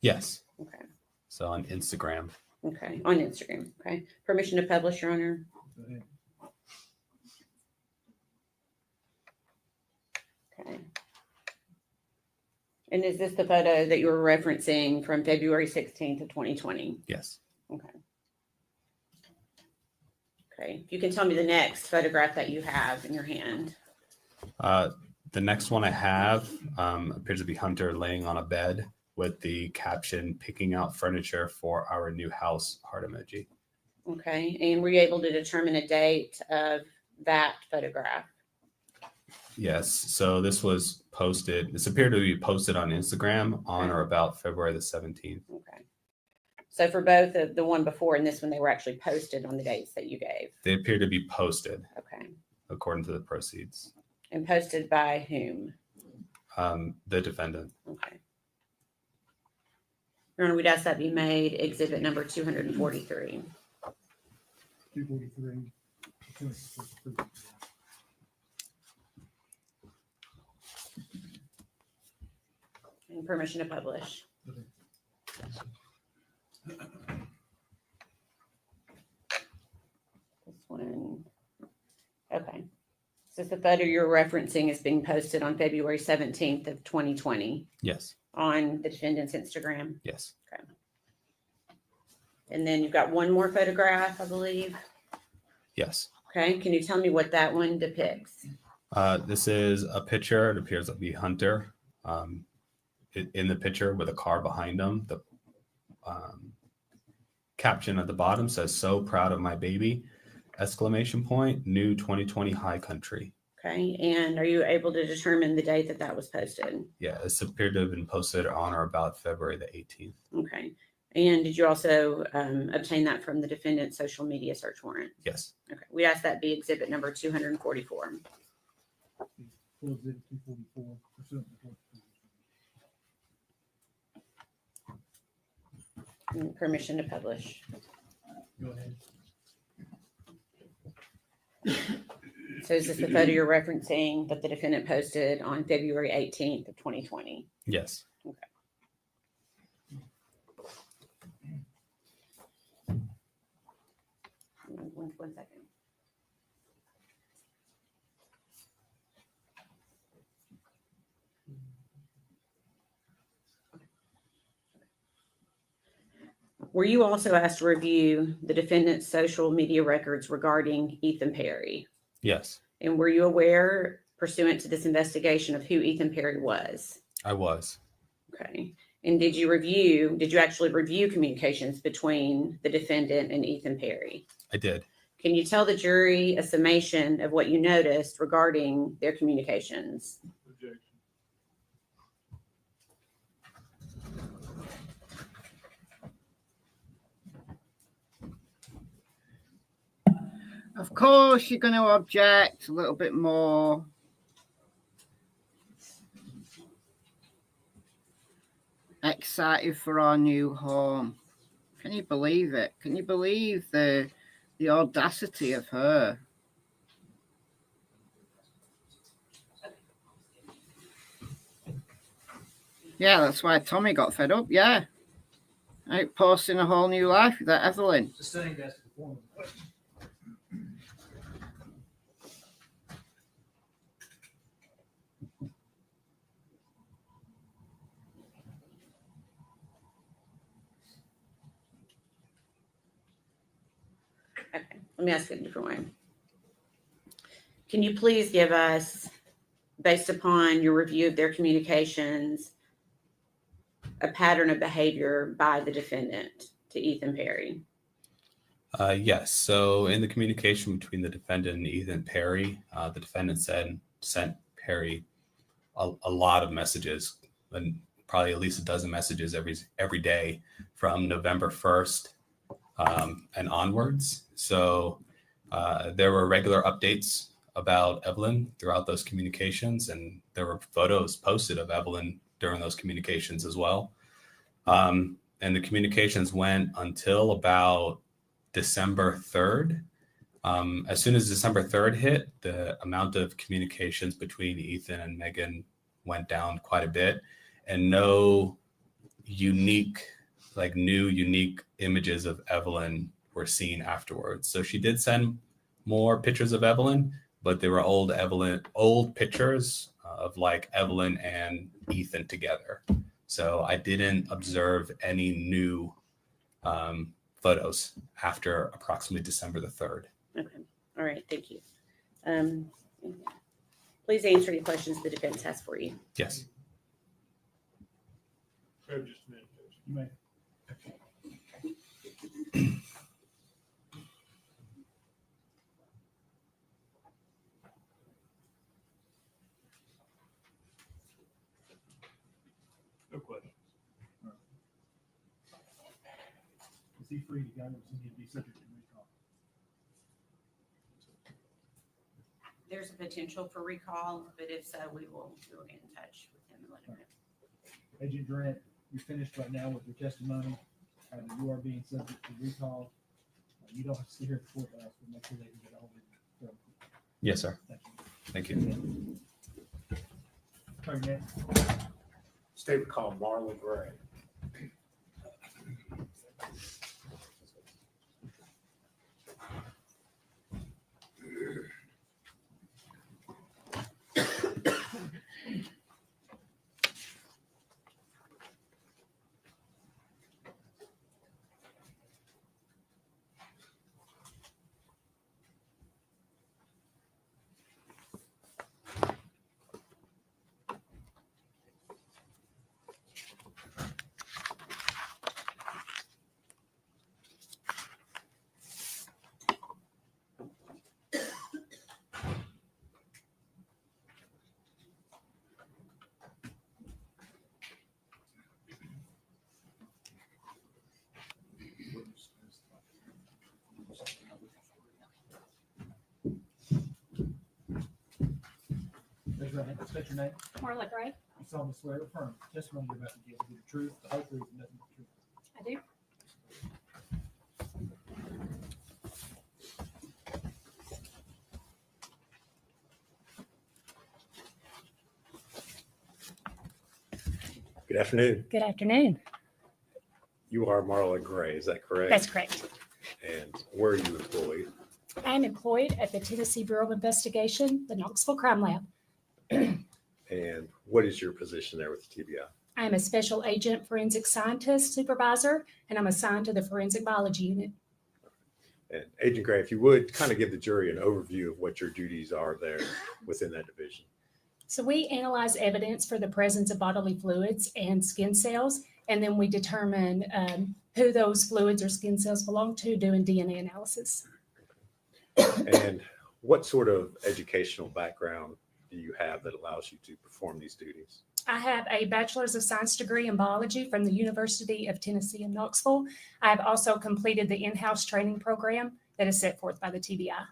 Yes. Okay. So on Instagram. Okay. On Instagram. Okay. Permission to publish, Your Honor. Go ahead. Okay. And is this the photo that you were referencing from February 16th of 2020? Yes. Okay. Okay. You can tell me the next photograph that you have in your hand. The next one I have appears to be Hunter laying on a bed with the caption, "Picking out furniture for our new house," heart emoji. Okay. And were you able to determine a date of that photograph? Yes. So this was posted. This appeared to be posted on Instagram on or about February the 17th. Okay. So for both the one before and this one, they were actually posted on the dates that you gave. They appear to be posted. Okay. According to the proceeds. And posted by whom? The defendant. Okay. Your Honor, we'd ask that be made exhibit number 243. 243. 243. And permission to publish. This one. Okay. So the photo you're referencing is being posted on February 17th of 2020 Yes. on the defendant's Instagram. Yes. Okay. And then you've got one more photograph, I believe. Yes. Okay. Can you tell me what that one depicts? This is a picture. It appears to be Hunter in the picture with a car behind him. The caption at the bottom says, "So proud of my baby!" Exclamation point, new 2020 high country. Okay, and are you able to determine the date that that was posted? Yeah, it's appeared to have been posted on or about February the 18th. Okay, and did you also obtain that from the defendant's social media search warrant? Yes. Okay, we asked that be exhibit number 244. Exhibit 244, pursuant to court. And permission to publish. Go ahead. So is this the photo you're referencing that the defendant posted on February 18th of 2020? Yes. Okay. One second. Were you also asked to review the defendant's social media records regarding Ethan Perry? Yes, And were you aware, pursuant to this investigation, of who Ethan Perry was? I was. Okay. And did you actually review communications between the defendant and Ethan Perry? I did. Can you tell the jury a summation of what you noticed regarding their communications? Objection. Of course, you're going to object a little bit more. Excited for our new home. Can you believe it? Can you believe the audacity of her? Yeah, that's why Tommy got fed up. Yeah. Out posting a whole new life with that Evelyn. Just saying that's the form of the question. Okay, let me ask it a different way. Can you please give us, based upon your review of their communications, a pattern of behavior by the defendant to Ethan Perry? Yes. So in the communication between the defendant and Ethan Perry, the defendant sent Perry a lot of messages, and probably at least a dozen messages every day from November 1st and onwards. So there were regular updates about Evelyn throughout those communications, and there were photos posted of Evelyn during those communications as well. And the communications went until about December 3rd. As soon as December 3rd hit, the amount of communications between Ethan and Megan went down quite a bit, and no unique images of Evelyn were seen afterwards. So she did send more pictures of Evelyn, but they were old pictures of like Evelyn and Ethan together. So I didn't observe any new photos after approximately December the 3rd. Okay, all right, thank you. Please answer any questions the defense has for you. Yes. Just a minute, Judge. You may. No questions. All right. Is he free to go? Does he need to be subject to recall? There's a potential for recall, but if so, we will get in touch with him and let him know. Agent Durant, you're finished right now with your testimony. You are being subject to recall. You don't have to sit here at the courthouse, but make sure they can get a hold of you. Yes, sir. Thank you. Turn next. State call Marlon Gray. Raise your right hand. State your name. Marla Gray. You solemnly swear or affirm the testimony you're about to give will be the truth, the whole truth, and nothing but the truth. I do. Good afternoon. Good afternoon. You are Marla Gray, is that correct? That's correct. And where are you employed? I'm employed at the Tennessee Bureau of Investigation, the Knoxville Crime Lab. And what is your position there with the TBI? I'm a special agent forensic scientist supervisor, and I'm assigned to the forensic biology unit. And Agent Gray, if you would kind of give the jury an overview of what your duties are there within that division. So we analyze evidence for the presence of bodily fluids and skin cells, and then we determine who those fluids or skin cells belong to, doing DNA analysis. And what sort of educational background do you have that allows you to perform these duties? I have a Bachelor's of Science degree in biology from the University of Tennessee in Knoxville. I have also completed the in-house training program that is set forth by the TBI.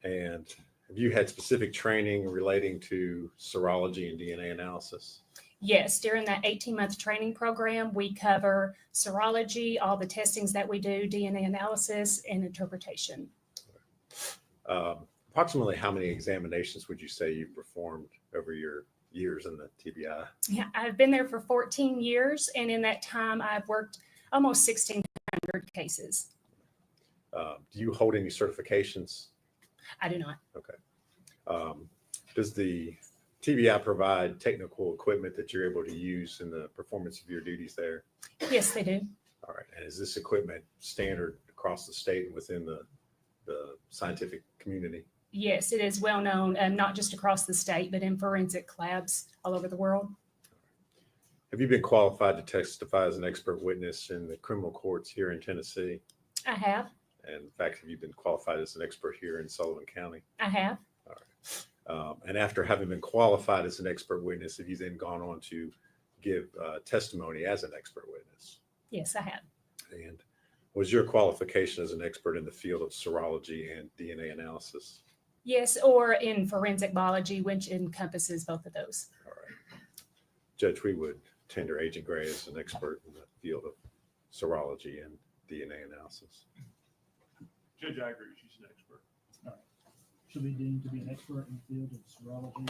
And have you had specific training relating to serology and DNA analysis? Yes, during that 18-month training program, we cover serology, all the testings that we do, DNA analysis, and interpretation. Approximately how many examinations would you say you've performed over your years in the TBI? Yeah, I've been there for 14 years, and in that time, I've worked almost 1,600 cases. Do you hold any certifications? I do not. Okay. Does the TBI provide technical equipment that you're able to use in the performance of your duties there? Yes, they do. All right. And is this equipment standard across the state and within the scientific community? Yes, it is well known, not just across the state, but in forensic labs all over the world. Have you been qualified to testify as an expert witness in the criminal courts here in Tennessee? I have. And in fact, have you been qualified as an expert here in Sullivan County? I have. All right. And after having been qualified as an expert witness, have you then gone on to give testimony as an expert witness? Yes, I have. And was your qualification as an expert in the field of serology and DNA analysis? Yes, or in forensic biology, which encompasses both of those. All right. Judge, we would tender Agent Gray as an expert in the field of serology and DNA analysis. Judge, I agree. She's an expert. All right. She'll be deemed to be an expert in the field of serology.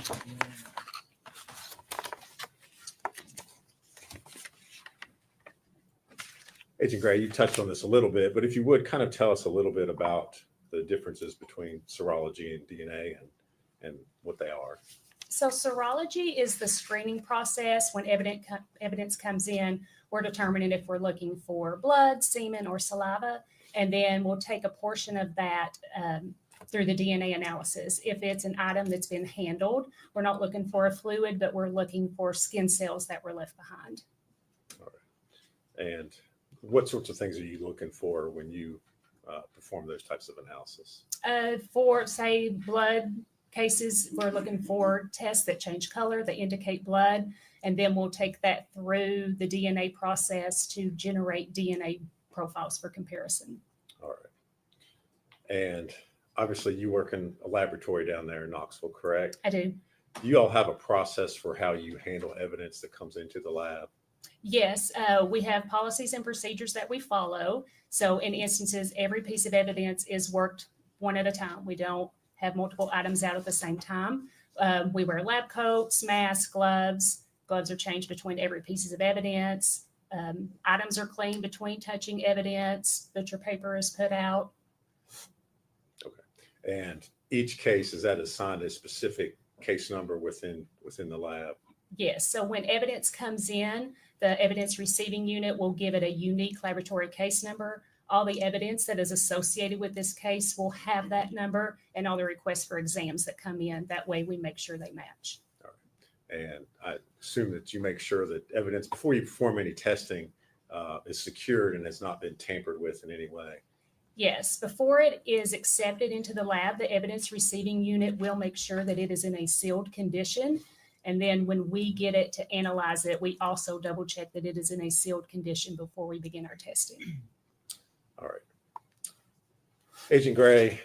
Agent Gray, you touched on this a little bit, but if you would kind of tell us a little bit about the differences between serology and DNA and what they are. So serology is the screening process. When evidence comes in, we're determining if we're looking for blood, semen, or saliva, and then we'll take a portion of that through the DNA analysis. If it's an item that's been handled, we're not looking for a fluid, but we're looking for skin cells that were left behind. All right. And what sorts of things are you looking for when you perform those types of analysis? For, say, blood cases, we're looking for tests that change color, that indicate blood, and then we'll take that through the DNA process to generate DNA profiles for comparison. All right. And obviously you work in a laboratory down there in Knoxville, correct? I do. Do you all have a process for how you handle evidence that comes into the lab? Yes, we have policies and procedures that we follow. So in instances, every piece of evidence is worked one at a time. We don't have multiple items out at the same time. We wear lab coats, masks, gloves. Gloves are changed between every piece of evidence. Items are cleaned between touching evidence. Butcher paper is put out. Okay. And each case, is that assigned a specific case number within the lab? Yes. So when evidence comes in, the evidence receiving unit will give it a unique laboratory case number. All the evidence that is associated with this case will have that number, and all the requests for exams that come in. That way we make sure they match. All right. And I assume that you make sure that evidence, before you perform any testing, is secured and has not been tampered with in any way. Yes, before it is accepted into the lab, the evidence receiving unit will make sure that it is in a sealed condition. And then when we get it to analyze it, we also double check that it is in a sealed condition before we begin our testing. All right. Agent Gray,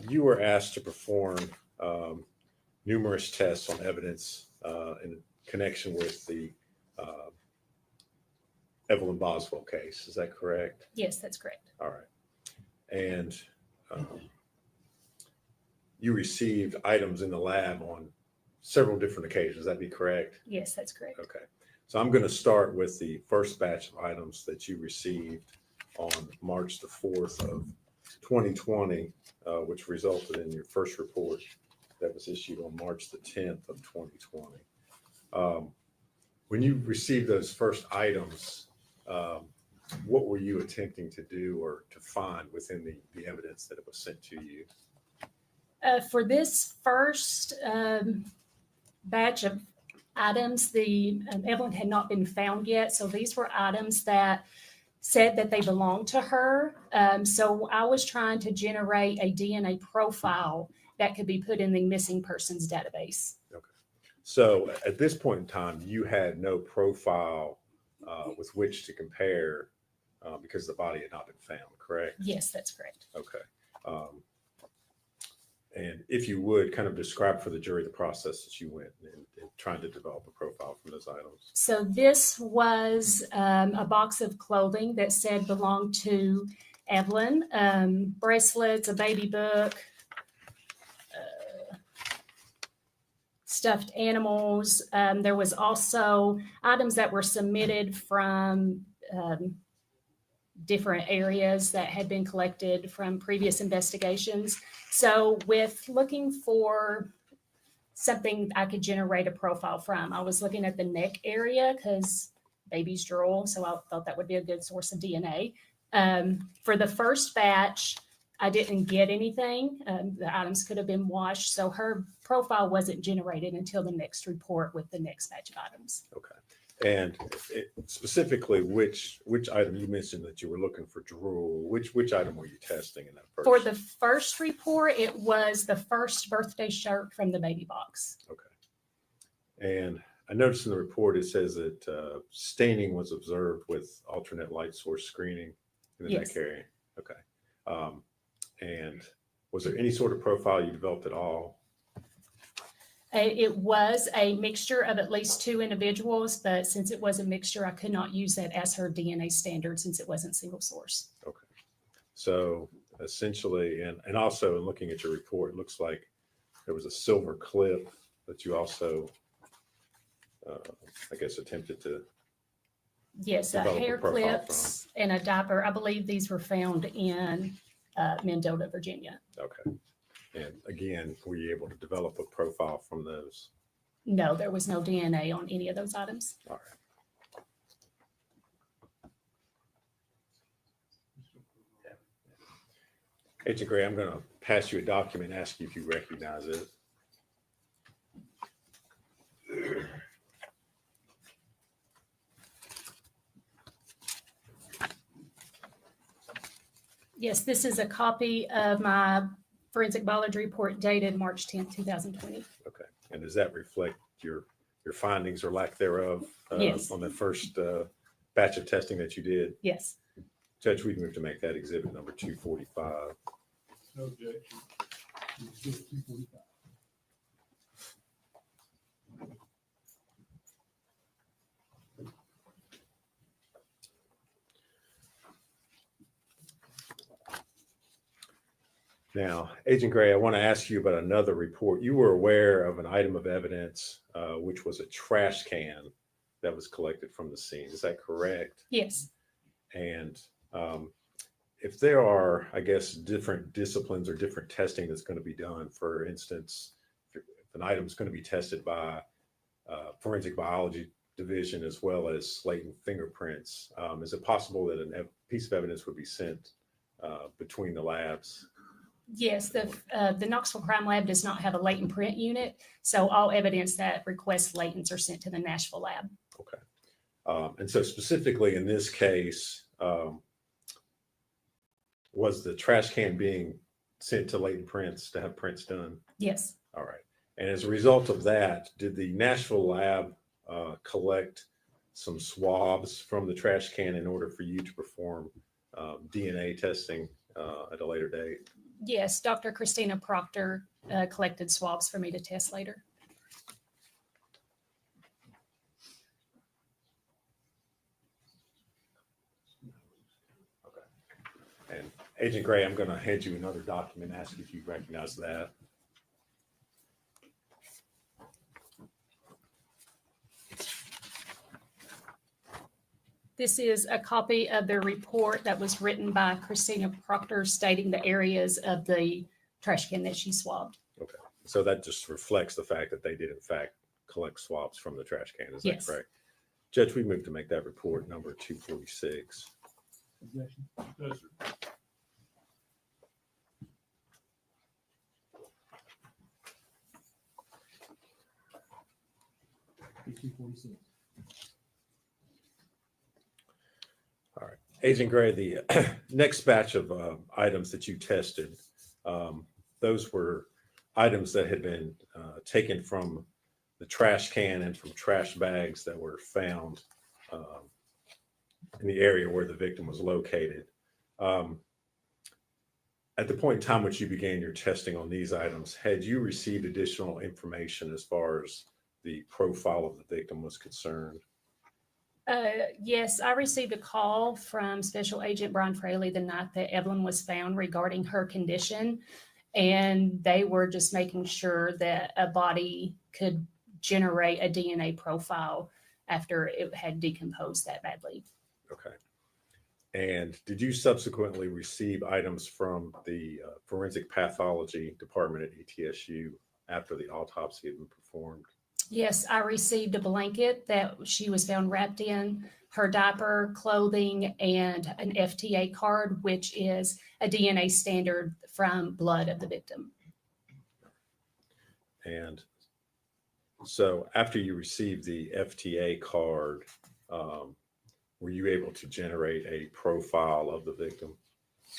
you were asked to perform numerous tests on evidence in connection with the Evelyn Boswell case. Is that correct? Yes, that's correct. All right. And you received items in the lab on several different occasions. That be correct? Yes, that's correct. Okay. So I'm going to start with the first batch of items that you received on March the 4th of 2020, which resulted in your first report that was issued on March the 10th of 2020. When you received those first items, what were you attempting to do or to find within the evidence that it was sent to you? For this first batch of items, the Evelyn had not been found yet. So these were items that said that they belonged to her. So I was trying to generate a DNA profile that could be put in the missing persons database. Okay. So at this point in time, you had no profile with which to compare because the body had not been found, correct? Yes, that's correct. Okay. And if you would kind of describe for the jury the process that you went in trying to develop a profile from those items. So this was a box of clothing that said belonged to Evelyn, bracelets, a baby book, stuffed animals. There was also items that were submitted from different areas that had been collected from previous investigations. So with looking for something I could generate a profile from, I was looking at the neck area because babies drool. So I thought that would be a good source of DNA. For the first batch, I didn't get anything. The items could have been washed. So her profile wasn't generated until the next report with the next batch of items. Okay. And specifically, which item you mentioned that you were looking for drool, which item were you testing in that first? For the first report, it was the first birthday shirt from the baby box. Okay. And I noticed in the report, it says that staining was observed with alternate light source screening in the neck area. Okay. And was there any sort of profile you developed at all? It was a mixture of at least two individuals, but since it was a mixture, I could not use that as her DNA standard since it wasn't single source. Okay. So essentially, and also in looking at your report, it looks like there was a silver clip that you also, I guess, attempted to. Yes, hair clips and a diaper. I believe these were found in Mendota, Virginia. Okay. And again, were you able to develop a profile from those? No, there was no DNA on any of those items. All right. Agent Gray, I'm going to pass you a document and ask you if you recognize it. Yes, this is a copy of my forensic biology report dated March 10th, 2020. Okay. And does that reflect your findings or lack thereof Yes. on the first batch of testing that you did? Yes. Judge, we move to make that exhibit number 245. No objection. Exhibit 245. Now, Agent Gray, I want to ask you about another report. You were aware of an item of evidence, which was a trash can that was collected from the scene. Is that correct? Yes. And if there are, I guess, different disciplines or different testing that's going to be done, for instance, if an item is going to be tested by forensic biology division as well as latent fingerprints, is it possible that a piece of evidence would be sent between the labs? Yes, the Knoxville Crime Lab does not have a latent print unit, so all evidence that requests latents are sent to the Nashville lab. Okay. And so specifically in this case, was the trash can being sent to latent prints to have prints done? Yes. All right. And as a result of that, did the Nashville lab collect some swabs from the trash can in order for you to perform DNA testing at a later date? Yes, Dr. Christina Proctor collected swabs for me to test later. And Agent Gray, I'm going to hand you another document, ask if you recognize that. This is a copy of the report that was written by Christina Proctor stating the areas of the trash can that she swabbed. Okay. So that just reflects the fact that they did, in fact, collect swabs from the trash can. Is Yes. that correct? Judge, we move to make that report number 246. Objection. No, sir. P246. All right. Agent Gray, the next batch of items that you tested, those were items that had been taken from the trash can and from trash bags that were found in the area where the victim was located. At the point in time which you began your testing on these items, had you received additional information as far as the profile of the victim was concerned? Yes, I received a call from Special Agent Brian Fraley the night that Evelyn was found regarding her condition. And they were just making sure that a body could generate a DNA profile after it had decomposed that badly. Okay. And did you subsequently receive items from the forensic pathology department at ETSU after the autopsy had been performed? Yes, I received a blanket that she was found wrapped in, her diaper, clothing, and an FTA card, which is a DNA standard from blood of the victim. And so after you received the FTA card, were you able to generate a profile of the victim?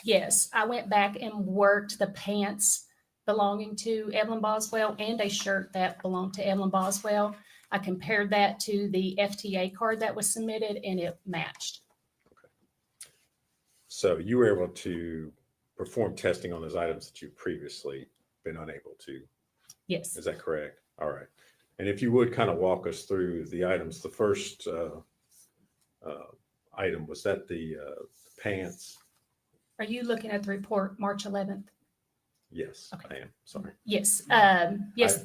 Yes, I went back and worked the pants belonging to Evelyn Boswell and a shirt that belonged to Evelyn Boswell. I compared that to the FTA card that was submitted and it matched. Okay. So you were able to perform testing on those items that you've previously been unable to? Yes. Is that correct? All right. And if you would kind of walk us through the items, the first item, was that the pants? Are you looking at the report March 11th? Yes, Okay. I am. Sorry. Yes. Yes.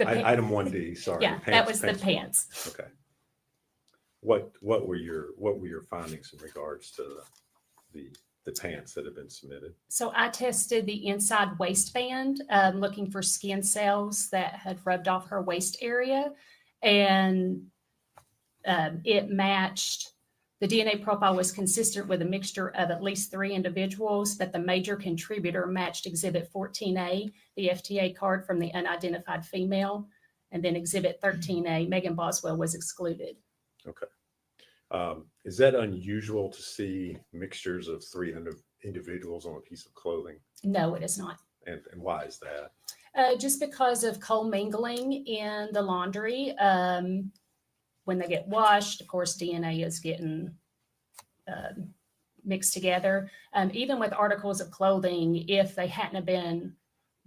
Item 1D. Sorry. Yeah, that was the one. pants. Okay. What were your findings in regards to the pants that have been submitted? So I tested the inside waistband, looking for skin cells that had rubbed off her waist area, and it matched. The DNA profile was consistent with a mixture of at least 3 individuals, but the major contributor matched Exhibit 14A, the FTA card from the unidentified female, and then Exhibit 13A, Megan Boswell, was excluded. Okay. Is that unusual to see mixtures of 3 individuals on a piece of clothing? No, it is not. And why is that? Just because of commingling in the laundry. When they get washed, of course, DNA is getting mixed together. Even with articles of clothing, if they hadn't have been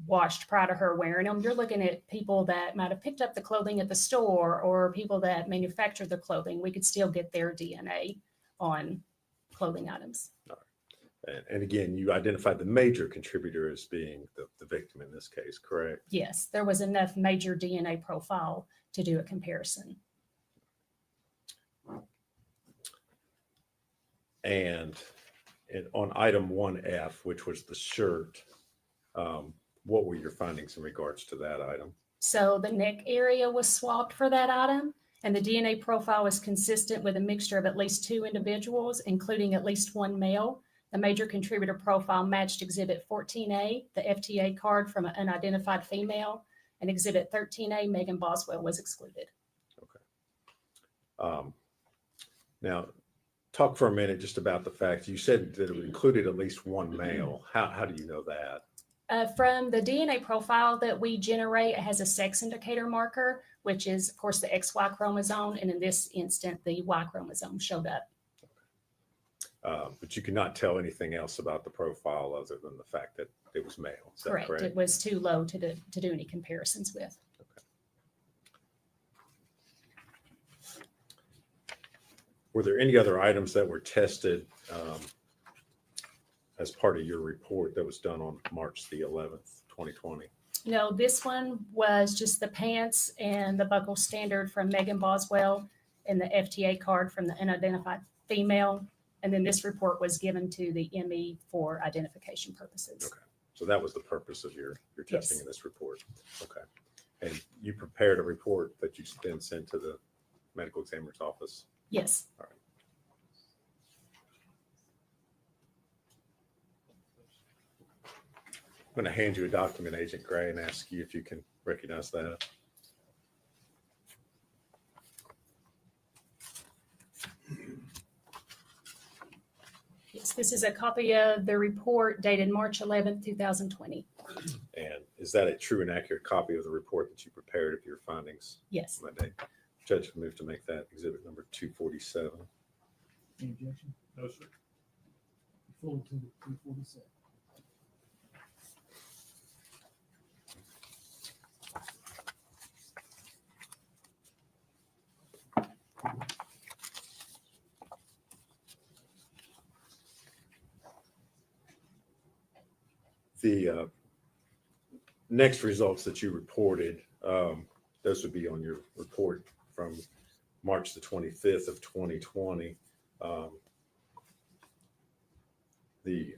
washed prior to her wearing them, you're looking at people that might have picked up the clothing at the store or people that manufactured the clothing. We could still get their DNA on clothing items. And again, you identified the major contributor as being the victim in this case, correct? Yes, there was enough major DNA profile to do a comparison. And on item 1F, which was the shirt, what were your findings in regards to that item? So the neck area was swabbed for that item, and the DNA profile was consistent with a mixture of at least 2 individuals, including at least 1 male. The major contributor profile matched Exhibit 14A, the FTA card from an unidentified female, and Exhibit 13A, Megan Boswell, was excluded. Okay. Now, talk for a minute just about the fact you said that it included at least 1 male. How do you know that? From the DNA profile that we generate, it has a sex indicator marker, which is, of course, the XY chromosome. And in this instant, the Y chromosome showed up. But you cannot tell anything else about the profile other than the fact that it was male. Is that Correct. correct? It was too low to do any comparisons with. Were there any other items that were tested as part of your report that was done on March the 11th, 2020? No, this one was just the pants and the buckle standard from Megan Boswell and the FTA card from the unidentified female. And then this report was given to the ME for identification purposes. Okay. So that was the purpose of your testing Yes. in this report. Okay. And you prepared a report that you then sent to the medical examiner's office? Yes. All right. I'm going to hand you a document, Agent Gray, and ask you if you can recognize that. Yes, this is a copy of the report dated March 11th, 2020. And is that a true and accurate copy of the report that you prepared of your findings? Yes. On that day? Judge can move to make that exhibit number 247. Any objection? No, sir. Full to 247. The next results that you reported, those would be on your report from March the 25th of 2020. The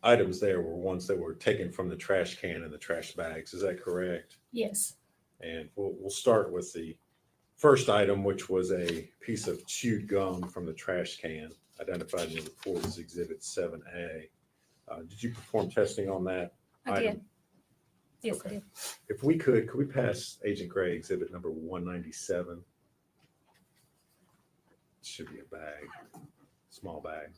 items there were ones that were taken from the trash can and the trash bags. Is that correct? Yes. And we'll start with the first item, which was a piece of chewed gum from the trash can, identified in your report as Exhibit 7A. Did you perform testing on that I item? did. Yes, Okay. I did. If we could we pass Agent Gray exhibit number 197? It should be a bag, small bag.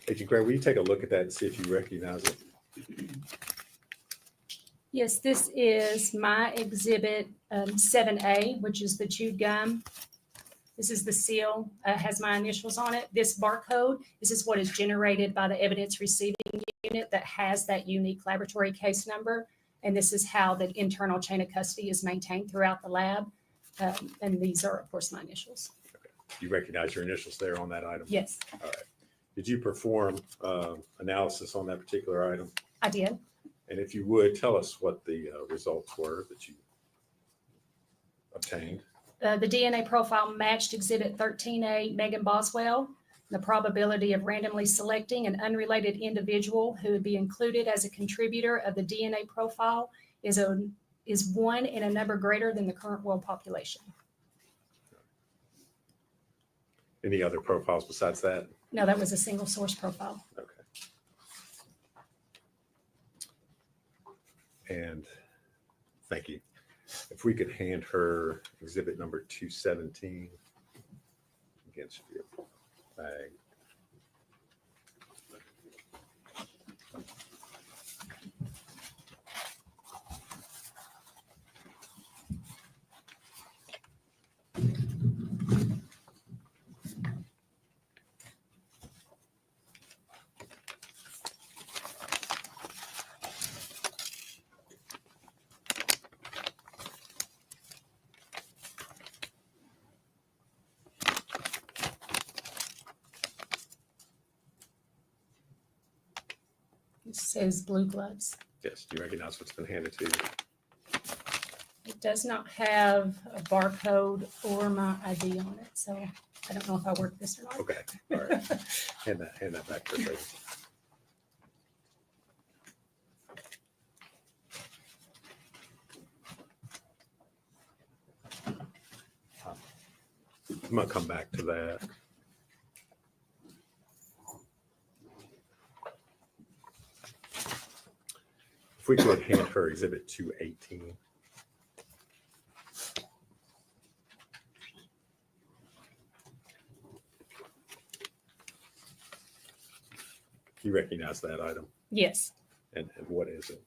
Agent Gray, will you take a look at that and see if you recognize it? Yes, this is my exhibit 7A, which is the chewed gum. This is the seal, has my initials on it. This barcode, this is what is generated by the evidence receiving unit that has that unique laboratory case number. And this is how the internal chain of custody is maintained throughout the lab. And these are, of course, my initials. Okay. You recognize your initials there on that item? Yes. All right. Did you perform analysis on that particular item? I did. And if you would, tell us what the results were that you obtained. The DNA profile matched Exhibit 13A, Megan Boswell. The probability of randomly selecting an unrelated individual who would be included as a contributor of the DNA profile is 1 in a number greater than the current world population. Any other profiles besides that? No, that was a single source profile. Okay. And thank you. If we could hand her exhibit number 217. Again, should be a bag. It says blue gloves. Yes, do you recognize what's been handed to you? It does not have a barcode or my ID on it, so I don't know if I worked this or not. Okay, all right. Hand that back for a second. I'm gonna come back to that. If we could hand her exhibit 218. you recognize that item? Yes. And what is it?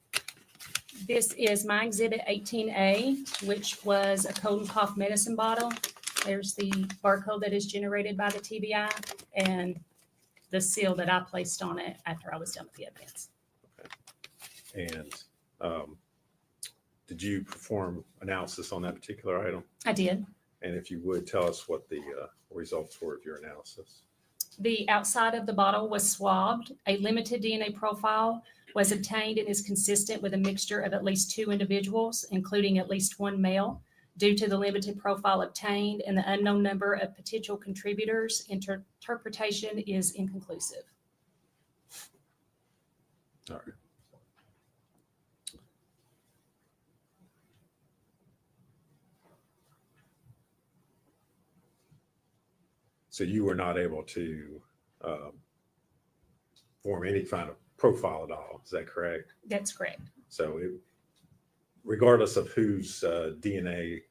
This is my exhibit 18A, which was a cold and cough medicine bottle. There's the barcode that is generated by the TBI and the seal that I placed on it after I was done with the evidence. And did you perform analysis on that particular item? I did. And if you would, tell us what the results were of your analysis. The outside of the bottle was swabbed. A limited DNA profile was obtained and is consistent with a mixture of at least 2 individuals, including at least 1 male. Due to the limited profile obtained and the unknown number of potential contributors, interpretation is inconclusive. All right. So you were not able to form any kind of profile at all. Is that correct? That's correct. So regardless of whose DNA,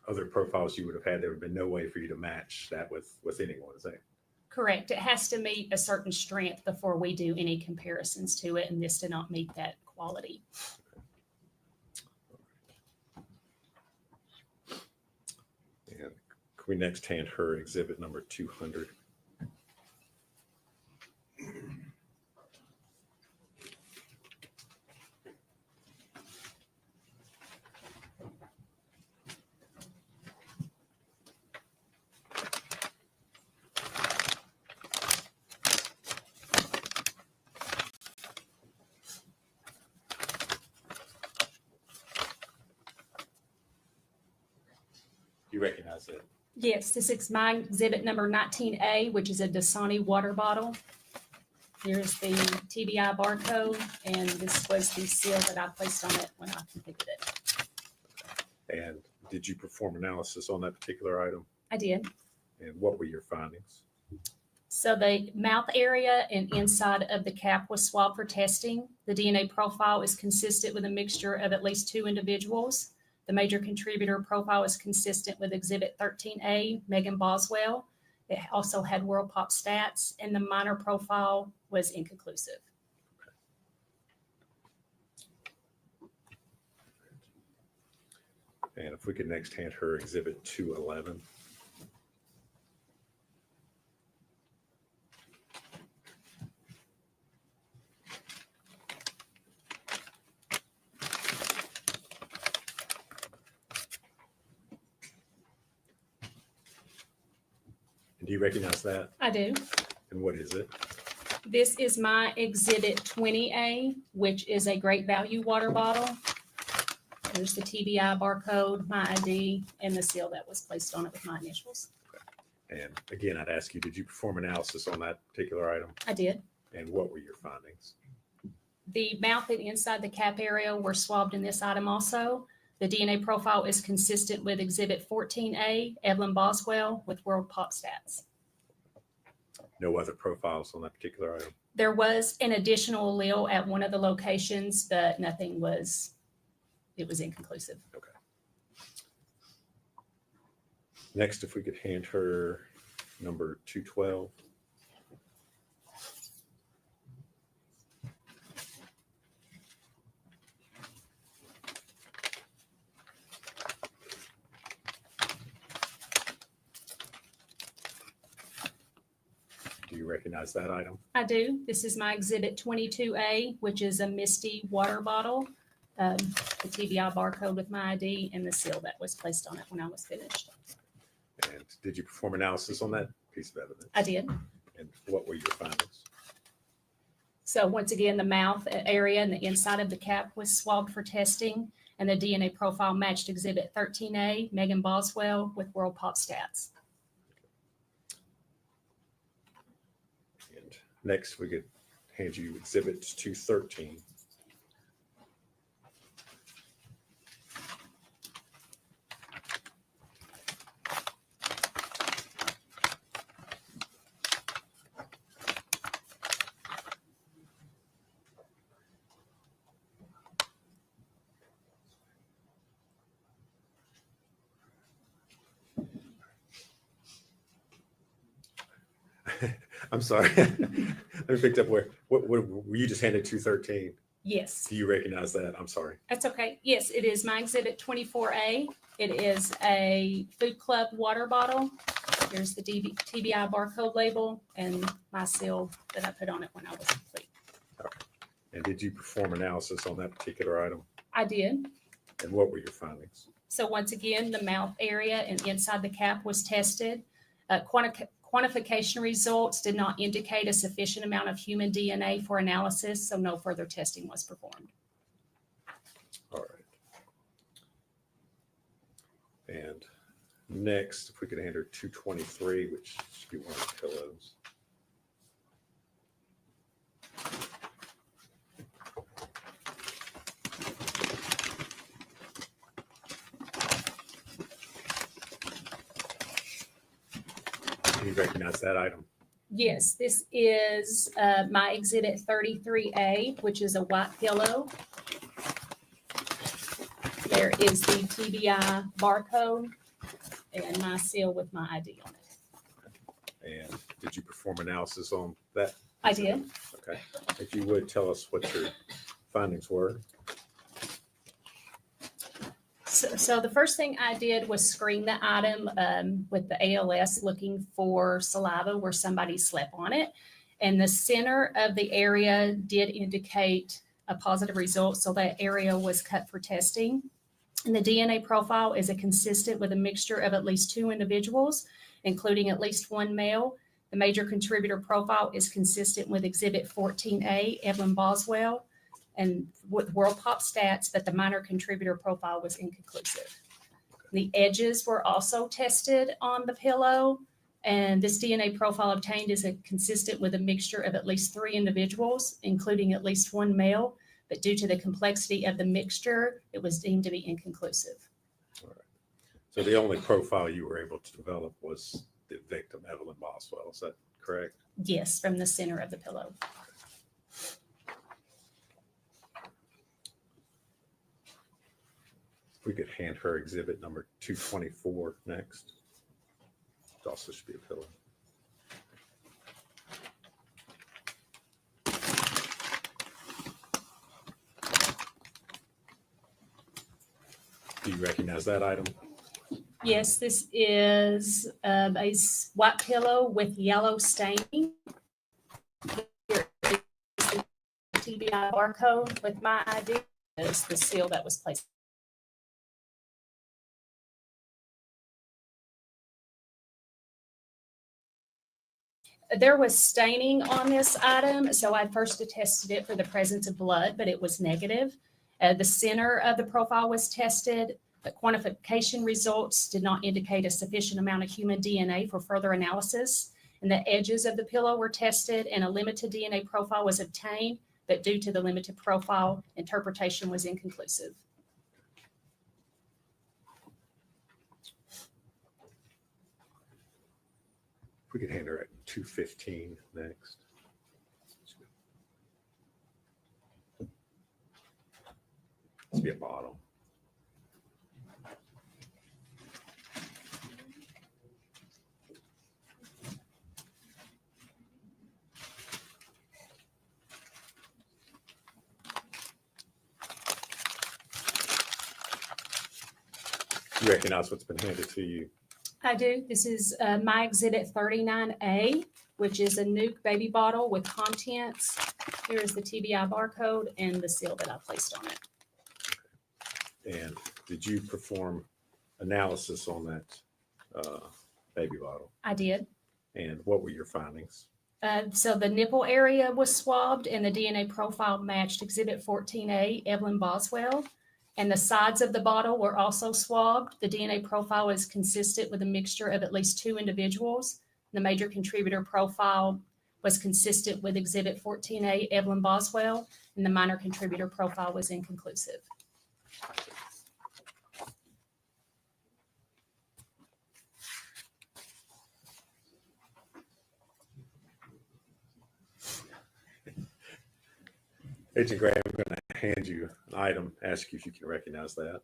other profiles you would have had, there would have been no way for you to match that with anyone. Is that Correct. It has to meet a certain strength before we do any comparisons to it, and this did not meet that quality. And can we next hand her exhibit number 200? You recognize it? Yes, this is my exhibit number 19A, which is a Dasani water bottle. Here's the TBI barcode, and this was the seal that I placed on it when I configured it. And did you perform analysis on that particular item? I did. And what were your findings? So the mouth area and inside of the cap was swabbed for testing. The DNA profile is consistent with a mixture of at least 2 individuals. The major contributor profile is consistent with Exhibit 13A, Megan Boswell. It also had World Pop stats, and the minor profile was inconclusive. And if we could next hand her Exhibit 211. Do you recognize that? I do. And what is it? This is my Exhibit 20A, which is a great value water bottle. There's the TBI barcode, my ID, and the seal that was placed on it with my initials. And again, I'd ask you, did you perform analysis on that particular item? I did. And what were your findings? The mouth and inside the cap area were swabbed in this item also. The DNA profile is consistent with Exhibit 14A, Evelyn Boswell, with World Pop stats. No other profiles on that particular item? There was an additional allele at one of the locations, but nothing was, it was inconclusive. Okay. Next, if we could hand her number 212. Do you recognize that item? I do. This is my Exhibit 22A, which is a Misty water bottle. The TBI barcode with my ID and the seal that was placed on it when I was finished. And did you perform analysis on that piece of evidence? I did. And what were your findings? So once again, the mouth area and the inside of the cap was swabbed for testing, and the DNA profile matched Exhibit 13A, Megan Boswell, with World Pop stats. And next, we could hand you Exhibit 213. I'm sorry. Let me pick up what were you just handed 213? Yes. Do you recognize that? I'm sorry. That's okay. Yes, it is my exhibit 24A. It is a Food Club water bottle. Here's the TBI barcode label and my seal that I put on it when I was complete. Okay. And did you perform analysis on that particular item? I did. And what were your findings? So once again, the mouth area and inside the cap was tested. Quantification results did not indicate a sufficient amount of human DNA for analysis, so no further testing was performed. All right. And next, if we could enter 223, which should be one of the pillows. Do you recognize that item? Yes, this is my exhibit 33A, which is a white pillow. There is the TBI barcode and my seal with my ID on it. And did you perform analysis on that? I did. Okay. If you would tell us what your findings were. So the first thing I did was screen the item with the ALS looking for saliva where somebody slept on it. And the center of the area did indicate a positive result. So that area was cut for testing. And the DNA profile is consistent with a mixture of at least 2 individuals, including at least 1 male. The major contributor profile is consistent with Exhibit 14A, Evelyn Boswell, and with World Pop stats that the minor contributor profile was inconclusive. The edges were also tested on the pillow, and this DNA profile obtained is consistent with a mixture of at least 3 individuals, including at least 1 male, but due to the complexity of the mixture, it was deemed to be inconclusive. All right. So the only profile you were able to develop was the victim, Evelyn Boswell. Is that correct? Yes, from the center of the pillow. We could hand her exhibit number 224 next. It also should be a pillow. Do you recognize that item? Yes, this is a white pillow with yellow staining. Here is the TBI barcode with my ID. It's the seal that was placed. There was staining on this item, so I first tested it for the presence of blood, but it was negative. The center of the profile was tested, but quantification results did not indicate a sufficient amount of human DNA for further analysis. And the edges of the pillow were tested, and a limited DNA profile was obtained, but due to the limited profile, interpretation was inconclusive. We could hand her at 215 next. This be a bottle. You recognize what's been handed to you? I do. This is my exhibit 39A, which is a nuke baby bottle with contents. Here is the TBI barcode and the seal that I placed on it. And did you perform analysis on that baby bottle? I did. And what were your findings? So the nipple area was swabbed and the DNA profile matched exhibit 14A, Evelyn Boswell. And the sides of the bottle were also swabbed. The DNA profile is consistent with a mixture of at least 2 individuals. The major contributor profile was consistent with exhibit 14A, Evelyn Boswell, and the minor contributor profile was inconclusive. Agent Graham, I'm going to hand you an item, ask you if you can recognize that.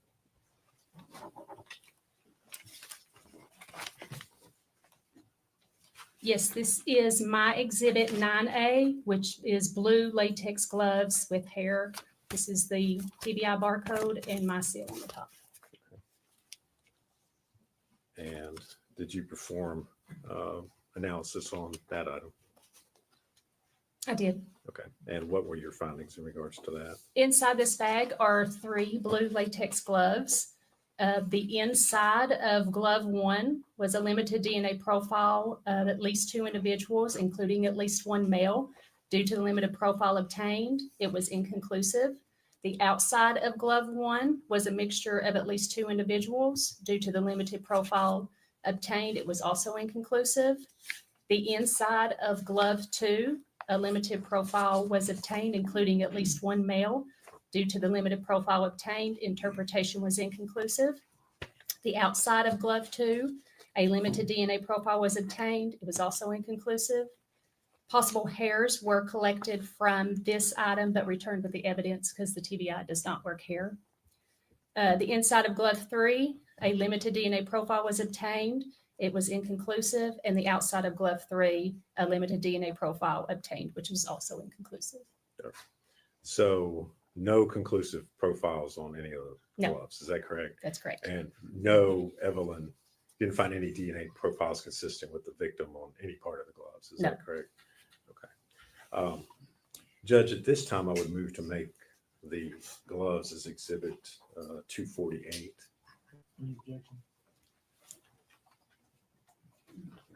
Yes, this is my exhibit 9A, which is blue latex gloves with hair. This is the TBI barcode and my seal on the top. And did you perform analysis on that item? I did. Okay. And what were your findings in regards to that? Inside this bag are 3 blue latex gloves. The inside of glove 1 was a limited DNA profile of at least 2 individuals, including at least 1 male. Due to the limited profile obtained, it was inconclusive. The outside of glove 1 was a mixture of at least 2 individuals. Due to the limited profile obtained, it was also inconclusive. The inside of glove 2, a limited profile was obtained, including at least 1 male. Due to the limited profile obtained, interpretation was inconclusive. The outside of glove 2, a limited DNA profile was obtained. It was also inconclusive. Possible hairs were collected from this item, but returned with the evidence because the TBI does not work hair. The inside of glove 3, a limited DNA profile was obtained. It was inconclusive. And the outside of glove 3, a limited DNA profile obtained, which was also inconclusive. So no conclusive profiles on any of the No. gloves. Is that correct? That's correct. And no, Evelyn didn't find any DNA profiles consistent with the victim on any part of the gloves. Is No. that correct? Okay. Judge, at this time, I would move to make the gloves as exhibit 248. Any objection?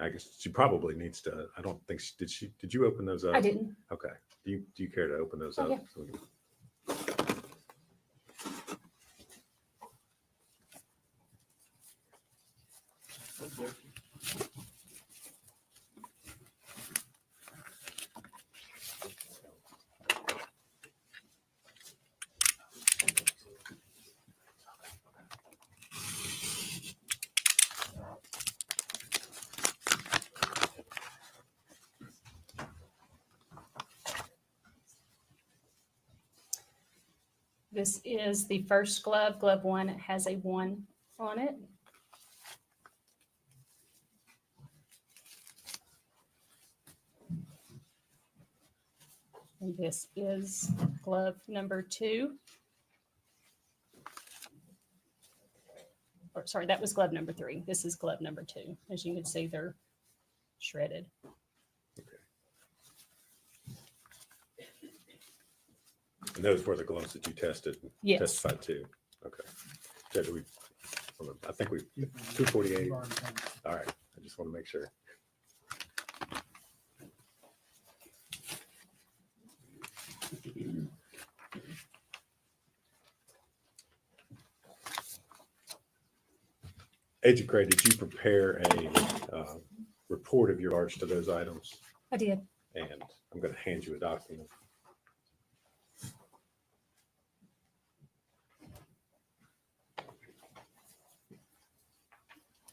I guess she probably needs to. I don't think did you open those up? I didn't. Okay. Do you care to open those Oh, up? yeah. So we can- This is the first glove, glove 1. It has a 1 on it. And this is glove number 2. Or sorry, that was glove number 3. This is glove number 2. As you can see, they're shredded. And those were the gloves that you tested, Yes. testified to. Okay. Judge, I think we 248. All right. I just want to make sure. Agent Gray, did you prepare a report of your charge to those items? I did. And I'm going to hand you a document.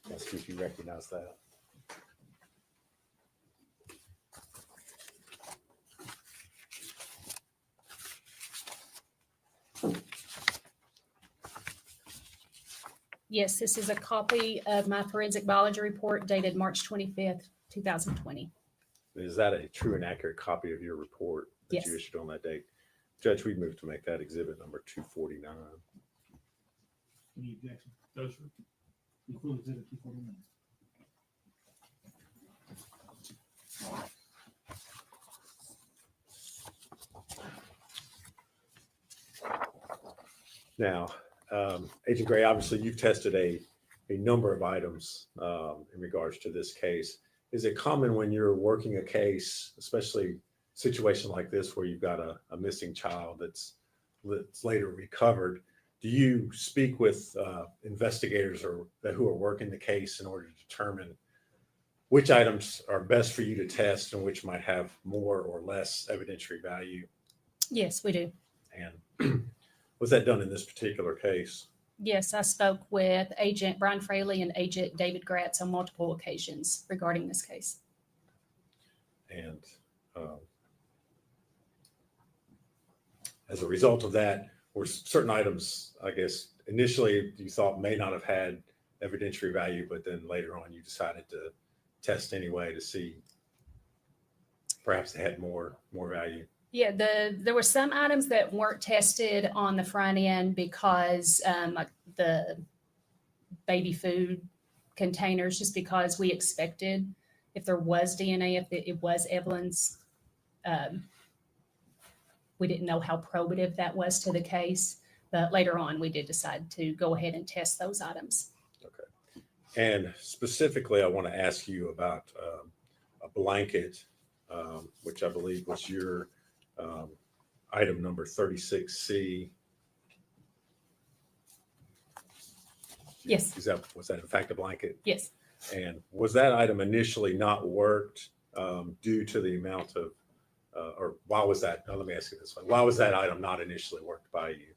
Let's see if you recognize that. Yes, this is a copy of my forensic biology report dated March 25th, 2020. Is that a true and accurate copy of your report that Yes. you issued on that date? Judge, we move to make that exhibit number 249. Any objection? No, sir. Equal exhibit 249. Now, Agent Gray, obviously you've tested a number of items in regards to this case. Is it common when you're working a case, especially a situation like this where you've got a missing child that's later recovered, do you speak with investigators or who are working the case in order to determine which items are best for you to test and which might have more or less evidentiary value? Yes, we do. And was that done in this particular case? Yes, I spoke with Agent Brian Fraley and Agent David Gratz on multiple occasions regarding this case. And as a result of that, were certain items, I guess, initially you thought may not have had evidentiary value, but then later on you decided test anyway to see perhaps they had more value? Yeah, there were some items that weren't tested on the front end because like the baby food containers, just because we expected if there was DNA, if it was Evelyn's, we didn't know how probative that was to the case. But later on, we did decide to go ahead and test those items. Okay. And specifically, I want to ask you about a blanket, which I believe was your item number 36C. Yes. Was that in fact a blanket? Yes. And was that item initially not worked due to the amount of, or why was that? Now, let me ask you this way. Why was that item not initially worked by you?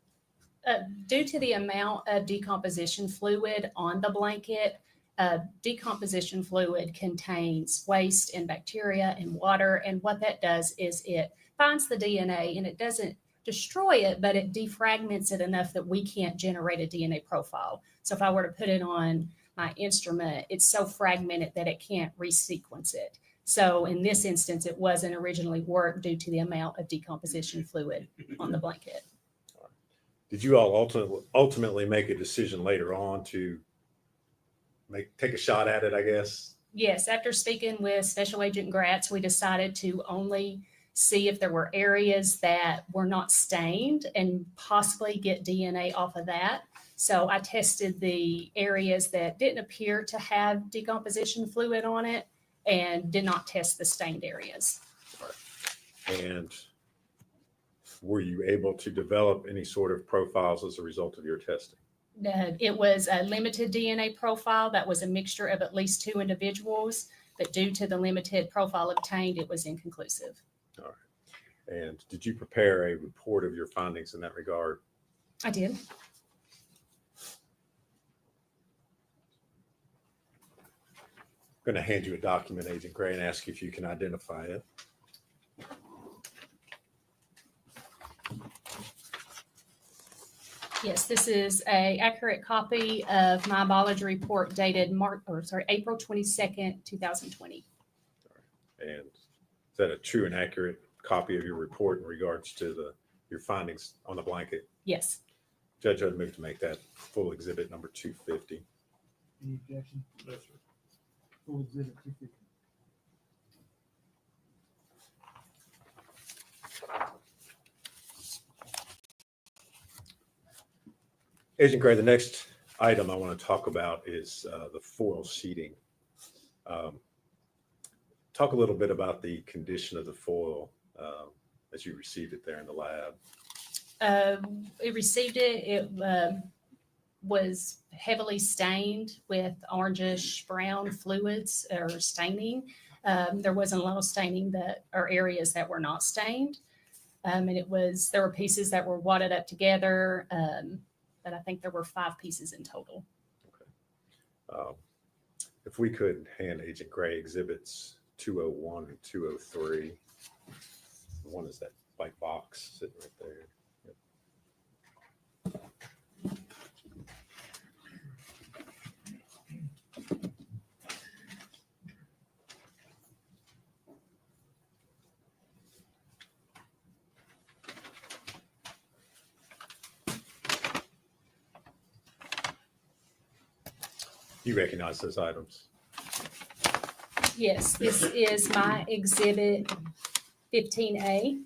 Due to the amount of decomposition fluid on the blanket, decomposition fluid contains waste and bacteria and water. And what that does is it finds the DNA and it doesn't destroy it, but it defragments it enough that we can't generate a DNA profile. So if I were to put it on my instrument, it's so fragmented that it can't resequence it. So in this instance, it wasn't originally worked due to the amount of decomposition fluid on the blanket. Did you all ultimately make a decision later on to take a shot at it, I guess? Yes, after speaking with Special Agent Gratz, we decided to only see if there were areas that were not stained and possibly get DNA off of that. So I tested the areas that didn't appear to have decomposition fluid on it and did not test the stained areas. Right. And were you able to develop any sort of profiles as a result of your testing? It was a limited DNA profile that was a mixture of at least 2 individuals, but due to the limited profile obtained, it was inconclusive. All right. And did you prepare a report of your findings in that regard? I did. I'm going to hand you a document, Agent Gray, and ask you if you can identify it. Yes, this is an accurate copy of my biology report dated April 22nd, 2020. And is that a true and accurate copy of your report in regards to your findings on the blanket? Yes. Judge, I'd move to make that full exhibit number 250. Any objection? No, sir. Full exhibit 250. Agent Gray, the next item I want to talk about is the foil sheeting. Talk a little bit about the condition of the foil as you received it there in the lab. It received it. It was heavily stained with orangish brown fluids or staining. There wasn't a lot of staining or areas that were not stained. And there were pieces that were wadded up together. But I think there were 5 pieces in total. Okay. If we could hand Agent Gray exhibits 201 and 203. One is that white box sitting right there. Yep. You recognize those items? Yes, this is my exhibit 15A.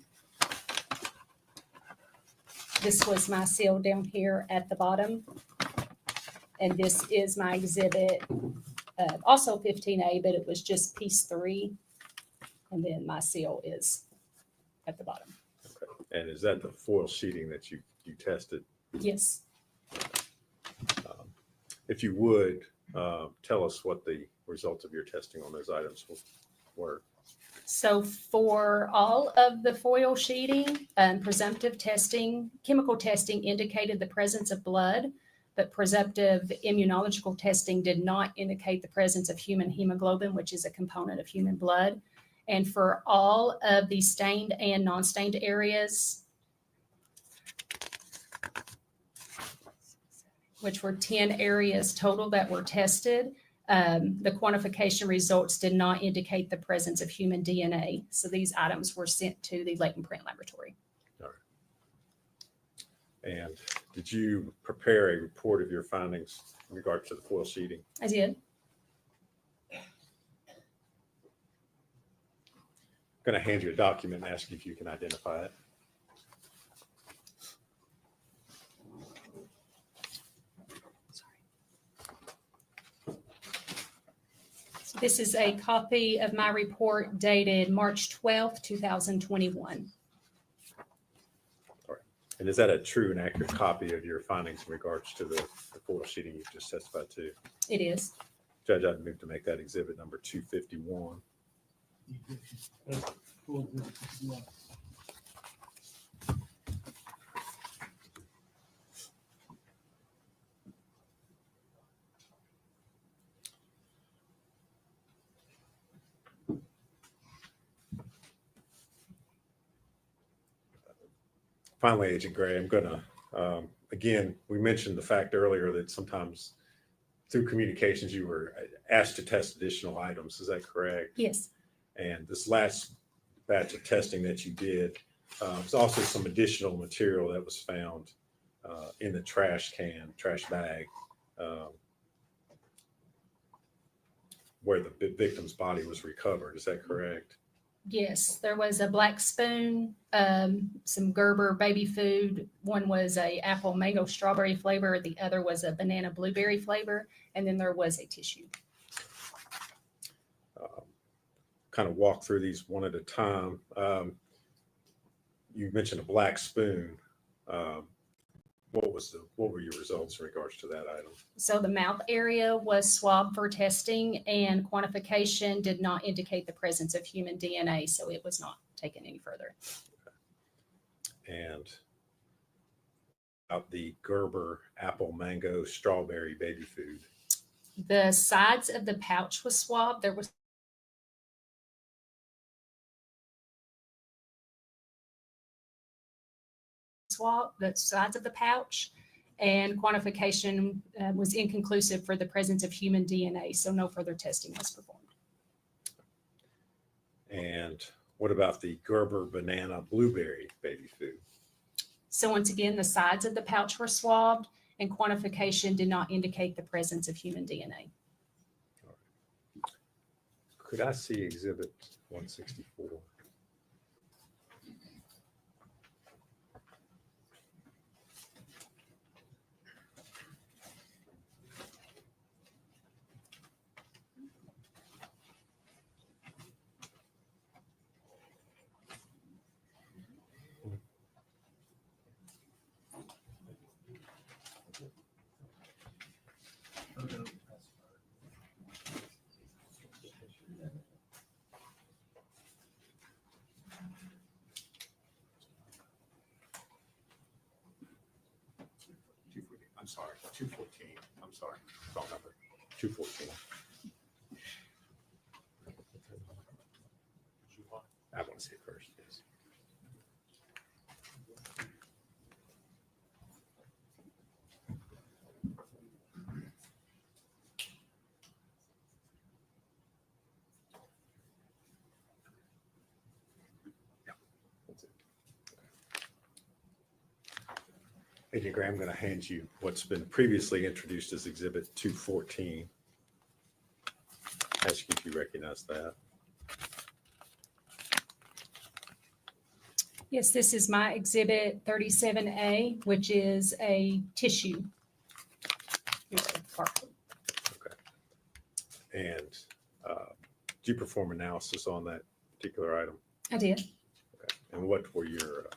This was my seal down here at the bottom. And this is my exhibit, also 15A, but it was just piece 3. And then my seal is at the bottom. Okay. And is that the foil sheeting that you tested? Yes. If you would, tell us what the results of your testing on those items were. So for all of the foil sheeting, presumptive testing, chemical testing indicated the presence of blood, but presumptive immunological testing did not indicate the presence of human hemoglobin, which is a component of human blood. And for all of the stained and non-stained areas, which were 10 areas total that were tested, The quantification results did not indicate the presence of human DNA. So these items were sent to the latent print laboratory. All right. And did you prepare a report of your findings in regard to the foil sheeting? I did. I'm going to hand you a document and ask you if you can identify it. So this is a copy of my report dated March 12th, 2021. All right. And is that a true and accurate copy of your findings in regards to the foil sheeting you've just testified to? It is. Judge, I'd move to make that exhibit number 251. Finally, Agent Gray, I'm going to, again, we mentioned the fact earlier that sometimes through communications you were asked to test additional items. Is that correct? Yes. And this last batch of testing that you did, there's also some additional material that was found in the trash bag, where the victim's body was recovered. Is that correct? Yes, there was a black spoon, some Gerber baby food. One was a apple mango strawberry flavor. The other was a banana blueberry flavor. And then there was a tissue. Kind of walk through these one at a time. You mentioned a black spoon. What were your results in regards to that item? So the mouth area was swabbed for testing, and quantification did not indicate the presence of human DNA, so it was not taken any further. And about the Gerber apple mango strawberry baby food. The sides of the pouch was swabbed. There was swab the sides of the pouch, and quantification was inconclusive for the presence of human DNA, so no further testing was performed. And what about the Gerber banana blueberry baby food? So once again, the sides of the pouch were swabbed, and quantification did not indicate the presence of human DNA. Could I see exhibit 164? I'm sorry, 214. I'm sorry, wrong number. 214. I want to see it first. Yes. Agent Graham, I'm going to hand you what's been previously introduced as Exhibit 214. Ask you if you recognize that. Yes, this is my exhibit 37A, which is a tissue. Here's a barcode. And did you perform analysis on that particular item? I did. Okay. And what were your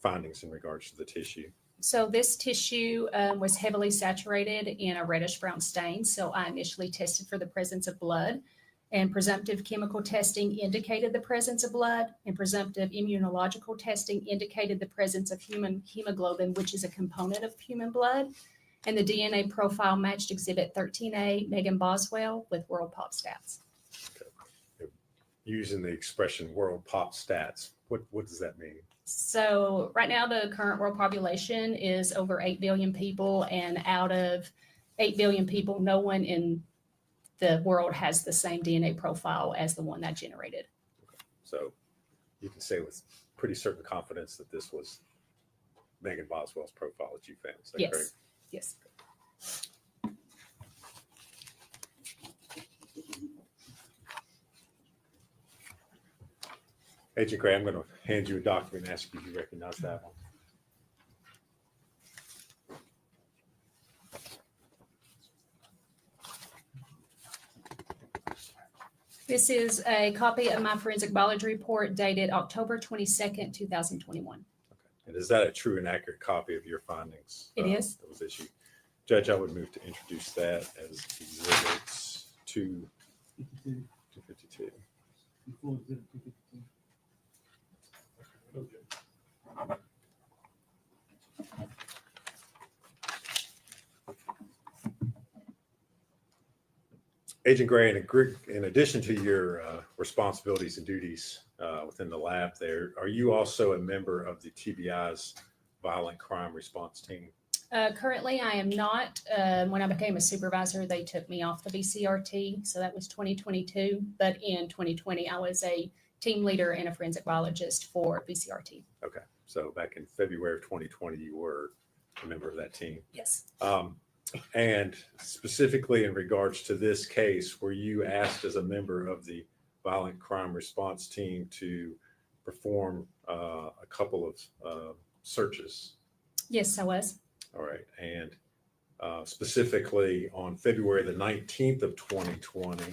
findings in regards to the tissue? So this tissue was heavily saturated in a reddish brown stain. So I initially tested for the presence of blood, and presumptive chemical testing indicated the presence of blood, and presumptive immunological testing indicated the presence of human hemoglobin, which is a component of human blood. And the DNA profile matched exhibit 13A, Megan Boswell, with World Pop Stats. Okay. Using the expression World Pop Stats, what does that mean? So right now, the current world population is over 8 billion people, and out of 8 billion people, no one in the world has the same DNA profile as the one that generated. So you can say with pretty certain confidence that this was Megan Boswell's profile that you found. Is that Yes. correct? Yes. Agent Gray, I'm going to hand you a document and ask you if you recognize that one. This is a copy of my forensic biology report dated October 22nd, 2021. And is that a true and accurate copy of your findings? It is. That was issued. Judge, I would move to introduce that as exhibits 252. Full exhibit 252. Agent Gray, in addition to your responsibilities and duties within the lab there, are you also a member of the TBI's violent crime response team? Currently, I am not. When I became a supervisor, they took me off the VCRT, so that was 2022. But in 2020, I was a team leader and a forensic biologist for VCRT. Okay, so back in February of 2020, you were a member of that team. Yes. And specifically in regards to this case, were you asked as a member of the violent crime response team to perform a couple of searches? Yes, I was. All right. And specifically on February the 19th of 2020,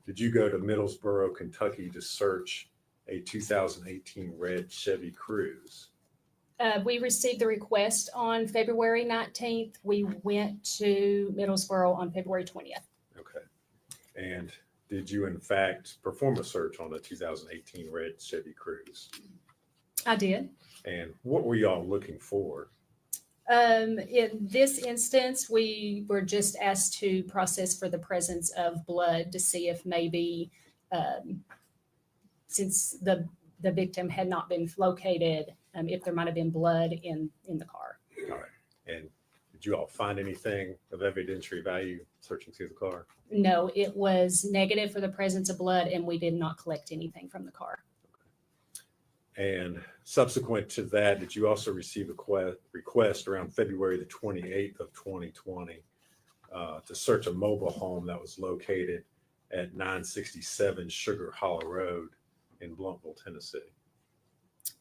did you go to Middlesboro, Kentucky to search a 2018 red Chevy Cruze? We received the request on February 19th. We went to Middlesboro on February 20th. Okay. And did you in fact perform a search on a 2018 red Chevy Cruze? I did. And what were y'all looking for? In this instance, we were just asked to process for the presence of blood to see if maybe, since the victim had not been located, if there might have been blood in the car. All right. And did you all find anything of evidentiary value searching through the car? No, it was negative for the presence of blood, and we did not collect anything from the car. And subsequent to that, did you also receive a request around February the 28th of 2020 to search a mobile home that was located at 967 Sugar Hollow Road in Bluntville, Tennessee?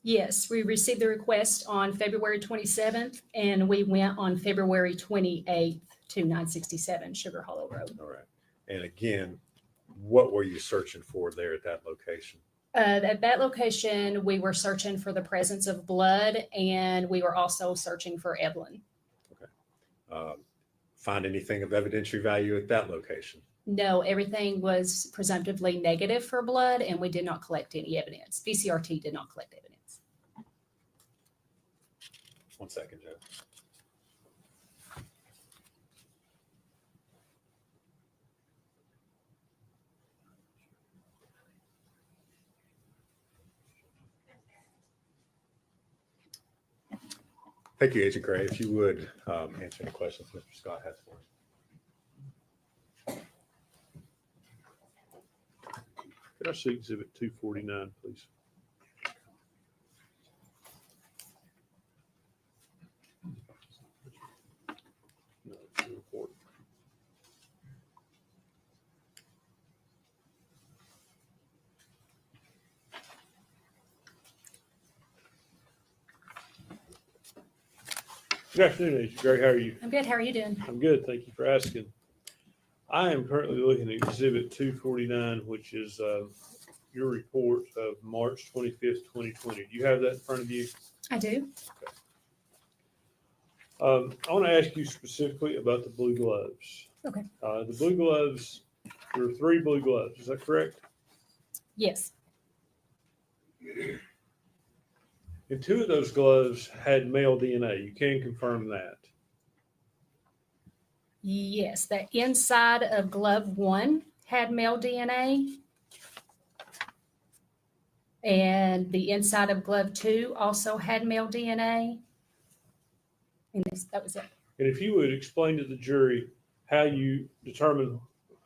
Yes, we received the request on February 27th, and we went on February 28th to 967 Sugar Hollow Road. All right. And again, what were you searching for there at that location? At that location, we were searching for the presence of blood, and we were also searching for Evelyn. Okay. Find anything of evidentiary value at that location? No, everything was presumptively negative for blood, and we did not collect any evidence. VCRT did not collect evidence. 1 second, Joe. Thank you, Agent Gray. If you would answer any questions Mr. Scott has for us. Could I see exhibit 249, please? No, it's the report. Good afternoon, Agent Gray. How are you? I'm good. How are you doing? I'm good. Thank you for asking. I am currently looking at exhibit 249, which is your report of March 25th, 2020. Do you have that in front of you? I do. I want to ask you specifically about the blue gloves. Okay. The blue gloves, there are 3 blue gloves. Is that correct? Yes. And 2 of those gloves had male DNA. You can confirm that. Yes, the inside of glove 1 had male DNA. And the inside of glove 2 also had male DNA. And that was it. And if you would explain to the jury how you determine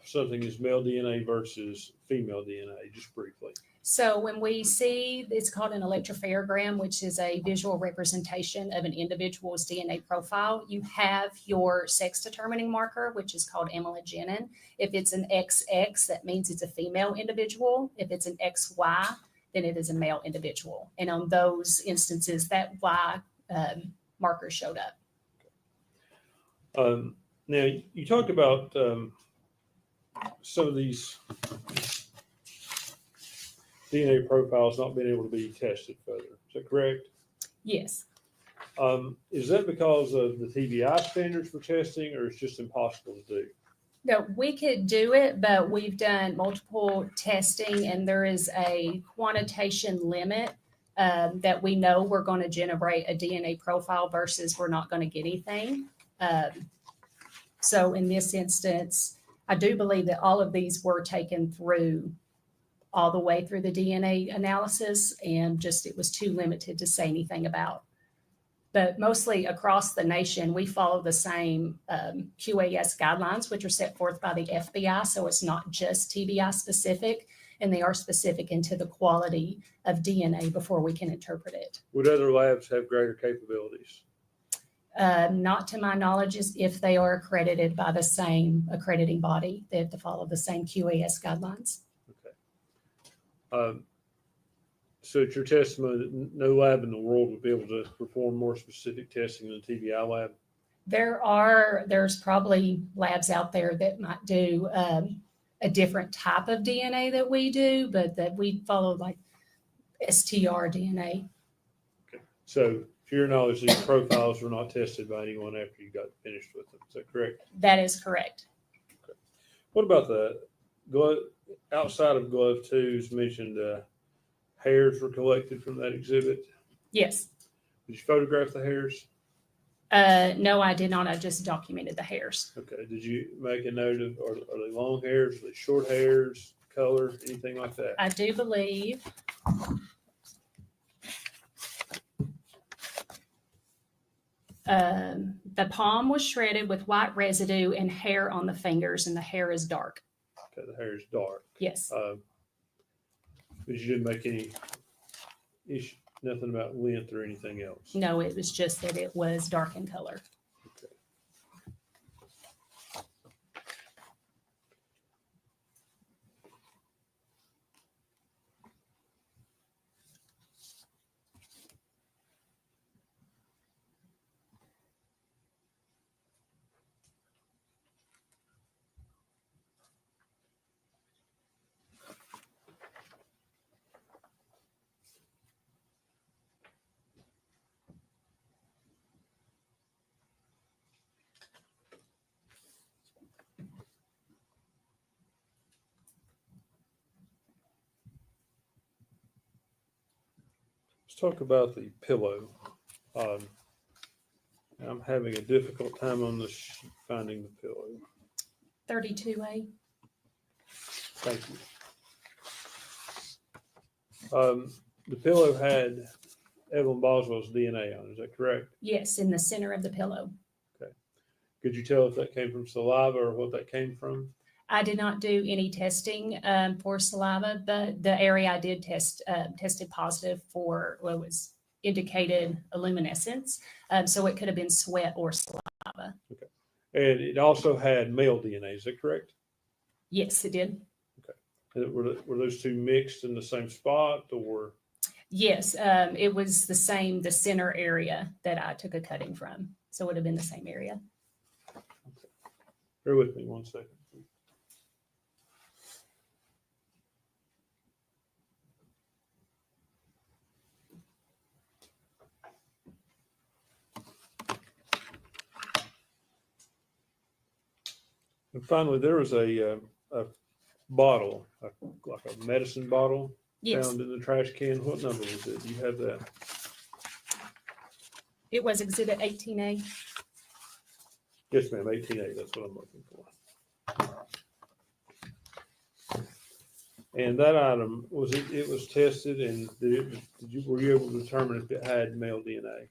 something is male DNA versus female DNA, just briefly? So when we see, it's called an electropherogram, which is a visual representation of an individual's DNA profile. You have your sex determining marker, which is called amylogenin. If it's an XX, that means it's a female individual. If it's an XY, then it is a male individual. And on those instances, that Y marker showed up. Now, you talked about some of these DNA profiles not being able to be tested further. Is that correct? Yes. Is that because of the TBI standards for testing, or it's just impossible to do? No, we could do it, but we've done multiple testing, and there is a quantitation limit that we know we're going to generate a DNA profile versus we're not going to get anything. So in this instance, I do believe that all of these were taken through all the way through the DNA analysis, and just it was too limited to say anything about. But mostly across the nation, we follow the same QAS guidelines, which are set forth by the FBI. So it's not just TBI specific, and they are specific into the quality of DNA before we can interpret it. Would other labs have greater capabilities? Not to my knowledge, is if they are accredited by the same accrediting body, they have to follow the same QAS guidelines. So it's your testimony that no lab in the world would be able to perform more specific testing than the TBI lab? There's probably labs out there that might do a different type of DNA that we do, but that we follow like STR DNA. Okay. So to your knowledge, these profiles were not tested by anyone after you got finished with them. Is that correct? That is correct. Okay. What about the glove? Outside of glove twos, mentioned hairs were collected from that exhibit. Yes. Did you photograph the hairs? No, I did not. I just documented the hairs. Okay. Did you make a note of, are they long hairs, are they short hairs, color, anything like that? I do believe. The palm was shredded with white residue and hair on the fingers, and the hair is dark. Okay, the hair is dark. Yes. But you didn't make any issue, nothing about length or anything else? No, it was just that it was dark in color. Okay. Let's talk about the pillow. I'm having a difficult time on this finding the pillow. 32A. Thank you. The pillow had Evelyn Boswell's DNA on it. Is that correct? Yes, in the center of the pillow. Okay. Could you tell if that came from saliva or what that came from? I did not do any testing for saliva, but the area I did test tested positive for what was indicated luminescence. So it could have been sweat or saliva. Okay. And it also had male DNA. Is that correct? Yes, it did. Okay. Were those two mixed in the same spot, or? Yes, it was the same, the center area that I took a cutting from. So it would have been the same area. Okay. Bear with me 1 second. And finally, there was a bottle, like a medicine bottle, yes, found in the trash can. What number was it? Do you have that? It was Exhibit 18A. Yes, ma'am, 18A. That's what I'm looking for. And that item, was it was tested, and were you able to determine if it had male DNA?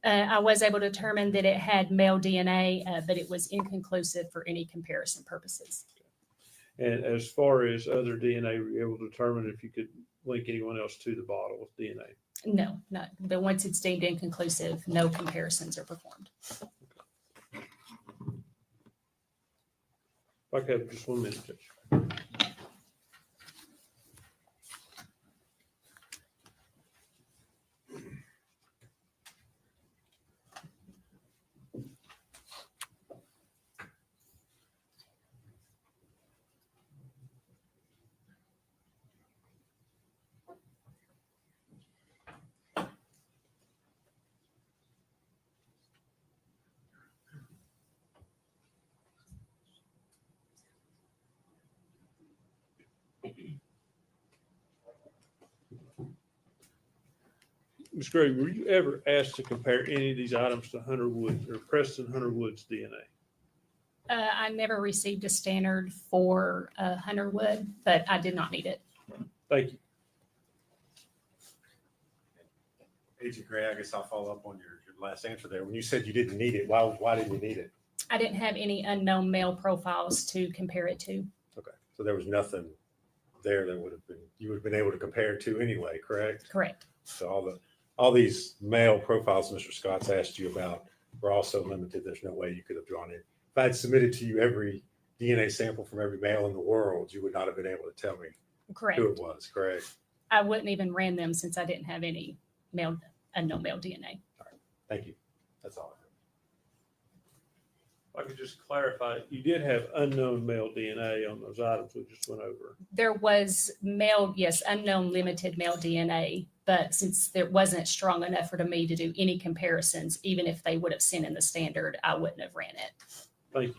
I was able to determine that it had male DNA, but it was inconclusive for any comparison purposes. And as far as other DNA, were you able to determine if you could link anyone else to the bottle with DNA? No, not, but once it's deemed inconclusive, no comparisons are performed. If I could have just 1 minute, Judge. Ms. Gray, were you ever asked to compare any of these items to Hunter Woods or Preston Hunter Woods DNA? I never received a standard for Hunter Wood, but I did not need it. Thank you. Agent Gray, I guess I'll follow up on your last answer there. When you said you didn't need it, why didn't you need it? I didn't have any unknown male profiles to compare it to. Okay, so there was nothing there that you would have been able to compare it to anyway, correct? Correct. So all these male profiles Mr. Scott's asked you about were also limited. There's no way you could have drawn it. If I had submitted to you every DNA sample from every male in the world, you would not have been able to tell me Correct. who it was, correct? I wouldn't even ran them since I didn't have any unknown male DNA. All right, thank you. That's all. If I could just clarify, you did have unknown male DNA on those items we just went over. There was unknown limited male DNA, but since there wasn't strong enough for me to do any comparisons, even if they would have sent in the standard, I wouldn't have ran it. Thank you.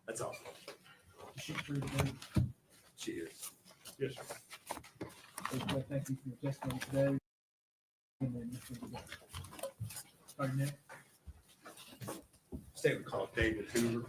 That's all. She approved it. She is. Yes, sir. Thank you for your testimony today. And then starting next. Statement called David Hoover.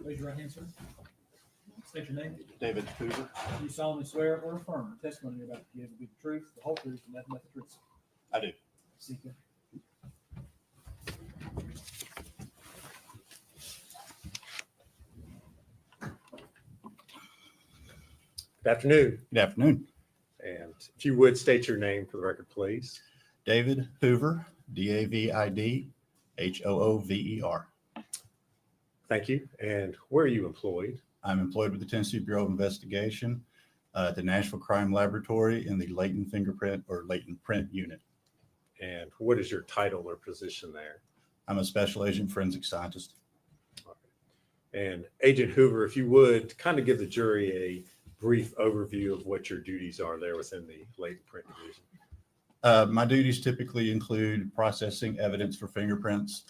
Raise your right hand, sir. State your name. David Hoover. You solemnly swear or affirm the testimony you're about to give will be the truth, the whole truth, and nothing but the truth. I do. Seeker. Good afternoon. Good afternoon. And if you would state your name for the record, please. David Hoover, David Hoover. Thank you. And where are you employed? I'm employed with the Tennessee Bureau of Investigation at the Nashville Crime Laboratory in the latent fingerprint or latent print unit. And what is your title or position there? I'm a special agent forensic scientist. And Agent Hoover, if you would kind of give the jury a brief overview of what your duties are there within the latent print division. My duties typically include processing evidence for fingerprints,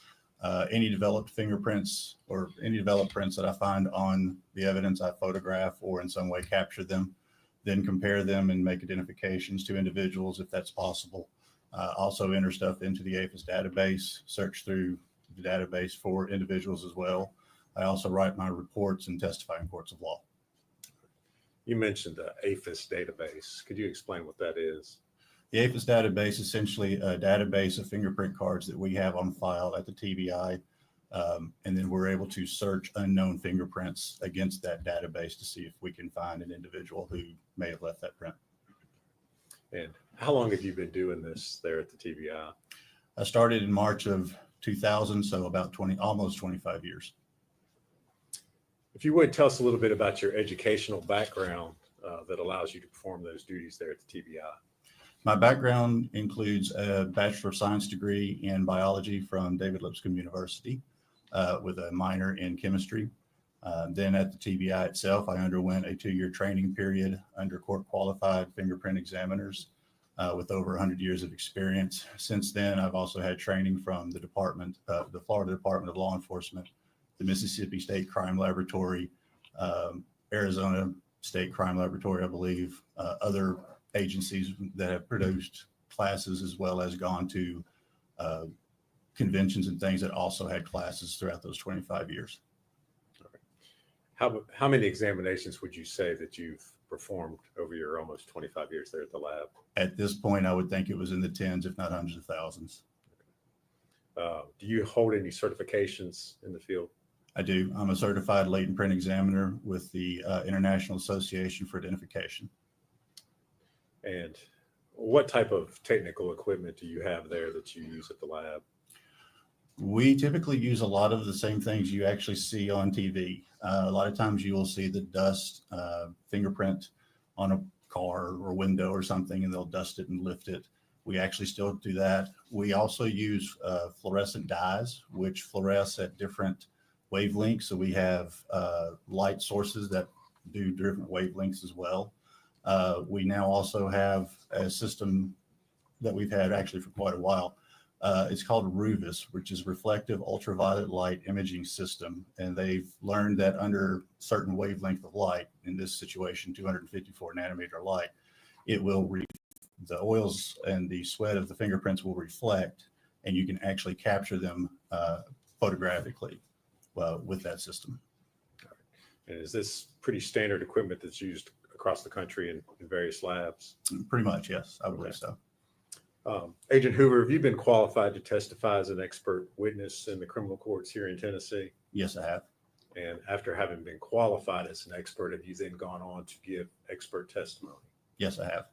any developed fingerprints or any developed prints that I find on the evidence I photograph or in some way capture them, then compare them and make identifications to individuals if that's possible. Also enter stuff into the APHIS database, search through the database for individuals as well. I also write my reports and testify in courts of law. You mentioned the APHIS database. Could you explain what that is? The APHIS database is essentially a database of fingerprint cards that we have on file at the TBI. And then we're able to search unknown fingerprints against that database to see if we can find an individual who may have left that print. And how long have you been doing this there at the TBI? I started in March of 2000, so about almost 25 years. If you would, tell us a little bit about your educational background that allows you to perform those duties there at the TBI. My background includes a Bachelor of Science degree in biology from David Lipscomb University with a minor in chemistry. Then at the TBI itself, I underwent a 2-year training period under court-qualified fingerprint examiners with over 100 years of experience. Since then, I've also had training from the Florida Department of Law Enforcement, the Mississippi State Crime Laboratory, Arizona State Crime Laboratory, I believe, other agencies that have produced classes, as well as gone to conventions and things that also had classes throughout those 25 years. How many examinations would you say that you've performed over your almost 25 years there at the lab? At this point, I would think it was in the tens, if not hundreds of thousands. Do you hold any certifications in the field? I do. I'm a certified latent print examiner with the International Association for Identification. And what type of technical equipment do you have there that you use at the lab? We typically use a lot of the same things you actually see on TV. A lot of times you will see the dust fingerprint on a car or window or something, and they'll dust it and lift it. We actually still do that. We also use fluorescent dyes, which fluoresce at different wavelengths. So we have light sources that do different wavelengths as well. We now also have a system that we've had actually for quite a while. It's called RUVIS, which is Reflective Ultraviolet Light Imaging System. And they've learned that under certain wavelength of light, in this situation, 254 nanometer light, it will, the oils and the sweat of the fingerprints will reflect, and you can actually capture them photographically with that system. And is this pretty standard equipment that's used across the country in various labs? Pretty much, yes, I believe so. Agent Hoover, have you been qualified to testify as an expert witness in the criminal courts here in Tennessee? Yes, I have. And after having been qualified as an expert, have you then gone on to give expert testimony? Yes, I have.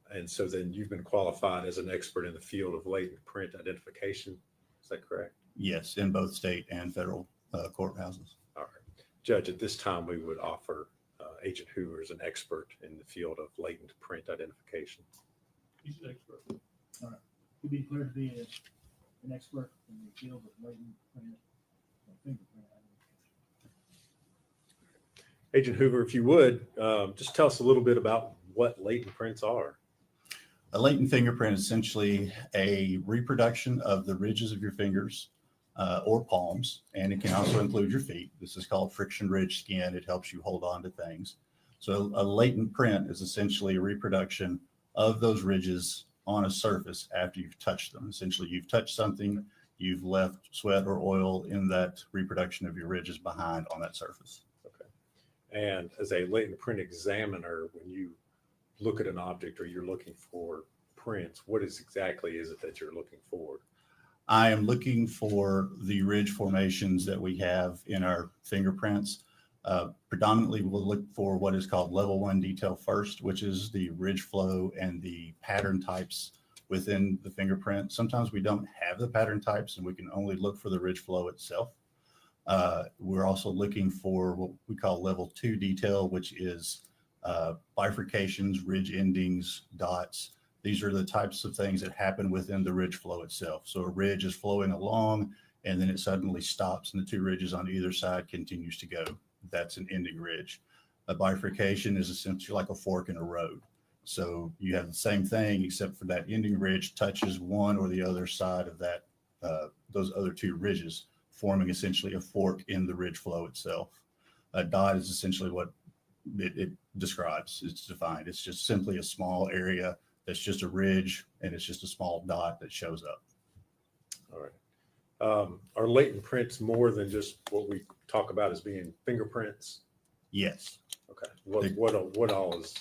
And so then you've been qualified as an expert in the field of latent print identification. Is that correct? Yes, in both state and federal courthouses. All right. Judge, at this time, we would offer Agent Hoover as an expert in the field of latent print identification. He's an expert. All right. He'd be cleared to be an expert in the field of latent print or fingerprint identification. Agent Hoover, if you would, just tell us a little bit about what latent prints are. A latent fingerprint is essentially a reproduction of the ridges of your fingers or palms, and it can also include your feet. This is called friction ridge skin. It helps you hold on to things. So a latent print is essentially a reproduction of those ridges on a surface after you've touched them. Essentially, you've touched something, you've left sweat or oil in that reproduction of your ridges behind on that surface. Okay. And as a latent print examiner, when you look at an object or you're looking for prints, what exactly is it that you're looking for? I am looking for the ridge formations that we have in our fingerprints. Predominantly, we'll look for what is called level 1 detail first, which is the ridge flow and the pattern types within the fingerprint. Sometimes we don't have the pattern types and we can only look for the ridge flow itself. We're also looking for what we call level 2 detail, which is bifurcations, ridge endings, dots. These are the types of things that happen within the ridge flow itself. So a ridge is flowing along and then it suddenly stops and the two ridges on either side continues to go. That's an ending ridge. A bifurcation is essentially like a fork in a road. So you have the same thing except for that ending ridge touches one or the other side of that, those other two ridges, forming essentially a fork in the ridge flow itself. A dot is essentially what it describes. It's defined. It's just simply a small area that's just a ridge, and it's just a small dot that shows up. All right. Are latent prints more than just what we talk about as being fingerprints? Yes. Okay. What all is?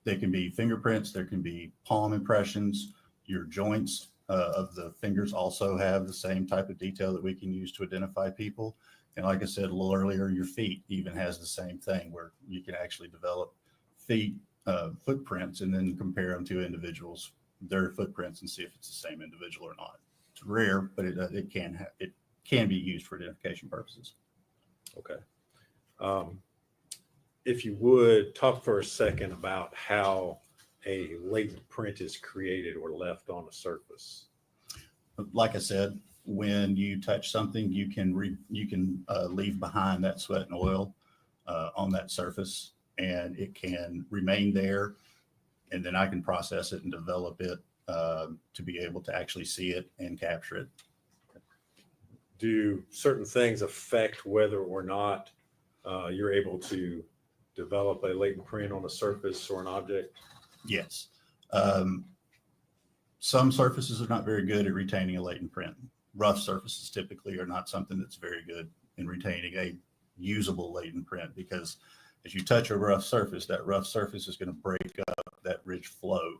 They can be fingerprints. There can be palm impressions. Your joints of the fingers also have the same type of detail that we can use to identify people. And like I said a little earlier, your feet even has the same thing where you can actually develop feet footprints and then compare them to individuals their footprints and see if it's the same individual or not. It's rare, but it can be used for identification purposes. Okay. If you would talk for a second about how a latent print is created or left on a surface. Like I said, when you touch something, you can leave behind that sweat and oil on that surface, and it can remain there, and then I can process it and develop it to be able to actually see it and capture it. Do certain things affect whether or not you're able to develop a latent print on a surface or an object? Yes. Some surfaces are not very good at retaining a latent print. Rough surfaces typically are not something that's very good in retaining a usable latent print, because as you touch a rough surface, that rough surface is going to break up that ridge flow.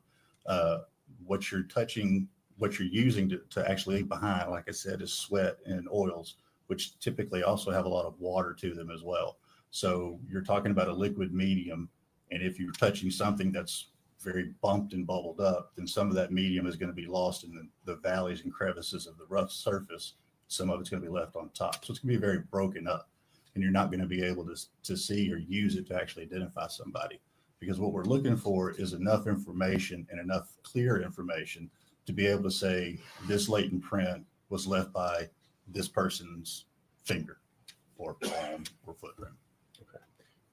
What you're touching, what you're using to actually leave behind, like I said, is sweat and oils, which typically also have a lot of water to them as well. So you're talking about a liquid medium, and if you're touching something that's very bumped and bubbled up, then some of that medium is going to be lost in the valleys and crevices of the rough surface. Some of it's going to be left on top. So it's going to be very broken up, and you're not going to be able to see or use it to actually identify somebody, because what we're looking for is enough information and enough clear information to be able to say this latent print was left by this person's finger or palm or footprint. Okay.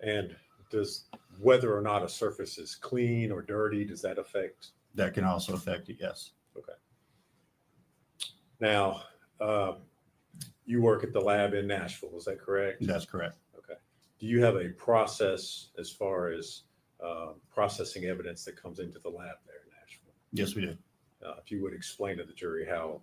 And does whether or not a surface is clean or dirty, does that affect? That can also affect it, yes. Okay. Now, you work at the lab in Nashville, is that correct? That's correct. Okay. Do you have a process as far as processing evidence that comes into the lab there in Nashville? Yes, we do. If you would explain to the jury how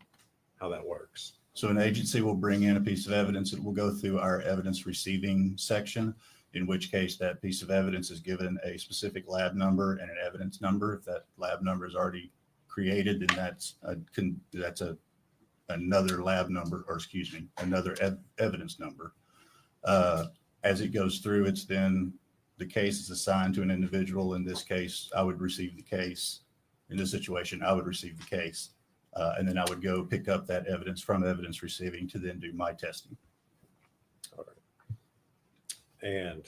that works. So an agency will bring in a piece of evidence. It will go through our evidence receiving section, in which case that piece of evidence is given a specific lab number and an evidence number. If that lab number is already created, then that's another lab number, or excuse me, another evidence number. As it goes through, it's then the case is assigned to an individual. In this case, I would receive the case. In this situation, I would receive the case. And then I would go pick up that evidence from evidence receiving to then do my testing. All right. And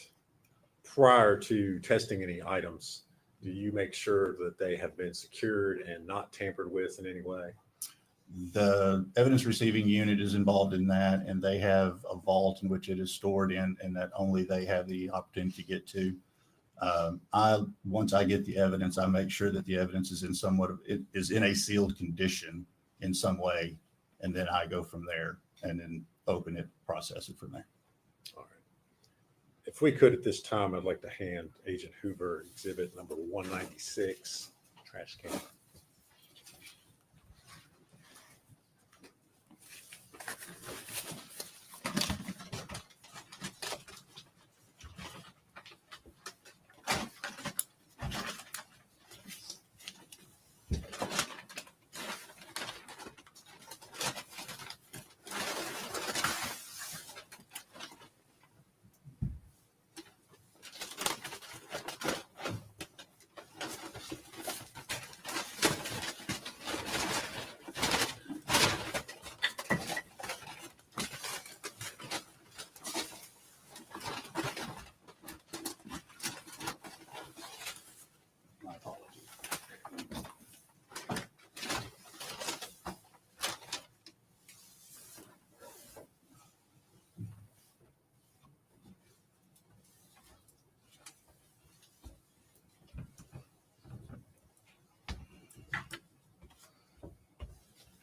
prior to testing any items, do you make sure that they have been secured and not tampered with in any way? The evidence receiving unit is involved in that, and they have a vault in which it is stored in, and that only they have the opportunity to get to. Once I get the evidence, I make sure that the evidence is in a sealed condition in some way, and then I go from there and then open it, process it from there. All right. If we could at this time, I'd like to hand Agent Hoover exhibit number 196, trash can.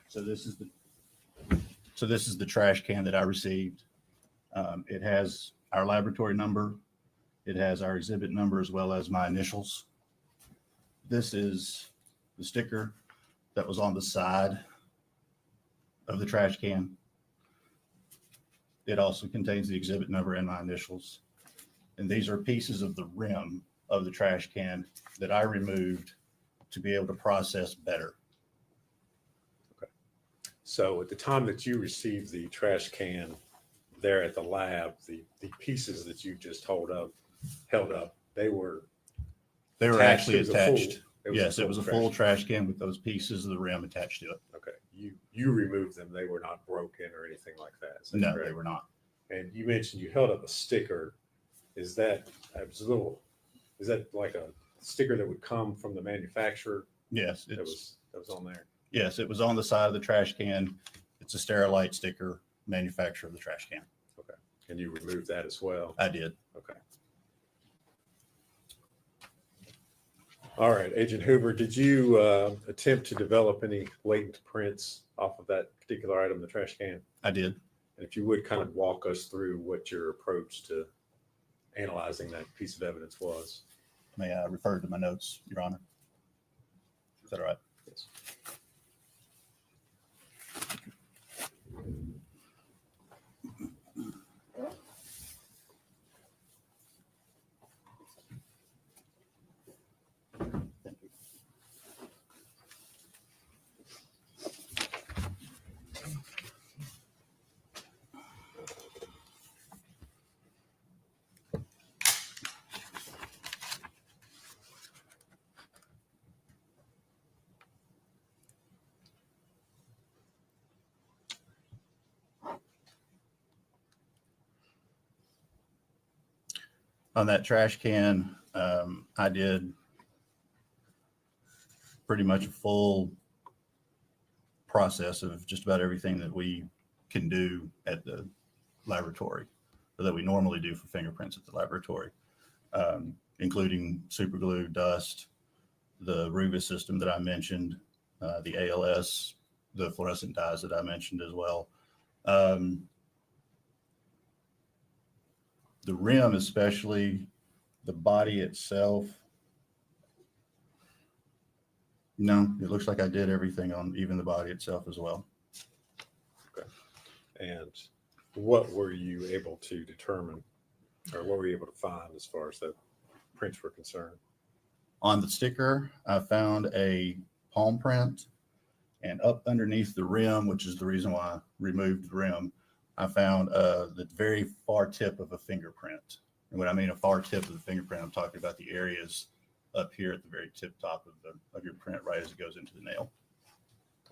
So this is the trash can that I received. It has our laboratory number. It has our exhibit number as well as my initials. This is the sticker that was on the side of the trash can. It also contains the exhibit number and my initials. And these are pieces of the rim of the trash can that I removed to be able to process better. So at the time that you received the trash can there at the lab, the pieces that you just held up, they were actually to the attached. Yes, it was a full trash can with those pieces of the rim attached to it. Okay, you removed them. They were not broken or anything like that. Is that No, correct? they were not. And you mentioned you held up a sticker. Is that like a sticker that would come from the manufacturer? Yes, that was on there. Yes, it was on the side of the trash can. It's a Sterilite sticker, manufacturer of the trash can. Okay, and you removed that as well? I did. Okay. All right, Agent Hoover, did you attempt to develop any latent prints off of that particular item, the trash can? I did. And if you would kind of walk us through what your approach to analyzing that piece of evidence was. May I refer to my notes, Your Honor? Is that all right? Yes. On that trash can, I did pretty much a full process of just about everything that we can do at the laboratory, or that we normally do for fingerprints at the laboratory, including super glue, dust, the Rubis system that I mentioned, the ALS, the fluorescent dyes that I mentioned as well. The rim, especially the body itself. No, it looks like I did everything on even the body itself as well. Okay. And what were you able to determine, or what were you able to find as far as the prints were concerned? On the sticker, I found a palm print, and up underneath the rim, which is the reason why I removed the rim, I found the very far tip of a fingerprint. And when I mean a far tip of the fingerprint, I'm talking about the areas up here at the very tip top of your print, right as it goes into the nail.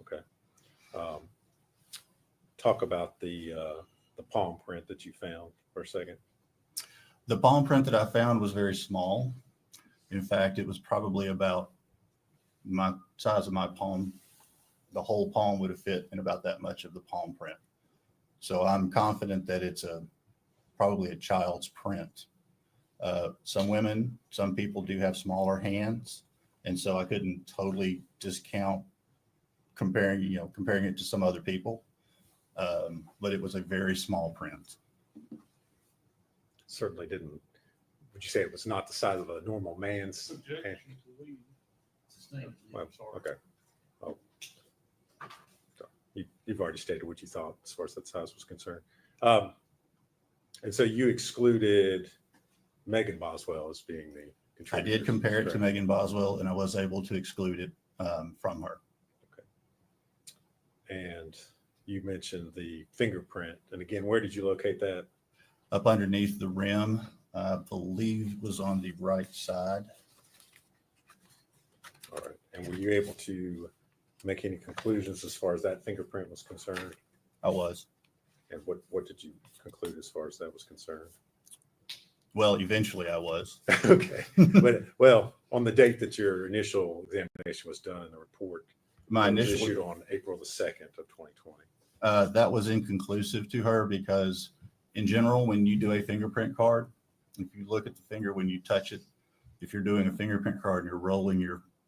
Okay. Talk about the palm print that you found for a second. The palm print that I found was very small. In fact, it was probably about my size of my palm. The whole palm would have fit in about that much of the palm print. So I'm confident that it's probably a child's print. Some people do have smaller hands, and so I couldn't totally discount comparing it to some other people. But it was a very small print. Certainly didn't. Would you say it was not the size of a normal man's hand? Well, okay. Oh. So you've already stated what you thought as far as that size was concerned. And so you excluded Megan Boswell as being the contributor. I did compare it to Megan Boswell, and I was able to exclude it from her. Okay. And you mentioned the fingerprint. And again, where did you locate that? Up underneath the rim, I believe was on the right side. All right. And were you able to make any conclusions as far as that fingerprint was concerned? I was. And what did you conclude as far as that was concerned? Well, eventually I was. Okay. But well, on the date that your initial examination was done, the report was issued on April the 2nd of 2020. That was inconclusive to her because in general, when you do a fingerprint card, if you look at the finger, when you touch it, if you're doing a fingerprint card and you're rolling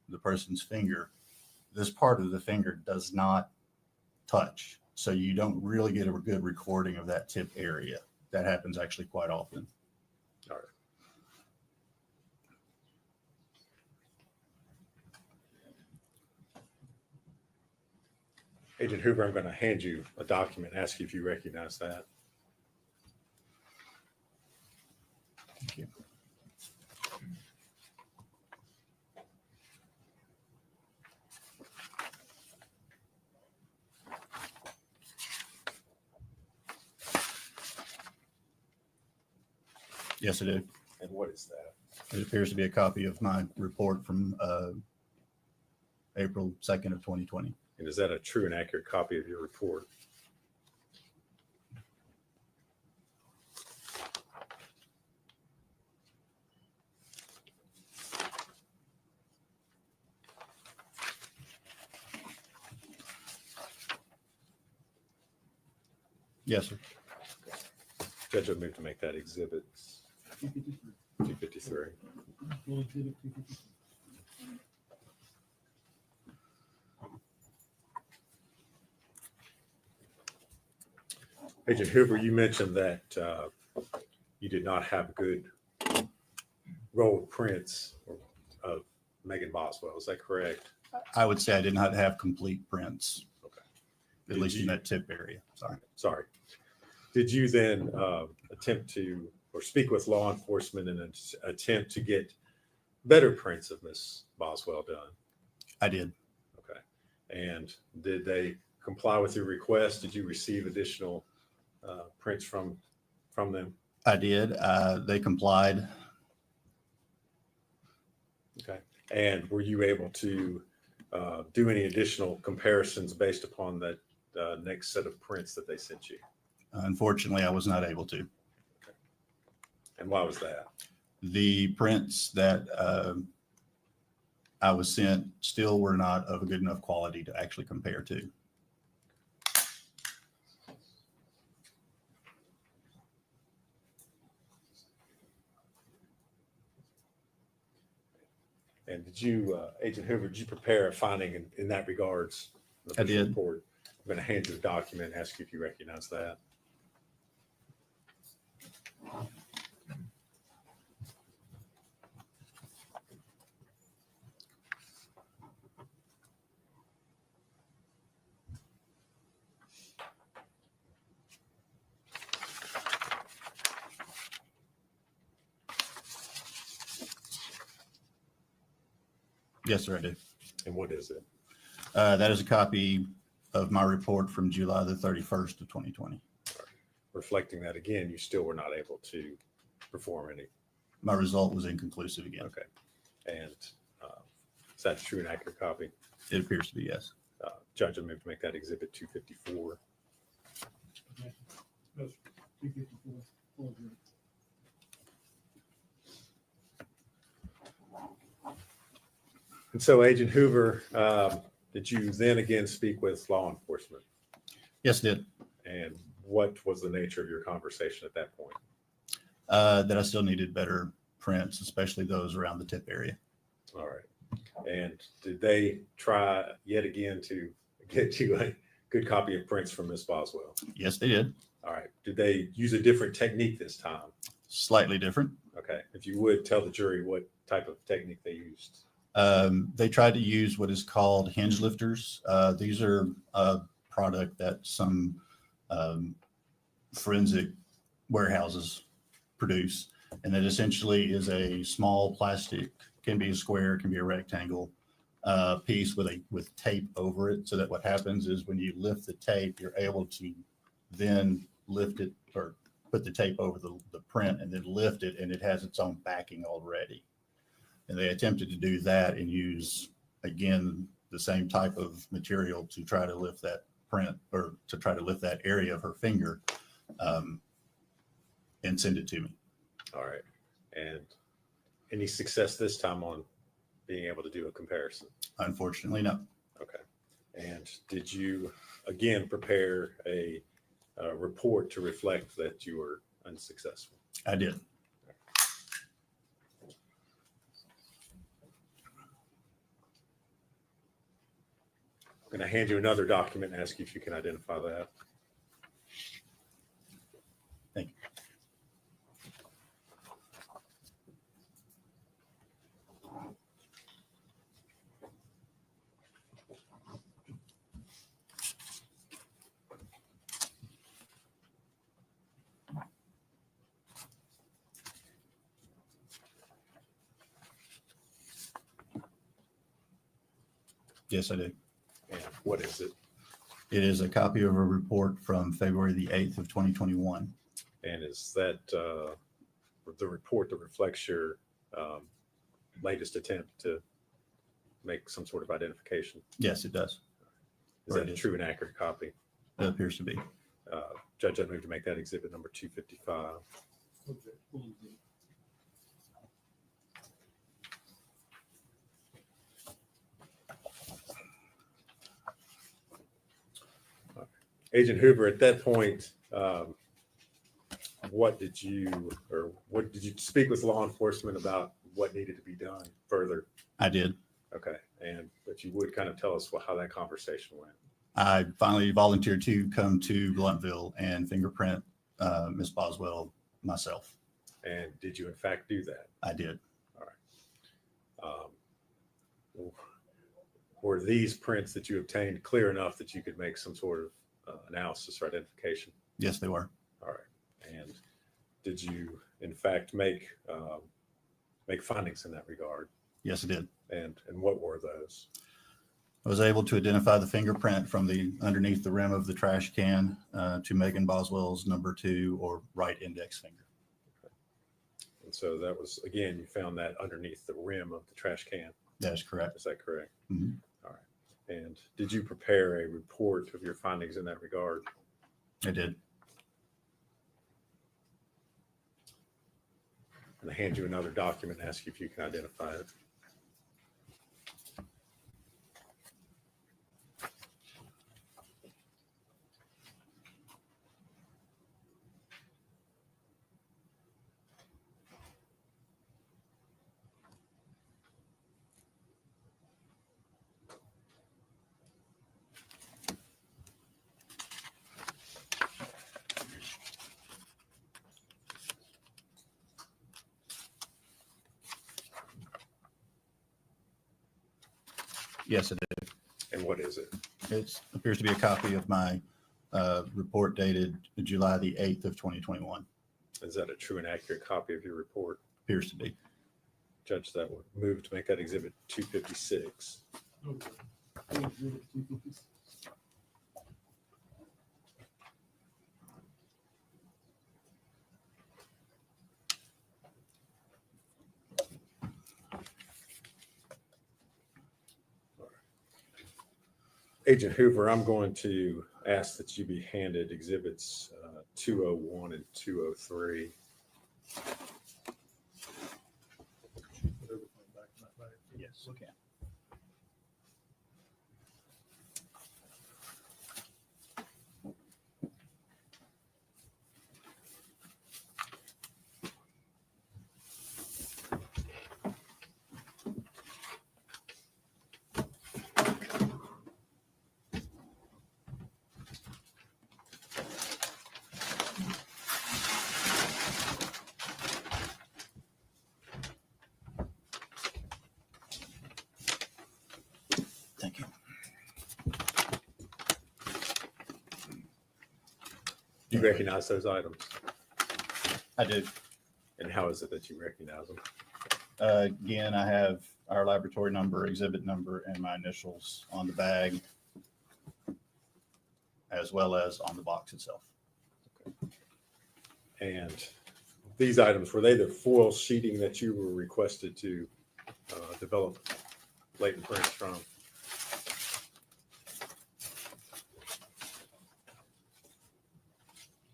the person's finger, this part of the finger does not touch. So you don't really get a good recording of that tip area. That happens actually quite often. All right. Agent Hoover, I'm going to hand you a document, ask you if you recognize that. Thank you. Yes, I do. And what is that? It appears to be a copy of my report from April 2nd of 2020. And is that a true and accurate copy of your report? Yes, sir. Judge, I move to make that exhibit 253. Full exhibit 253. Agent Hoover, you mentioned that you did not have good roll prints of Megan Boswell. Is that correct? I would say I did not have complete prints. Okay. At least in that tip area. Sorry. Did you then attempt to, or speak with law enforcement in an attempt to get better prints of Miss Boswell done? I did. Okay. And did they comply with your request? Did you receive additional prints from them? I did. They complied. Okay. And were you able to do any additional comparisons based upon that next set of prints that they sent you? Unfortunately, I was not able to. Okay. And why was that? The prints that I was sent still were not of a good enough quality to actually compare to. And did you, Agent Hoover, did you prepare a finding in that regards? I did. Report? I'm going to hand you the document and ask you if you recognize that. Yes, sir, I do. And what is it? That is a copy of my report from July the 31st of 2020. Reflecting that again, you still were not able to perform any. My result was inconclusive again. Okay. And is that a true and accurate copy? It appears to be, yes. Judge, I move to make that exhibit 254. Yes, 254. Full exhibit. And so, Agent Hoover, did you then again speak with law enforcement? Yes, I did. And what was the nature of your conversation at that point? That I still needed better prints, especially those around the tip area. All right. And did they try yet again to get you a good copy of prints from Miss Boswell? Yes, they did. All right. Did they use a different technique this time? Slightly different. Okay. If you would tell the jury what type of technique they used. They tried to use what is called hinge lifters. These are a product that some forensic warehouses produce, and it essentially is a small plastic, can be a square, can be a rectangle piece with tape over it, so that what happens is when you lift the tape, you're able to then lift it or put the tape over the print and then lift it, and it has its own backing already. And they attempted to do that and use, again, the same type of material to try to lift that print or to try to lift that area of her finger and send it to me. All right. And any success this time on being able to do a comparison? Unfortunately, no. Okay. And did you, again, prepare a report to reflect that you were unsuccessful? I did. I'm going to hand you another document and ask you if you can identify that. Thank you. Yes, I do. And what is it? It is a copy of a report from February the 8th of 2021. And is that the report that reflects your latest attempt to make some sort of identification? Yes, it does. Is that a true and accurate copy? It appears to be. Judge, I move to make that exhibit number 255. Agent Hoover, at that point, what did you speak with law enforcement about what needed to be done further? I did. Okay, but you would kind of tell us how that conversation went. I finally volunteered to come to Bluntville and fingerprint Miss Boswell myself. And did you in fact do that? I did. All right. Were these prints that you obtained clear enough that you could make some sort of analysis or identification? Yes, they were. All right. And did you in fact make findings in that regard? Yes, I did. And what were those? I was able to identify the fingerprint from the underneath the rim of the trash can to Megan Boswell's number 2 or right index finger. Okay. And so that was, again, you found that underneath the rim of the trash can. That is correct. Is that correct? Mm-hmm. All right. And did you prepare a report of your findings in that regard? I did. And I hand you another document and ask you if you can identify it. Yes, it did. And what is it? It appears to be a copy of my report dated July the 8th of 2021. Is that a true and accurate copy of your report? Appears to be. Judge, that would move to make that exhibit 256. Agent Hoover, I'm going to ask that you be handed exhibits 201 and 203. Yes, okay. Thank you. Do you recognize those items? I do. And how is it that you recognize them? Again, I have our laboratory number, exhibit number, and my initials on the bag, as well as on the box itself. And these items, were they the foil sheeting that you were requested to develop latent prints from?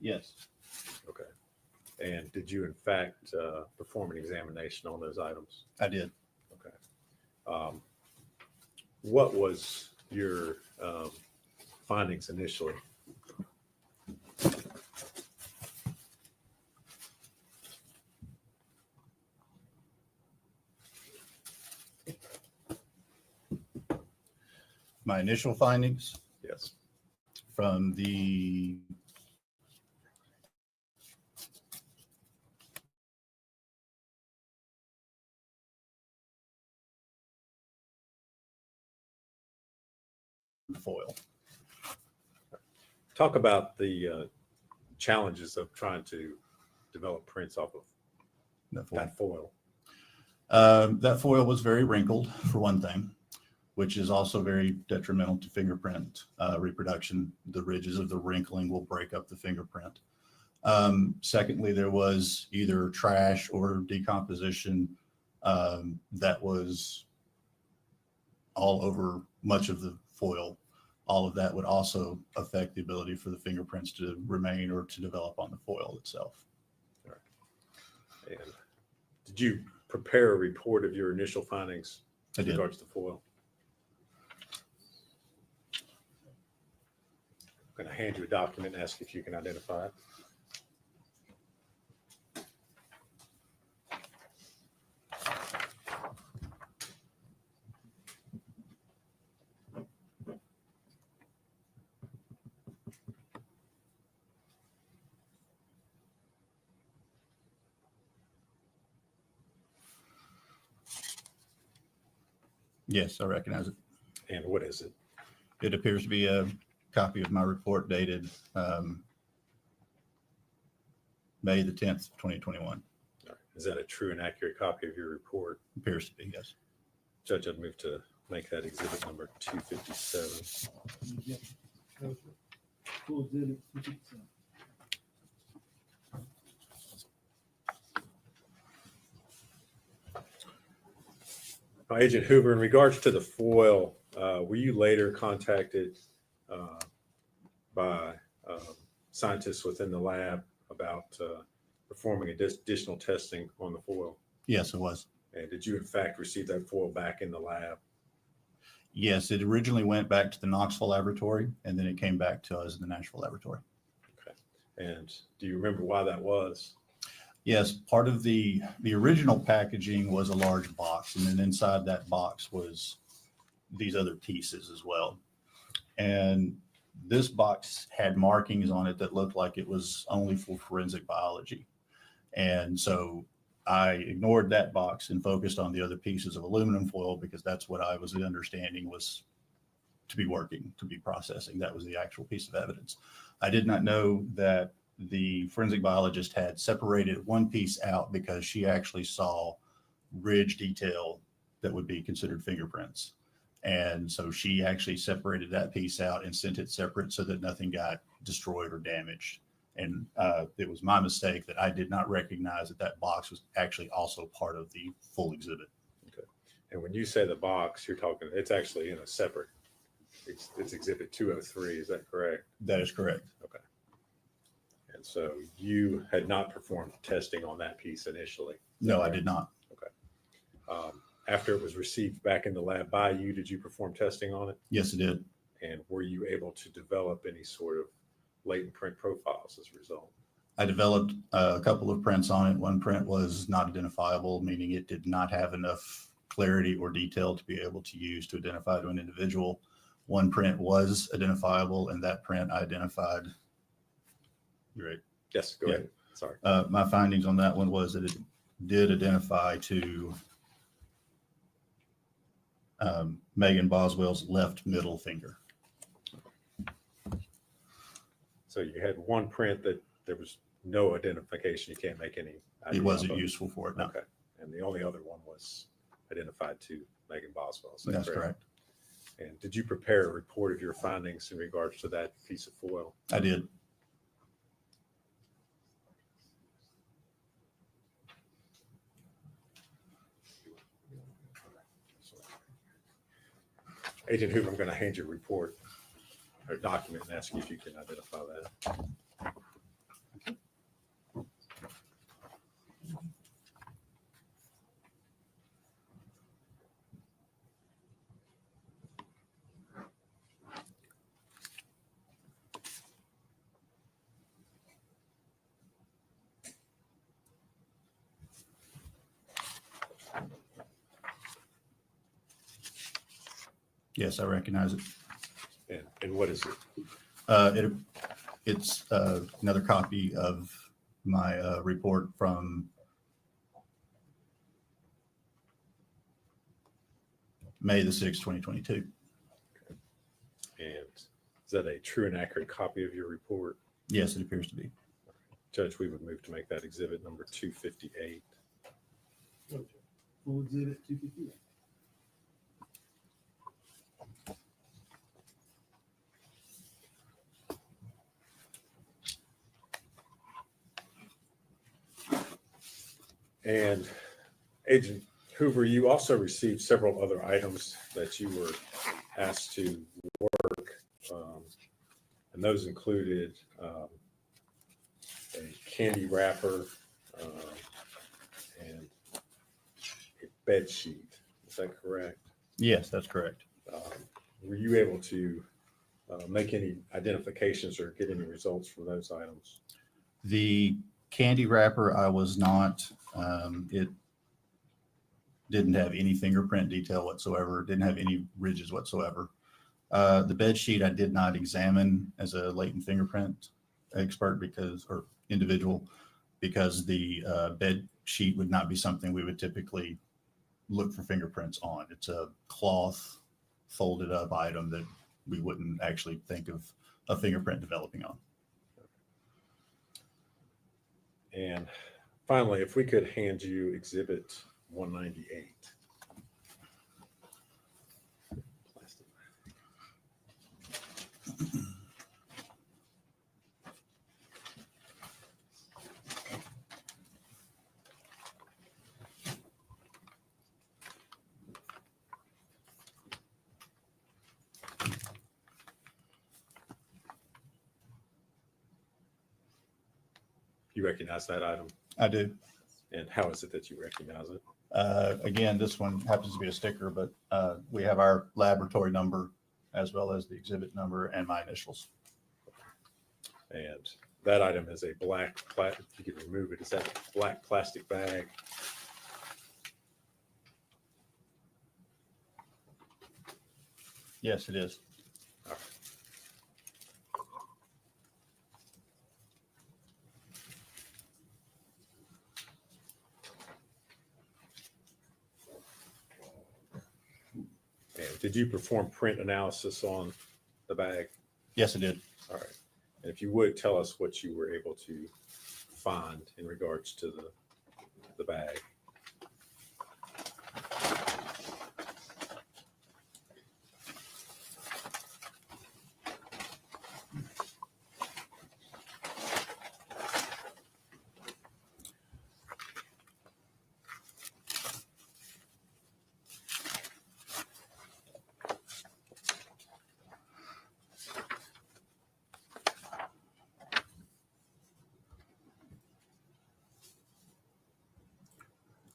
Yes. Okay. And did you in fact perform an examination on those items? I did. Okay. What was your findings initially? My initial findings? Yes. From the foil. Talk about the challenges of trying to develop prints off of that foil. That foil was very wrinkled, for one thing, which is also very detrimental to fingerprint reproduction. The ridges of the wrinkling will break up the fingerprint. Secondly, there was either trash or decomposition that was all over much of the foil. All of that would also affect the ability for the fingerprints to remain or to develop on the foil itself. All right. And did you prepare a report of your initial findings I in did. regards to foil? I'm going to hand you a document and ask if you can identify it. Yes, I recognize it. And what is it? It appears to be a copy of my report dated May the 10th, 2021. All right. Is that a true and accurate copy of your report? Appears to be, yes. Judge, I'd move to make that exhibit number 257. Yep. Full exhibit 257. Agent Hoover, in regards to the foil, were you later contacted by scientists within the lab about performing additional testing on the foil? Yes, it was. And did you in fact receive that foil back in the lab? Yes, it originally went back to the Knoxville laboratory, and then it came back to us in the Nashville laboratory. Okay. And do you remember why that was? Yes, part of the original packaging was a large box, and then inside that box was these other pieces as well. And this box had markings on it that looked like it was only for forensic biology. And so I ignored that box and focused on the other pieces of aluminum foil because that's what I was understanding was to be working, to be processing. That was the actual piece of evidence. I did not know that the forensic biologist had separated one piece out because she actually saw ridge detail that would be considered fingerprints. And so she actually separated that piece out and sent it separate so that nothing got destroyed or damaged. And it was my mistake that I did not recognize that that box was actually also part of the full exhibit. Okay. And when you say the box, you're talking, it's actually in a separate, it's exhibit 203, is that correct? That is correct. Okay. And so you had not performed testing on that piece initially? No, I did not. Okay. After it was received back in the lab by you, did you perform testing on it? Yes, it did. And were you able to develop any sort of latent print profiles as a result? I developed a couple of prints on it. One print was not identifiable, meaning it did not have enough clarity or detail to be able to use to identify to an individual. One print was identifiable, and that print I identified. You're right. Yes, go ahead. Sorry. My findings on that one was that it did identify to Megan Boswell's left middle finger. So you had one print that there was no identification. You can't make any. It wasn't useful for it. No. Okay. And the only other one was identified to Megan Boswell. Is that That's correct. And did you prepare a report of your findings in regards to that piece of foil? I did. Agent Hoover, I'm going to hand you a report or document and ask you if you can identify that. Yes, I recognize it. And what is it? It's another copy of my report from May the 6th, 2022. And is that a true and accurate copy of your report? Yes, it appears to be. Judge, we would move to make that exhibit number 258. Full exhibit 258. And Agent Hoover, you also received several other items that you were asked to work, and those included a candy wrapper and a bed sheet. Is that correct? Yes, that's correct. Were you able to make any identifications or get any results from those items? The candy wrapper, I was not. It didn't have any fingerprint detail whatsoever. Didn't have any ridges whatsoever. The bed sheet I did not examine as a latent fingerprint expert or individual because the bed sheet would not be something we would typically look for fingerprints on. It's a cloth folded up item that we wouldn't actually think of a fingerprint developing on. And finally, if we could hand you Exhibit 198. You recognize that item? I do. And how is it that you recognize it? Again, this one happens to be a sticker, but we have our laboratory number as well as the exhibit number and my initials. And that item is a black, if you could remove it, is that a black plastic bag? Yes, it is. All right. And did you perform print analysis on the bag? Yes, it did. All right. And if you would tell us what you were able to find in regards to the bag.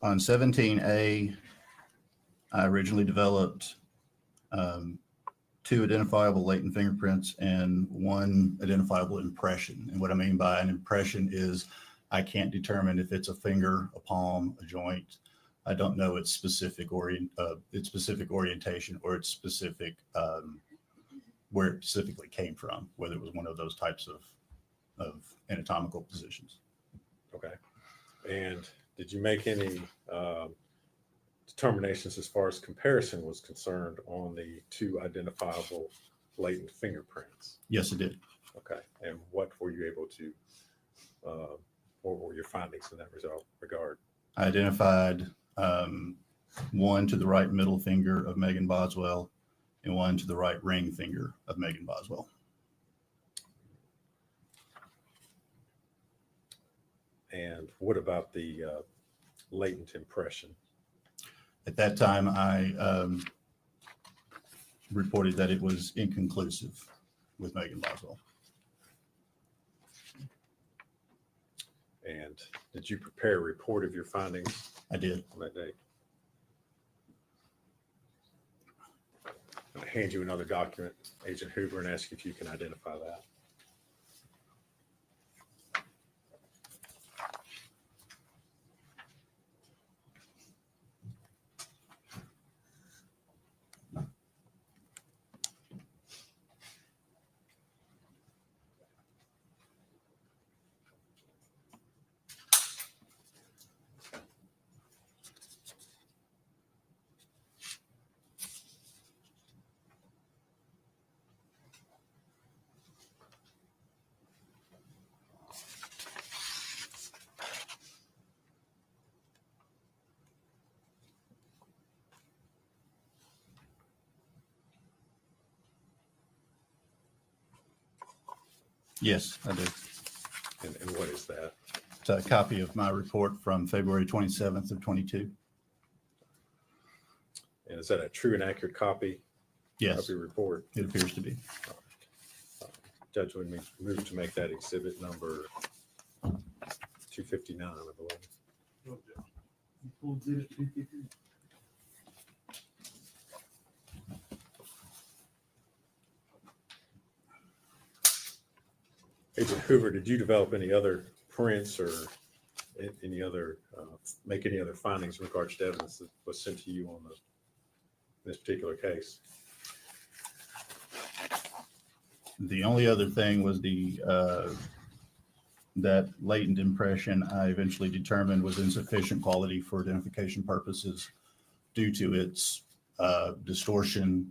On 17A, I originally developed 2 identifiable latent fingerprints and 1 identifiable impression. And what I mean by an impression is I can't determine if it's a finger, a palm, a joint. I don't know its specific orientation or its specific where it specifically came from, whether it was one of those types of anatomical positions. Okay. And did you make any determinations as far as comparison was concerned on the 2 identifiable latent fingerprints? Yes, it did. Okay. And what were you able to, what were your findings in that regard? I identified 1 to the right middle finger of Megan Boswell and 1 to the right ring finger of Megan Boswell. And what about the latent impression? At that time, I reported that it was inconclusive with Megan Boswell. And did you prepare a report of your findings? I did. On that day? I'm going to hand you another document, Agent Hoover, and ask if you can identify that. Yes, I do. And what is that? It's a copy of my report from February 27th of 22. And is that a true and accurate copy Yes, of your report? it appears to be. Judge, would we move to make that exhibit number 259, I believe. You pulled exhibit 250. Agent Hoover, did you develop any other prints or any other, make any other findings in regards to evidence that was sent to you on this particular case? The only other thing was that latent impression I eventually determined was insufficient quality for identification purposes due to its distortion,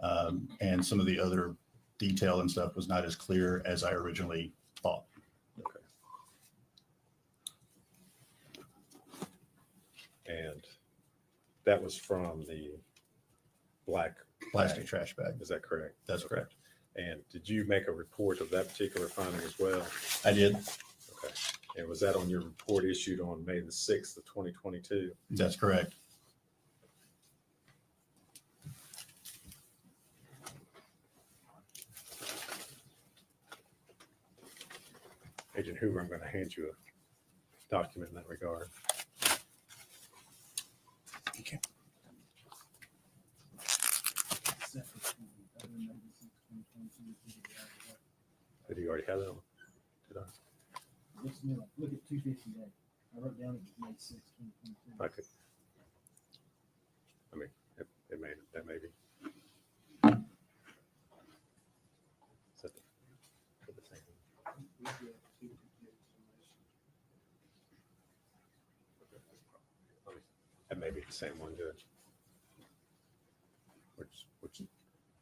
and some of the other detail and stuff was not as clear as I originally thought. Okay. And that was from the black Plastic trash bag. Is that correct? That's correct. And did you make a report of that particular finding as well? I did. Okay. And was that on your report issued on May the 6th of 2022? That's correct. Agent Hoover, I'm going to hand you a document in that regard. Okay. Did you already have that one? Did I? Looks to me like, look at 250 there. I wrote down it was May 6, 2022. Okay. I mean, it may, that may be. Is that the same one? That may be the same one, Judge. Which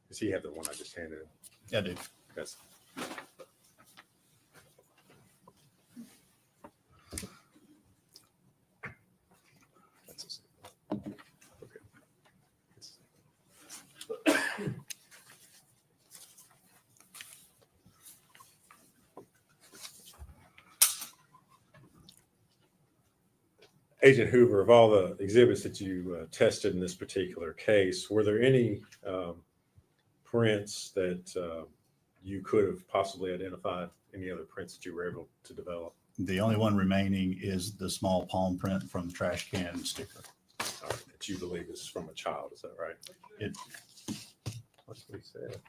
does he have the one I just handed him? I do. Yes. That's the same one. Okay. Agent Hoover, of all the exhibits that you tested in this particular case, were there any prints that you could have possibly identified, any other prints that you were able to develop? The only one remaining is the small palm print from the trash can sticker. All right, that you believe is from a child, is that right? That's what he said.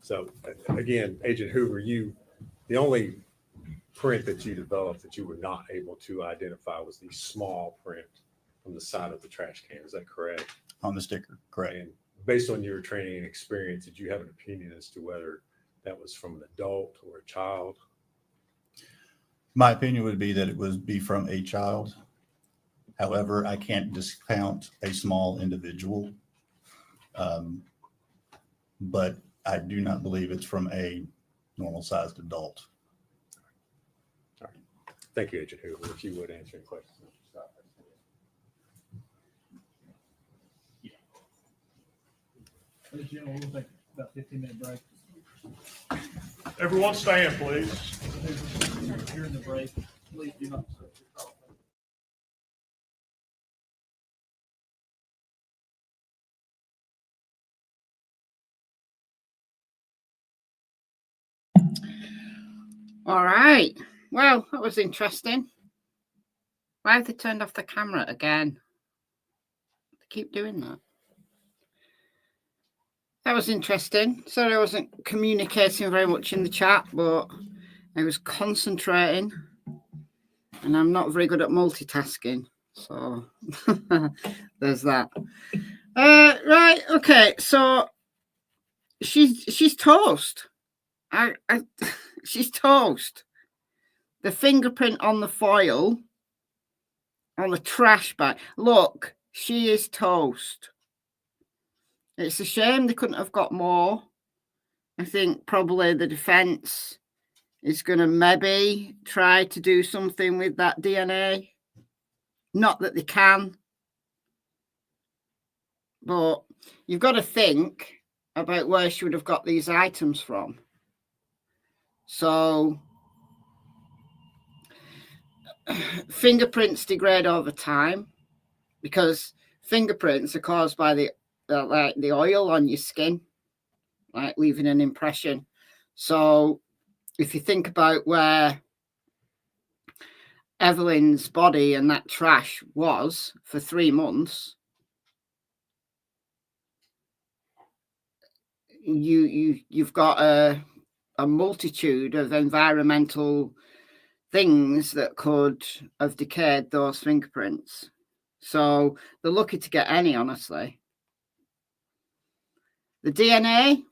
So again, Agent Hoover, the only print that you developed that you were not able to identify was the small print from the side of the trash can. Is that correct? On the sticker, correct. And based on your training and experience, did you have an opinion as to whether that was from an adult or a child? My opinion would be that it would be from a child. However, I can't discount a small individual. But I do not believe it's from a normal sized adult. All right. Thank you, Agent Hoover. If you would answer any questions. Ladies and gentlemen, we'll take about 15-minute break. Everyone stand, please. During the break, please do not. All right. Well, that was interesting. Why have they turned off the camera again? They keep doing that. That was interesting. Sorry I wasn't communicating very much in the chat, but I was concentrating. And I'm not very good at multitasking. So there's that. Right. Okay. So she's toast. She's toast. The fingerprint on the foil on the trash bag. Look, she is toast. It's a shame they couldn't have got more. I think probably the defense is going to maybe try to do something with that DNA. Not that they can, but you've got to think about where she would have got these items from. So fingerprints degrade over time because fingerprints are caused by the oil on your skin, like leaving an impression. So if you think about where Evelyn's body and that trash was for 3 months, you've got a multitude of environmental things that could have decayed those fingerprints. So they're lucky to get any, honestly. The DNA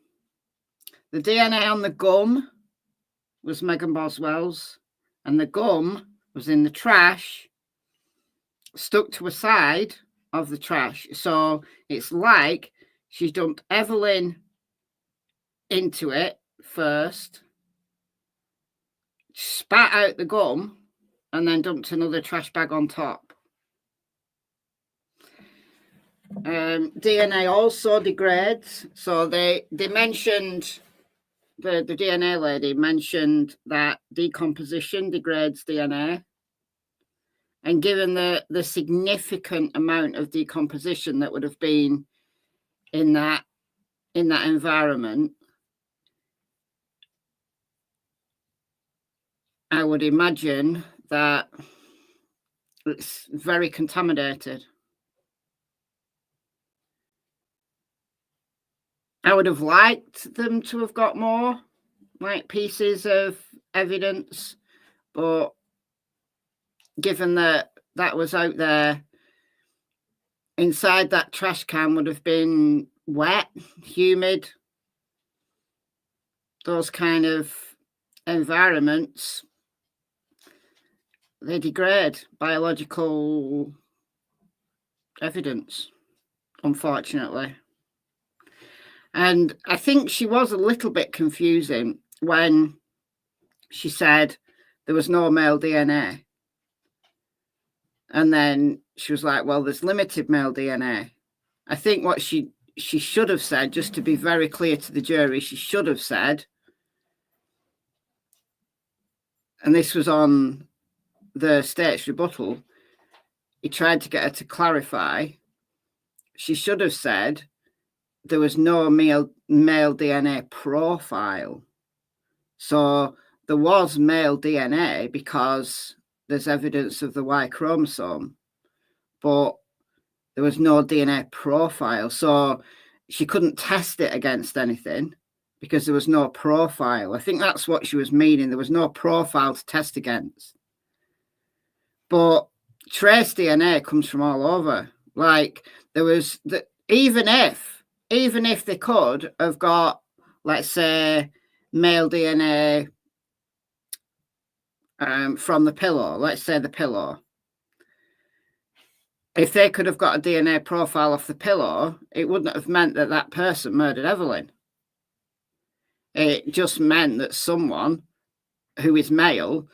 on the gum was Megan Boswell's, and the gum was in the trash, stuck to a side of the trash. So it's like she dumped Evelyn into it first, spat out the gum, and then dumped another trash bag on top. DNA also degrades. So they mentioned, the DNA lady mentioned that decomposition degrades DNA. And given the significant amount of decomposition that would have been in that environment, I would imagine that it's very contaminated. I would have liked them to have got more, like, pieces of evidence, but given that that was out there, inside that trash can would have been wet, humid, those kind of environments, they degrade biological evidence, unfortunately. And I think she was a little bit confusing when she said there was no male DNA. And then she was like, well, there's limited male DNA. I think what she should have said, just to be very clear to the jury, she should have said, and this was on the state's rebuttal, he tried to get her to clarify, she should have said there was no male DNA profile. So there was male DNA because there's evidence of the Y chromosome, but there was no DNA profile. So she couldn't test it against anything because there was no profile. I think that's what she was meaning. There was no profile to test against. But trace DNA comes from all over. Like, there was, even if they could have got, let's say, male DNA from the pillow, let's say the pillow. If they could have got a DNA profile off the pillow, it wouldn't have meant that that person murdered Evelyn. It just meant that someone who is male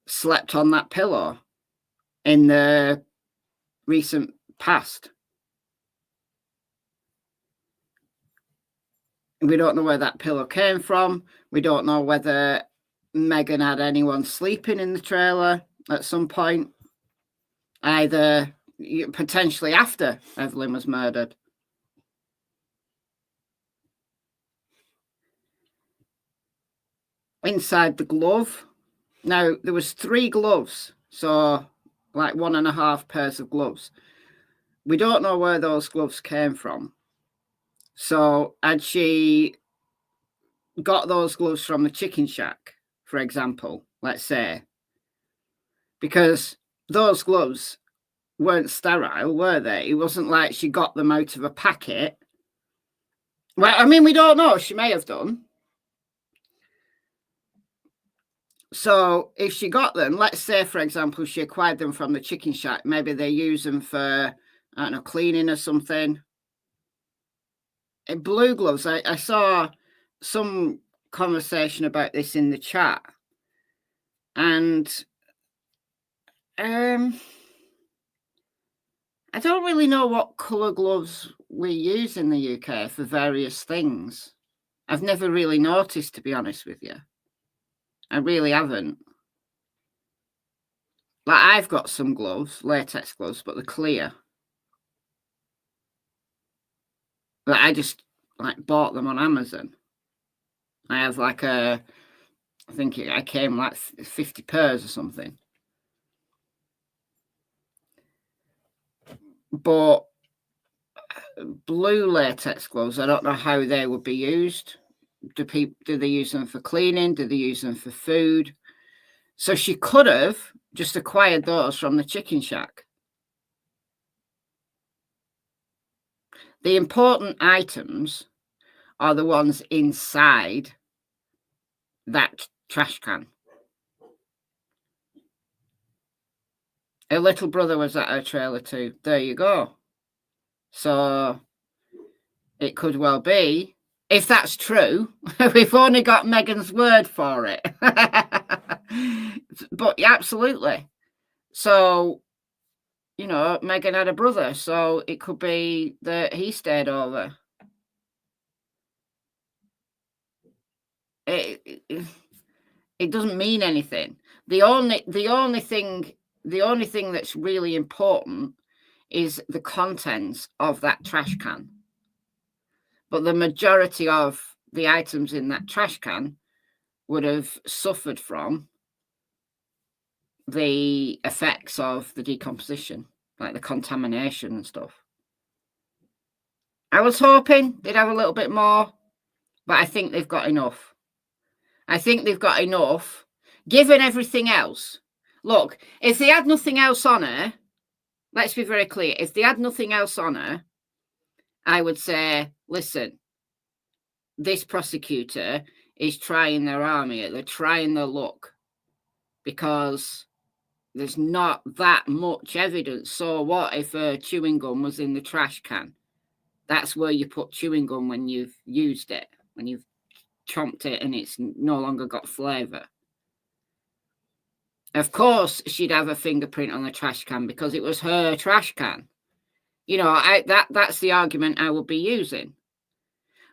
slept on that pillow in the recent past. We don't know where that pillow came from. We don't know whether Megan had anyone sleeping in the trailer at some point, either potentially after Evelyn was murdered. Inside the glove, now there was 3 gloves, so like 1.5 pairs of gloves. We don't know where those gloves came from. So had she got those gloves from the chicken shack, for example, let's say, because those gloves weren't sterile, were they? It wasn't like she got them out of a packet. Well, I mean, we don't know. She may have done. So if she got them, let's say, for example, she acquired them from the chicken shack, maybe they use them for, I don't know, cleaning or something. Blue gloves, I saw some conversation about this in the chat. And I don't really know what colour gloves we use in the UK for various things. I've never really noticed, to be honest with you. I really haven't. Like, I've got some gloves, latex gloves, but they're clear. But I just like bought them on Amazon. I have like I think I came like 50 pairs or something. But blue latex gloves, I don't know how they would be used. Do they use them for cleaning? Do they use them for food? So she could have just acquired those from the chicken shack. The important items are the ones inside that trash can. Her little brother was at her trailer too. There you go. So it could well be, if that's true, we've only got Megan's word for it. But yeah, absolutely. So, you know, Megan had a brother, so it could be that he stayed over. It doesn't mean anything. The only thing that's really important is the contents of that trash can. But the majority of the items in that trash can would have suffered from the effects of the decomposition, like the contamination and stuff. I was hoping they'd have a little bit more, but I think they've got enough. I think they've got enough, given everything else. Look, if they had nothing else on her, let's be very clear. If they had nothing else on her, I would say, listen, this prosecutor is trying their arm here. They're trying their luck because there's not that much evidence. So what if her chewing gum was in the trash can? That's where you put chewing gum when you've used it, when you've chomped it and it's no longer got flavour. Of course, she'd have a fingerprint on the trash can because it was her trash can. You know, that's the argument I would be using.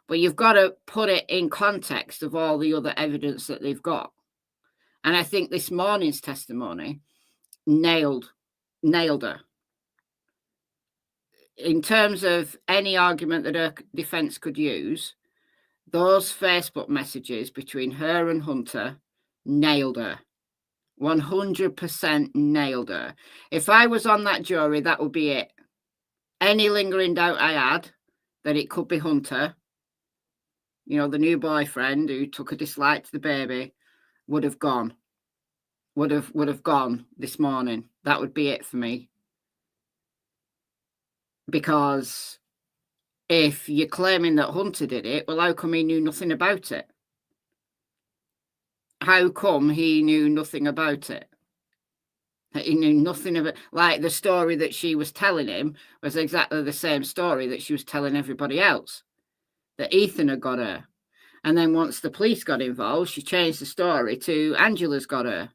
But you've got to put it in context of all the other evidence that they've got. And I think this morning's testimony nailed her. In terms of any argument that her defence could use, those Facebook messages between her and Hunter nailed her. 100% nailed her. If I was on that jury, that would be it. Any lingering doubt I had that it could be Hunter, you know, the new boyfriend who took a dislike to the baby, would have gone. Would have gone this morning. That would be it for me. Because if you're claiming that Hunter did it, well, how come he knew nothing about it? How come he knew nothing about it? He knew nothing about, like the story that she was telling him was exactly the same story that she was telling everybody else, that Ethan had got her. And then once the police got involved, she changed the story to Angela's got her.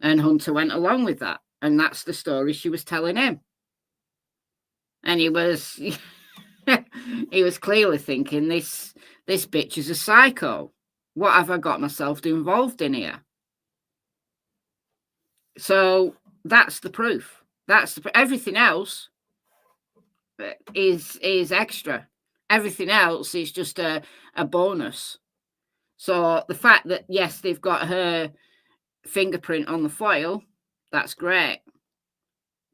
And Hunter went along with that. And that's the story she was telling him. And he was he was clearly thinking, this bitch is a psycho. What have I got myself involved in here? So that's the proof. That's everything else is extra. Everything else is just a bonus. So the fact that, yes, they've got her fingerprint on the foil, that's great.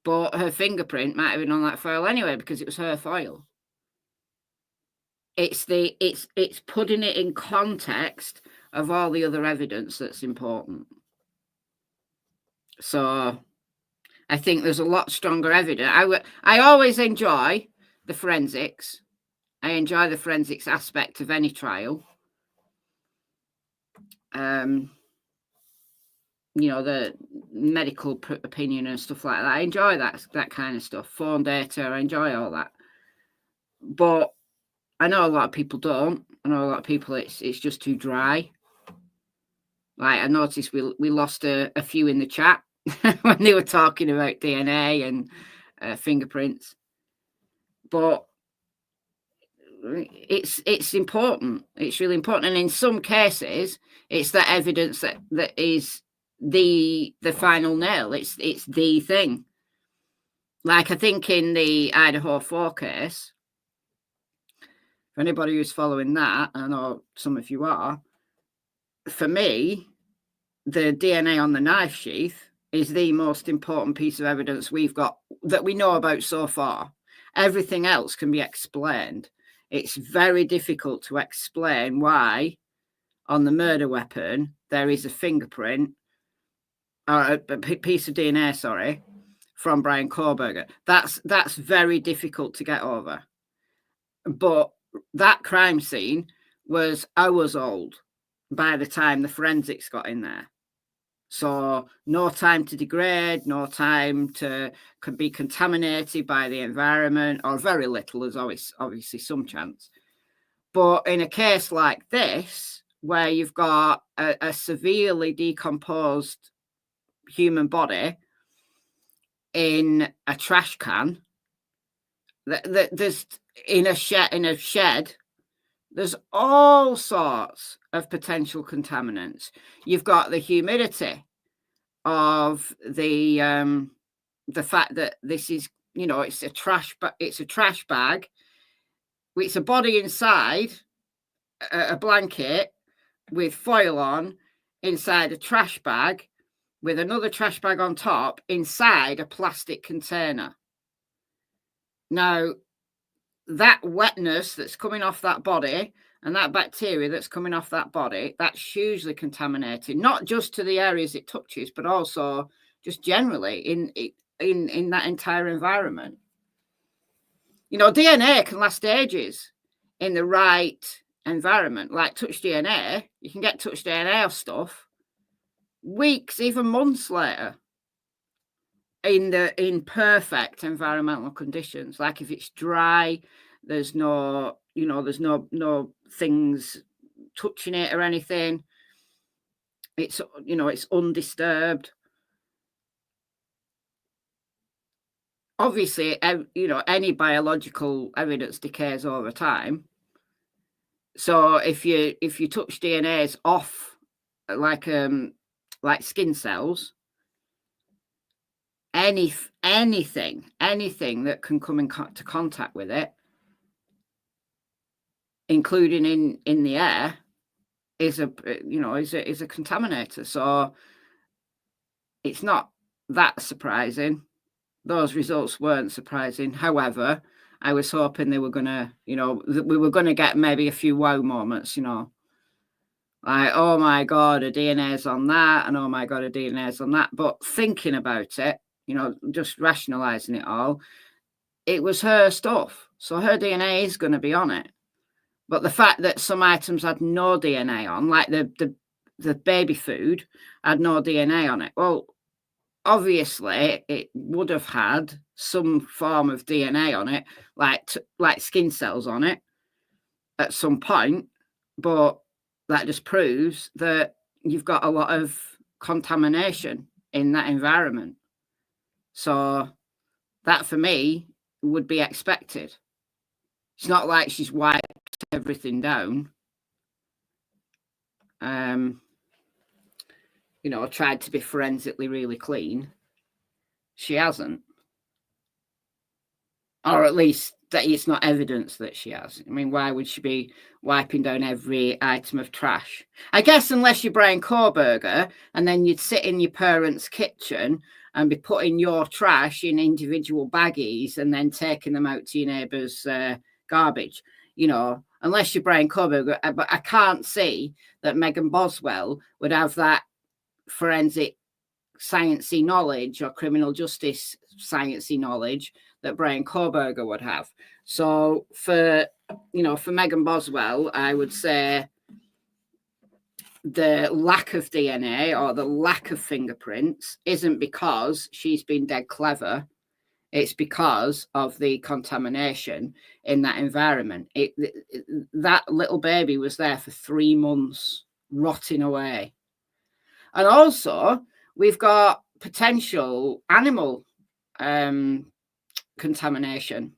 But her fingerprint might have been on that foil anyway because it was her foil. It's putting it in context of all the other evidence that's important. So I think there's a lot stronger evidence. I always enjoy the forensics. I enjoy the forensics aspect of any trial. you know, the medical opinion and stuff like that. I enjoy that kind of stuff. Phone data, I enjoy all that. But I know a lot of people don't. I know a lot of people it's just too dry. Like I noticed we lost a few in the chat when they were talking about DNA and fingerprints. But it's important. It's really important. And in some cases, it's that evidence that is the final nail. It's the thing. Like I think in the Idaho 4 case, for anybody who's following that, I know some of you are, for me, the DNA on the knife sheath is the most important piece of evidence we've got that we know about so far. Everything else can be explained. It's very difficult to explain why on the murder weapon there is a fingerprint or a piece of DNA, sorry, from Brian Koberger. That's very difficult to get over. But that crime scene was hours old by the time the forensics got in there. So no time to degrade, no time to could be contaminated by the environment, or very little. There's always obviously some chance. But in a case like this, where you've got a severely decomposed human body in a trash can, there's in a shed, there's all sorts of potential contaminants. You've got the humidity of the fact that this is, you know, it's a trash bag. It's a body inside a blanket with foil on inside a trash bag with another trash bag on top inside a plastic container. Now, that wetness that's coming off that body and that bacteria that's coming off that body, that's hugely contaminated, not just to the areas it touches, but also just generally in that entire environment. You know, DNA can last ages in the right environment. Like touch DNA, you can get touch DNA of stuff weeks, even months later, in perfect environmental conditions. Like if it's dry, there's no things touching it or anything. It's, you know, it's undisturbed. Obviously, you know, any biological evidence decays over time. So if you touch DNAs off like skin cells, anything that can come into contact with it, including in the air, is a contaminator. So it's not that surprising. Those results weren't surprising. However, I was hoping they were gonna, you know, we were gonna get maybe a few wow moments, you know, like, oh my God, a DNA's on that, and oh my God, a DNA's on that. But thinking about it, you know, just rationalizing it all, it was her stuff. So her DNA is going to be on it. But the fact that some items had no DNA on, like the baby food had no DNA on it. Well, obviously it would have had some form of DNA on it, like skin cells on it at some point. But that just proves that you've got a lot of contamination in that environment. So that for me would be expected. It's not like she's wiped everything down. You know, tried to be forensically really clean. She hasn't. Or at least that it's not evidence that she has. I mean, why would she be wiping down every item of trash? I guess unless you're Brian Koberger, and then you'd sit in your parents' kitchen and be putting your trash in individual baggies and then taking them out to your neighbour's garbage. You know, unless you're Brian Koberger. But I can't see that Megan Boswell would have that forensic sciencey knowledge or criminal justice sciencey knowledge that Brian Koberger would have. So for Megan Boswell, I would say the lack of DNA or the lack of fingerprints isn't because she's been dead clever. It's because of the contamination in that environment. That little baby was there for 3 months, rotting away. And also, we've got potential animal contamination.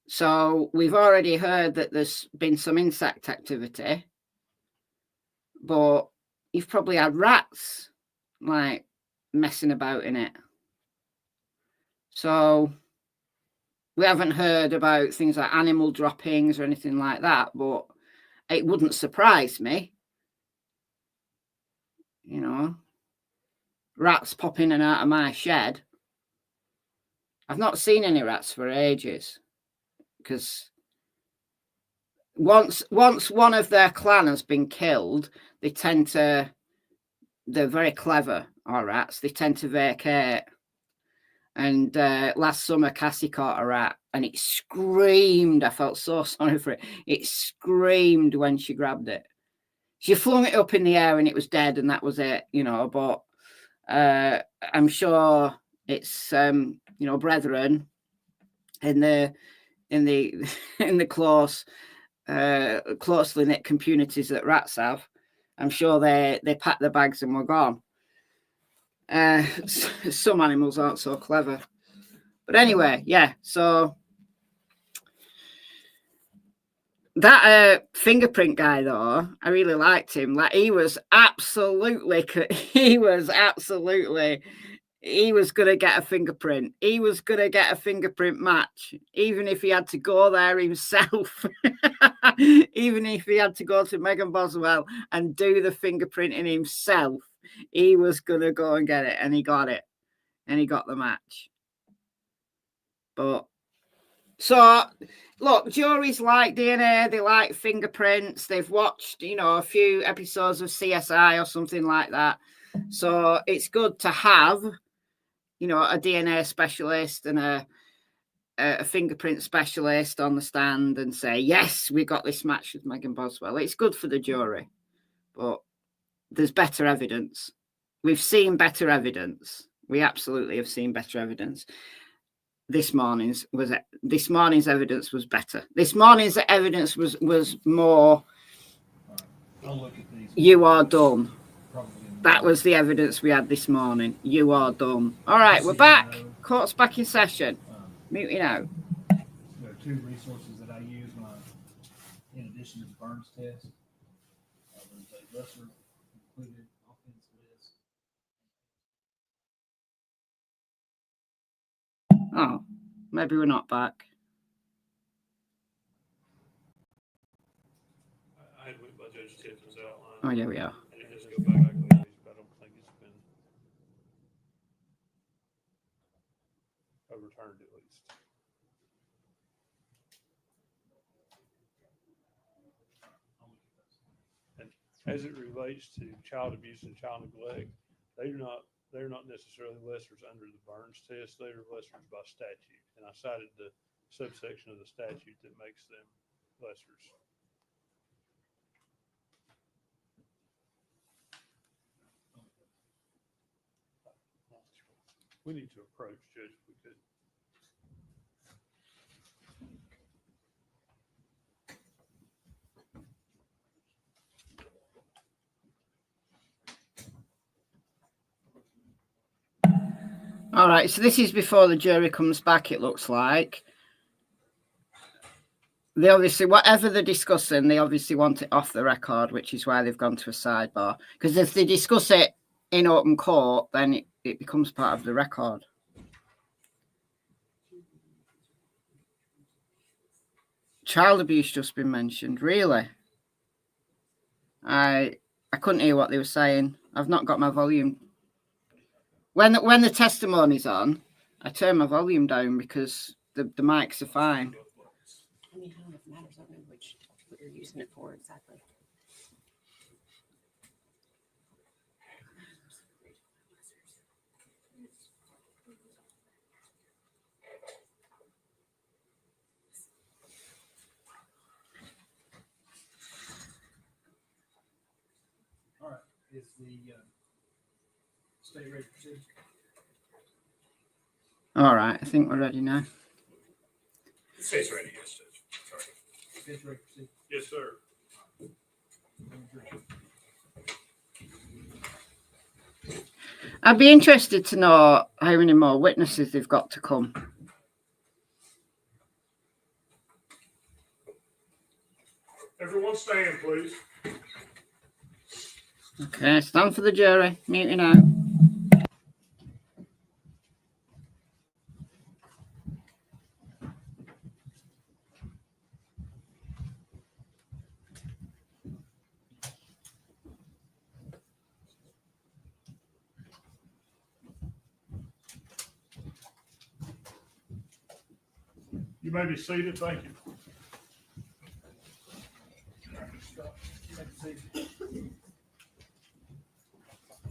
So we've already heard that there's been some insect activity, but you've probably had rats like messing about in it. So we haven't heard about things like animal droppings or anything like that, but it wouldn't surprise me. You know, rats pop in and out of my shed. I've not seen any rats for ages, because once one of their clan has been killed, they're very clever, our rats. They tend to vacate. And last summer, Cassie caught a rat, and it screamed. I felt so sorry for it. It screamed when she grabbed it. She flung it up in the air, and it was dead, and that was it, you know. But I'm sure it's brethren in the closely knit communities that rats have. I'm sure they packed their bags and were gone. Some animals aren't so clever, but anyway, yeah. So that fingerprint guy, though, I really liked him. Like, he was gonna get a fingerprint. He was gonna get a fingerprint match, even if he had to go there himself. Even if he had to go to Megan Boswell and do the fingerprinting himself, he was gonna go and get it, and he got it, and he got the match. But so look, juries like DNA, they like fingerprints. They've watched, a few episodes of CSI or something like that. So it's good to have, a DNA specialist and a fingerprint specialist on the stand and say, yes, we got this match with Megan Boswell. It's good for the jury, but there's better evidence. We've seen better evidence. We absolutely have seen better evidence. This morning's evidence was better. This morning's evidence was more, you are done. That was the evidence we had this morning. You are done. All right, we're back. Court's back in session. Muting out. There are 2 resources that I use in addition to the Burns test. There's a lesser included offense list. Oh, maybe we're not back. I went by Judge Tipton's outline. Oh, yeah, we are. And it does go back, but I don't think it's been overturned at least. And as it relates to child abuse and child neglect, they're not necessarily lessers under the Burns test. They are lessers by statute. And I cited the subsection of the statute that makes them lessers. We need to approach Judge if we could. All right, so this is before the jury comes back, it looks like. They obviously, whatever they're discussing, they obviously want it off the record, which is why they've gone to a sidebar. Because if they discuss it in open court, then it becomes part of the record. Child abuse just been mentioned, really? I couldn't hear what they were saying. I've not got my volume. When the testimony's on, I turn my volume down because the mics are fine. I mean, I don't know if it matters. I don't know what you're using it for exactly. Is the state ready to proceed? All right, I think we're ready now. State's ready, yes, Judge. Sorry. State's ready to proceed. Yes, sir. I'd be interested to know how many more witnesses they've got to come. Everyone stand, please. Okay, stand for the jury. Muting out. You may be seated. Thank you.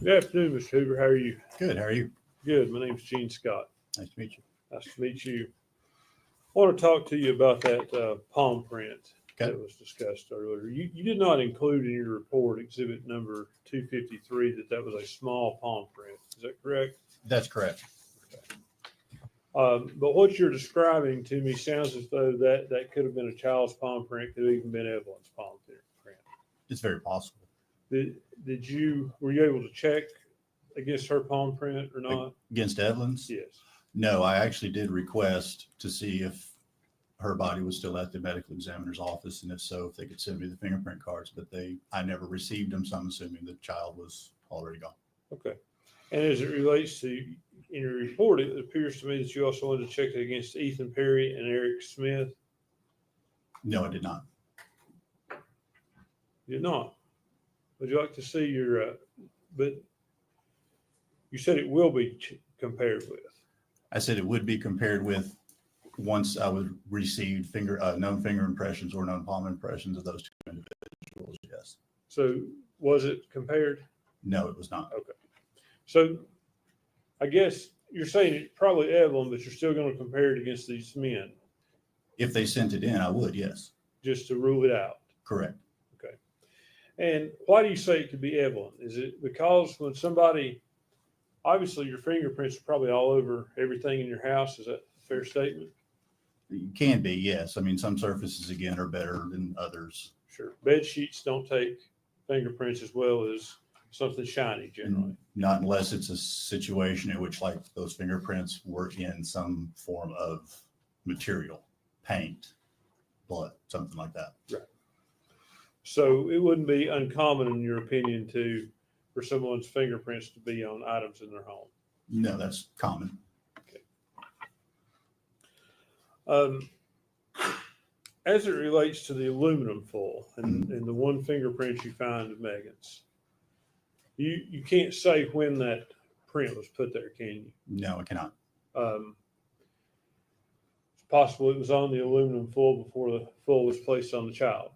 Good afternoon, Mr. Hoover. How are you? Good. How are you? Good. My name's Gene Scott. Nice to meet you. Nice to meet you. I want to talk to you about that palm print that was discussed earlier. You did not include in your report exhibit number 253 that was a small palm print. Is that correct? That's correct. But what you're describing to me sounds as though that could have been a child's palm print, could have even been Evelyn's palm print. It's very possible. Were you able to check against her palm print or not? Against Evelyn's? Yes. No, I actually did request to see if her body was still at the medical examiner's office, and if so, if they could send me the fingerprint cards, but I never received them, so I'm assuming the child was already gone. Okay. And as it relates to in your report, it appears to me that you also wanted to check it against Ethan Perry and Eric Smith. No, I did not. You did not. Would you like to see your, but you said it will be compared with. I said it would be compared with once I would receive known finger impressions or known palm impressions of those two individuals, yes. So was it compared? No, it was not. Okay. So I guess you're saying it's probably Evelyn, but you're still going to compare it against these men. If they sent it in, I would, yes. Just to rule it out. Correct. Okay. And why do you say it could be Evelyn? Is it because when somebody, obviously your fingerprints are probably all over everything in your house. Is that a fair statement? It can be, yes. I mean, some surfaces, again, are better than others. Sure. Bed sheets don't take fingerprints as well as something shiny generally. Not unless it's a situation in which, like, those fingerprints were in some form of material, paint, blood, something like that. Right. So it wouldn't be uncommon, in your opinion, for someone's fingerprints to be on items in their home. No, that's common. As it relates to the aluminum foil and the one fingerprint you find of Megan's, you can't say when that print was put there, can you? No, I cannot. It's possible it was on the aluminum foil before the foil was placed on the child.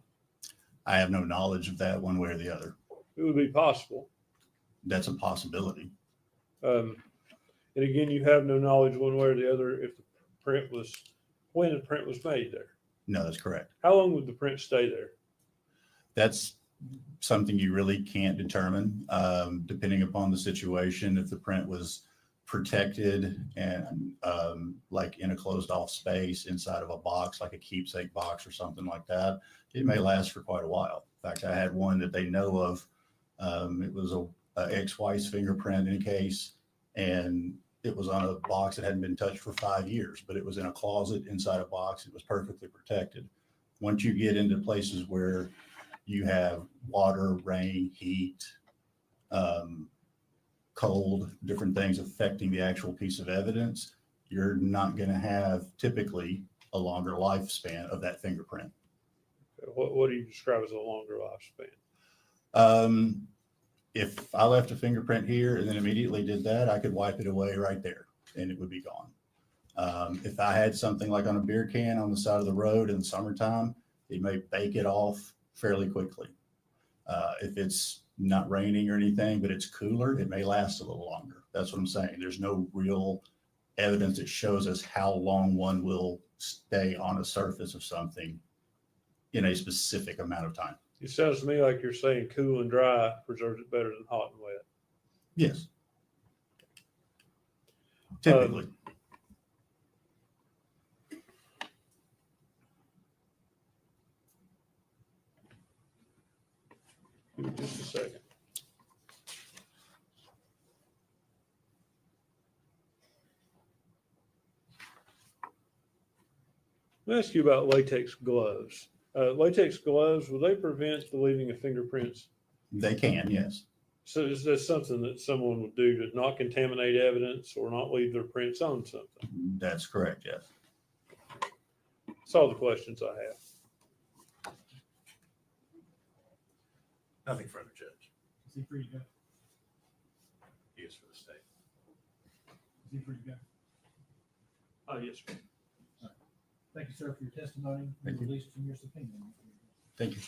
I have no knowledge of that one way or the other. It would be possible. That's a possibility. And again, you have no knowledge one way or the other if the print was, when the print was made there. No, that's correct. How long would the print stay there? That's something you really can't determine, depending upon the situation. If the print was protected and like in a closed off space inside of a box, like a keepsake box or something like that, it may last for quite a while. In fact, I had one that they know of. It was a ex-wife's fingerprint in a case, and it was on a box that hadn't been touched for 5 years, but it was in a closet inside a box. It was perfectly protected. Once you get into places where you have water, rain, heat, cold, different things affecting the actual piece of evidence, you're not going to have typically a longer lifespan of that fingerprint. What do you describe as a longer lifespan? If I left a fingerprint here and then immediately did that, I could wipe it away right there and it would be gone. If I had something like on a beer can on the side of the road in the summertime, it may bake it off fairly quickly. If it's not raining or anything, but it's cooler, it may last a little longer. That's what I'm saying. There's no real evidence that shows us how long one will stay on a surface of something in a specific amount of time. It sounds to me like you're saying cool and dry preserves it better than hot and wet. Yes. Typically. Give me just a second. Let me ask you about latex gloves. Latex gloves, will they prevent the leaving of fingerprints? They can, yes. So is that something that someone would do to not contaminate evidence or not leave their prints on something? That's correct, yes. That's all the questions I have. Nothing further, Judge. Is he free to go? He is for the state. Is he free to go? Oh, yes, sir. All right. Thank you, sir, for your testimony. Thank you. Released from your subpoena. Thank you.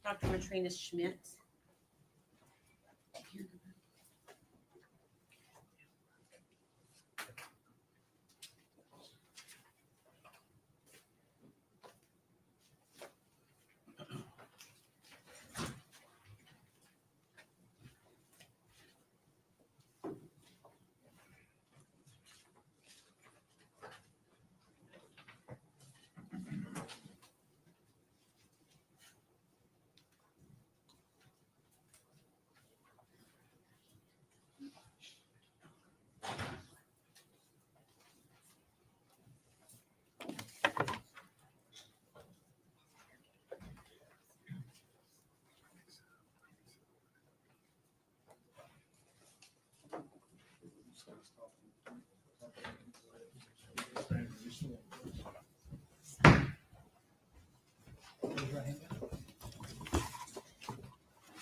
Dr. Matrina Schmidt.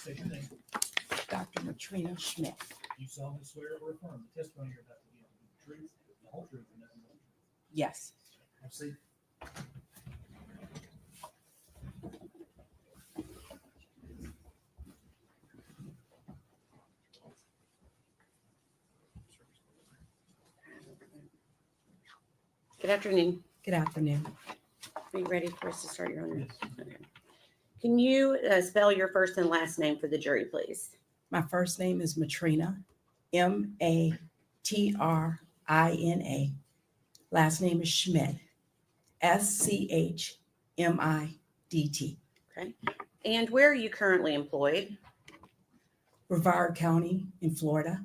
Say your name. Dr. Matrina Schmidt. You solemnly swear or affirm the testimony you're about to give the truth, the whole truth, and nothing but the truth. Yes. Have a seat. Good afternoon. Good afternoon. Are you ready for us to start, Your Honor? Yes. Okay. Can you spell your first and last name for the jury, please? My first name is Matrina, Matrina. Last name is Schmidt, Schmidt. Okay. And where are you currently employed? Brevard County in Florida.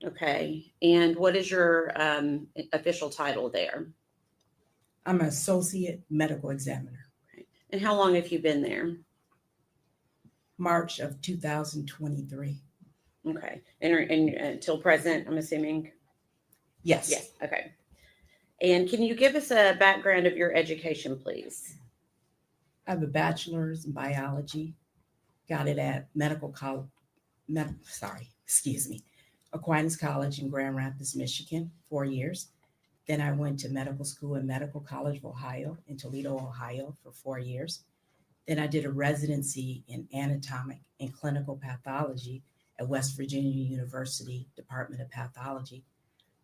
Okay. And what is your official title there? I'm an associate medical examiner. Okay. And how long have you been there? March of 2023. Okay. And until present, I'm assuming? Yes. Yes. Okay. And can you give us a background of your education, please? I have a bachelor's in biology. Got it at Aquinas College in Grand Rapids, Michigan, 4 years. Then I went to medical school at Medical College of Ohio in Toledo, Ohio for 4 years. Then I did a residency in anatomic and clinical pathology at West Virginia University Department of Pathology.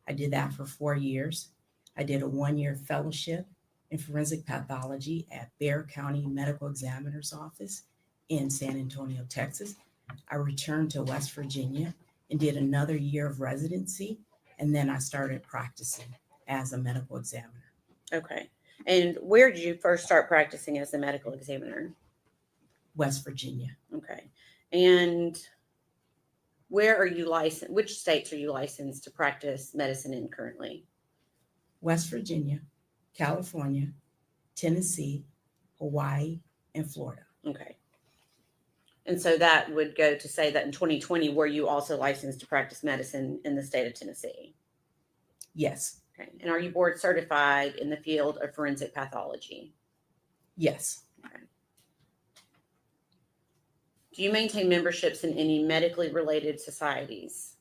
I did that for 4 years. I did a 1-year fellowship in forensic pathology at Bexar County Medical Examiner's Office in San Antonio, Texas. I returned to West Virginia and did another year of residency, and then I started practicing as a medical examiner. Okay. And where did you first start practicing as a medical examiner? West Virginia. Okay. And where are you licensed? Which states are you licensed to practice medicine in currently? West Virginia, California, Tennessee, Hawaii, and Florida. Okay. And so that would go to say that in 2020, were you also licensed to practice medicine in the state of Tennessee? Yes. Okay. And are you board certified in the field of forensic pathology? Yes. Okay. Do you maintain memberships in any medically related societies?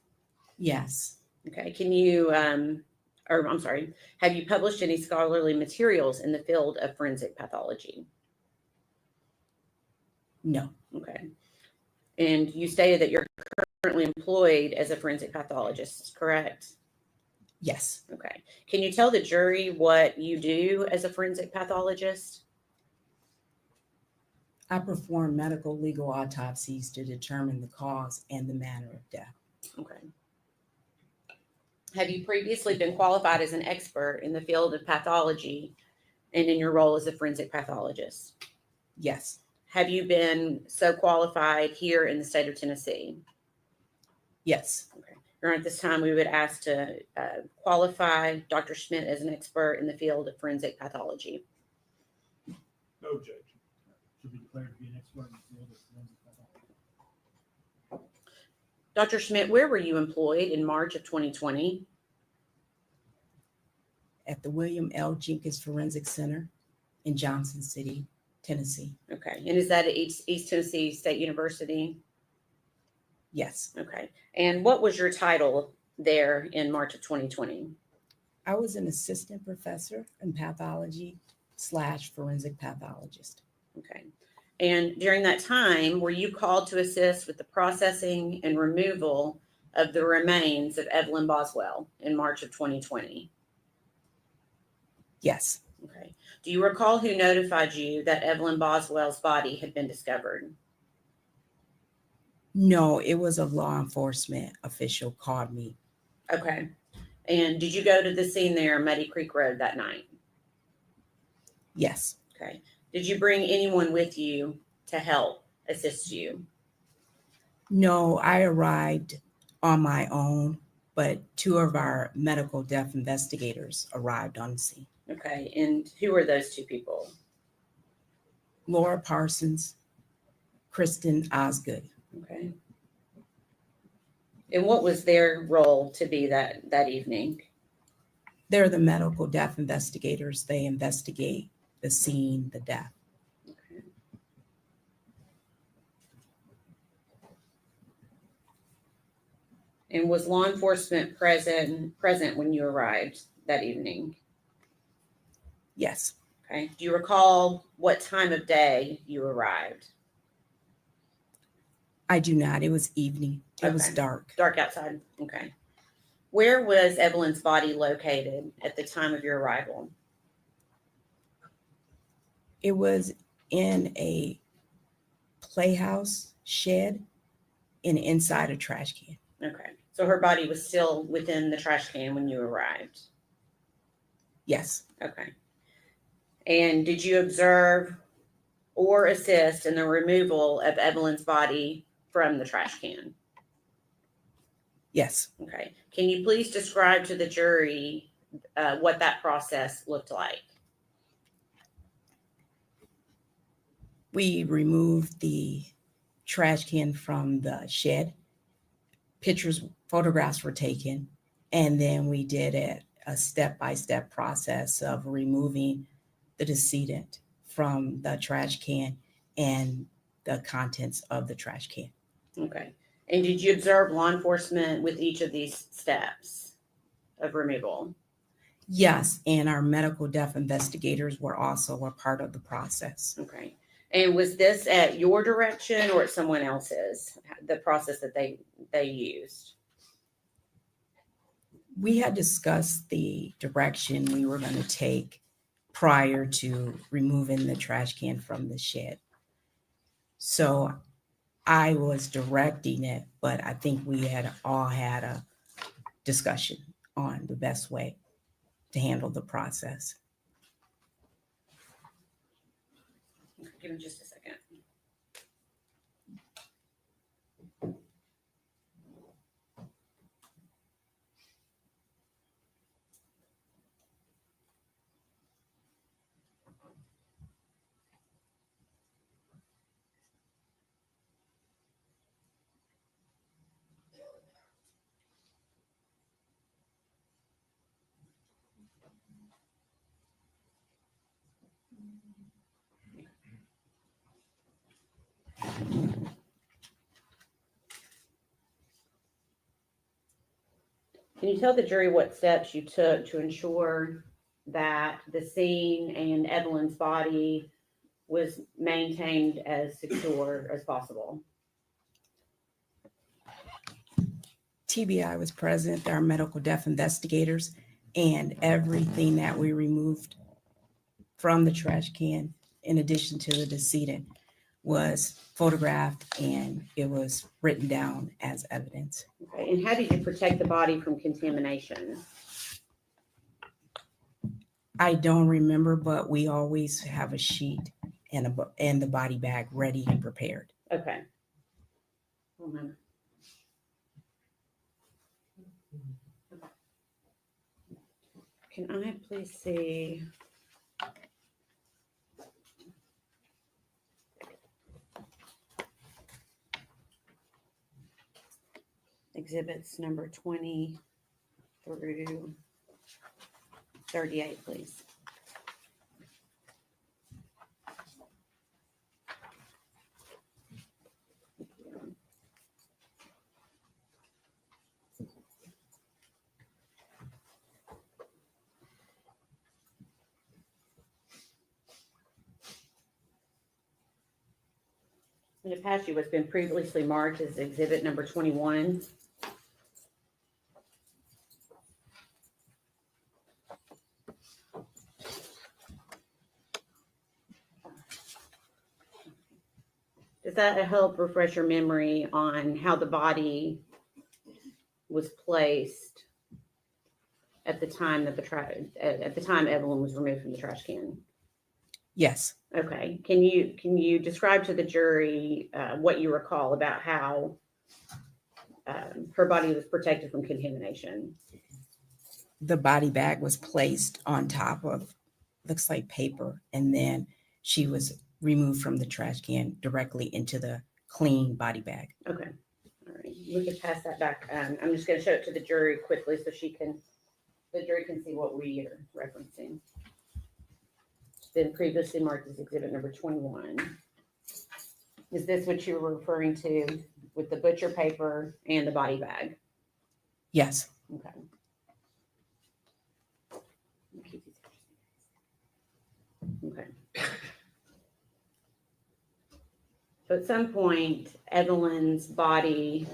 Yes. Okay. Can you, or I'm sorry, have you published any scholarly materials in the field of forensic pathology? No. Okay. And you stated that you're currently employed as a forensic pathologist, correct? Yes. Okay. Can you tell the jury what you do as a forensic pathologist? I perform medical legal autopsies to determine the cause and the manner of death. Okay. Have you previously been qualified as an expert in the field of pathology and in your role as a forensic pathologist? Yes. Have you been so qualified here in the state of Tennessee? Yes. Okay. At this time, we would ask to qualify Dr. Schmidt as an expert in the field of forensic pathology. No objection. Should be declared to be an expert in the field of forensic pathology. Dr. Schmidt, where were you employed in March of 2020? At the William L. Jenkins Forensic Center in Johnson City, Tennessee. Okay. And is that at East Tennessee State University? Yes. Okay. And what was your title there in March of 2020? I was an assistant professor in pathology / forensic pathologist. Okay. And during that time, were you called to assist with the processing and removal of the remains of Evelyn Boswell in March of 2020? Yes. Okay. Do you recall who notified you that Evelyn Boswell's body had been discovered? No, it was a law enforcement official called me. Okay. And did you go to the scene there, Muddy Creek Road, that night? Yes. Okay. Did you bring anyone with you to help assist you? No, I arrived on my own, but 2 of our medical death investigators arrived on the scene. Okay. And who are those 2 people? Laura Parsons, Kristen Osgood. Okay. And what was their role to be that evening? They're the medical death investigators. They investigate the scene, the death. Okay. And was law enforcement present when you arrived that evening? Yes. Okay. Do you recall what time of day you arrived? I do not. It was evening. It was dark. Dark outside. Okay. Where was Evelyn's body located at the time of your arrival? It was in a playhouse shed and inside a trash can. Okay. So her body was still within the trash can when you arrived? Yes. Okay. And did you observe or assist in the removal of Evelyn's body from the trash can? Yes. Okay. Can you please describe to the jury what that process looked like? We removed the trash can from the shed. Photographs were taken, and then we did a step-by-step process of removing the decedent from the trash can and the contents of the trash can. Okay. And did you observe law enforcement with each of these steps of removal? Yes, and our medical death investigators were also a part of the process. Okay. And was this at your direction or at someone else's, the process that they used? We had discussed the direction we were going to take prior to removing the trash can from the shed. So I was directing it, but I think we had all had a discussion on the best way to handle the process. Give me just a second. Can you tell the jury what steps you took to ensure that the scene and Evelyn's body was maintained as secure as possible? TBI was present, our medical death investigators, and everything that we removed from the trash can, in addition to the decedent, was photographed and it was written down as evidence. Okay. And how did you protect the body from contamination? I don't remember, but we always have a sheet and the body bag ready and prepared. Okay. Hold on. Can I please see? Exhibits number 20 through 38, please. In the past, you has been previously marked as exhibit number 21. Does that help refresh your memory on how the body was placed at the time that at the time Evelyn was removed from the trash can? Yes. Okay. Can you describe to the jury what you recall about how her body was protected from contamination? The body bag was placed on top of, looks like paper, and then she was removed from the trash can directly into the clean body bag. Okay. All right. We can pass that back. I'm just going to show it to the jury quickly so the jury can see what we are referencing. It's been previously marked as exhibit number 21. Is this what you were referring to with the butcher paper and the body bag? Yes. Okay. Okay. So at some point, Evelyn's body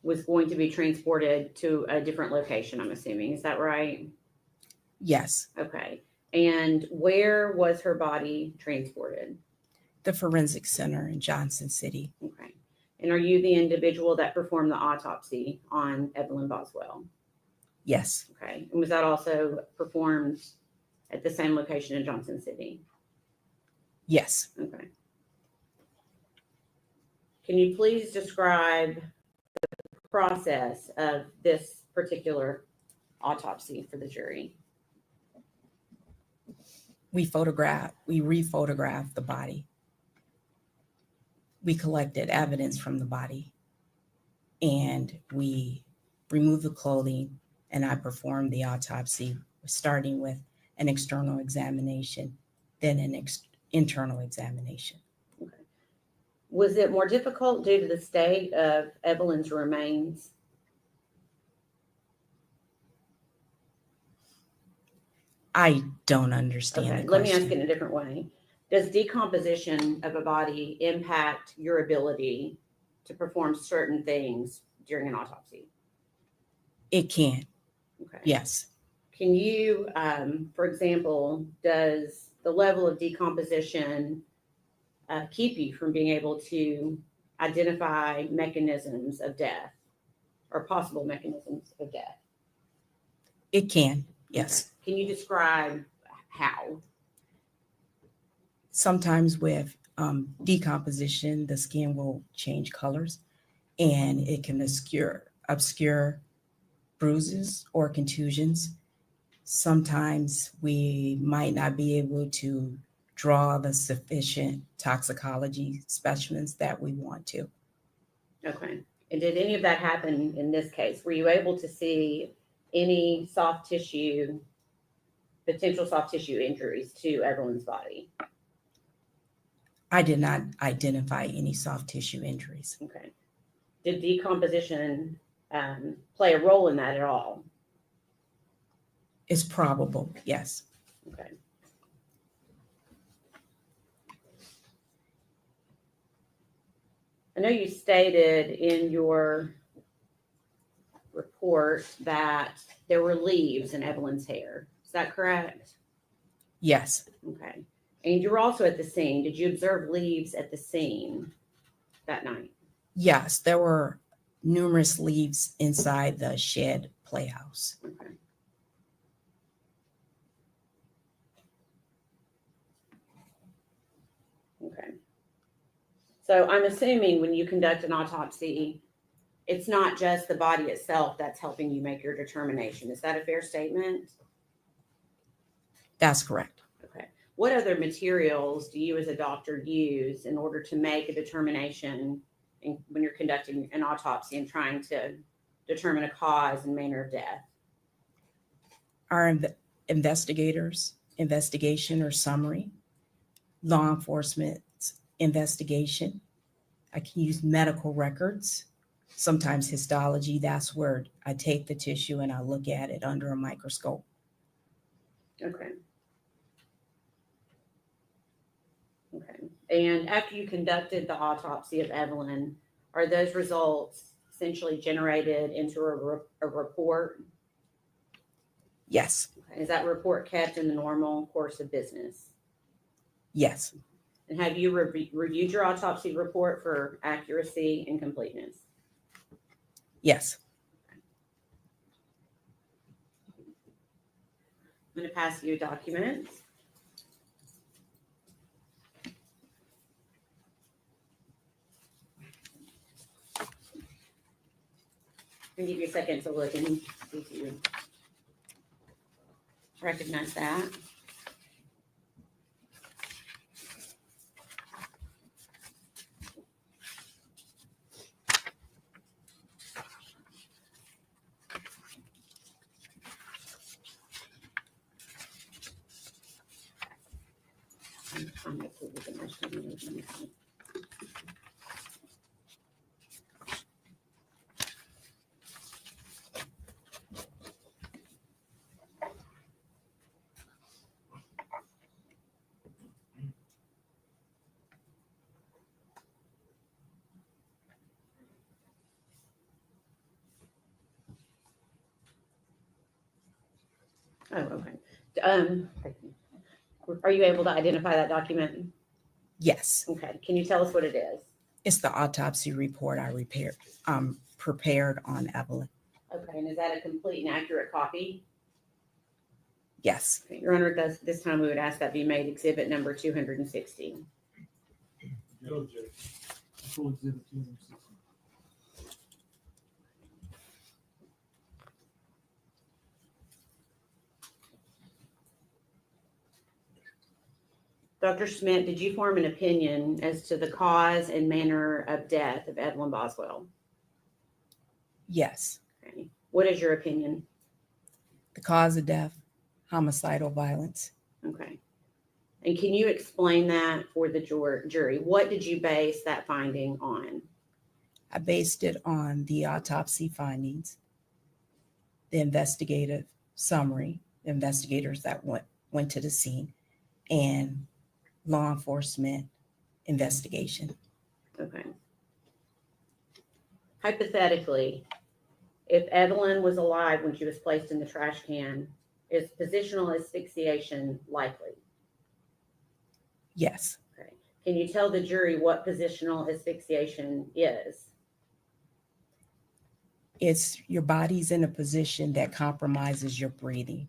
was going to be transported to a different location, I'm assuming. Is that right? Yes. Okay. And where was her body transported? The Forensic Center in Johnson City. Okay. And are you the individual that performed the autopsy on Evelyn Boswell? Yes. Okay. And was that also performed at the same location in Johnson City? Yes. Okay. Can you please describe the process of this particular autopsy for the jury? We re-photographed the body. We collected evidence from the body and we removed the clothing, and I performed the autopsy, starting with an external examination, then an internal examination. Okay. Was it more difficult due to the state of Evelyn's remains? I don't understand. Okay, the let me ask question. it in a different way. Does decomposition of a body impact your ability to perform certain things during an autopsy? It can. Okay. Yes. Can you, for example, does the level of decomposition keep you from being able to identify mechanisms of death or possible mechanisms of death? It can. Yes. Can you describe how? Sometimes with decomposition, the skin will change colors and it can obscure bruises or contusions. Sometimes we might not be able to draw the sufficient toxicology specimens that we want to. Okay. And did any of that happen in this case? Were you able to see any potential soft tissue injuries to Evelyn's body? I did not identify any soft tissue injuries. Okay. Did decomposition play a role in that at all? It's probable, yes. Okay. I know you stated in your report that there were leaves in Evelyn's hair. Is that correct? Yes. Okay. And you were also at the scene. Did you observe leaves at the scene that night? Yes, there were numerous leaves inside the shed playhouse. Okay. Okay. So I'm assuming when you conduct an autopsy, it's not just the body itself that's helping you make your determination. Is that a fair statement? That's correct. Okay. What other materials do you as a doctor use in order to make a determination when you're conducting an autopsy and trying to determine a cause and manner of death? Our investigators' investigation or summary, law enforcement's investigation. I can use medical records, sometimes histology. That's where I take the tissue and I look at it under a microscope. Okay. Okay. And after you conducted the autopsy of Evelyn, are those results essentially generated into a report? Yes. Okay. Is that report kept in the normal course of business? Yes. And have you reviewed your autopsy report for accuracy and completeness? Yes. I'm going to pass you a document. I'll give you a second to look and see if you recognize that. Oh, okay. Are you able to identify that document? Yes. Okay. Can you tell us what it is? It's the autopsy report I prepared on Evelyn. Okay. And is that a complete and accurate copy? Yes. Okay. Your Honor, this time we would ask that be made exhibit number 260. No objection. Full exhibit 260. Dr. Schmidt, did you form an opinion as to the cause and manner of death of Evelyn Boswell? Yes. Okay. What is your opinion? The cause of death, homicidal violence. Okay. And can you explain that for the jury? What did you base that finding on? I based it on the autopsy findings, the investigative summary, the investigators that went to the scene, and law enforcement investigation. Okay. Hypothetically, if Evelyn was alive when she was placed in the trash can, is positional asphyxiation likely? Yes. Okay. Can you tell the jury what positional asphyxiation is? It's your body's in a position that compromises your breathing.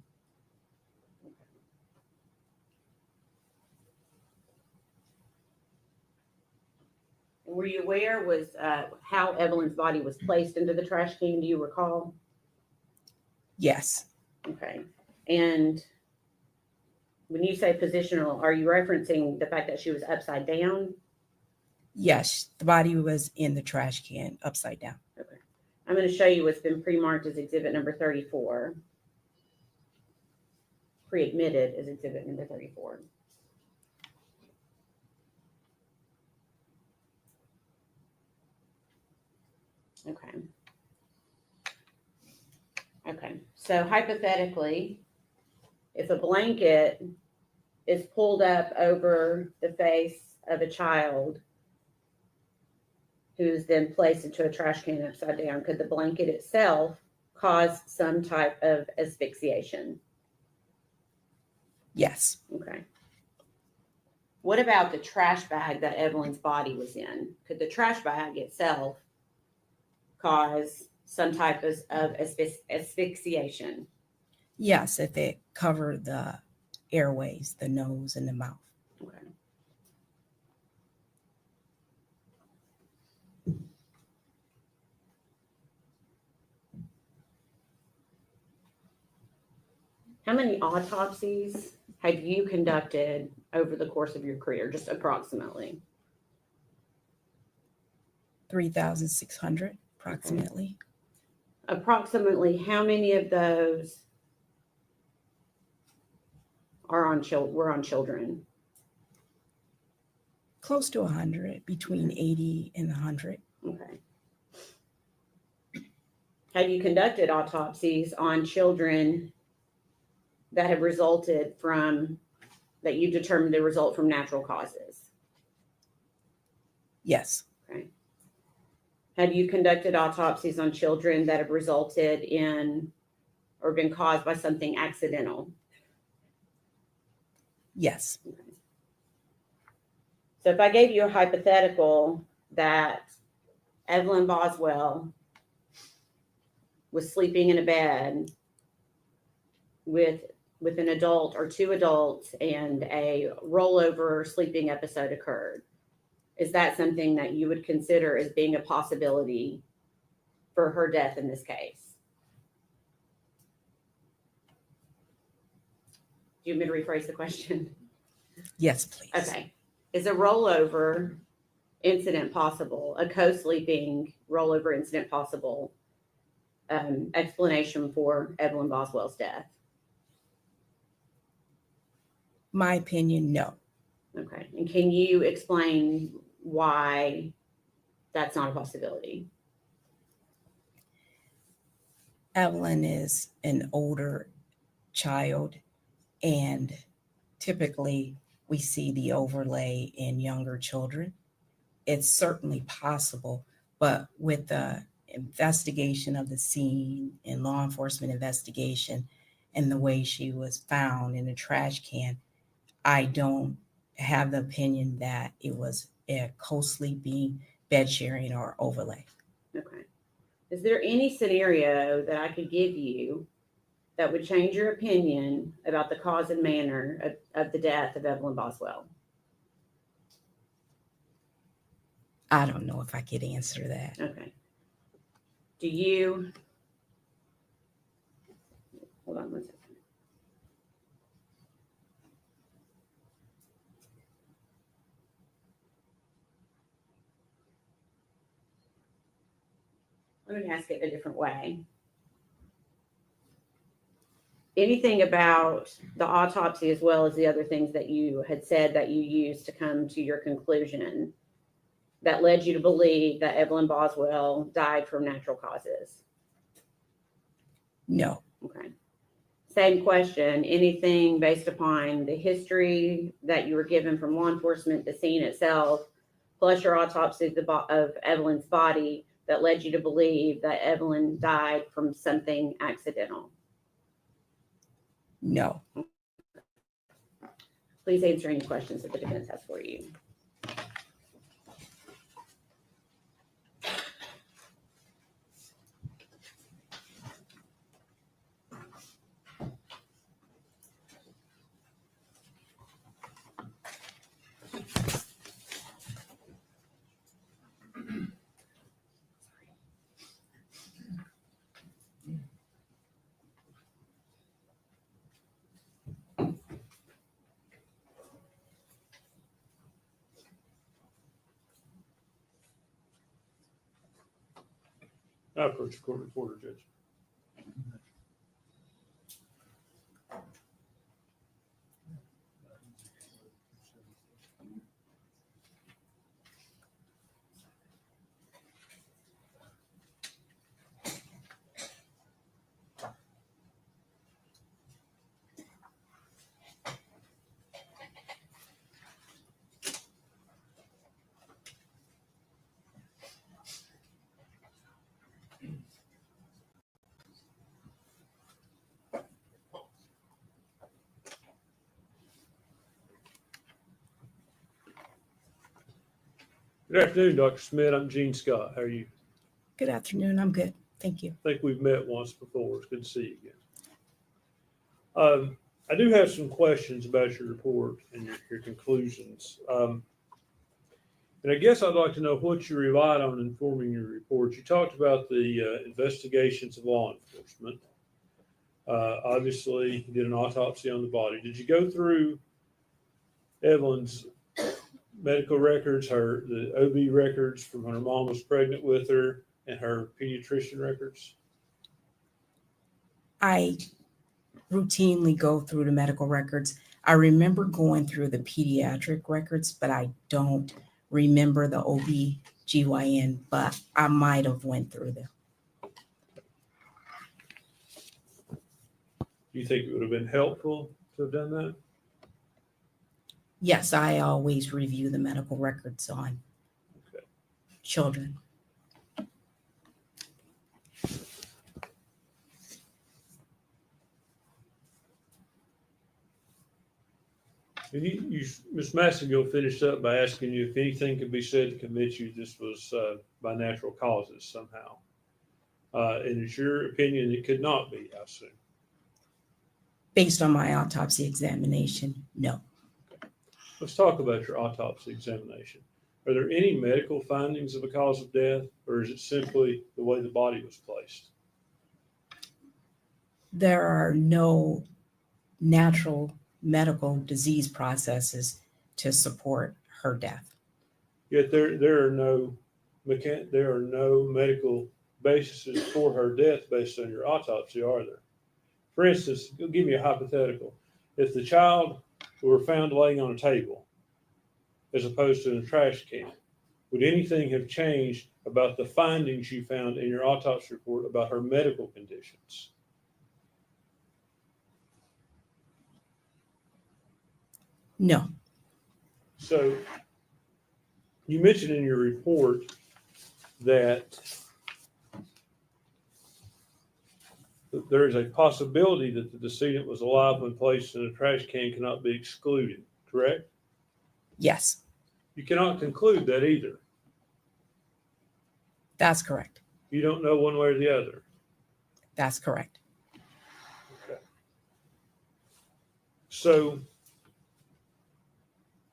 Were you aware was how Evelyn's body was placed into the trash can? Do you recall? Yes. Okay. And when you say positional, are you referencing the fact that she was upside down? Yes, the body was in the trash can upside down. Okay. I'm going to show you what's been pre-marked as exhibit number 34. Pre-admitted as exhibit number 34. Okay. Okay, so hypothetically, if a blanket is pulled up over the face of a child who's then placed into a trash can upside down, could the blanket itself cause some type of asphyxiation? Yes. Okay. What about the trash bag that Evelyn's body was in? Could the trash bag itself cause some type of asphyxiation? Yes, if it covered the airways, the nose and the mouth. Okay. How many autopsies have you conducted over the course of your career, just approximately? 3,600 approximately. Okay. Approximately how many of those are were on children? Close to 100, between 80 and 100. Okay. Have you conducted autopsies on children that have resulted from, that you determined to result from natural causes? Yes. Okay. Have you conducted autopsies on children that have resulted in or been caused by something accidental? Yes. Okay. So if I gave you a hypothetical that Evelyn Boswell was sleeping in a bed with an adult or two adults and a rollover sleeping episode occurred, is that something that you would consider as being a possibility for her death in this case? Do you want me to rephrase the question? Yes, please. Okay. Is a rollover incident possible, a co-sleeping rollover incident possible, explanation for Evelyn Boswell's death? My opinion, no. Okay. And can you explain why that's not a possibility? Evelyn is an older child, and typically we see the overlay in younger children. It's certainly possible, but with the investigation of the scene and law enforcement investigation and the way she was found in a trash can, I don't have the opinion that it was a co-sleeping, bed sharing, or overlay. Okay. Is there any scenario that I could give you that would change your opinion about the cause and manner of the death of Evelyn Boswell? I don't know if I could answer that. Okay. Do you, hold on one second. Let me ask it a different way. Anything about the autopsy, as well as the other things that you had said that you used to come to your conclusion, that led you to believe that Evelyn Boswell died from natural causes? No. Okay. Same question. Anything based upon the history that you were given from law enforcement, the scene itself, plus your autopsy of Evelyn's body, that led you to believe that Evelyn died from something accidental? No. Please answer any questions that the defense has for you. I approach the court reporter, Judge. Good afternoon, Dr. Smith. I'm Gene Scott. How are you? Good afternoon. I'm good. Thank you. I think we've met once before. It's good to see you again. I do have some questions about your report and your conclusions. And I guess I'd like to know what you relied on in forming your report. You talked about the investigations of law enforcement. Obviously, you did an autopsy on the body. Did you go through Evelyn's medical records, the OB records from when her mom was pregnant with her, and her pediatrician records? I routinely go through the medical records. I remember going through the pediatric records, but I don't remember the OB/GYN, but I might have went through them. Do you think it would have been helpful to have done that? Yes, I always review the medical records on children. And Ms. Massengill finished up by asking you if anything could be said to convince you this was by natural causes somehow. And it's your opinion it could not be, I assume. Based on my autopsy examination, no. Let's talk about your autopsy examination. Are there any medical findings of a cause of death, or is it simply the way the body was placed? There are no natural medical disease processes to support her death. Yet there are no medical bases for her death based on your autopsy, are there? For instance, give me a hypothetical. If the child were found laying on a table as opposed to in a trash can, would anything have changed about the findings you found in your autopsy report about her medical conditions? No. So you mentioned in your report that there is a possibility that the decedent was alive when placed in a trash can cannot be excluded, correct? Yes, You cannot conclude that either. that's correct. You don't know one way or the other. That's correct. Okay. So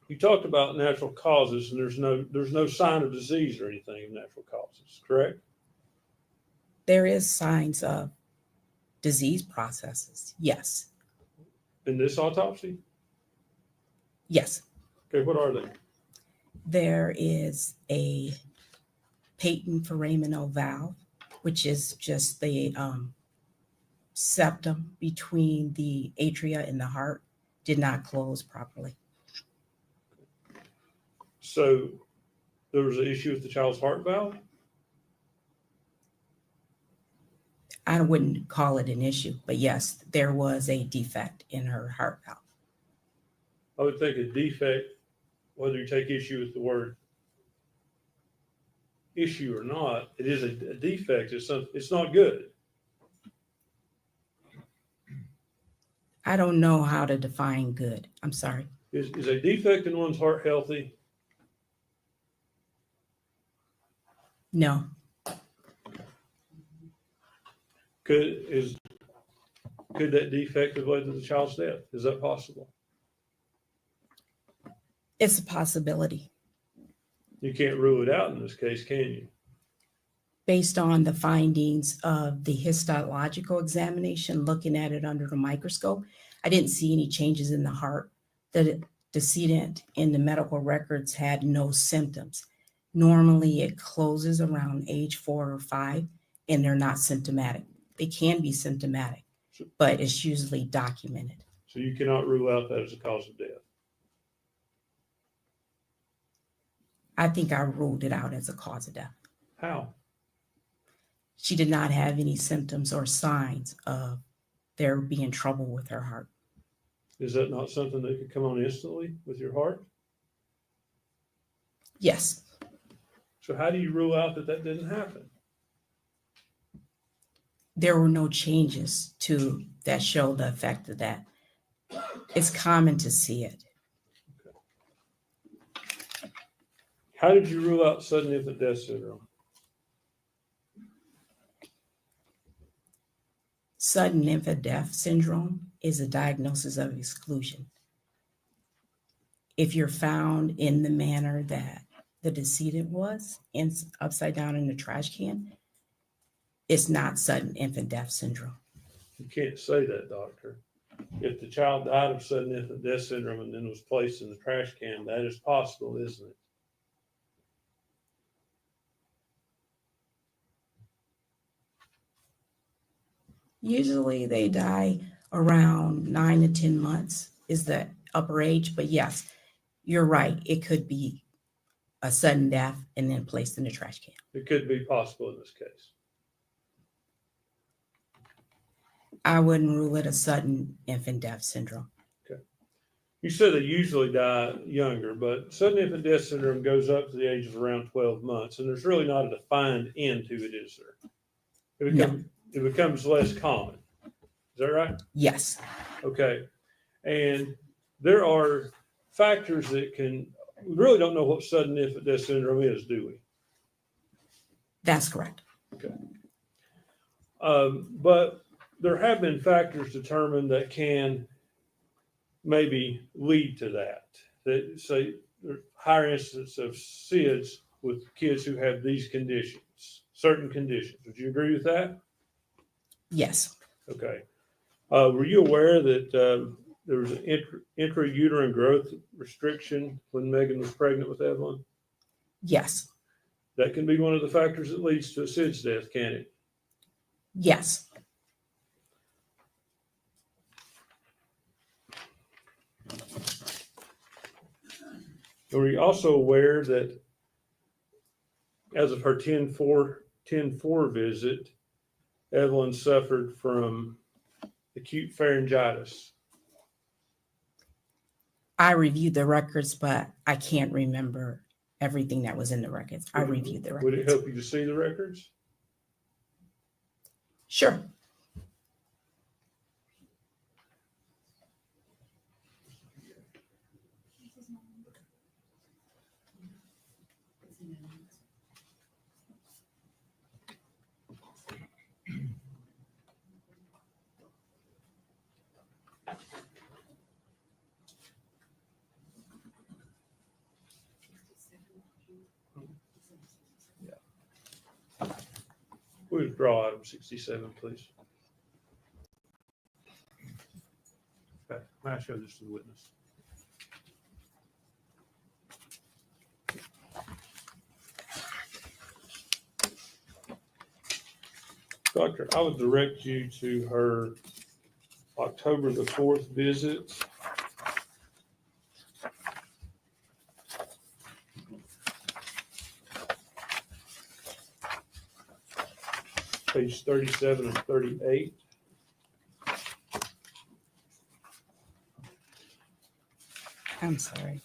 you talked about natural causes, and there's no sign of disease or anything of natural causes, correct? There is signs of disease processes. Yes. In this autopsy? Yes. Okay, what are they? There is a patent foraminal valve, which is just the septum between the atria and the heart, did not close properly. So there was an issue with the child's heart valve? I wouldn't call it an issue, but yes, there was a defect in her heart valve. I would think a defect, whether you take issue with the word issue or not, it is a defect. It's not good. I don't know how to define good. I'm sorry. Is a defect in one's heart healthy? No. Could that defect have led to the child's death? Is that possible? It's a possibility. You can't rule it out in this case, can you? Based on the findings of the histological examination, looking at it under the microscope, I didn't see any changes in the heart. The decedent in the medical records had no symptoms. Normally it closes around age 4 or 5, and they're not symptomatic. They can be symptomatic, but it's usually documented. So you cannot rule out that as a cause of death. I think I ruled it out as a cause of death. How? She did not have any symptoms or signs of there being trouble with her heart. Is that not something that could come on instantly with your heart? Yes. So how do you rule out that that didn't happen? There were no changes that show the effect of that. It's common to see it. How did you rule out sudden infant death syndrome? Sudden infant death syndrome is a diagnosis of exclusion. If you're found in the manner that the decedent was, upside down in the trash can, it's not sudden infant death syndrome. You can't say that, doctor. If the child died of sudden infant death syndrome and then was placed in the trash can, that is possible, isn't it? Usually they die around 9 to 10 months is the upper age, but yes, you're right. It could be a sudden death and then placed in the trash can. It could be possible in this case. I wouldn't rule it a sudden infant death syndrome. Okay. You said they usually die younger, but sudden infant death syndrome goes up to the age of around 12 months, and there's really not a defined end to it, is there? It becomes less common. Is that right? Yes. Okay. And there are factors that we really don't know what sudden infant death syndrome is, do we? That's correct. Okay. But there have been factors determined that can maybe lead to that. That say there's higher incidence of SIDS with kids who have these conditions, certain conditions. Would you agree with that? Yes. Okay. Were you aware that there was an intrauterine growth restriction when Megan was pregnant with Evelyn? Yes. That can be one of the factors that leads to a SIDS death, can it? Yes. Were you also aware that as of her 10-4 visit, Evelyn suffered from acute pharyngitis? I reviewed the records, but I can't remember everything that was in the records. I reviewed the records. Would it help you to see the records? Sure. Withdraw item 67, please. Okay, may I show this to the witness? Doctor, I would direct you to her October the 4th visit. Page 37 and 38. I'm sorry.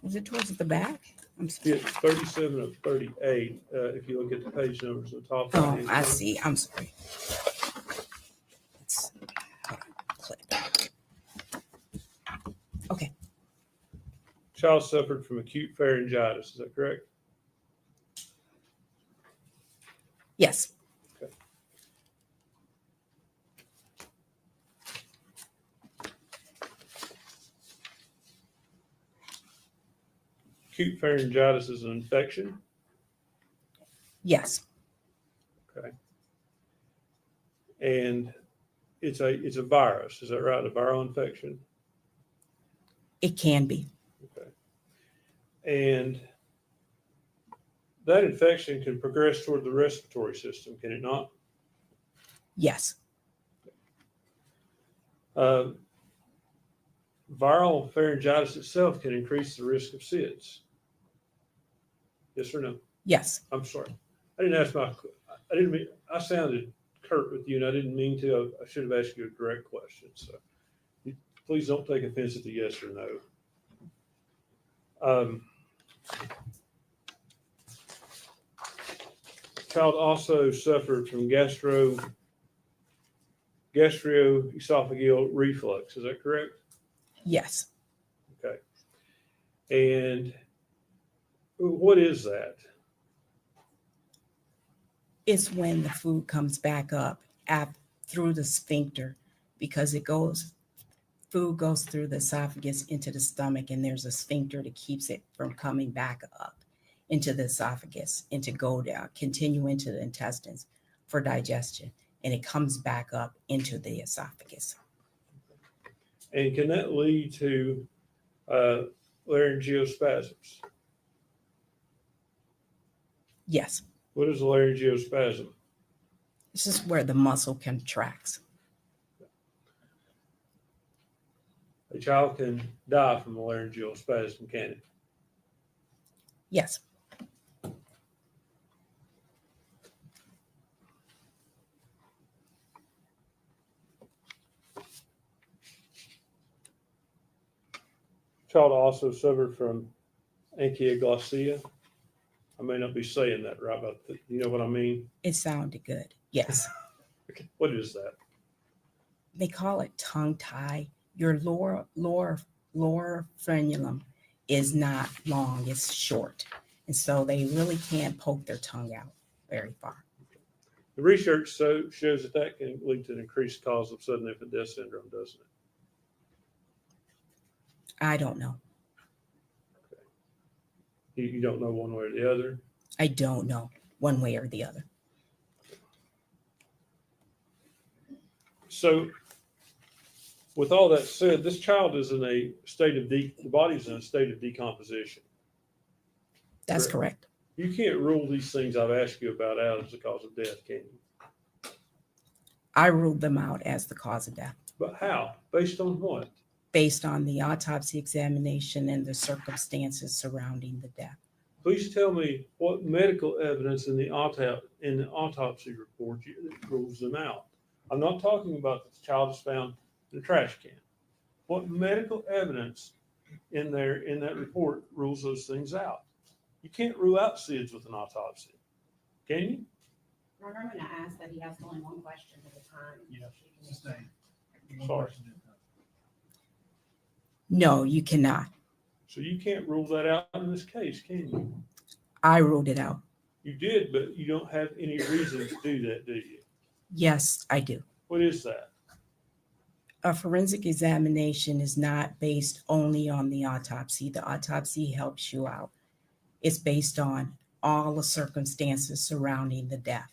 Is it towards the back? I'm sorry. Yeah, 37 of 38. If you look at the page numbers on the top. Oh, I see. I'm sorry. Okay. Child suffered from acute pharyngitis. Is that correct? Yes. Okay. Acute pharyngitis is an infection. Yes. Okay. And it's a virus. Is that right? A viral infection? It can be. Okay. And that infection can progress toward the respiratory system, can it not? Yes. Viral pharyngitis itself can increase the risk of SIDS. Yes or no? Yes. I'm sorry. I didn't mean, I sounded curt with you and I didn't mean to. I should have asked you a direct question. So please don't take offense at the yes or no. Child also suffered from gastroesophageal reflux. Is that correct? Yes. Okay. And what is that? It's when the food comes back up through the sphincter, because food goes through the esophagus into the stomach, and there's a sphincter that keeps it from coming back up into the esophagus and to go down, continue into the intestines for digestion, and it comes back up into the esophagus. And can that lead to laryngeospasms? Yes. What is a laryngeospasm? This is where the muscle contracts. A child can die from a laryngeospasm, can it? Yes. Child also suffered from ankyloglossia. I may not be saying that right, but you know what I mean? It sounded good. Yes. Okay. What is that? They call it tongue tie. Your lower frenulum is not long, it's short. And so they really can't poke their tongue out very far. The research shows that can lead to an increased cause of sudden infant death syndrome, doesn't it? I don't know. You don't know one way or the other? I don't know one way or the other. So with all that said, this child is in a state of the body's in a state of decomposition. That's correct. You can't rule these things I've asked you about out as the cause of death, can you? I ruled them out as the cause of death. But how? Based on what? Based on the autopsy examination and the circumstances surrounding the death. Please tell me what medical evidence in the autopsy report rules them out. I'm not talking about the child is found in a trash can. What medical evidence in that report rules those things out? You can't rule out SIDS with an autopsy, can you? Ron, I'm going to ask that he asks only one question at a time. Yes. Sorry. No, you cannot. So you can't rule that out in this case, can you? I ruled it out. You did, but you don't have any reason to do that, do you? Yes, I do. What is that? A forensic examination is not based only on the autopsy. The autopsy helps you out. It's based on all the circumstances surrounding the death.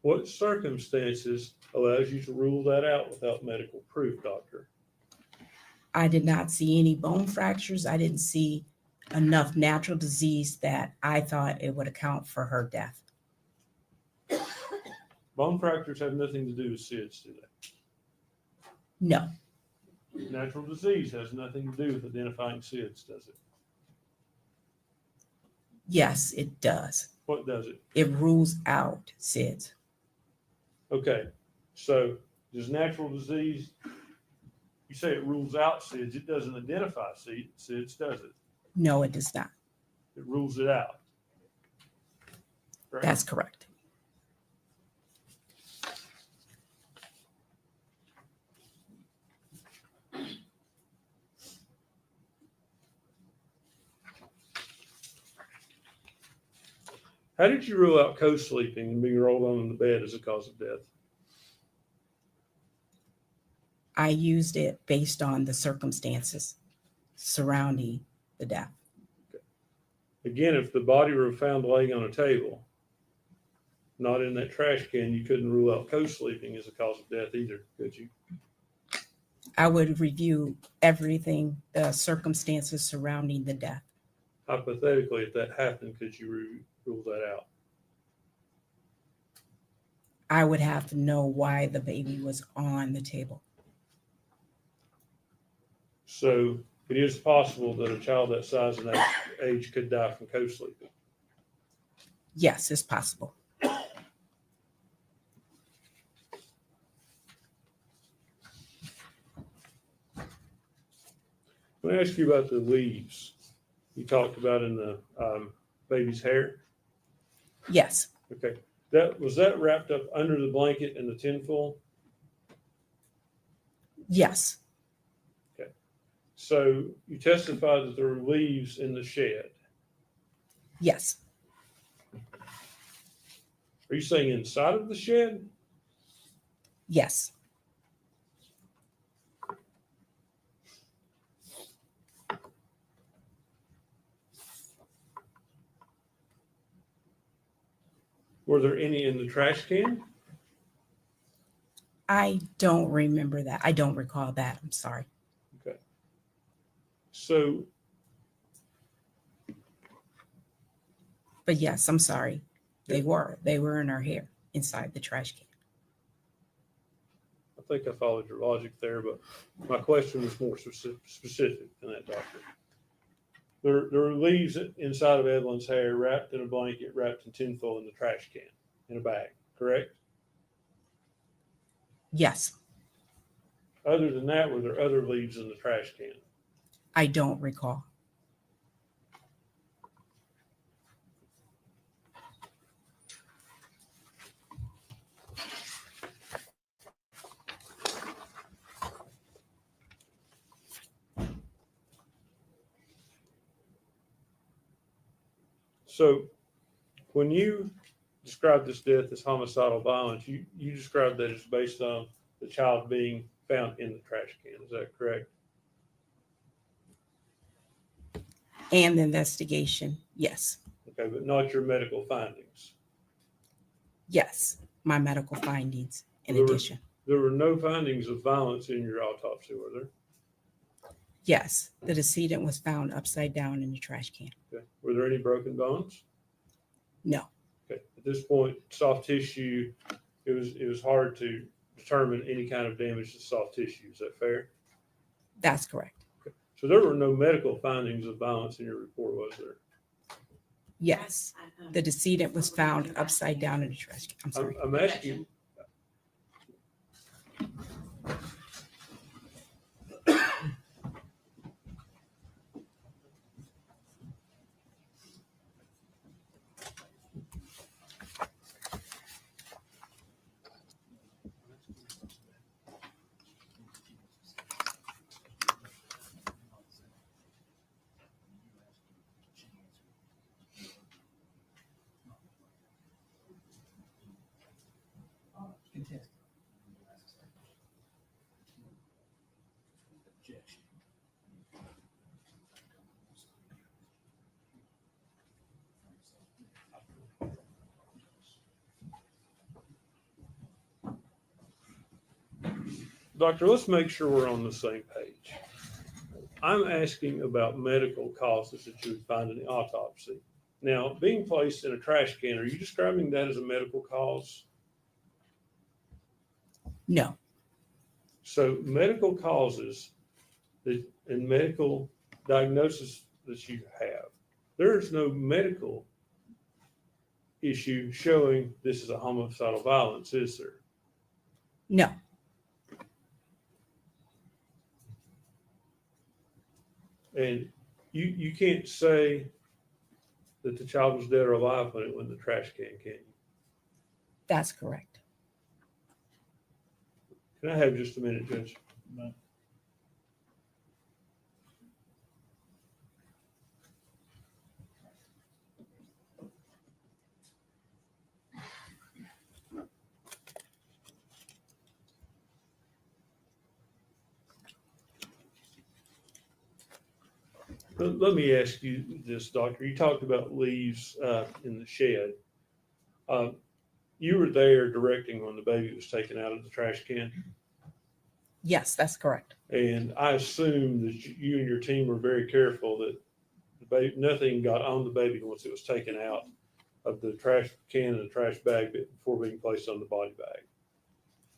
What circumstances allows you to rule that out without medical proof, doctor? I did not see any bone fractures. I didn't see enough natural disease that I thought it would account for her death. Bone fractures have nothing to do with SIDS, do they? No. Natural disease has nothing to do with identifying SIDS, does it? Yes, it does. What does it? It rules out SIDS. Okay, so does natural disease, you say it rules out SIDS, it doesn't identify SIDS, does it? No, it does not. It rules it out. Right? That's correct. How did you rule out co-sleeping and being rolled on in the bed as a cause of death? I used it based on the circumstances surrounding the death. Again, if the body were found laying on a table, not in that trash can, you couldn't rule out co-sleeping as a cause of death either, could you? I would review everything, the circumstances surrounding the death. Hypothetically, if that happened, could you rule that out? I would have to know why the baby was on the table. So it is possible that a child that size and age could die from co-sleeping. Yes, it's possible. Let me ask you about the leaves you talked about in the baby's hair. Yes. Okay. That wrapped up under the blanket and the tinfoil? Yes. Okay. So you testified that there were leaves in the shed. Yes. Are you saying inside of the shed? Yes. Were there any in the trash can? I don't remember that. I don't recall that. I'm sorry. Okay. So, but yes, I'm sorry. They were in her hair inside the trash can. I think I followed your logic there, but my question was more specific than that, doctor. There were leaves inside of Evelyn's hair wrapped in a blanket, wrapped in tinfoil in the trash can, in a bag, correct? Yes. Other than that, were there other leaves in the trash can? I don't recall. So when you described this death as homicidal violence, you described that as based on the child being found in the trash can. Is that correct? And the investigation, yes. Okay, but not your medical findings. Yes, my medical findings in There addition. There were no findings of violence in your autopsy, were there? Yes, the decedent was found upside down in the trash can. Okay. Were there any broken bones? No. Okay. At this point, soft tissue, it was hard to determine any kind of damage to soft tissue. Is that fair? That's correct. Okay. So there were no medical findings of violence in your report, was there? Yes, the decedent was found upside down in the trash can. I'm sorry. I'm asking. Doctor, let's make sure we're on the same page. I'm asking about medical causes that you would find in the autopsy. Now, being placed in a trash can, are you describing that as a medical cause? No. So medical causes that, and medical diagnosis that you have, there is no medical issue showing this is a homicidal violence, is there? No. And you can't say that the child was dead or alive when it went in the trash can you? That's correct. Can I have just a minute, Judge? No. Let me ask you this, Doctor. You talked about leaves in the shed. You were there directing when the baby was taken out of the trash can. Yes, that's correct. And I assume that you and your team were very careful that the baby, nothing got on the baby once it was taken out of the trash can and the trash bag before being placed on the body bag.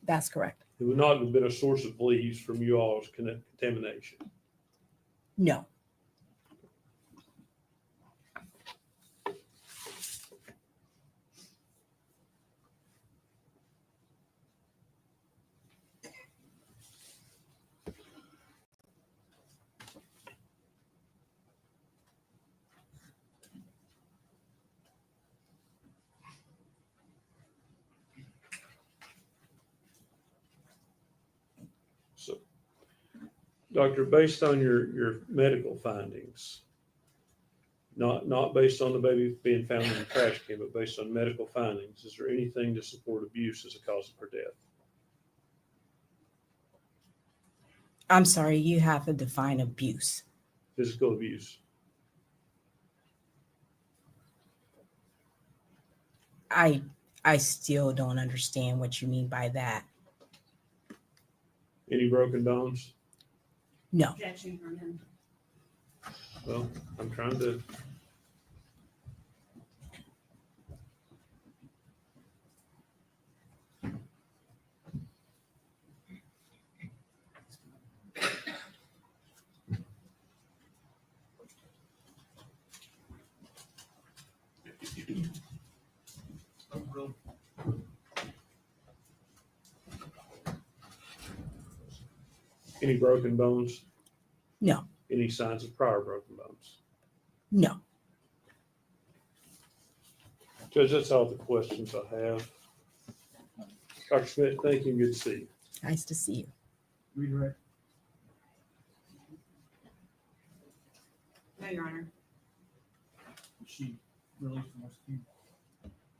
That's correct. It would not have been a source of leaves from you all's contamination. No. Doctor, based on your medical findings, not based on the baby being found in the trash can, but based on medical findings, is there anything to support abuse as a cause of her death? I'm sorry, you have to define abuse. Physical abuse. I still don't understand what you mean by that. Any broken bones? No. Well, I'm trying to. Any broken bones? No. Any signs of prior broken bones? No. Judge, that's all the questions I have. Dr. Smith, thank you and good to see you. Nice to see you. Redirect. No, Your Honor. She released from rescue.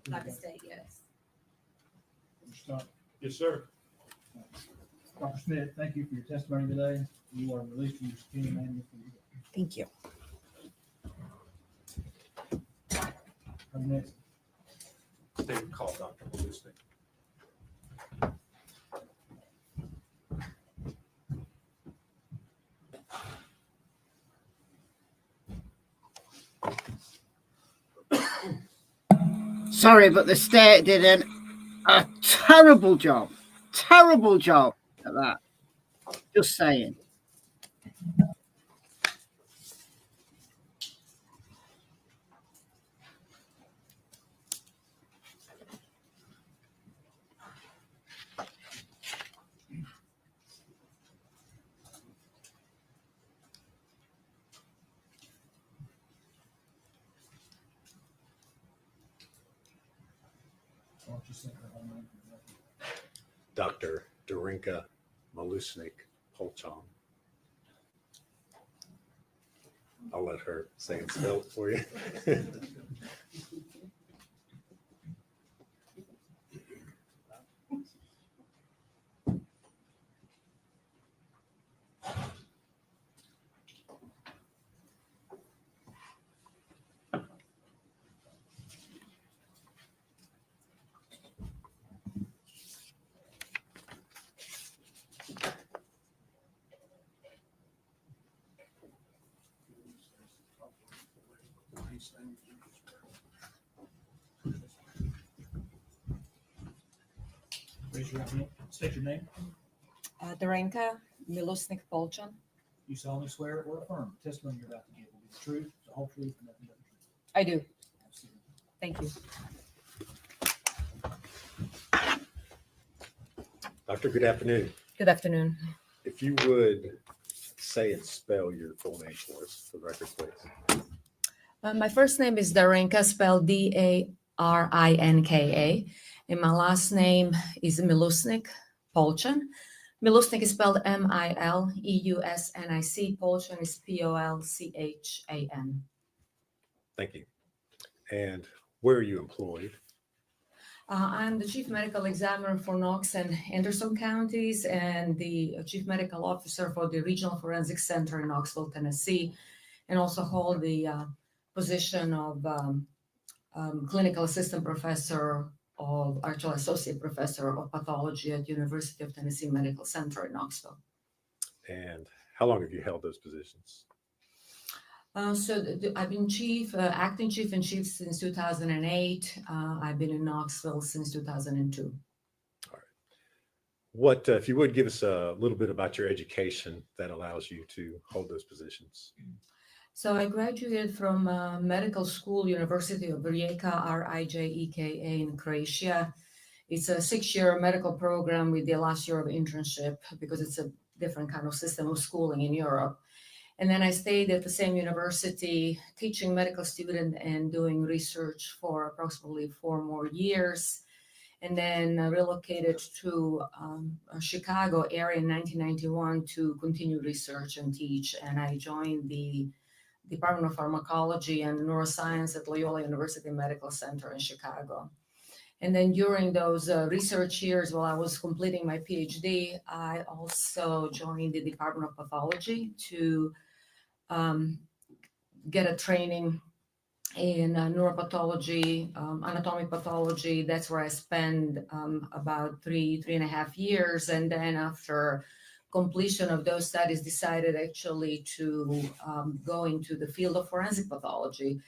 Like the state, yes. Stop. Yes, sir. Dr. Smith, thank you for your testimony today. You are released from your skin and Thank you. next. David call Dr. Malusnik. Sorry, but the state did a terrible job at that. Just saying. Dr. Darinka Malusnik Polchon. I'll let her say and spell it for you. Raise your right hand. State your name. Darenka Milusnik Polchan. You solemnly swear or affirm the testimony you're about to give will be the truth, the whole truth, and nothing but the truth. I do. Thank you. Doctor, good afternoon. Good afternoon. If you would say and spell your full name for us, for the record, please. My first name is Darenka, spelled Darinka, and my last name is Milusnik Polchan. Milusnik is spelled Mileusnic. Polchan is Polchan. Thank you. And where are you employed? I'm the chief medical examiner for Knox and Anderson counties and the chief medical officer for the Regional Forensic Center in Knoxville, Tennessee, and also hold the position of clinical assistant professor of, actually associate professor of pathology at University of Tennessee Medical Center in Knoxville. And how long have you held those positions? I've been acting chief and chief since 2008. I've been in Knoxville since 2002. What, if you would give us a little bit about your education that allows you to hold those positions? So I graduated from medical school, University of Rijeka, Rijeka in Croatia. It's a 6-year medical program with the last year of internship because it's a different kind of system of schooling in Europe. And then I stayed at the same university teaching medical students and doing research for approximately 4 more years. and then relocated to Chicago area in 1991 to continue research and teach. And I joined the Department of Pharmacology and Neuroscience at Loyola University Medical Center in Chicago. And then during those research years, while I was completing my PhD, I also joined the Department of Pathology to get a training in neuropathology, anatomic pathology. That's where I spent about three and a half years. And then after completion of those studies, decided actually to go into the field of forensic pathology.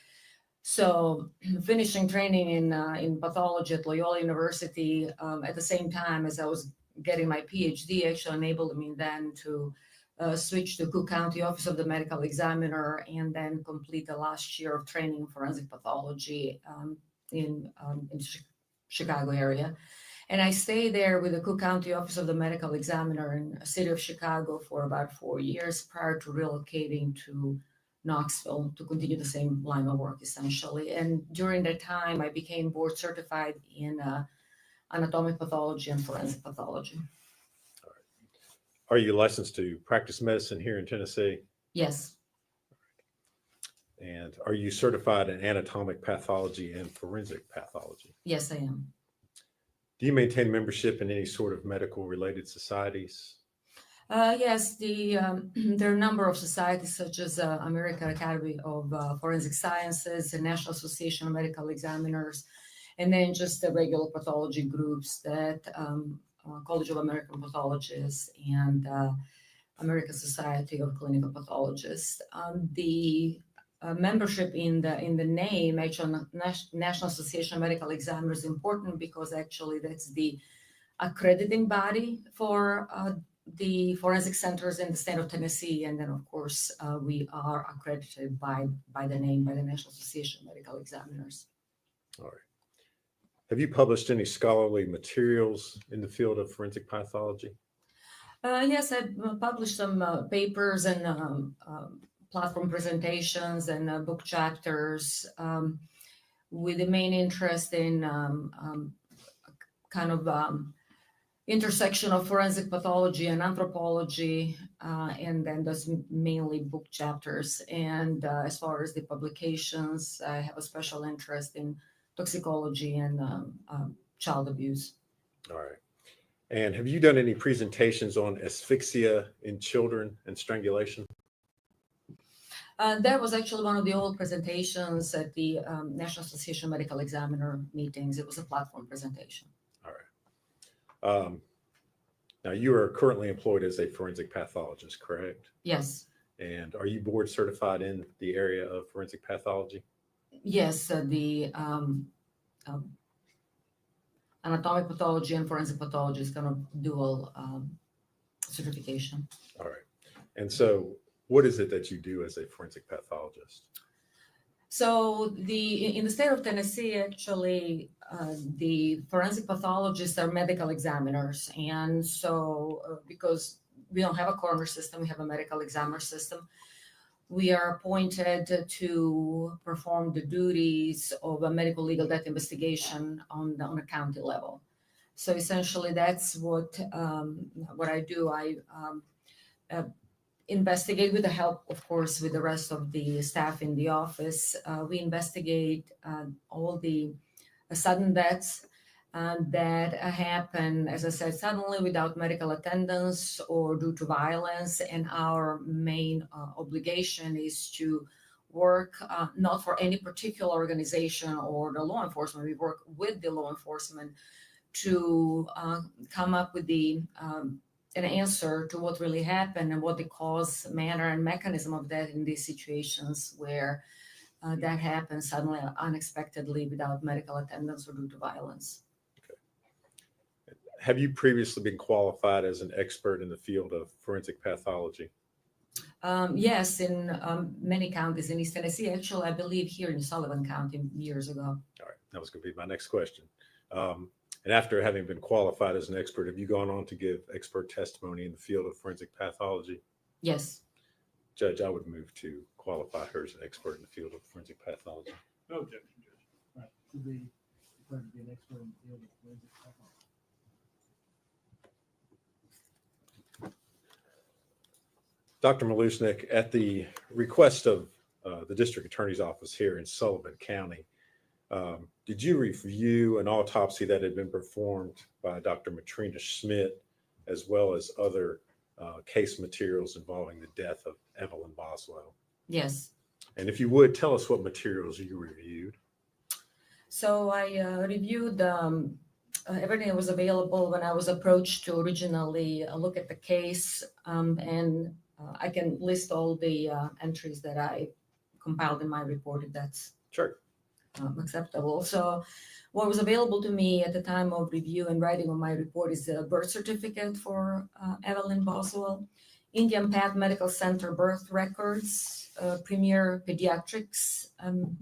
So finishing training in pathology at Loyola University at the same time as I was getting my PhD actually enabled me then to switch to Cook County Office of the Medical Examiner and then complete the last year of training in forensic pathology in Chicago area. And I stayed there with the Cook County Office of the Medical Examiner in the city of Chicago for about 4 years prior to relocating to Knoxville to continue the same line of work essentially. And during that time, I became board certified in anatomic pathology and forensic pathology. Are you licensed to practice medicine here in Tennessee? Yes. And are you certified in anatomic pathology and forensic pathology? Yes, I am. Do you maintain membership in any sort of medical related societies? Yes, there are a number of societies such as American Academy of Forensic Sciences, the National Association of Medical Examiners, and then just the regular pathology groups that College of American Pathologists and American Society of Clinical Pathologists. The membership in the name, actually, National Association of Medical Examiners is important because actually that's the accrediting body for the forensic centers in the state of Tennessee. And then, of course, we are accredited by the name, by the National Association of Medical Examiners. All right. Have you published any scholarly materials in the field of forensic pathology? Yes, I've published some papers and platform presentations and book chapters with the main interest in intersection of forensic pathology and anthropology, and then those mainly book chapters. And as far as the publications, I have a special interest in toxicology and child abuse. All right. And have you done any presentations on asphyxia in children and strangulation? That was actually one of the old presentations at the National Association of Medical Examiner meetings. It was a platform presentation. Now, you are currently employed as a forensic pathologist, correct? Yes. And are you board certified in the area of forensic pathology? Yes, the anatomic pathology and forensic pathology is kind of dual certification. All right. And so what is it that you do as a forensic pathologist? So in the state of Tennessee, actually, the forensic pathologists are medical examiners. And so because we don't have a coroner system, we have a medical examiner system, we are appointed to perform the duties of a medical legal death investigation on a county level. So essentially, that's what I do. I investigate with the help, of course, with the rest of the staff in the office. We investigate all the sudden deaths that happen, as I said, suddenly without medical attendance or due to violence. And our main obligation is to work not for any particular organization or the law enforcement. We work with the law enforcement to come up with an answer to what really happened and what the cause, manner, and mechanism of that in these situations where that happens suddenly, unexpectedly, without medical attendance or due to violence. Have you previously been qualified as an expert in the field of forensic pathology? Yes, in many counties in East Tennessee. Actually, I believe here in Sullivan County years ago. All right, that was going to be my next question. And after having been qualified as an expert, have you gone on to give expert testimony in the field of forensic pathology? Yes. Judge, I would move to qualify her as an expert in the field of forensic pathology. No objection, Judge. Right. To the declared to be an expert in the field of forensic psychology. Dr. Malusnik, at the request of the district attorney's office here in Sullivan County, did you review an autopsy that had been performed by Dr. Matrina Schmidt, as well as other case materials involving the death of Evelyn Boswell? Yes. And if you would, tell us what materials you reviewed. So I reviewed everything that was available when I was approached to originally look at the case, and I can list all the entries that I compiled in my report, if that's sure acceptable. So what was available to me at the time of review and writing on my report is a birth certificate for Evelyn Boswell, Indian Path Medical Center birth records, Premier Pediatrics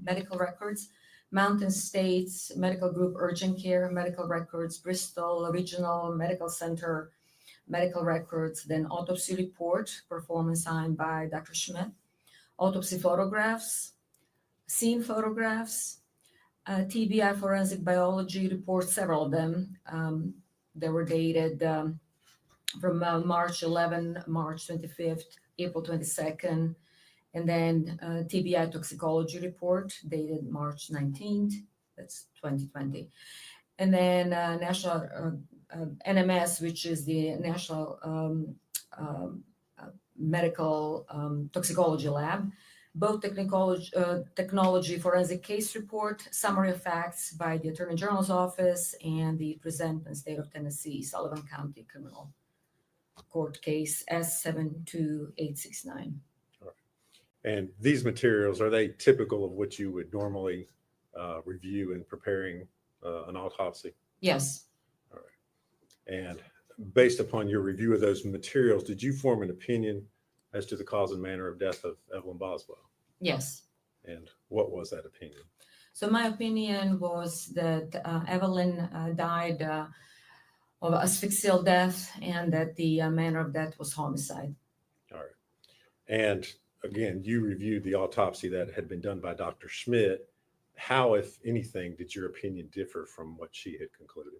medical records, Mountain States Medical Group Urgent Care medical records, Bristol Regional Medical Center medical records, then autopsy report performed and signed by Dr. Schmidt, autopsy photographs, scene photographs, TBI forensic biology reports, several of them. They were dated from March 11, March 25th, April 22nd, and then TBI toxicology report dated March 19th, that's 2020. And then national NMS, which is the National Medical Toxicology Lab, both technology forensic case report, summary of facts by the Attorney General's office, and the presentment State of Tennessee, Sullivan County Criminal Court case S72869. And these materials, are they typical of what you would normally review in preparing an autopsy? Yes. All right. And based upon your review of those materials, did you form an opinion as to the cause and manner of death of Evelyn Boswell? Yes. And what was that opinion? So my opinion was that Evelyn died of asphyxial death, and that the manner of death was homicide. All right. And again, you reviewed the autopsy that had been done by Dr. Schmidt. How, if anything, did your opinion differ from what she had concluded?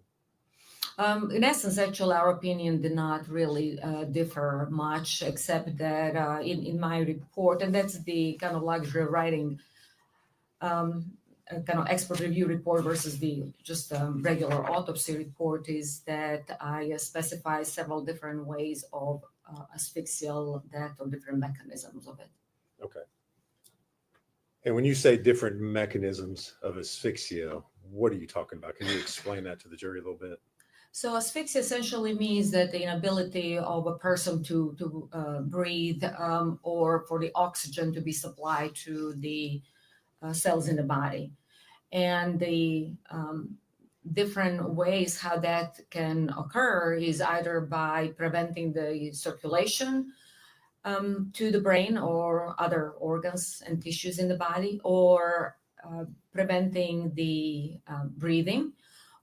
In essence, actually, our opinion did not really differ much, except that in my report, and that's the kind of luxury of writing a kind of expert review report versus the just regular autopsy report, is that I specify several different ways of asphyxial death or different mechanisms of it. Okay. And when you say different mechanisms of asphyxia, what are you talking about? Can you explain that to the jury a little bit? So asphyxia essentially means that the inability of a person to breathe or for the oxygen to be supplied to the cells in the body. And the different ways how that can occur is either by preventing the circulation to the brain or other organs and tissues in the body, or preventing the breathing,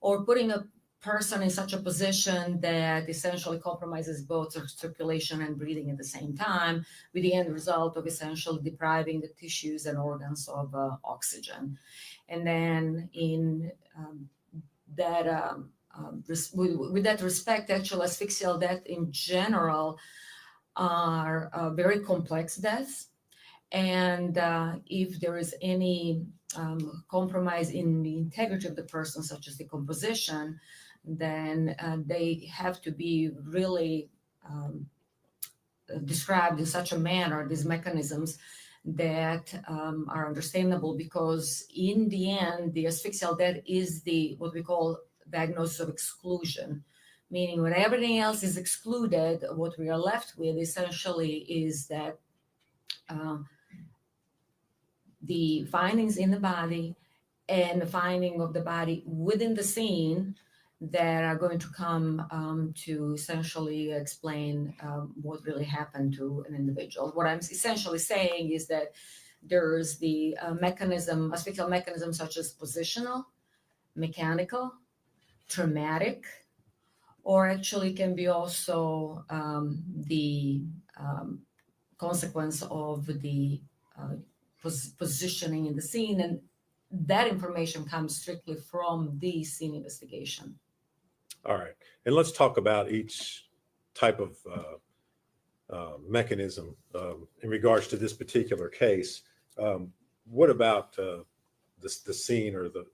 or putting a person in such a position that essentially compromises both circulation and breathing at the same time, with the end result of essentially depriving the tissues and organs of oxygen. And then in that, with that respect, actual asphyxial death in general are very complex deaths. And if there is any compromise in the integrity of the person, such as decomposition, then they have to be really described in such a manner, these mechanisms, that are understandable, because in the end, the asphyxial death is the what we call diagnosis of exclusion, meaning when everything else is excluded, what we are left with essentially is that the findings in the body and the finding of the body within the scene that are going to come to essentially explain what really happened to an individual. What I'm essentially saying is that there's the asphyxial mechanism such as positional, mechanical, traumatic, or actually can be also the consequence of the positioning in the scene. And that information comes strictly from the scene investigation. All right. And let's talk about each type of mechanism in regards to this particular case. What about the scene or the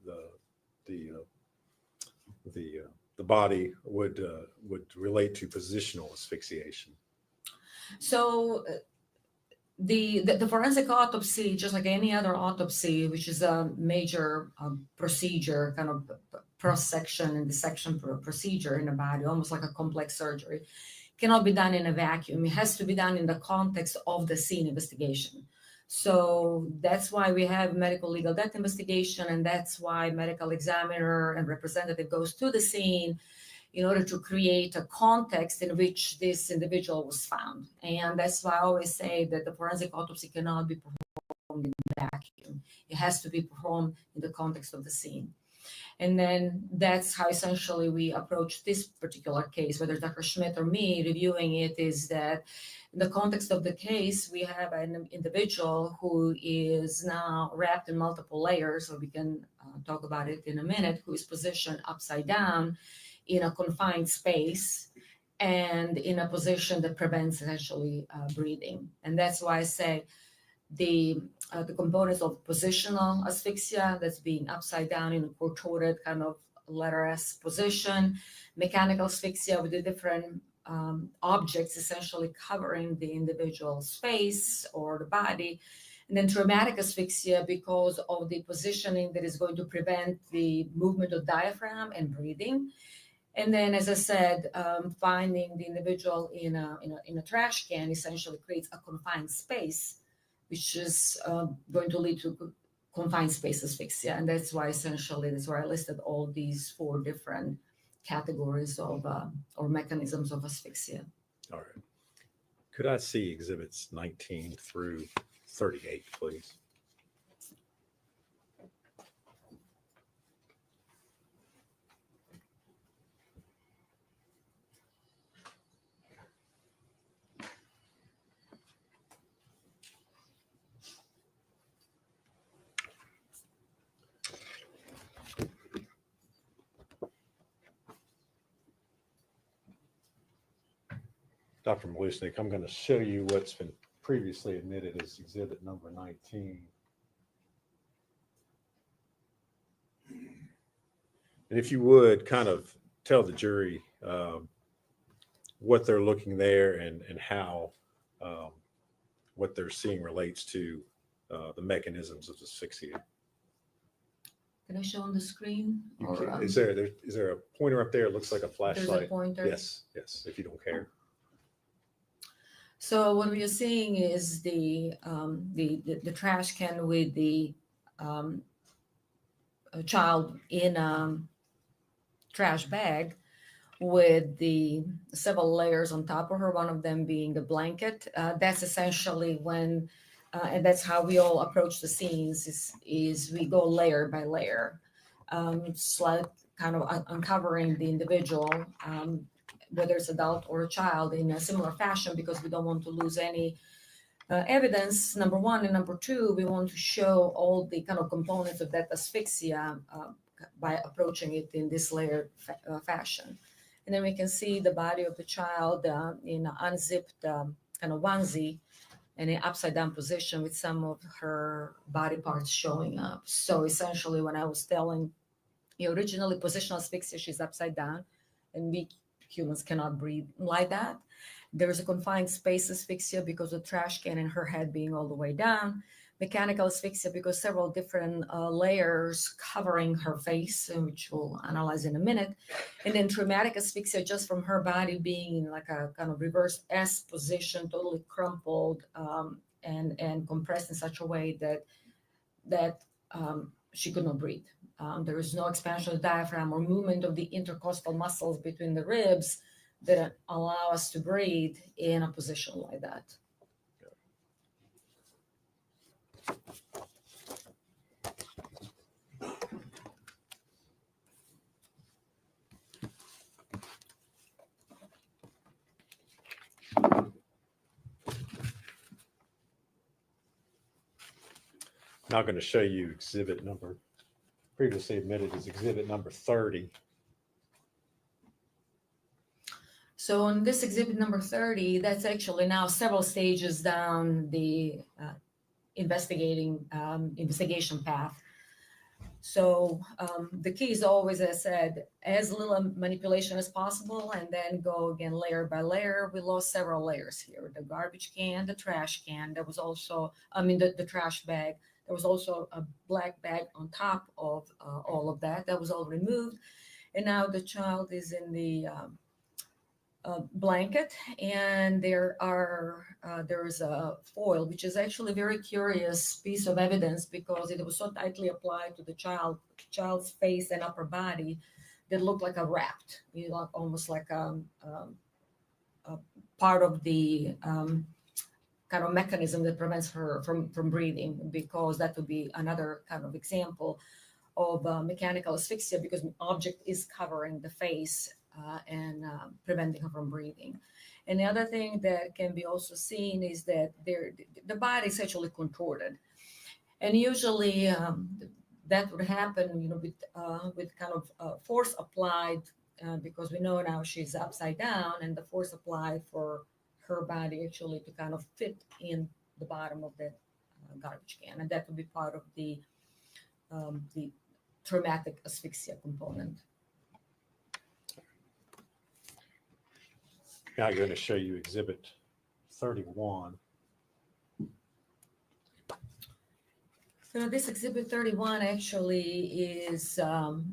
body would relate to positional asphyxiation? So the forensic autopsy, just like any other autopsy, which is a major procedure, kind of cross-section and dissection procedure in the body, almost like a complex surgery, cannot be done in a vacuum. It has to be done in the context of the scene investigation. So that's why we have medical legal death investigation, and that's why medical examiner and representative goes to the scene in order to create a context in which this individual was found. And that's why I always say that the forensic autopsy cannot be performed in a vacuum. It has to be performed in the context of the scene. And then that's how essentially we approach this particular case, whether Dr. Schmidt or me reviewing it, is that in the context of the case, we have an individual who is now wrapped in multiple layers, so we can talk about it in a minute, who is positioned upside down in a confined space and in a position that prevents essentially breathing. And that's why I say the components of positional asphyxia, that's being upside down in a contorted kind of letter S position, mechanical asphyxia with the different objects essentially covering the individual's face or the body, and then traumatic asphyxia because of the positioning that is going to prevent the movement of diaphragm and breathing. And then, as I said, finding the individual in a trash can essentially creates a confined space, which is going to lead to confined space asphyxia. And that's why essentially, that's where I listed all these 4 different categories of or mechanisms of asphyxia. All right. Could I see exhibits 19 through 38, please? Dr. Malusnik, I'm going to show you what's been previously admitted as exhibit number 19. And if you would kind of tell the jury what they're looking there and how what they're seeing relates to the mechanisms of asphyxia. Can I show on the screen? Or, is there a pointer up there? It looks like a flashlight. There's a pointer. Yes, if you don't care. So what we are seeing is the trash can with the a child in a trash bag with the several layers on top of her, one of them being the blanket. That's essentially when, and that's how we all approach the scenes, is we go layer by layer, kind of uncovering the individual, whether it's adult or a child, in a similar fashion, because we don't want to lose any evidence, number one. And number two, we want to show all the kind of components of that asphyxia by approaching it in this layered fashion. And then we can see the body of the child in an unzipped kind of onesie in an upside down position with some of her body parts showing up. So essentially, when I was telling you originally positional asphyxia, she's upside down, and we humans cannot breathe like that. There is a confined space asphyxia because of the trash can and her head being all the way down. Mechanical asphyxia because several different layers covering her face, which we'll analyze in a minute. And then traumatic asphyxia just from her body being in like a kind of reverse S position, totally crumpled and compressed in such a way that she could not breathe. There is no expansion of the diaphragm or movement of the intercostal muscles between the ribs that allow us to breathe in a position like that. Now I'm going to show you exhibit number previously admitted as exhibit number 30. So on this exhibit number 30, that's actually now several stages down the investigation path. So the key is always, as I said, as little manipulation as possible, and then go again layer by layer. We lost several layers here: the garbage can, the trash can. There was also, the trash bag. There was also a black bag on top of all of that. That was all removed, and now the child is in the blanket, and there is a foil, which is actually a very curious piece of evidence because it was so tightly applied to the child's face and upper body that looked like a wrapped, almost like a part of the kind of mechanism that prevents her from breathing, because that would be another kind of example of mechanical asphyxia, because an object is covering the face and preventing her from breathing. And the other thing that can be also seen is that the body is actually contorted, and usually that would happen, with kind of force applied, because we know now she's upside down, and the force applied for her body actually to kind of fit in the bottom of the garbage can, and that would be part of the traumatic asphyxia component. Now I'm going to show you exhibit 31. So this exhibit 31 actually is kind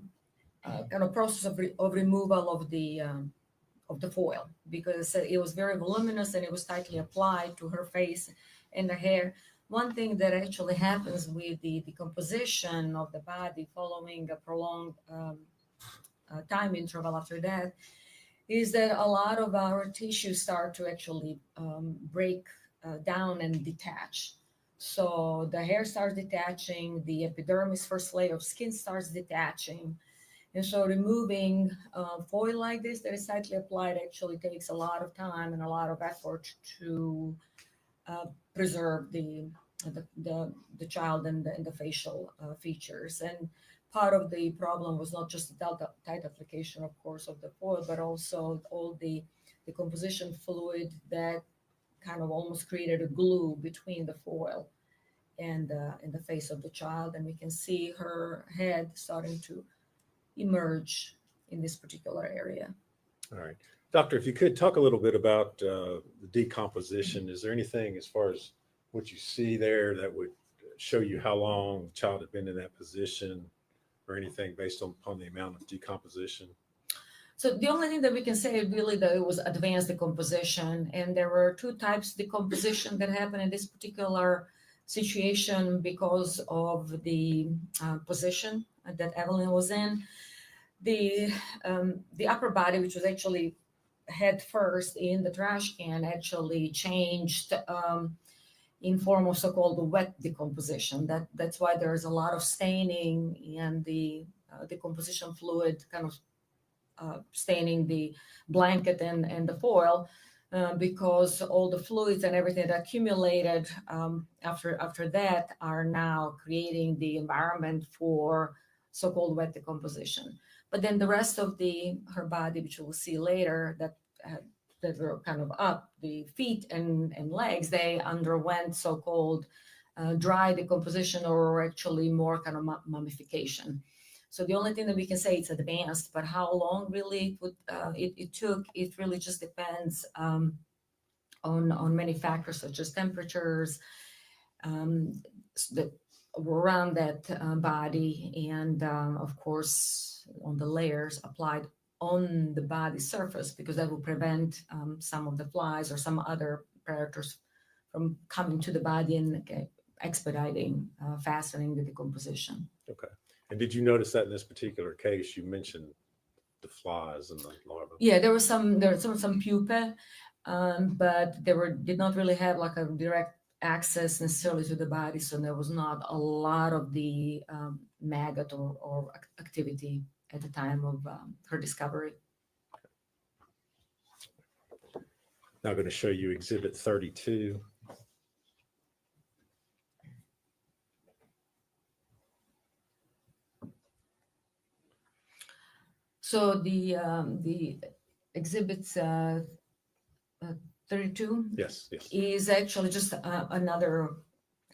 of process of removal of the foil, because it was very voluminous and it was tightly applied to her face and the hair. One thing that actually happens with the decomposition of the body following a prolonged time interval after death is that a lot of our tissues start to actually break down and detach. So the hair starts detaching, the epidermis, first layer of skin, starts detaching. And so removing foil like this that is tightly applied actually takes a lot of time and a lot of effort to preserve the child and the facial features. And part of the problem was not just the tight application, of course, of the foil, but also all the composition fluid that kind of almost created a glue between the foil and the face of the child. And we can see her head starting to emerge in this particular area. All right. Doctor, if you could talk a little bit about the decomposition. Is there anything as far as what you see there that would show you how long the child had been in that position, or anything based upon the amount of decomposition? So the only thing that we can say really that it was advanced decomposition, and there were two types of decomposition that happened in this particular situation because of the position that Evelyn was in. The upper body, which was actually head first in the trash can, actually changed in form of so-called wet decomposition. That's why there's a lot of staining and the decomposition fluid kind of staining the blanket and the foil, because all the fluids and everything that accumulated after that are now creating the environment for so-called wet decomposition. But then the rest of her body, which we'll see later, that were kind of up, the feet and legs, they underwent so-called dry decomposition, or actually more kind of mummification. So the only thing that we can say it's advanced, but how long really it took, it really just depends on many factors such as temperatures that were around that body, and of course on the layers applied on the body surface, because that will prevent some of the flies or some other predators from coming to the body and expediting, fastening the decomposition. Okay. And did you notice that in this particular case? You mentioned the flies and the larvae. Yeah, there were some pupae, but did not really have like a direct access necessarily to the body, so there was not a lot of the maggot or activity at the time of her discovery. Now I'm going to show you exhibit 32. So the exhibits 32 Yes. is actually just another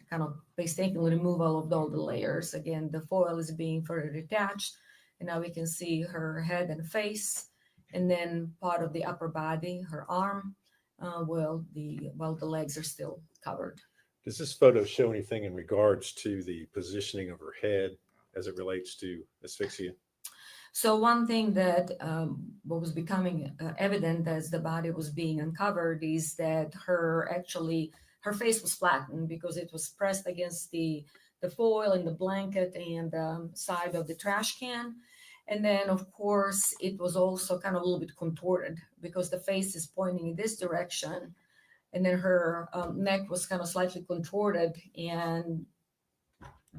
kind of painstakingly removal of all the layers. Again, the foil is being further detached, and now we can see her head and face, and then part of the upper body, her arm, while the legs are still covered. Does this photo show anything in regards to the positioning of her head as it relates to asphyxia? So one thing that what was becoming evident as the body was being uncovered is that her face was flattened because it was pressed against the foil and the blanket and side of the trash can. And then, of course, it was also kind of a little bit contorted because the face is pointing in this direction. And then her neck was kind of slightly contorted, and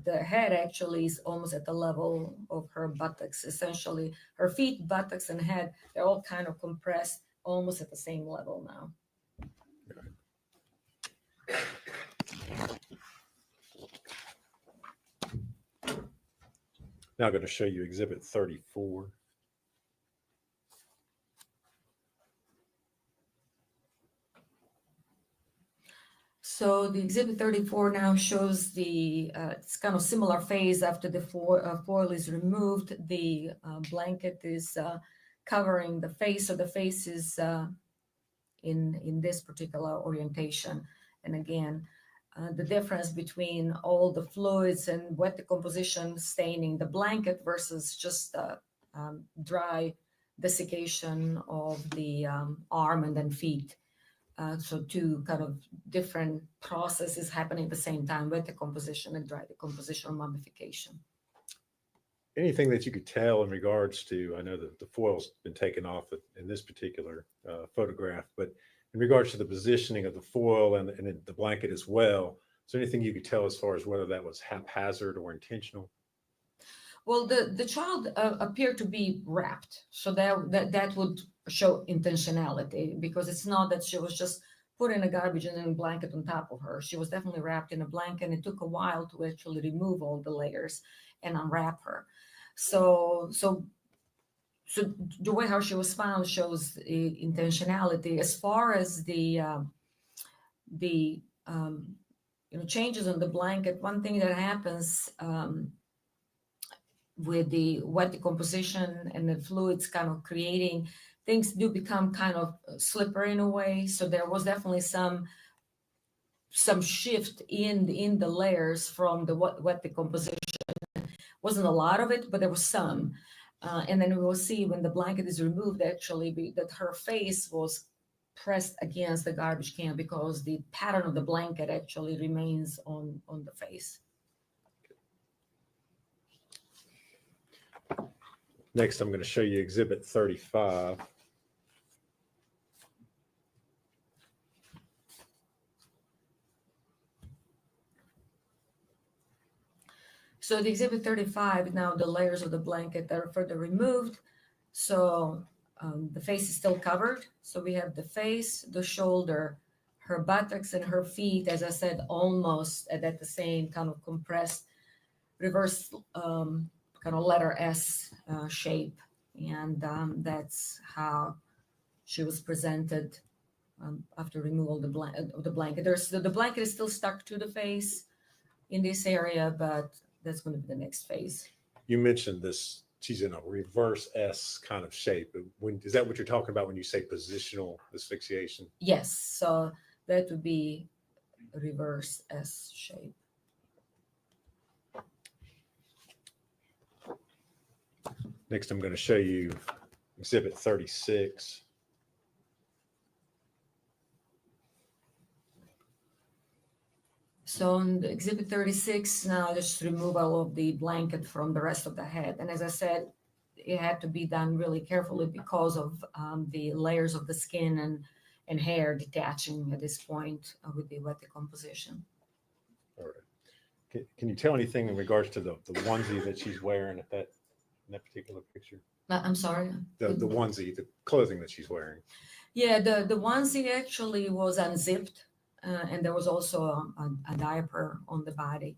the head actually is almost at the level of her buttocks. Essentially, her feet, buttocks, and head, they're all kind of compressed almost at the same level now. Now I'm going to show you Exhibit 34. So the Exhibit 34 now shows the, it's kind of similar phase after the foil is removed. The blanket is covering the face, so the face is in this particular orientation. And again, the difference between all the fluids and wet decomposition staining the blanket versus just dry desiccation of the arm and then feet. So two kind of different processes happening at the same time, wet decomposition and dry decomposition or mummification. Anything that you could tell in regards to, I know that the foil's been taken off in this particular photograph, but in regards to the positioning of the foil and the blanket as well, is there anything you could tell as far as whether that was haphazard or intentional? Well, the child appeared to be wrapped, so that would show intentionality, because it's not that she was just put in a garbage and then a blanket on top of her. She was definitely wrapped in a blanket, and it took a while to actually remove all the layers and unwrap her. So the way how she was found shows intentionality. As far as the changes on the blanket, one thing that happens with the wet decomposition and the fluids kind of creating, things do become kind of slippery in a way. So there was definitely some shift in the layers from the wet decomposition. Wasn't a lot of it, but there was some. And then we will see when the blanket is removed, actually, that her face was pressed against the garbage can because the pattern of the blanket actually remains on the face. Next, I'm going to show you Exhibit 35. So the Exhibit 35, now the layers of the blanket that are further removed. So the face is still covered. So we have the face, the shoulder, her buttocks, and her feet, as I said, almost at the same kind of compressed reverse kind of letter S shape. And that's how she was presented after removal of the blanket. The blanket is still stuck to the face in this area, but that's going to be the next phase. You mentioned this, she's in a reverse S kind of shape. Is that what you're talking about when you say positional asphyxiation? Yes, so that would be a reverse S shape. Next, I'm going to show you Exhibit 36. So on the Exhibit 36, now just removal of the blanket from the rest of the head. And as I said, it had to be done really carefully because of the layers of the skin and hair detaching at this point with the wet decomposition. All right. Can you tell anything in regards to the onesie that she's wearing in that particular picture? I'm sorry? The onesie, the clothing that she's wearing. Yeah, the onesie actually was unzipped. And there was also a diaper on the body.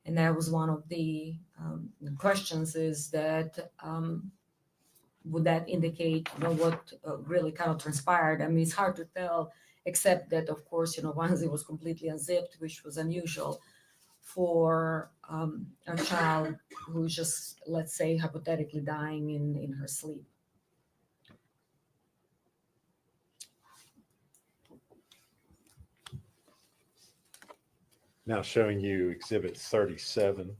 And that was one of the questions, is that would that indicate, what really kind of transpired? I mean, it's hard to tell, except that, of course, once it was completely unzipped, which was unusual for a child who's just, let's say, hypothetically dying in her sleep. Now showing you Exhibit 37.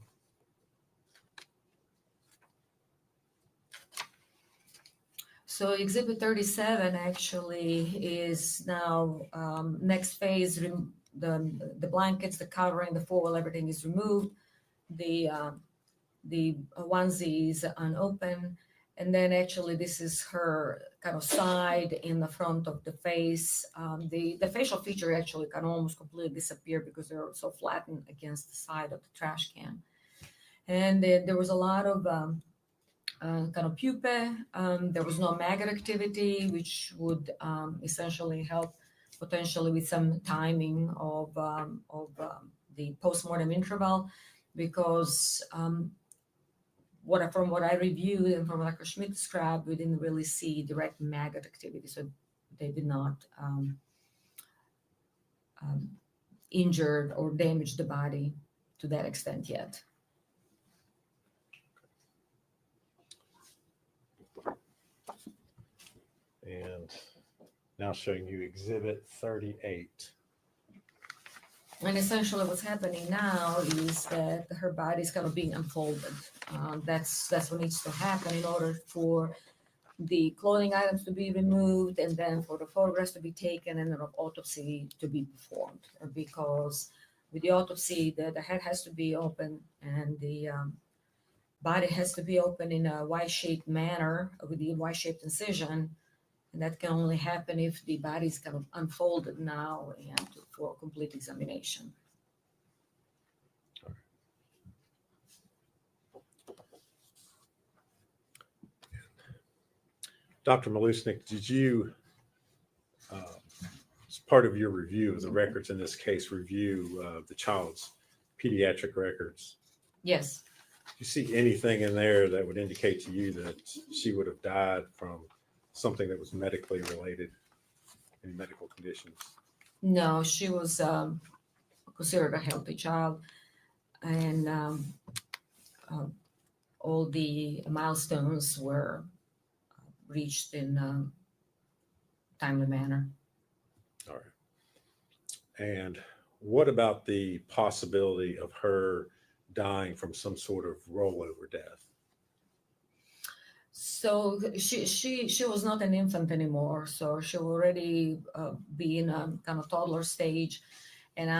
So Exhibit 37 actually is now next phase. The blankets, the covering, the foil, everything is removed. The onesie is unopened, and then actually this is her kind of side in the front of the face. The facial feature actually can almost completely disappear because they're so flattened against the side of the trash can. And there was a lot of kind of pupae. There was no maggot activity, which would essentially help potentially with some timing of the postmortem interval, because from what I reviewed and from what Dr. Schmidt described, we didn't really see direct maggot activity, so they did not injure or damage the body to that extent yet. And now showing you Exhibit 38. And essentially what's happening now is that her body is kind of being unfolded. That's what needs to happen in order for the clothing items to be removed, and then for the photographs to be taken, and then an autopsy to be performed. Because with the autopsy, the head has to be open and the body has to be open in a Y-shaped manner with the Y-shaped incision. And that can only happen if the body is kind of unfolded now and for complete examination. Dr. Malusnik, did you, as part of your review of the records in this case, review the child's pediatric records? Yes. Do you see anything in there that would indicate to you that she would have died from something that was medically related, any medical conditions? No, she was considered a healthy child, and all the milestones were reached in a timely manner. All right. And what about the possibility of her dying from some sort of rollover death? So she was not an infant anymore, so she already be in a kind of toddler stage, and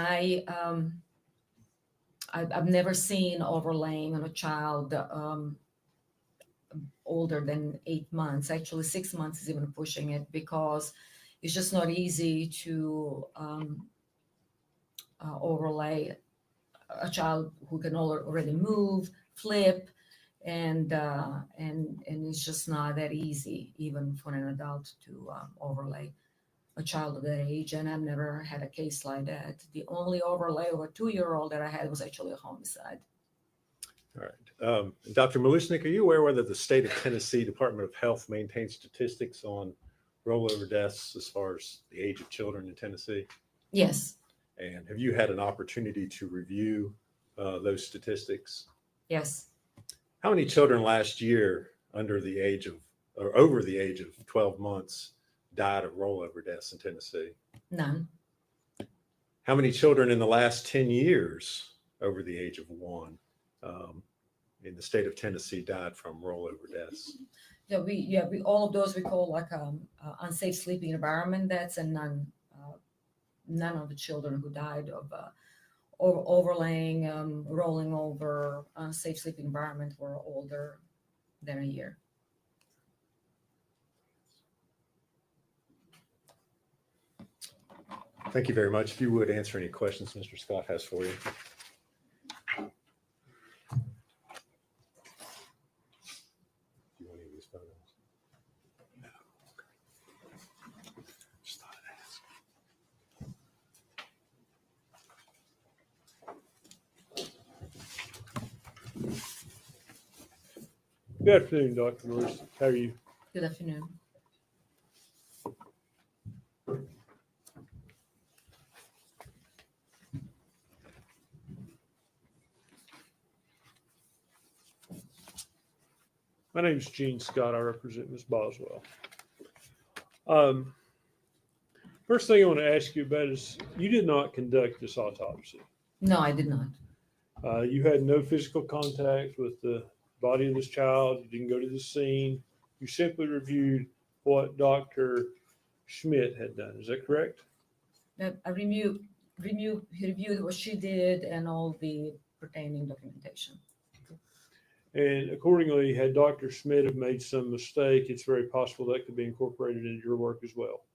I've never seen overlaying on a child older than 8 months. Actually, 6 months is even pushing it, because it's just not easy to overlay a child who can already move, flip, and it's just not that easy, even for an adult, to overlay a child of that age. And I've never had a case like that. The only overlay of a 2-year-old that I had was actually a homicide. All right. Dr. Malusnik, are you aware whether the state of Tennessee Department of Health maintains statistics on rollover deaths as far as the age of children in Tennessee? Yes. And have you had an opportunity to review those statistics? Yes. How many children last year under the age of, or over the age of 12 months died of rollover deaths in Tennessee? None. How many children in the last 10 years over the age of 1 in the state of Tennessee died from rollover deaths? Yeah, we all of those we call like unsafe sleeping environment. That's a none of the children who died of overlaying, rolling over, unsafe sleeping environment were older than a year. Thank you very much. If you would answer any questions Mr. Scott has for you. Do you want any of these photos? No. Okay. Just thought I'd ask. Good afternoon, Dr. Lewis. How are you? Good afternoon. My name is Gene Scott. I represent Ms. Boswell. First thing I want to ask you about is you did not conduct this autopsy. No, I did not. You had no physical contact with the body of this child. You didn't go to the scene. You simply reviewed what Dr. Schmidt had done. Is that correct? I reviewed what she did and all the pertaining documentation. And accordingly, had Dr. Schmidt have made some mistake, it's very possible that could be incorporated into your work as well.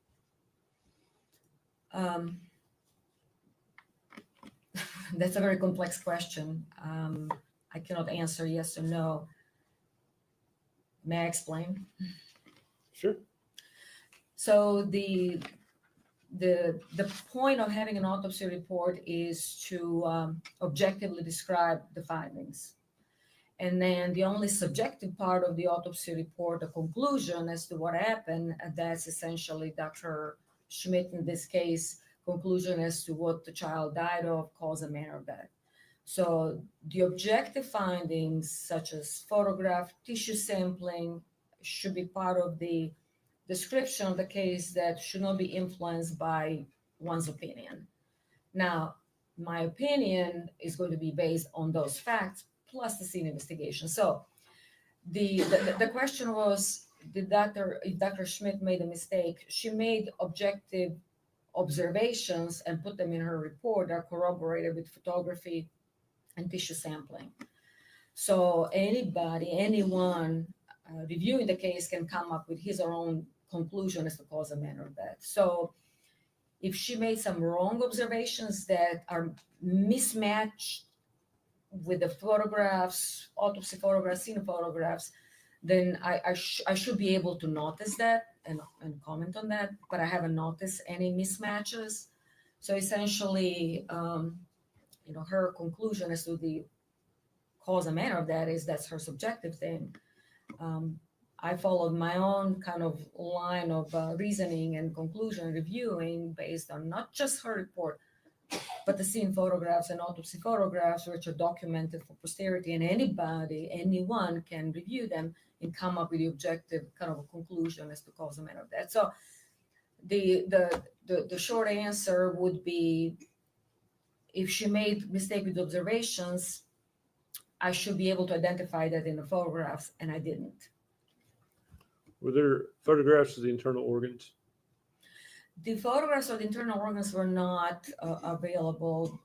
That's a very complex question. I cannot answer yes or no. May I explain? Sure. So the point of having an autopsy report is to objectively describe the findings. And then the only subjective part of the autopsy report, the conclusion as to what happened, that's essentially Dr. Schmidt, in this case, conclusion as to what the child died of, cause and manner of death. So the objective findings, such as photograph, tissue sampling, should be part of the description of the case that should not be influenced by one's opinion. Now, my opinion is going to be based on those facts plus the scene investigation. So the question was, if Dr. Schmidt made a mistake, she made objective observations and put them in her report that are corroborated with photography and tissue sampling. So anyone reviewing the case can come up with his or her own conclusion as to cause and manner of death. So if she made some wrong observations that are mismatched with the photographs, autopsy photographs, scene photographs, then I should be able to notice that and comment on that, but I haven't noticed any mismatches. So essentially, her conclusion as to the cause and manner of that is that's her subjective thing. I followed my own kind of line of reasoning and conclusion reviewing based on not just her report, but the scene photographs and autopsy photographs, which are documented for posterity, and anyone can review them and come up with the objective kind of a conclusion as to cause and manner of that. So the short answer would be, if she made mistake with observations, I should be able to identify that in the photographs, and I didn't. Were there photographs of the internal organs? The photographs of the internal organs were not available.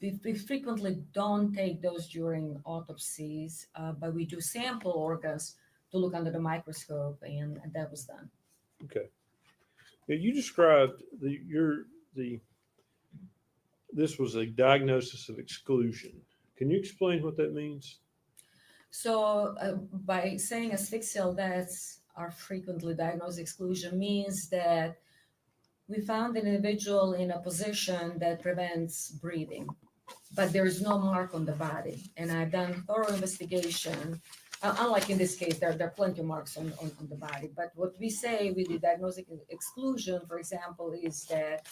We frequently don't take those during autopsies, but we do sample organs to look under the microscope, and that was done. Okay. Now, you described this was a diagnosis of exclusion. Can you explain what that means? So by saying asphyxial deaths are frequently diagnosed exclusion means that we found an individual in a position that prevents breathing, but there is no mark on the body. And I've done thorough investigation. Unlike in this case, there are plenty of marks on the body. But what we say with the diagnostic exclusion, for example, is that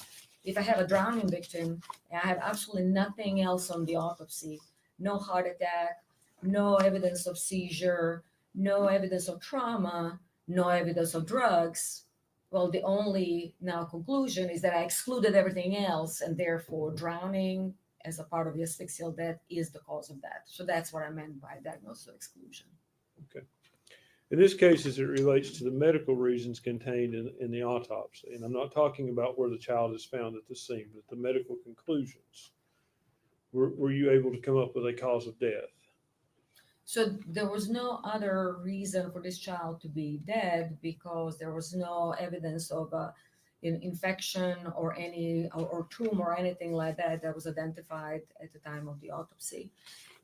if I have a drowning victim and I have absolutely nothing else on the autopsy, no heart attack, no evidence of seizure, no evidence of trauma, no evidence of drugs, well, the only now conclusion is that I excluded everything else, and therefore drowning as a part of the asphyxial death is the cause of that. So that's what I meant by diagnosis of exclusion. Okay. In this case, as it relates to the medical reasons contained in the autopsy, and I'm not talking about where the child is found at the scene, but the medical conclusions, were you able to come up with a cause of death? So there was no other reason for this child to be dead because there was no evidence of an infection or or tumor or anything like that that was identified at the time of the autopsy.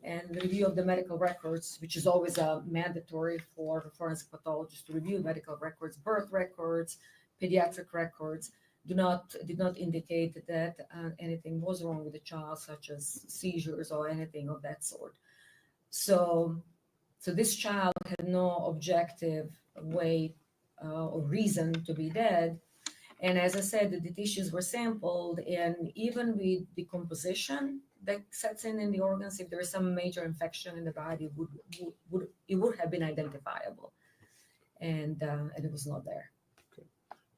And the review of the medical records, which is always mandatory for forensic pathologists to review medical records, birth records, pediatric records, did not indicate that anything was wrong with the child, such as seizures or anything of that sort. So this child had no objective way or reason to be dead. And as I said, the tissues were sampled, and even with decomposition that sets in the organs, if there is some major infection in the body, it would have been identifiable, and it was not there.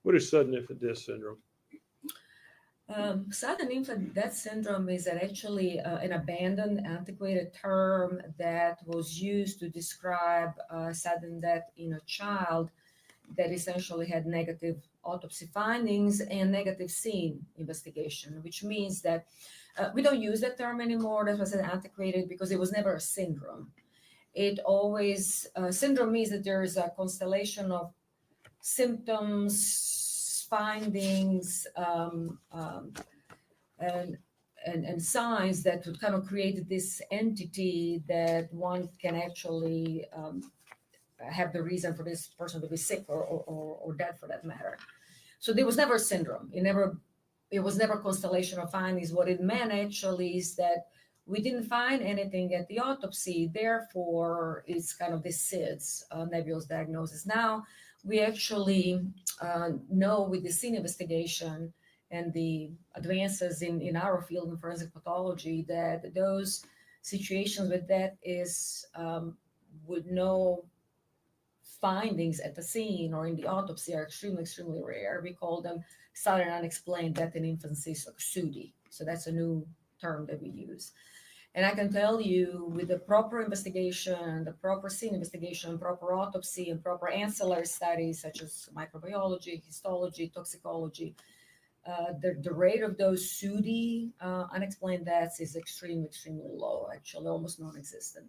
What is sudden infant death syndrome? Sudden infant death syndrome is actually an abandoned, antiquated term that was used to describe sudden death in a child that essentially had negative autopsy findings and negative scene investigation, which means that we don't use that term anymore. That was antiquated because it was never a syndrome. It always, syndrome means that there is a constellation of symptoms, findings, and signs that would kind of create this entity that one can actually have the reason for this person to be sick or dead, for that matter. So there was never a syndrome. It was never a constellation of findings. What it meant actually is that we didn't find anything at the autopsy. Therefore, it's kind of this SIDS, nebulous diagnosis. Now we actually know with the scene investigation and the advances in our field in forensic pathology that those situations with that is with no findings at the scene or in the autopsy are extremely, extremely rare. We call them sudden unexplained death in infancy, so SUDI. So that's a new term that we use. And I can tell you with the proper investigation, the proper scene investigation, proper autopsy, and proper ancillary studies such as microbiology, histology, toxicology, the rate of those SUDI unexplained deaths is extremely, extremely low, actually almost non-existent.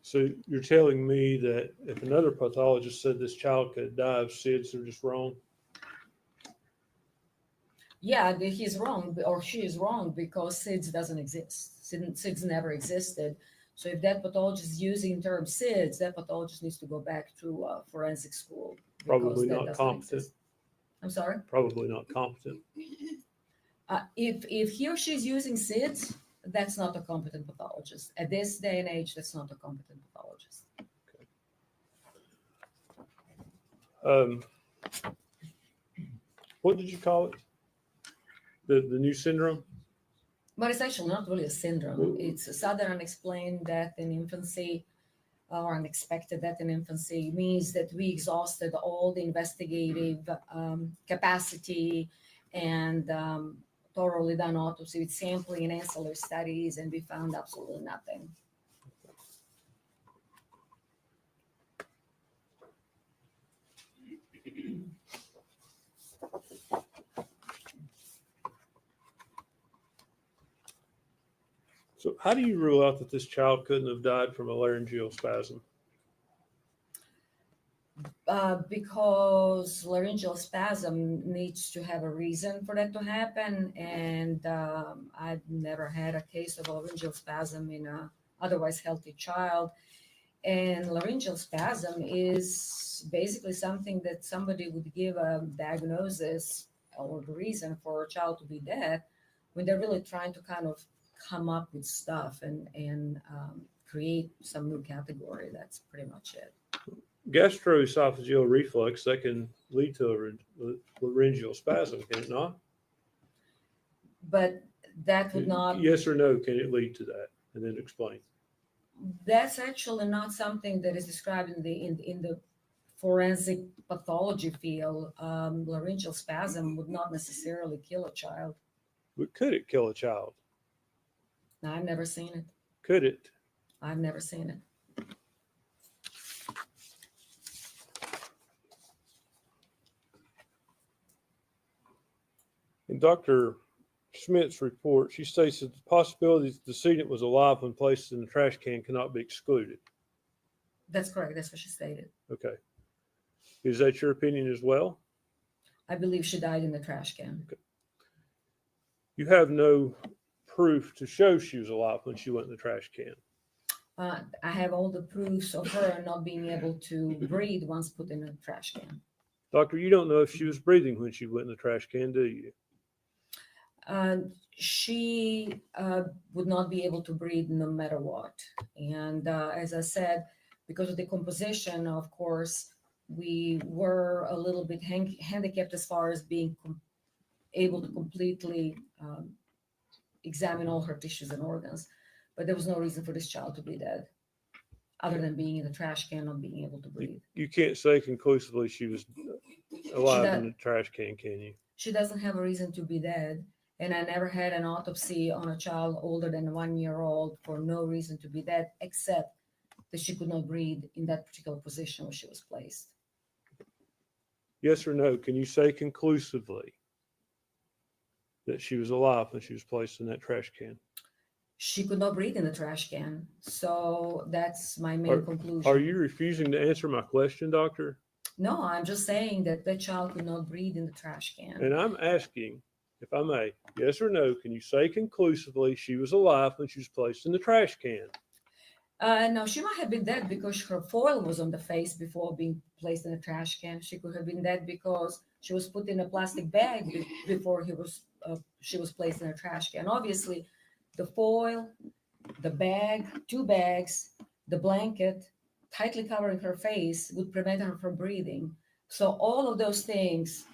So you're telling me that if another pathologist said this child could die of SIDS, they're just wrong? Yeah, he's wrong, or she is wrong, because SIDS doesn't exist. SIDS never existed. So if that pathologist is using the term SIDS, that pathologist needs to go back to forensic school. Probably not competent. I'm sorry? Probably not competent. If he or she is using SIDS, that's not a competent pathologist. At this day and age, that's not a competent pathologist. What did you call it? The new syndrome? But it's actually not really a syndrome. It's a sudden unexplained death in infancy or unexpected death in infancy. It means that we exhausted all the investigative capacity and thoroughly done autopsy with sampling and ancillary studies, and we found absolutely nothing. So how do you rule out that this child couldn't have died from a laryngeal spasm? Because laryngeal spasm needs to have a reason for that to happen, and I've never had a case of a laryngeal spasm in a otherwise healthy child. And laryngeal spasm is basically something that somebody would give a diagnosis or the reason for a child to be dead when they're really trying to kind of come up with stuff and create some new category. That's pretty much it. Gastroesophageal reflux, that can lead to a laryngeal spasm, can it not? But that would not. Yes or no, can it lead to that? And then explain. That's actually not something that is described in the forensic pathology field. Laryngeal spasm would not necessarily kill a child. But could it kill a child? No, I've never seen it. Could it? I've never seen it. In Dr. Schmidt's report, she states that the possibility that the decedent was alive when placed in the trash can cannot be excluded. That's correct. That's what she stated. Okay. Is that your opinion as well? I believe she died in the trash can. Okay. You have no proof to show she was alive when she went in the trash can. I have all the proofs of her not being able to breathe once put in a trash can. Doctor, you don't know if she was breathing when she went in the trash can, do you? She would not be able to breathe no matter what. And as I said, because of the composition, of course, we were a little bit handicapped as far as being able to completely examine all her tissues and organs. But there was no reason for this child to be dead, other than being in the trash can, not being able to breathe. You can't say conclusively she was alive does- in the trash can you? She doesn't have a reason to be dead. And I never had an autopsy on a child older than 1 year old for no reason to be dead, except that she could not breathe in that particular position where she was placed. Yes or no? Can you say conclusively that she was alive when she was placed in that trash can? She could not breathe in the trash can. So that's my main conclusion. Are you refusing to answer my question, doctor? No, I'm just saying that the child could not breathe in the trash can. And I'm asking, if I may, yes or no, can you say conclusively she was alive when she was placed in the trash can? No, she might have been dead because her foil was on the face before being placed in a trash can. She could have been dead because she was put in a plastic bag before she was placed in a trash can. Obviously, the foil, the bag, 2 bags, the blanket, tightly covering her face would prevent her from breathing. So all of those things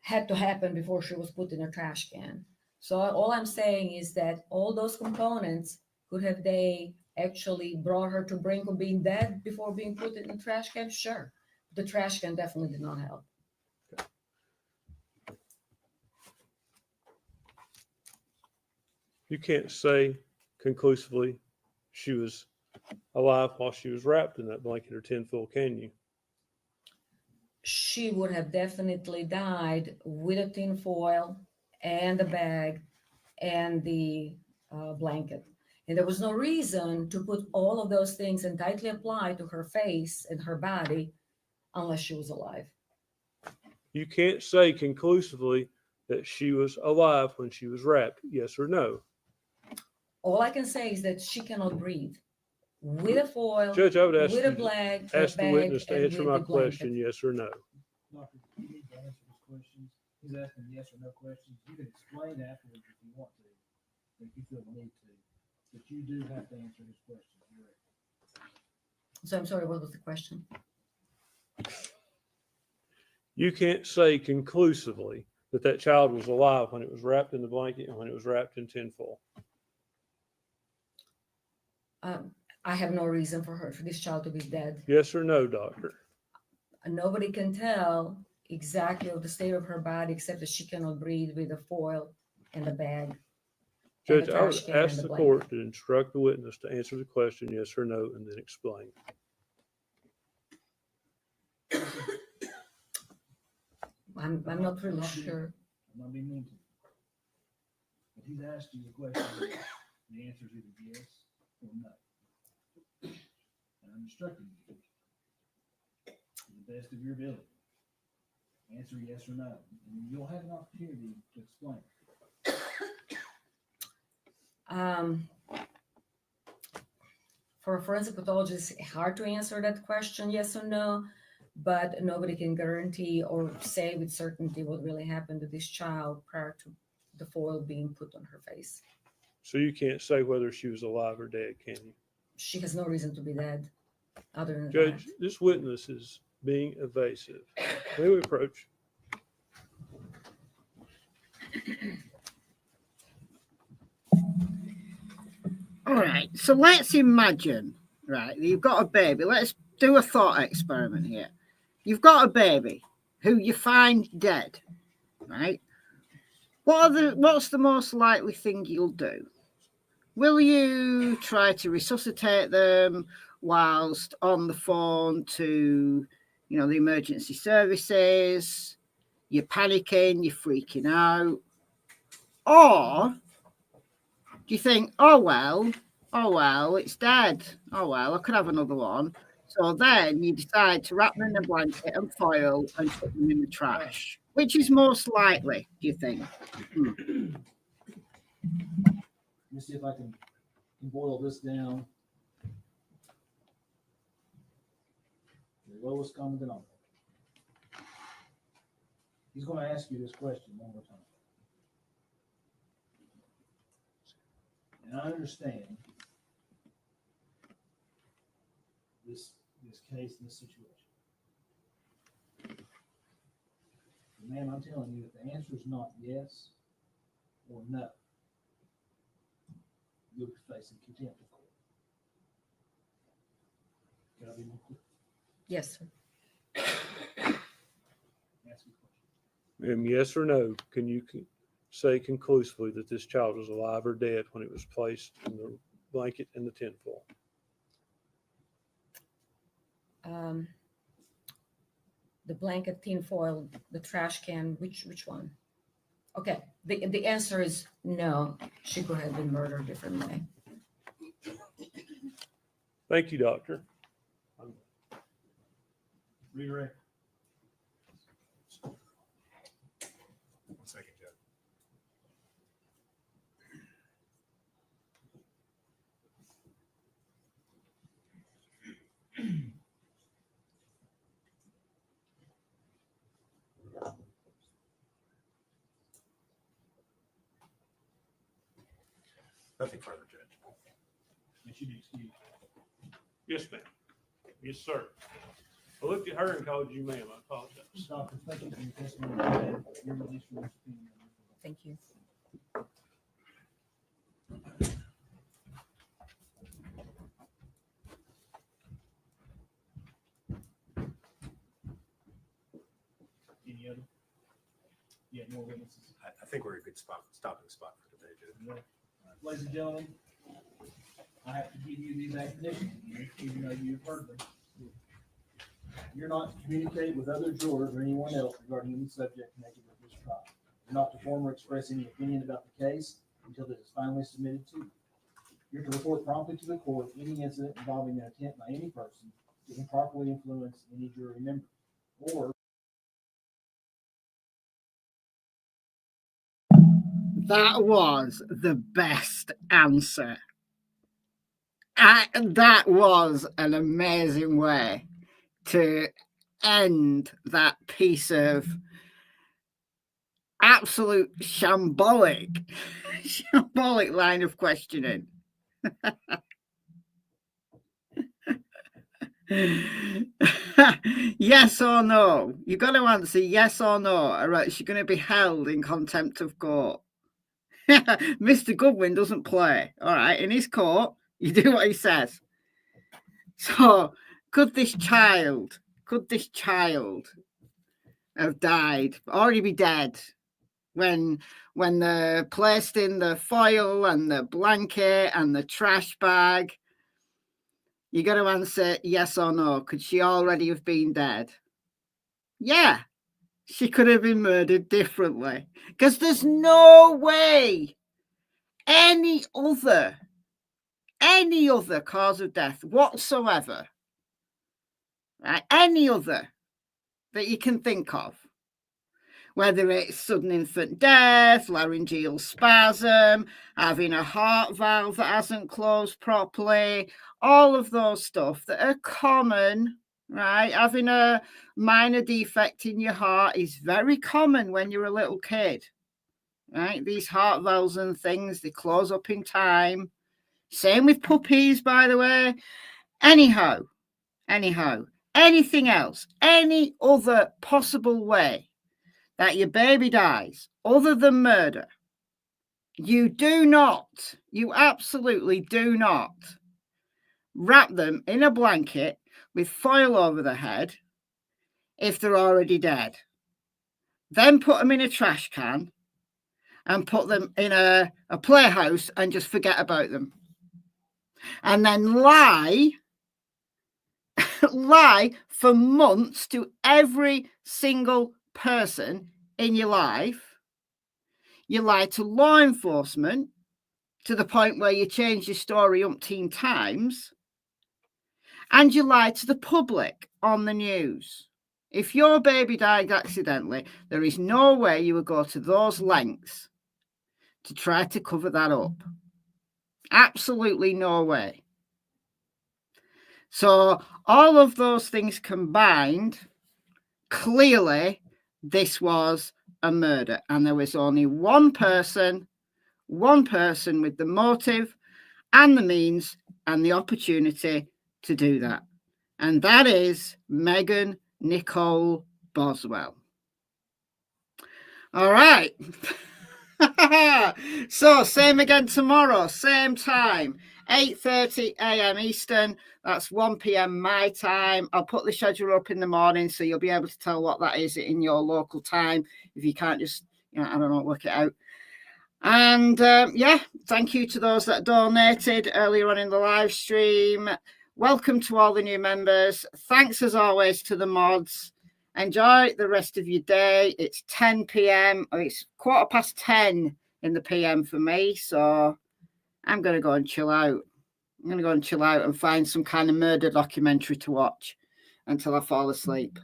had to happen before she was put in a trash can. So all I'm saying is that all those components, could have they actually brought her to brink of being dead before being put in the trash can? Sure. The trash can definitely did not help. You can't say conclusively she was alive while she was wrapped in that blanket or tinfoil, can you? She would have definitely died with a tin foil and the bag and the blanket. And there was no reason to put all of those things and tightly apply to her face and her body unless she was alive. You can't say conclusively that she was alive when she was wrapped, yes or no? All I can say is that she cannot breathe with a foil, Judge, I would ask with you a bag, ask the bag, witness to and answer with my the blanket. question, yes or no. Doctor, you need to answer his questions. He's asking yes or no questions. You can explain afterwards if you want to, if you feel the need to, but you do have to answer his questions. So I'm sorry, what was the question? You can't say conclusively that that child was alive when it was wrapped in the blanket and when it was wrapped in tinfoil. I have no reason for this child to be dead. Yes or no, doctor? And nobody can tell exactly of the state of her body except that she cannot breathe with the foil and the bag. Judge, I would ask the court to instruct the witness to answer the question, yes or no, and then explain. I'm not really sure. I'm not being mean to you. But he's asked you the question, the answer is either yes or no. And I'm instructing you to the best of your ability. Answer yes or no, and you'll have an opportunity to explain. For a forensic pathologist, it's hard to answer that question, yes or no, but nobody can guarantee or say with certainty what really happened to this child prior to the foil being put on her face. So you can't say whether she was alive or dead, can you? She has no reason to be dead, other than Judge, this witness is being evasive. May we approach? All right, so let's imagine, right, you've got a baby. Let's do a thought experiment here. You've got a baby who you find dead, right? What's the most likely thing you'll do? Will you try to resuscitate them whilst on the phone to, the emergency services? You're panicking, you're freaking out. Or do you think, oh, well, it's dead. Oh, well, I could have another one. So then you decide to wrap them in a blanket and foil and put them in the trash. Which is most likely, do you think? Let me see if I can boil this down. The lowest common denominator. He's going to ask you this question one more time. And I understand the this case, this situation. Man, I'm telling you, if the answer is not yes or no, you'll be facing contempt of court. Can I be more clear? Yes, sir. Ask me a question. Yes or no, can you say conclusively that this child was alive or dead when it was placed in the blanket in the tinfoil? The blanket, tinfoil, the trash can, which one? Okay, the answer is no. She could have been murdered a different way. Thank you, doctor. Redirect. 1 second, Judge. Nothing further, Judge. You should be excused. Yes, ma'am. Yes, sir. I looked at her and called you ma'am. I apologize. Doctor, thank you for your testimony. You're released from this opinion. Thank you. Any other? Yeah, more witnesses. I think we're a good stopping spot for today, Judge. Ladies and gentlemen, I have to give you these admonitions, even though you've heard them. You're not to communicate with other jurors or anyone else regarding any subject connected with this trial. You're not to form or express any opinion about the case until it is finally submitted to you. You're to report promptly to the court any incident involving an attempt by any person to improperly influence any jury member, or That was the best answer. That was an amazing way to end that piece of absolute shambolic line of questioning. Yes or no? You've got to answer yes or no, or else you're going to be held in contempt of court. Mr. Goodwin doesn't play. All right, in his court, you do what he says. So, could this child have died, already be dead, when they're placed in the foil and the blanket and the trash bag? You got to answer yes or no. Could she already have been dead? Yeah, she could have been murdered differently, because there's no way any other cause of death whatsoever, right? Any other that you can think of, whether it's sudden infant death, laryngeal spasm, having a heart valve that hasn't closed properly, all of those stuff that are common, right? Having a minor defect in your heart is very common when you're a little kid, right? These heart valves and things, they close up in time. Same with puppies, by the way. Anyhow, anything else, any other possible way that your baby dies other than murder, you absolutely do not wrap them in a blanket with foil over their head if they're already dead. Then put them in a trash can and put them in a playhouse and just forget about them. And then lie for months to every single person in your life. You lie to law enforcement to the point where you change your story umpteen times. And you lie to the public on the news. If your baby died accidentally, there is no way you would go to those lengths to try to cover that up. Absolutely no way. So all of those things combined, clearly this was a murder, and there was only one person with the motive and the means and the opportunity to do that, And that is Megan Nicole Boswell. All right. So same again tomorrow, same time, 8:30 a.m. Eastern. That's 1 p.m. my time. I'll put the schedule up in the morning so you'll be able to tell what that is in your local time if you can't just, I don't know, work it out. And yeah, thank you to those that donated earlier on in the live stream. Welcome to all the new members. Thanks as always to the mods. Enjoy the rest of your day. It's 10 p.m. or it's 10:15 in the p.m. for me. So I'm going to go and chill out. I'm going to go and chill out and find some kind of murder documentary to watch until I fall asleep.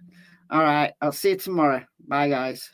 All right. I'll see you tomorrow. Bye, guys.